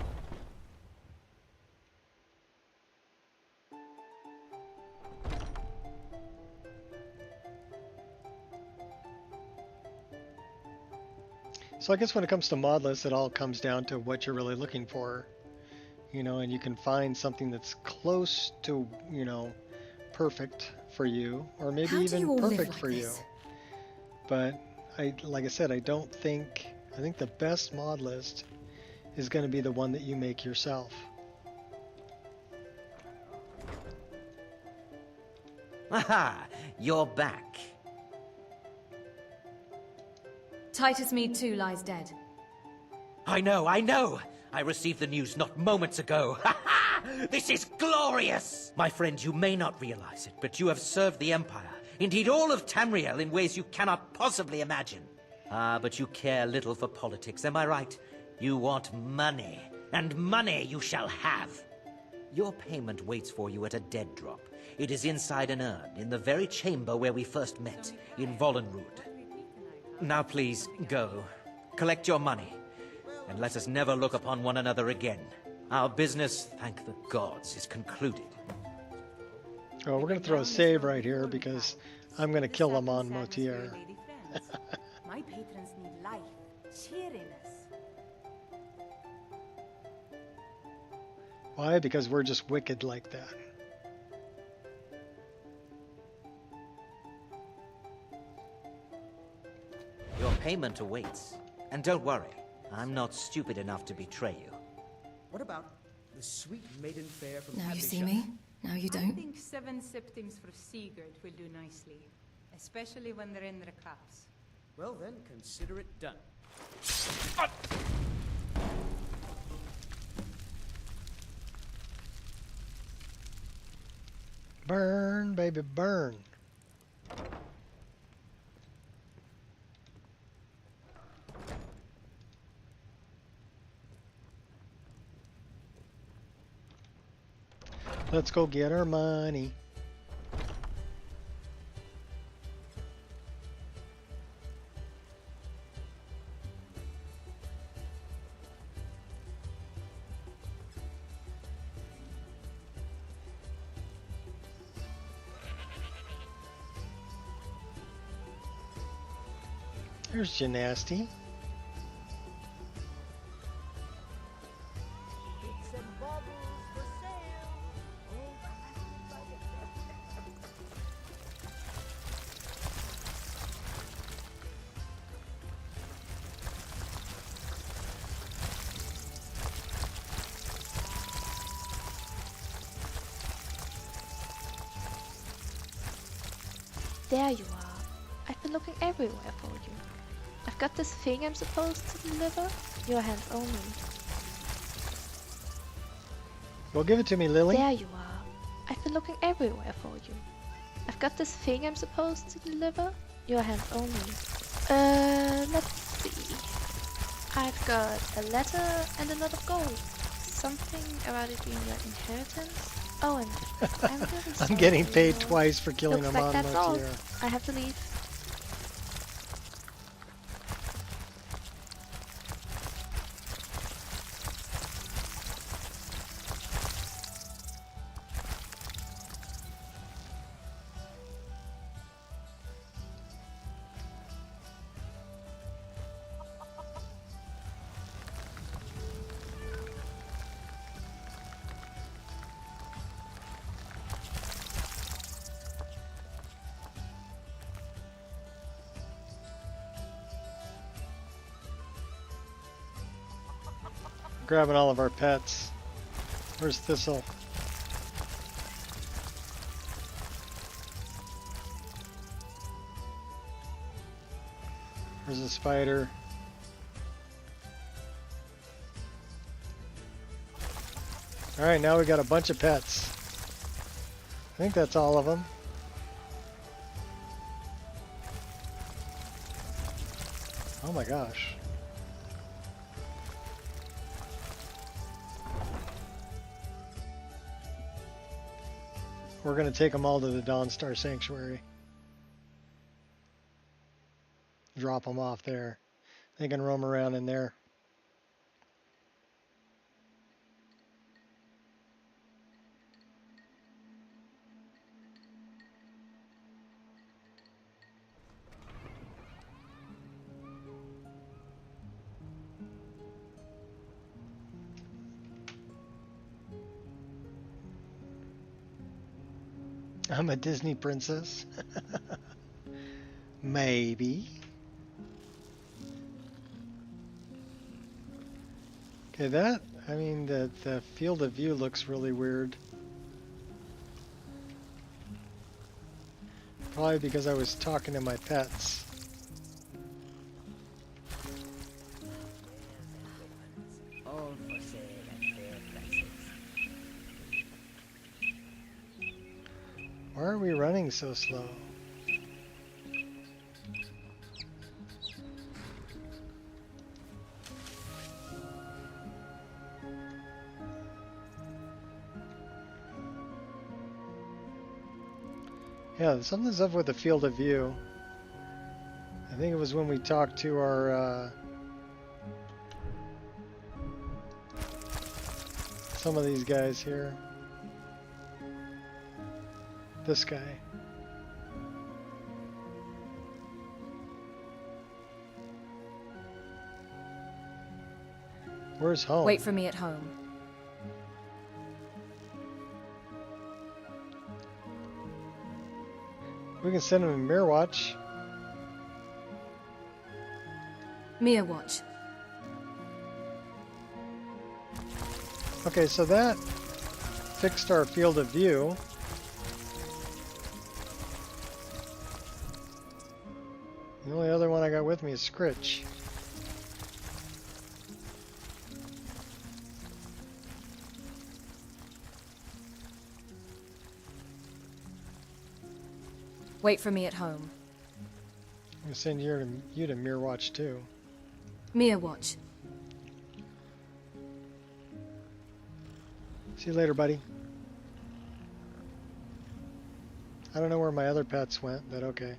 So I guess when it comes to mod lists, it all comes down to what you're really looking for. You know, and you can find something that's close to, you know, perfect for you, or maybe even perfect for you. But like I said, I think the best mod list is going to be the one that you make yourself. Aha! You're back. Titus Mead too lies dead. I know! I received the news not moments ago. Ha ha! This is glorious! My friend, you may not realize it, but you have served the Empire, indeed all of Tamriel, in ways you cannot possibly imagine. Ah, but you care little for politics, am I right? You want money, and money you shall have. Your payment waits for you at a dead drop. It is inside an urn, in the very chamber where we first met, in Vollenrood. Now please, go. Collect your money, and let us never look upon one another again. Our business, thank the gods, is concluded. Oh, we're going to throw a save right here because I'm going to kill him on Motier. My patrons need life, cheeriness. Why? Because we're just wicked like that. Your payment awaits. And don't worry, I'm not stupid enough to betray you. What about the sweet maiden fair from Now you see me, now you I don't. think 7 septims for Sigurd will do nicely, especially when they're in their caps. Well then, consider it done. Burn, baby, burn. Let's go get our money. There's Gymnasty. There you are. I've been looking everywhere for you. I've got this thing I'm supposed to deliver. Your hands only. Well, give it to me, Lily. There you are. I've been looking everywhere for you. I've got this thing I'm supposed to deliver. Your hands only. Let's see. I've got a letter and a lot of gold. Something about it being your inheritance. Oh, and I'm really I'm sorry. getting paid twice for killing Looks a like that's all. Monmouth here. I have to leave. Grabbing all of our pets. Where's Thistle? There's a spider. Alright, now we got a bunch of pets. I think that's all of them. Oh my gosh. We're going to take them all to the Dawnstar Sanctuary. Drop them off there. They can roam around in there. I'm a Disney princess. Maybe. Okay, the field of view looks really weird. Probably because I was talking to my pets. All for sale at fair prices. Why are we running so slow? Yeah, something's up with the field of view. I think it was when we talked to our some of these guys here. This guy. Where's home? Wait for me at home. We can send him a mirror watch. Mia watch. Okay, so that fixed our field of view. The only other one I got with me is Scritch. Wait for me at home. I'm gonna send you to mirror watch too. Mia watch. See you later, buddy. I don't know where my other pets went, but okay.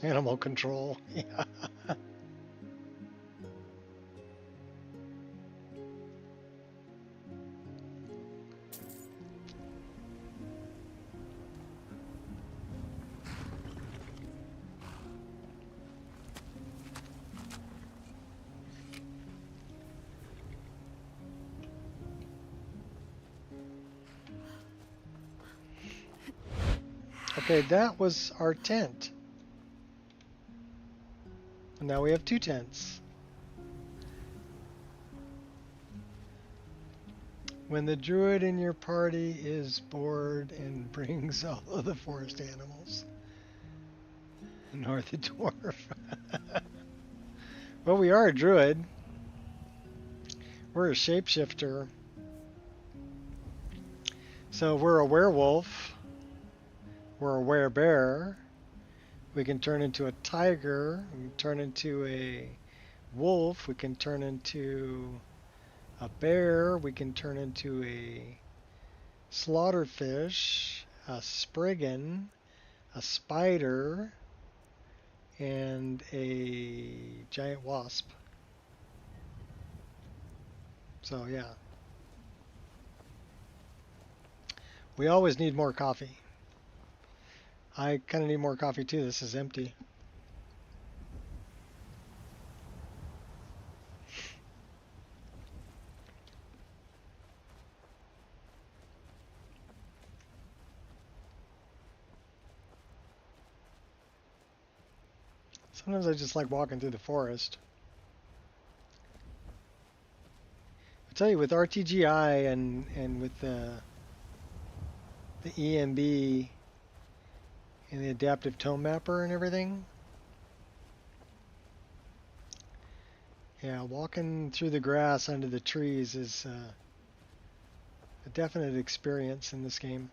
Animal control. Yeah. Okay, that was our tent. And now we have 2 tents. When the druid in your party is bored and brings all of the forest animals. Nor the dwarf. Well, we are a druid. We're a shapeshifter. So we're a werewolf. We're a werebear. We can turn into a tiger. We can turn into a wolf. We can turn into a bear. We can turn into a slaughterfish, a spriggan, a spider, and a giant wasp. So yeah. We always need more coffee. I kind of need more coffee too. This is empty. Sometimes I just like walking through the forest. I tell you, with RTGI and with the EMB and the adaptive tone mapper and everything, yeah, walking through the grass under the trees is a definite experience in this game.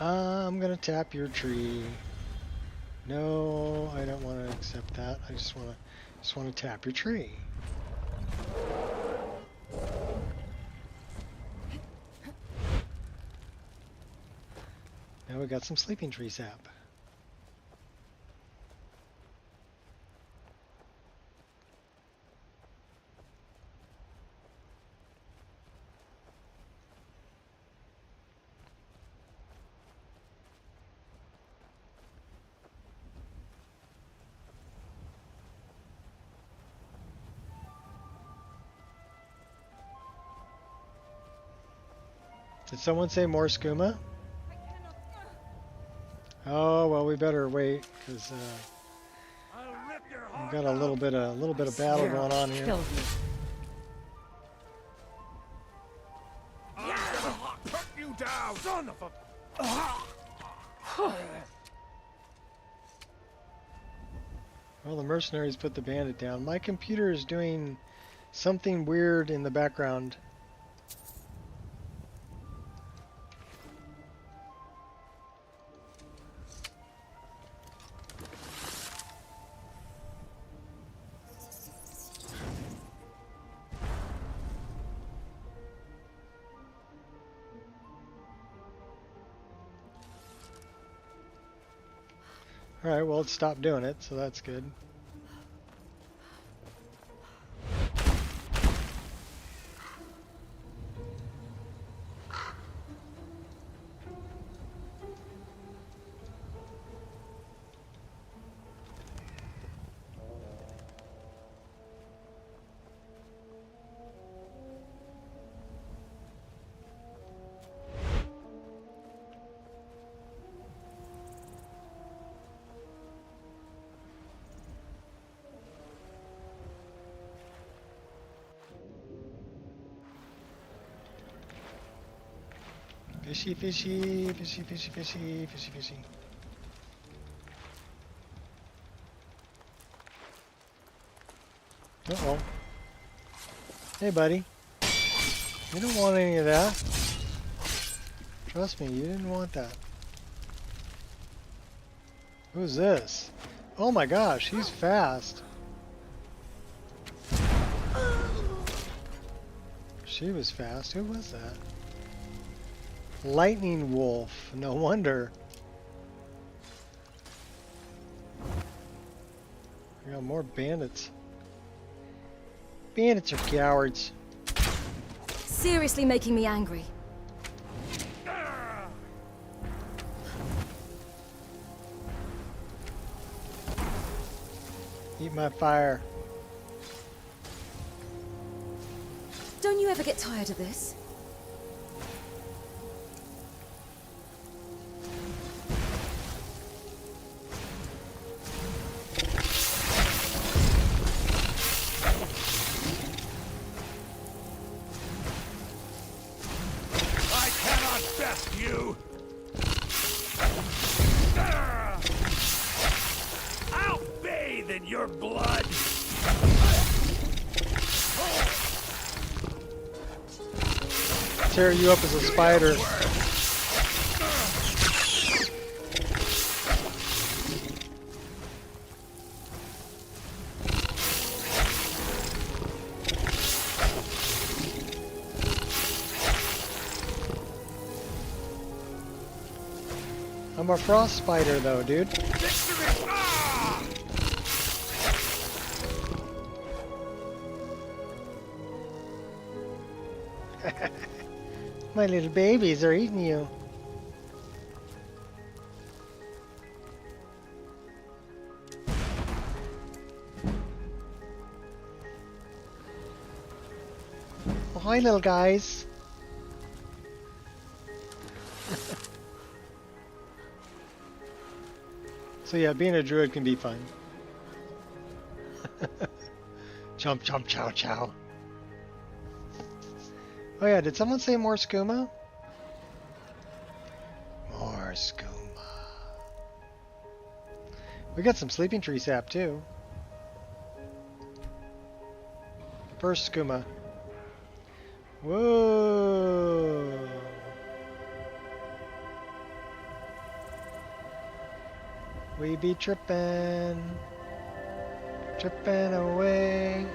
I'm gonna tap your tree. No, I don't want to accept that. I just want to tap your tree. Now we got some sleeping tree sap. Did someone say more skooma? Oh well, we better wait because we've got a little bit of battle going on here. Cut you down, son of a... Well, the mercenaries put the bandit down. My computer is doing something weird in the background. Alright, well, it stopped doing it, so that's good. Fishy, fishy, fishy, fishy, fishy, fishy, fishy. Uh-oh. Hey, buddy. You don't want any of that. Trust me, you didn't want that. Who's this? Oh my gosh, he's fast. She was fast. Who was that? Lightning Wolf. No wonder. We got more bandits. Bandits are cowards. Seriously making me angry. Eat my fire. Don't you ever get tired of this? tear you up as a spider. I'm a frost spider though, dude. My little babies are eating you. Oh, hi, little guys. So yeah, being a druid can be fun. Jump, jump, chow, chow. Oh yeah, did someone say more skooma? More skooma. We got some sleeping tree sap too. First skooma. Whoa. We be trippin', trippin' away.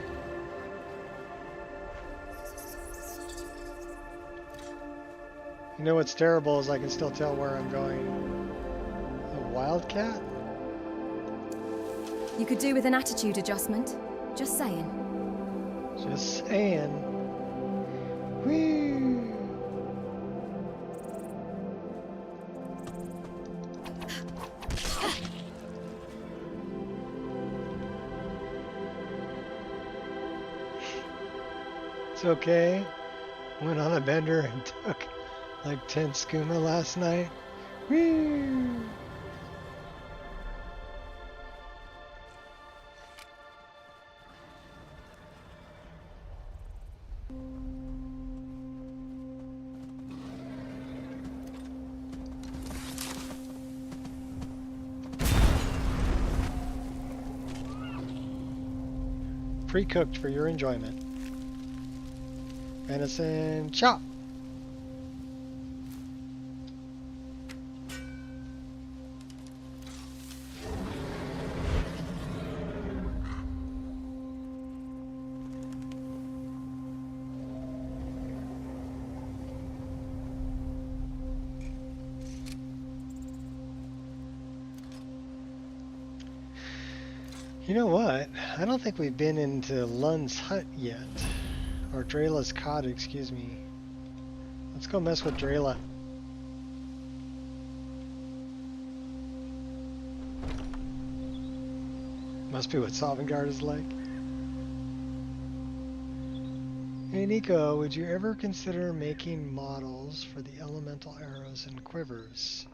You know what's terrible is I can still tell where I'm going. A wildcat? You could do with an attitude adjustment. Just saying. Just saying. Whee! It's okay. Went on a bender and took like 10 skooma last night. Whee! Pre-cooked for your enjoyment. Venison chop. You know what? I don't think we've been into Lund's hut yet. Or Drela's cot, excuse me. Let's go mess with Drela. Must be what Sovngarde is like. Hey Nico, would you ever consider making models for the elemental arrows and quivers?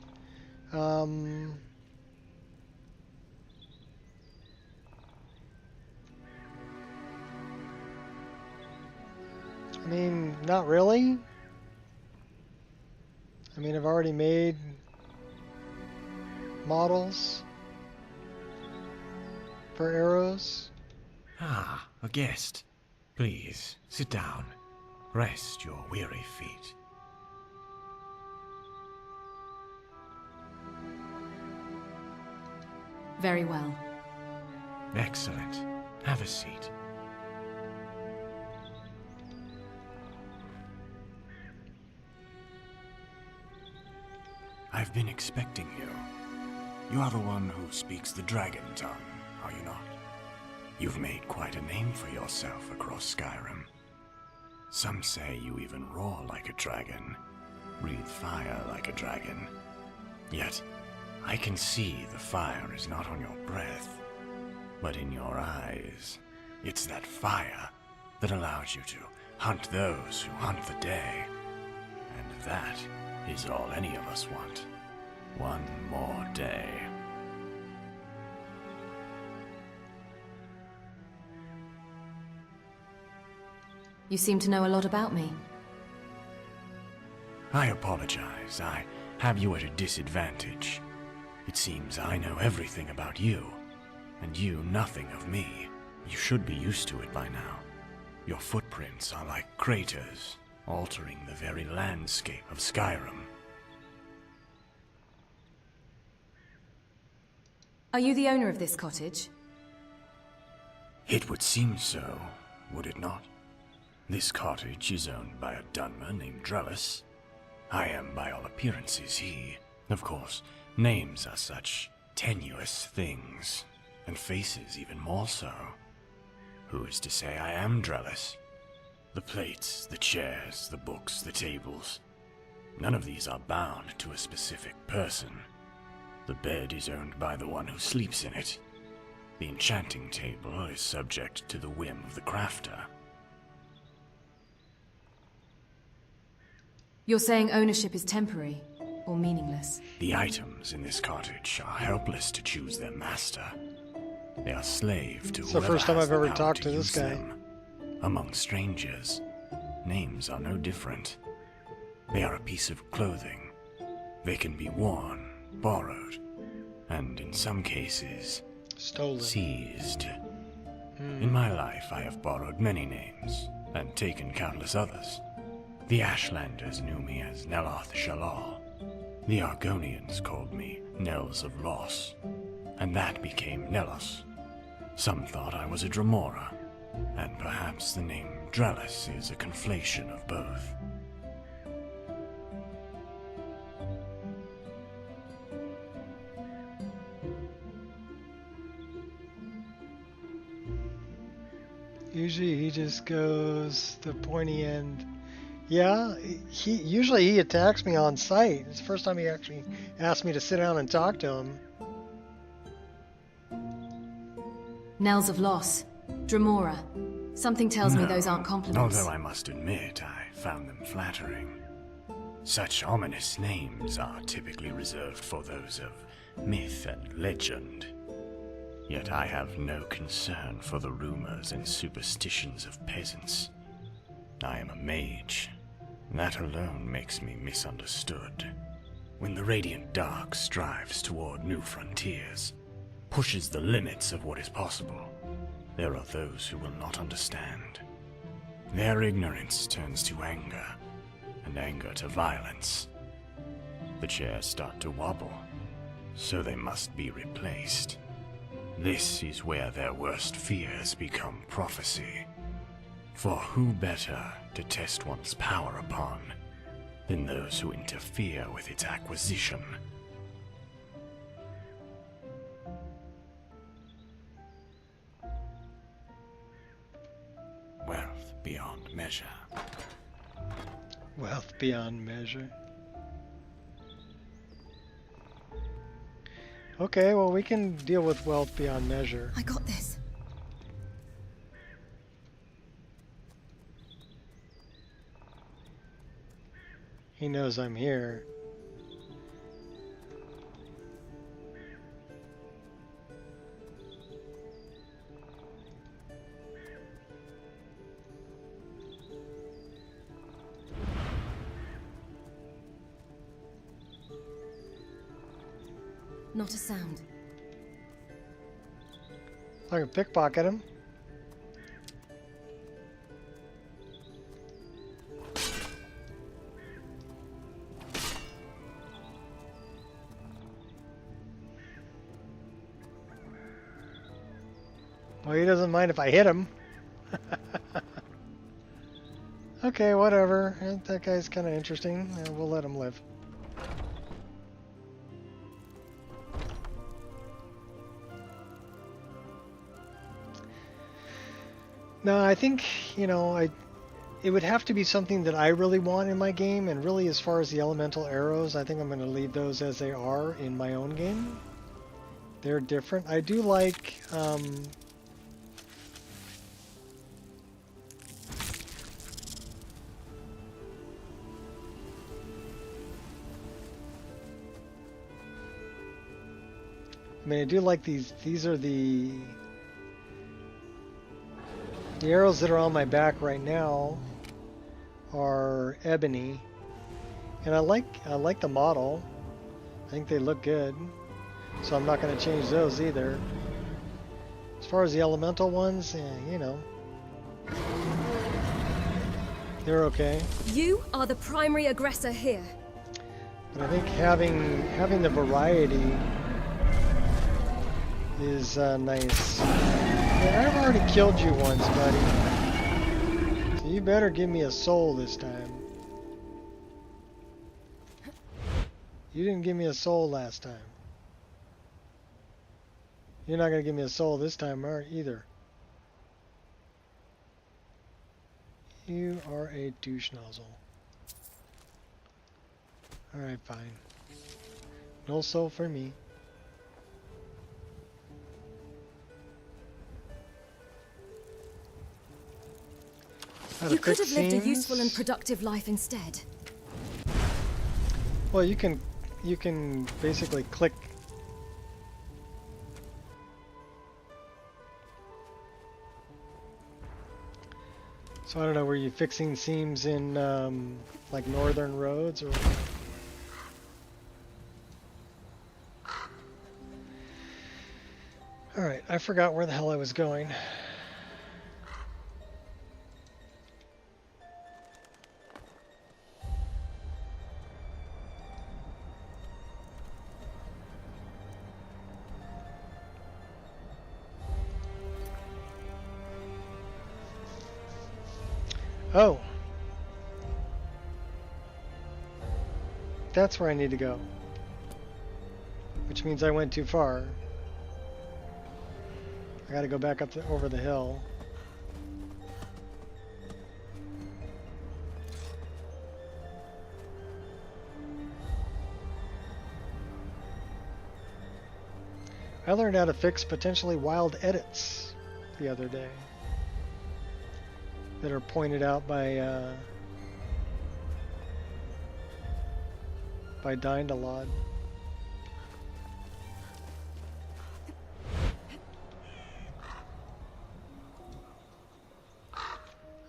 I mean, not really. I mean, I've already made models for arrows. Ah, a guest. Please, sit down. Rest your weary feet. Very well. Excellent. Have a seat. I've been expecting you. You are the one who speaks the dragon tongue, are you not? You've made quite a name for yourself across Skyrim. Some say you even roar like a dragon, breathe fire like a dragon. Yet, I can see the fire is not on your breath, but in your eyes. It's that fire that allows you to hunt those who hunt the day. And that is all any of us want. One more day. You seem to know a lot about me. I apologize. I have you at a disadvantage. It seems I know everything about you, and you nothing of me. You should be used to it by now. Your footprints are like craters, altering the very landscape of Skyrim. Are you the owner of this cottage? It would seem so, would it not? This cottage is owned by a Dunmer named Drellus. I am by all appearances he. Of course, names are such tenuous things, and faces even more so. Who is to say I am Drellus? The plates, the chairs, the books, the tables. None of these are bound to a specific person. The bed is owned by the one who sleeps in it. The enchanting table is subject to the whim of the crafter. You're saying ownership is temporary, or meaningless? The items in this cottage are helpless to choose their master. They are slave to It's the whoever first time has I've the ever power talked to this use guy. them. Among strangers, names are no different. They are a piece of clothing. They can be worn, borrowed, and in some cases, stolen, seized. In my life, I have borrowed many names, and taken countless others. The Ashlanders knew me as Neloth Shalal. The Argonians called me Nels of Loss, and that became Nelos. Some thought I was a Dremora, and perhaps the name Drellus is a conflation of both. Usually he just goes the pointy end. Yeah, he attacks me on sight. It's the first time he actually asked me to sit down and talk to him. Knells of Loss. Dremora. Something tells me those aren't compliments. Although I must admit, I found them flattering. Such ominous names are typically reserved for those of myth and legend. Yet I have no concern for the rumors and superstitions of peasants. I am a mage. That alone makes me misunderstood. When the Radiant Dark strives toward new frontiers, pushes the limits of what is possible, there are those who will not understand. Their ignorance turns to anger, and anger to violence. The chairs start to wobble, so they must be replaced. This is where their worst fears become prophecy. For who better to test one's power upon than those who interfere with its acquisition? Wealth beyond measure. Wealth beyond measure. Okay, well, we can deal with wealth beyond measure. I got this. He knows I'm here. Not a sound. I can pickpocket him. Well, he doesn't mind if I hit him. Okay, whatever. That guy's kind of interesting. We'll let him live. No, I think, you know, it would have to be something that I really want in my game, and really as far as the elemental arrows, I think I'm going to leave those as they are in my own game. They're different. I do like, I do like these. These are the arrows that are on my back right now are ebony, and I like the model. I think they look good, so I'm not going to change those either. As far as the elemental ones, you know. They're okay. You are the primary aggressor here. But I think having the variety is nice. Yeah, I've already killed you once, buddy. So you better give me a soul this time. You didn't give me a soul last time. You're not going to give me a soul this time either. You are a douche nozzle. Alright, fine. No soul for me. You could have lived a useful and productive life instead. Well, you can basically click. So I don't know, were you fixing seams in like northern roads or? All right, I forgot where the hell I was going. Oh. That's where I need to go. Which means I went too far. I gotta go back up over the hill. I learned how to fix potentially wild edits the other day that are pointed out by Dindalod.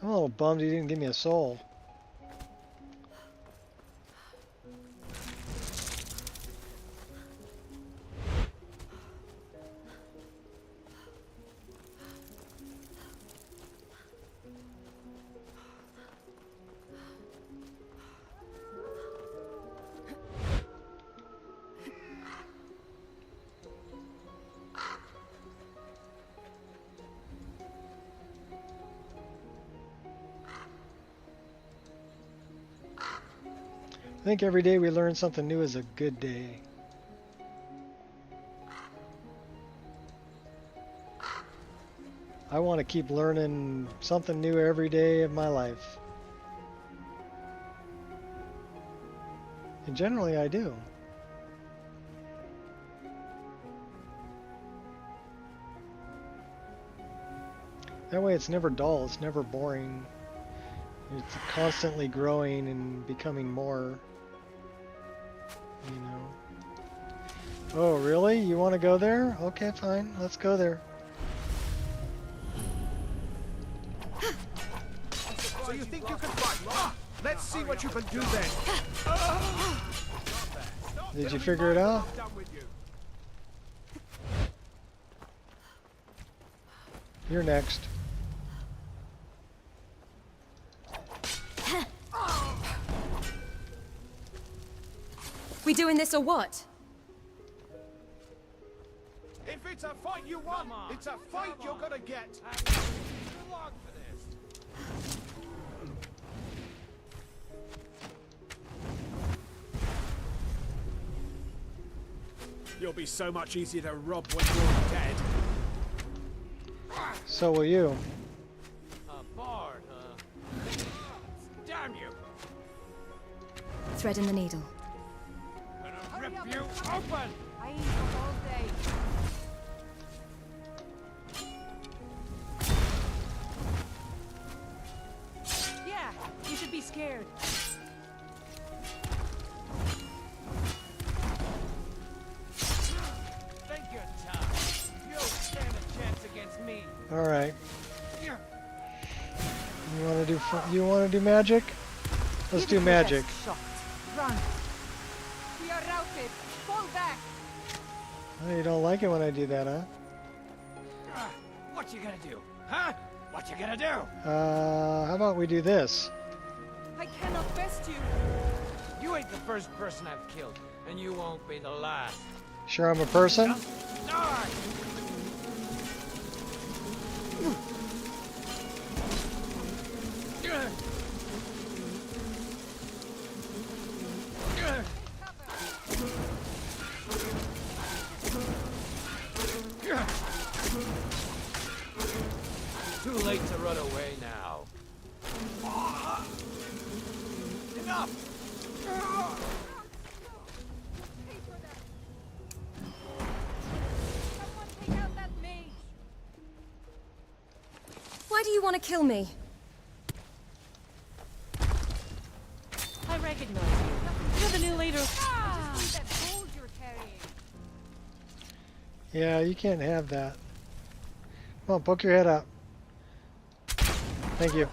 I'm a little bummed he didn't give me a soul. I think every day we learn something new is a good day. I want to keep learning something new every day of my life. And generally I do. That way it's never dull, it's never boring. It's constantly growing and becoming more. You know. Oh, really? You want to go there? Okay, fine. Let's go there. So you think you can fight? Let's see what you can do then. Did you figure it out? You're next. We doing this or what? If it's a fight you want, it's a fight you're gonna get. Too long for this. You'll be so much easier to rob when you're dead. So will you. A bard, huh? Damn you! Thread in the needle. Gonna rip you open! I ain't up all day. Yeah, you should be scared. Think you're tough. You don't stand a chance against me. All right. You want to do magic? Let's do magic. Run. We are routed. Fall back. Oh, you don't like it when I do that, huh? What you gonna do? Huh? What you gonna do? How about we do this? I cannot best you. You ain't the first person I've killed, and you won't be the last. Sure I'm a person? Die! Too late to run away now. Enough! Why do you want to kill me? I recognize you. You're the new leader. Yeah, you can't have that. Come on, poke your head out. Thank you.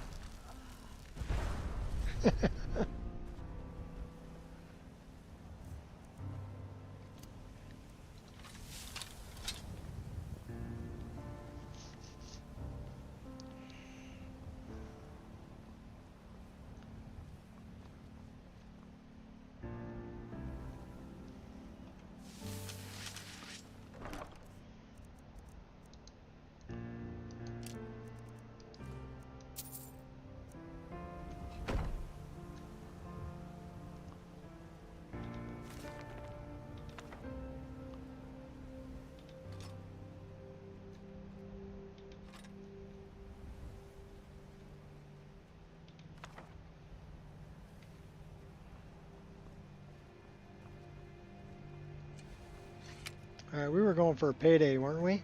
Alright, we were going for a payday, weren't we?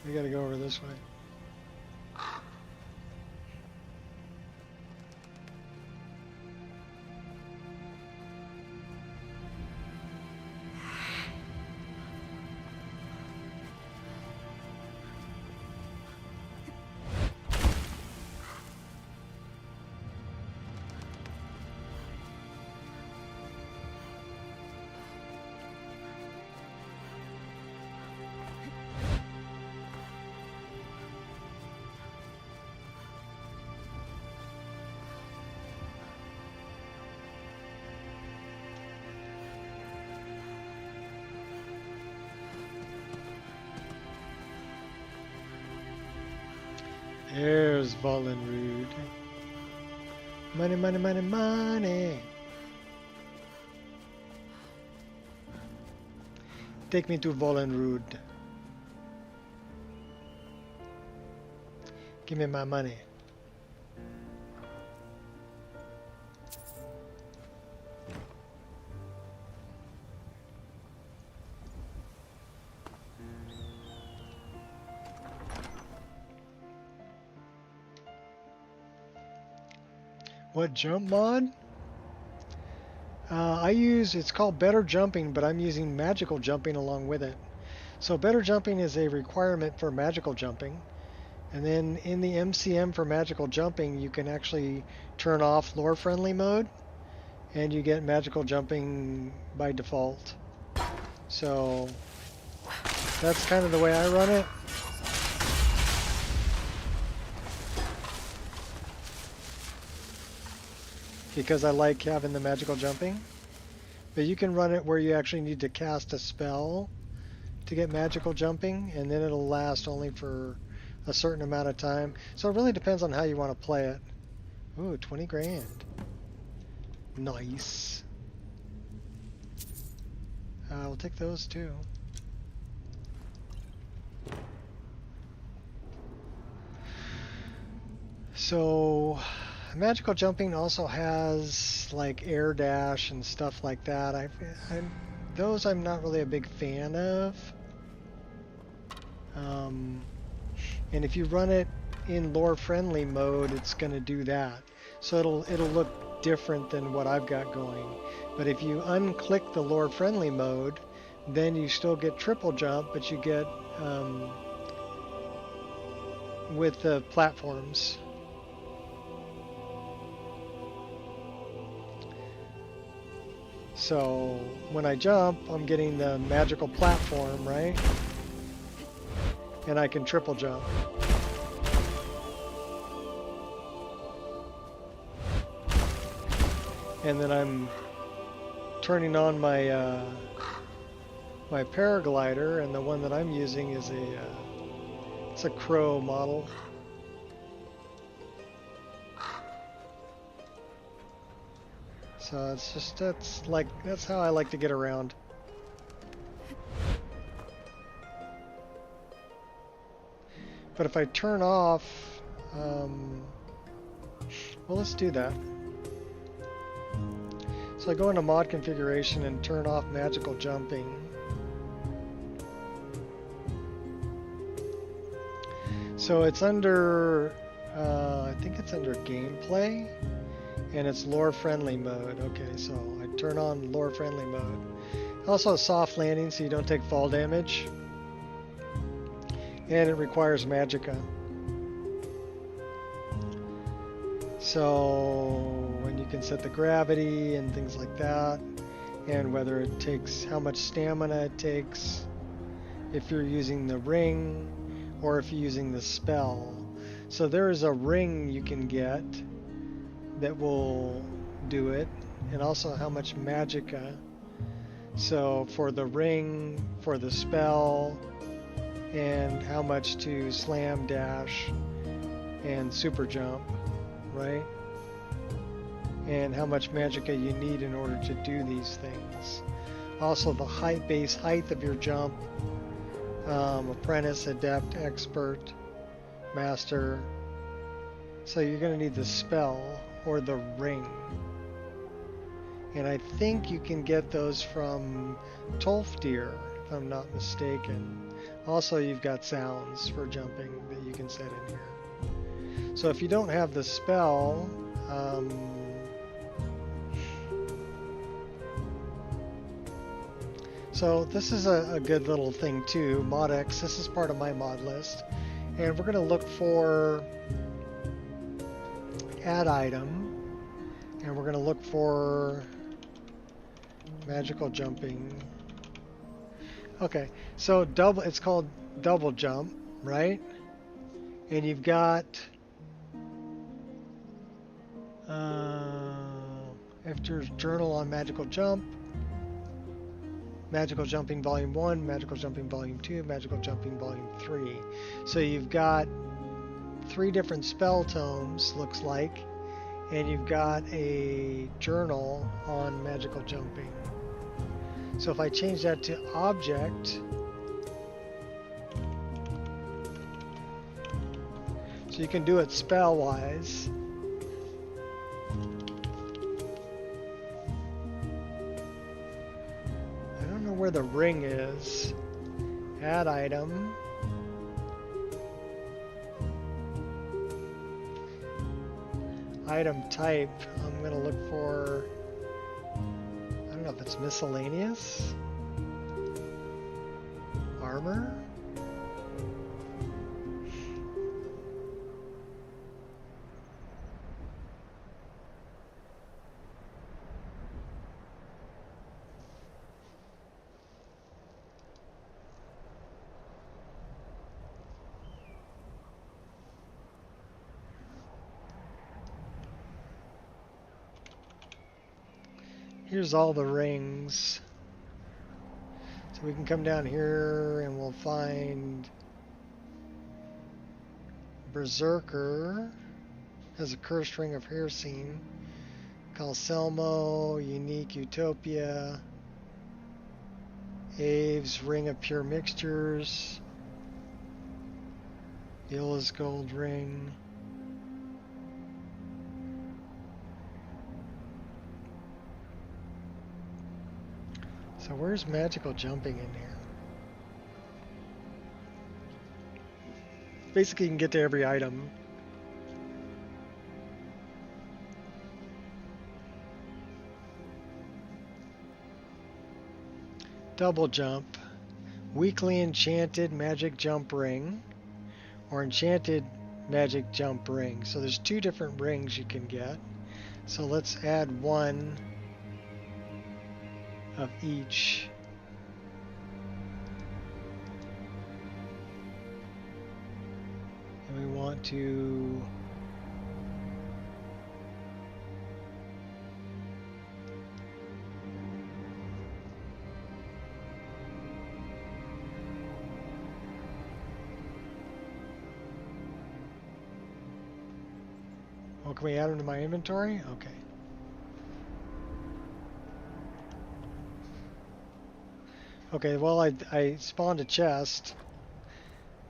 We gotta go over this way. There's Vollenrude. Money, money, money, money. Take me to Vollenrude. Give me my money. What jump mod? It's called Better Jumping, but I'm using Magical Jumping along with it. So Better Jumping is a requirement for Magical Jumping. And then in the MCM for Magical Jumping, you can actually turn off lore friendly mode, and you get Magical Jumping by default. So that's kind of the way I run it. Because I like having the magical jumping. But you can run it where you actually need to cast a spell to get magical jumping, and then it'll last only for a certain amount of time. So it really depends on how you want to play it. Ooh, 20 grand. Nice. We'll take those too. So magical jumping also has like air dash and stuff like that. Those I'm not really a big fan of. And if you run it in lore friendly mode, it's going to do that. So it'll look different than what I've got going. But if you unclick the lore friendly mode, then you still get triple jump, but you get with the platforms. So when I jump, I'm getting the magical platform, right? and I can triple jump. And then I'm turning on my my paraglider, and the one that I'm using is it's a crow model. So it's just that's how I like to get around. But if I turn off, well, let's do that. So I go into mod configuration and turn off magical jumping. So it's under, I think it's under gameplay, and it's lore friendly mode. Okay, so I turn on lore friendly mode. Also soft landing, so you don't take fall damage. And it requires magicka. So, and you can set the gravity and things like that, and whether it takes, how much stamina it takes, if you're using the ring, or if you're using the spell. So there is a ring you can get that will do it, and also how much magicka. So for the ring, for the spell, and how much to slam, dash, and super jump, right? And how much magicka you need in order to do these things. Also the height, base height of your jump, apprentice, adept, expert, master. So you're going to need the spell or the ring. And I think you can get those from Tolfdir, if I'm not mistaken. Also, you've got sounds for jumping that you can set in here. So if you don't have the spell, so this is a good little thing too. ModX, this is part of my mod list. And we're going to look for add item. And we're going to look for magical jumping. Okay, so it's called double jump, right? And you've got after journal on magical jump, magical jumping volume 1, magical jumping volume 2, magical jumping volume 3. So you've got 3 different spell tomes, looks like, and you've got a journal on magical jumping. So if I change that to object, so you can do it spell-wise. I don't know where the ring is. Add item. Item type, I'm going to look for, I don't know if it's miscellaneous? Armor? Here's all the rings. So we can come down here and we'll find Berserker has a cursed ring of Hircine. Calcelmo, Unique Utopia. Aves, Ring of Pure Mixtures. Ila's Gold Ring. So where's magical jumping in here? Basically you can get to every item. Double jump. Weekly enchanted magic jump ring. Or enchanted magic jump ring. So there's 2 different rings you can get. So let's add 1 of each. to... Oh, can we add them to my inventory? Okay. Okay, well, I spawned a chest.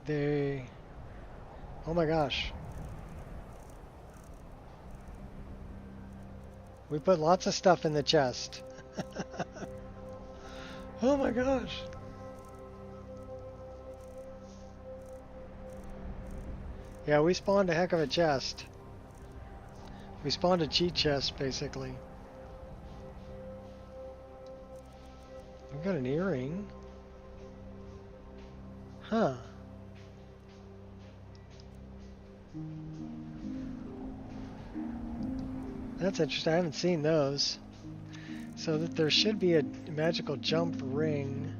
They... Oh my gosh. We put lots of stuff in the chest. Oh my gosh. Yeah, we spawned a heck of a chest. We spawned a cheat chest, basically. We got an earring. Huh. That's interesting. I haven't seen those. So that there should be a magical jump ring.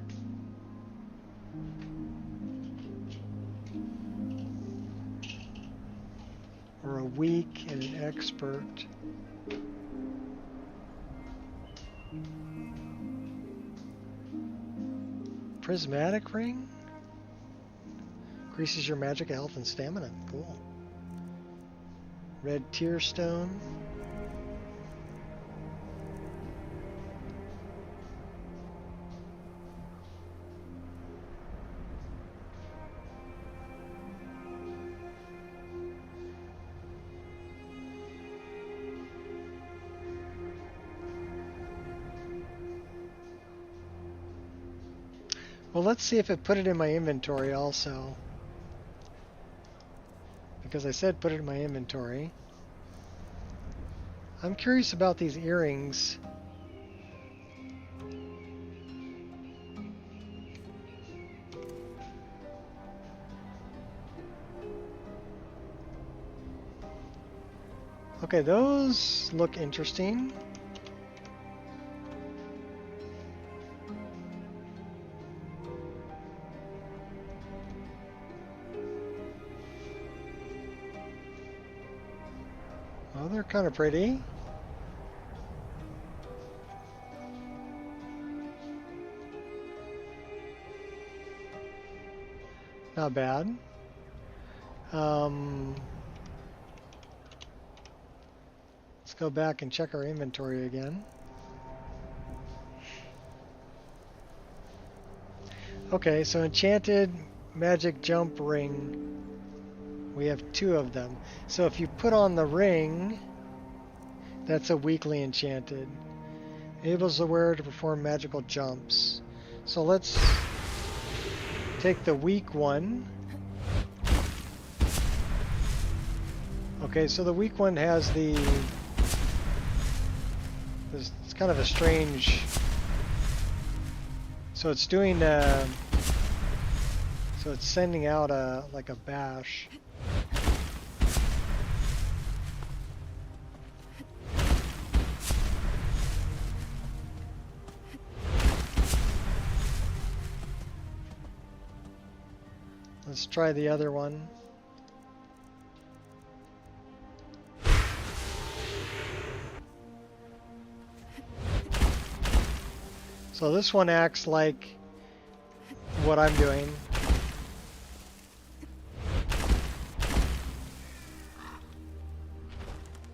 Or a weak and an expert. Prismatic ring? Increases your magic health and stamina. Cool. Red tear stone. Well, let's see if it put it in my inventory also. Because I said put it in my inventory. I'm curious about these earrings. Okay, those look interesting. Oh, they're kind of pretty. Not bad. Let's go back and check our inventory again. Okay, so enchanted magic jump ring. We have 2 of them. So if you put on the ring, that's a weakly enchanted. Enables the wearer to perform magical jumps. So let's take the weak one. Okay, so the weak one has the... It's kind of a strange... So it's doing... So it's sending out a like a bash. Let's try the other one. So this one acts like what I'm doing.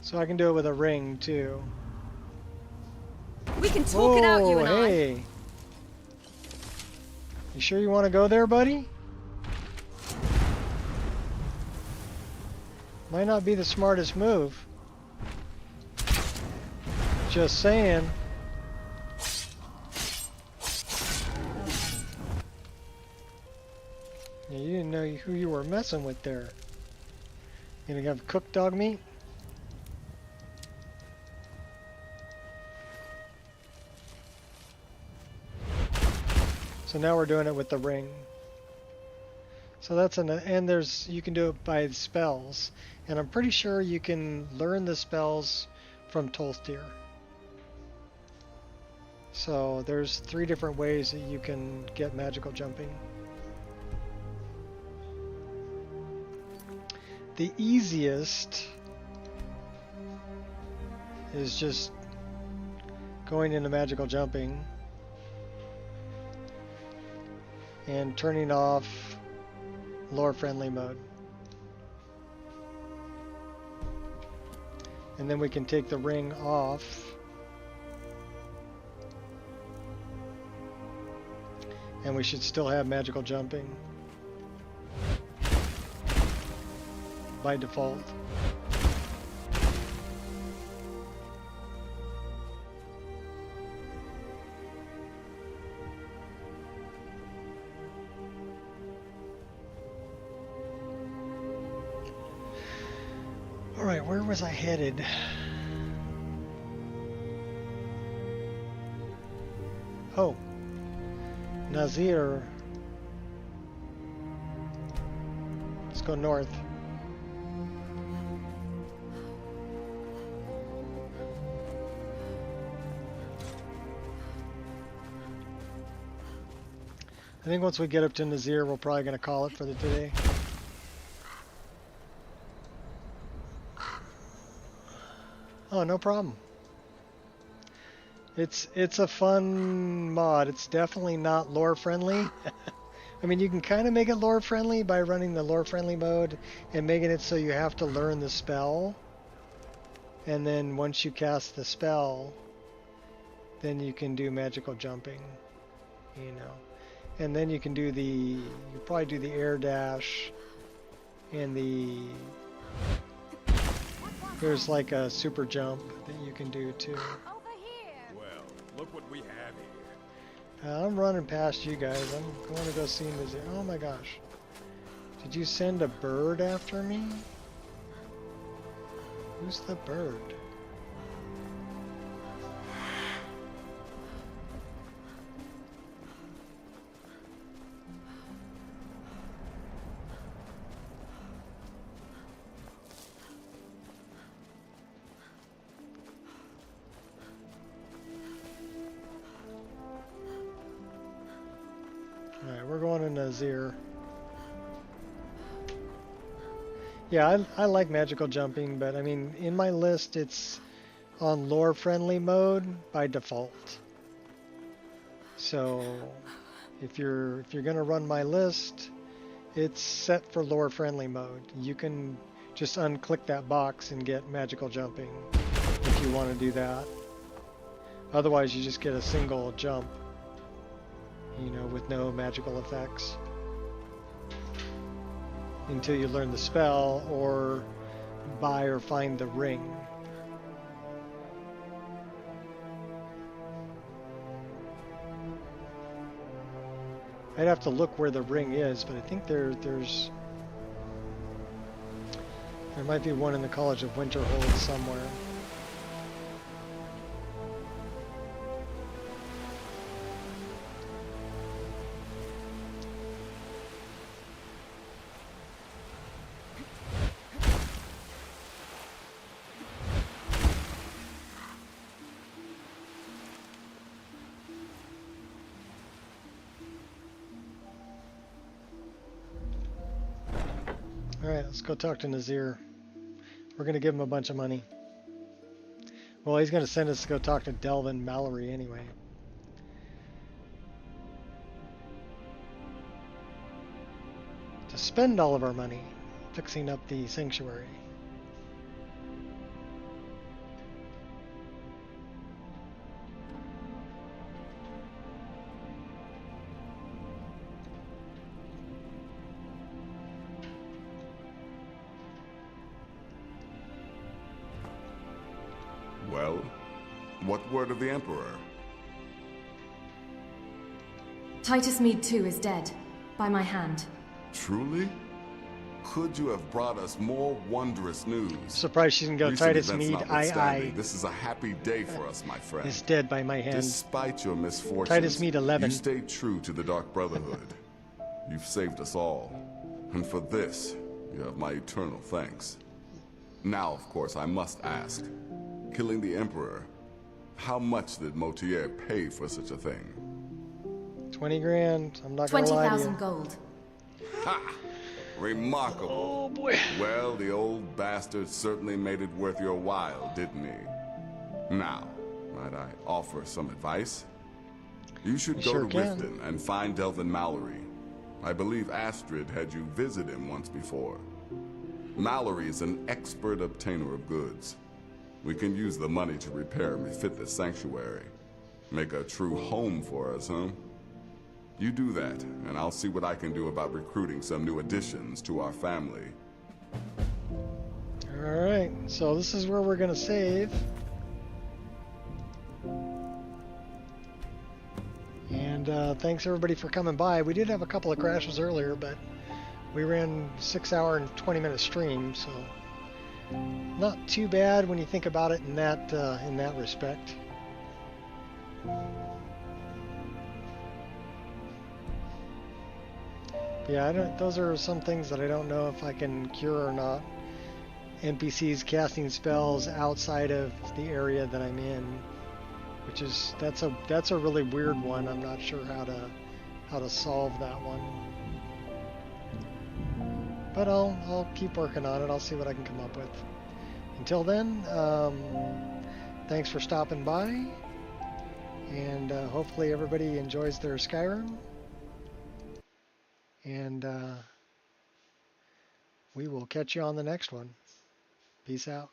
So I can do it with a ring too. We can talk it out, you and hey. I. You sure you want to go there, buddy? Might not be the smartest move. Just saying. You didn't know who you were messing with there. You gonna have cooked dog meat? So now we're doing it with the ring. So that's and you can do it by spells. And I'm pretty sure you can learn the spells from Tolstir. So there's 3 different ways that you can get magical jumping. the easiest is just going into magical jumping and turning off lore friendly mode. And then we can take the ring off and we should still have magical jumping by default. Alright, where was I headed? Oh, Nazir. Let's go north. I think once we get up to Nazir, we're probably going to call it for the today. Oh, no problem. It's a fun mod. It's definitely not lore friendly. I mean, you can kind of make it lore friendly by running the lore friendly mode and making it so you have to learn the spell. And then once you cast the spell, then you can do magical jumping, you know. And then you can do you probably do the air dash and there's like a super jump that you can do too. Well, look what we have here. I'm running past you guys. I'm going to go see Nazir. Oh my gosh. Did you send a bird after me? Who's the bird? Alright, we're going to Nazir. Yeah, I like magical jumping, but I mean, in my list it's on lore friendly mode by default. So if you're gonna run my list, it's set for lore friendly mode. You can just unclick that box and get magical jumping if you want to do that. Otherwise you just get a single jump, you know, with no magical effects until you learn the spell or buy or find the ring. I'd have to look where the ring is, but I think there might be one in the College of Winterhold somewhere. Alright, let's go talk to Nazir. We're going to give him a bunch of money. Well, he's going to send us to go talk to Delvin Mallory anyway. To spend all of our money fixing up the sanctuary. Well, what word of the Emperor? Titus Mead too is dead, by my hand. Truly? Could you have brought us more wondrous news? Surprised she didn't go. Recent Titus events Mead, notwithstanding, this is a happy day for us, my friend. Is dead by my hand. Despite your misfortunes, Titus Mead 11. you stayed true to the Dark Brotherhood. You've saved us all. And for this, you have my eternal thanks. Now, of course, I must ask. Killing the Emperor, how much did Motier pay for such a thing? 20 grand. I'm not gonna lie to you. 20,000 gold. Ha! Remarkable. Oh boy. Well, the old bastard certainly made it worth your while, didn't he? Now, might I offer some advice? You should go sure to can. Riften and find Delvin Mallory. I believe Astrid had you visit him once before. Mallory is an expert obtainer of goods. We can use the money to repair and refit the sanctuary. Make a true home for us, huh? You do that, and I'll see what I can do about recruiting some new additions to our family. Alright, so this is where we're going to save. And thanks everybody for coming by. We did have a couple of crashes earlier, but we ran 6-hour and 20-minute stream, so not too bad when you think about it in that respect. Yeah, those are some things that I don't know if I can cure or not. NPCs casting spells outside of the area that I'm in, which is that's a really weird one. I'm not sure how to solve that one. But I'll keep working on it. I'll see what I can come up with. Until then, thanks for stopping by, and hopefully everybody enjoys their Skyrim. And we will catch you on the next one. Peace out.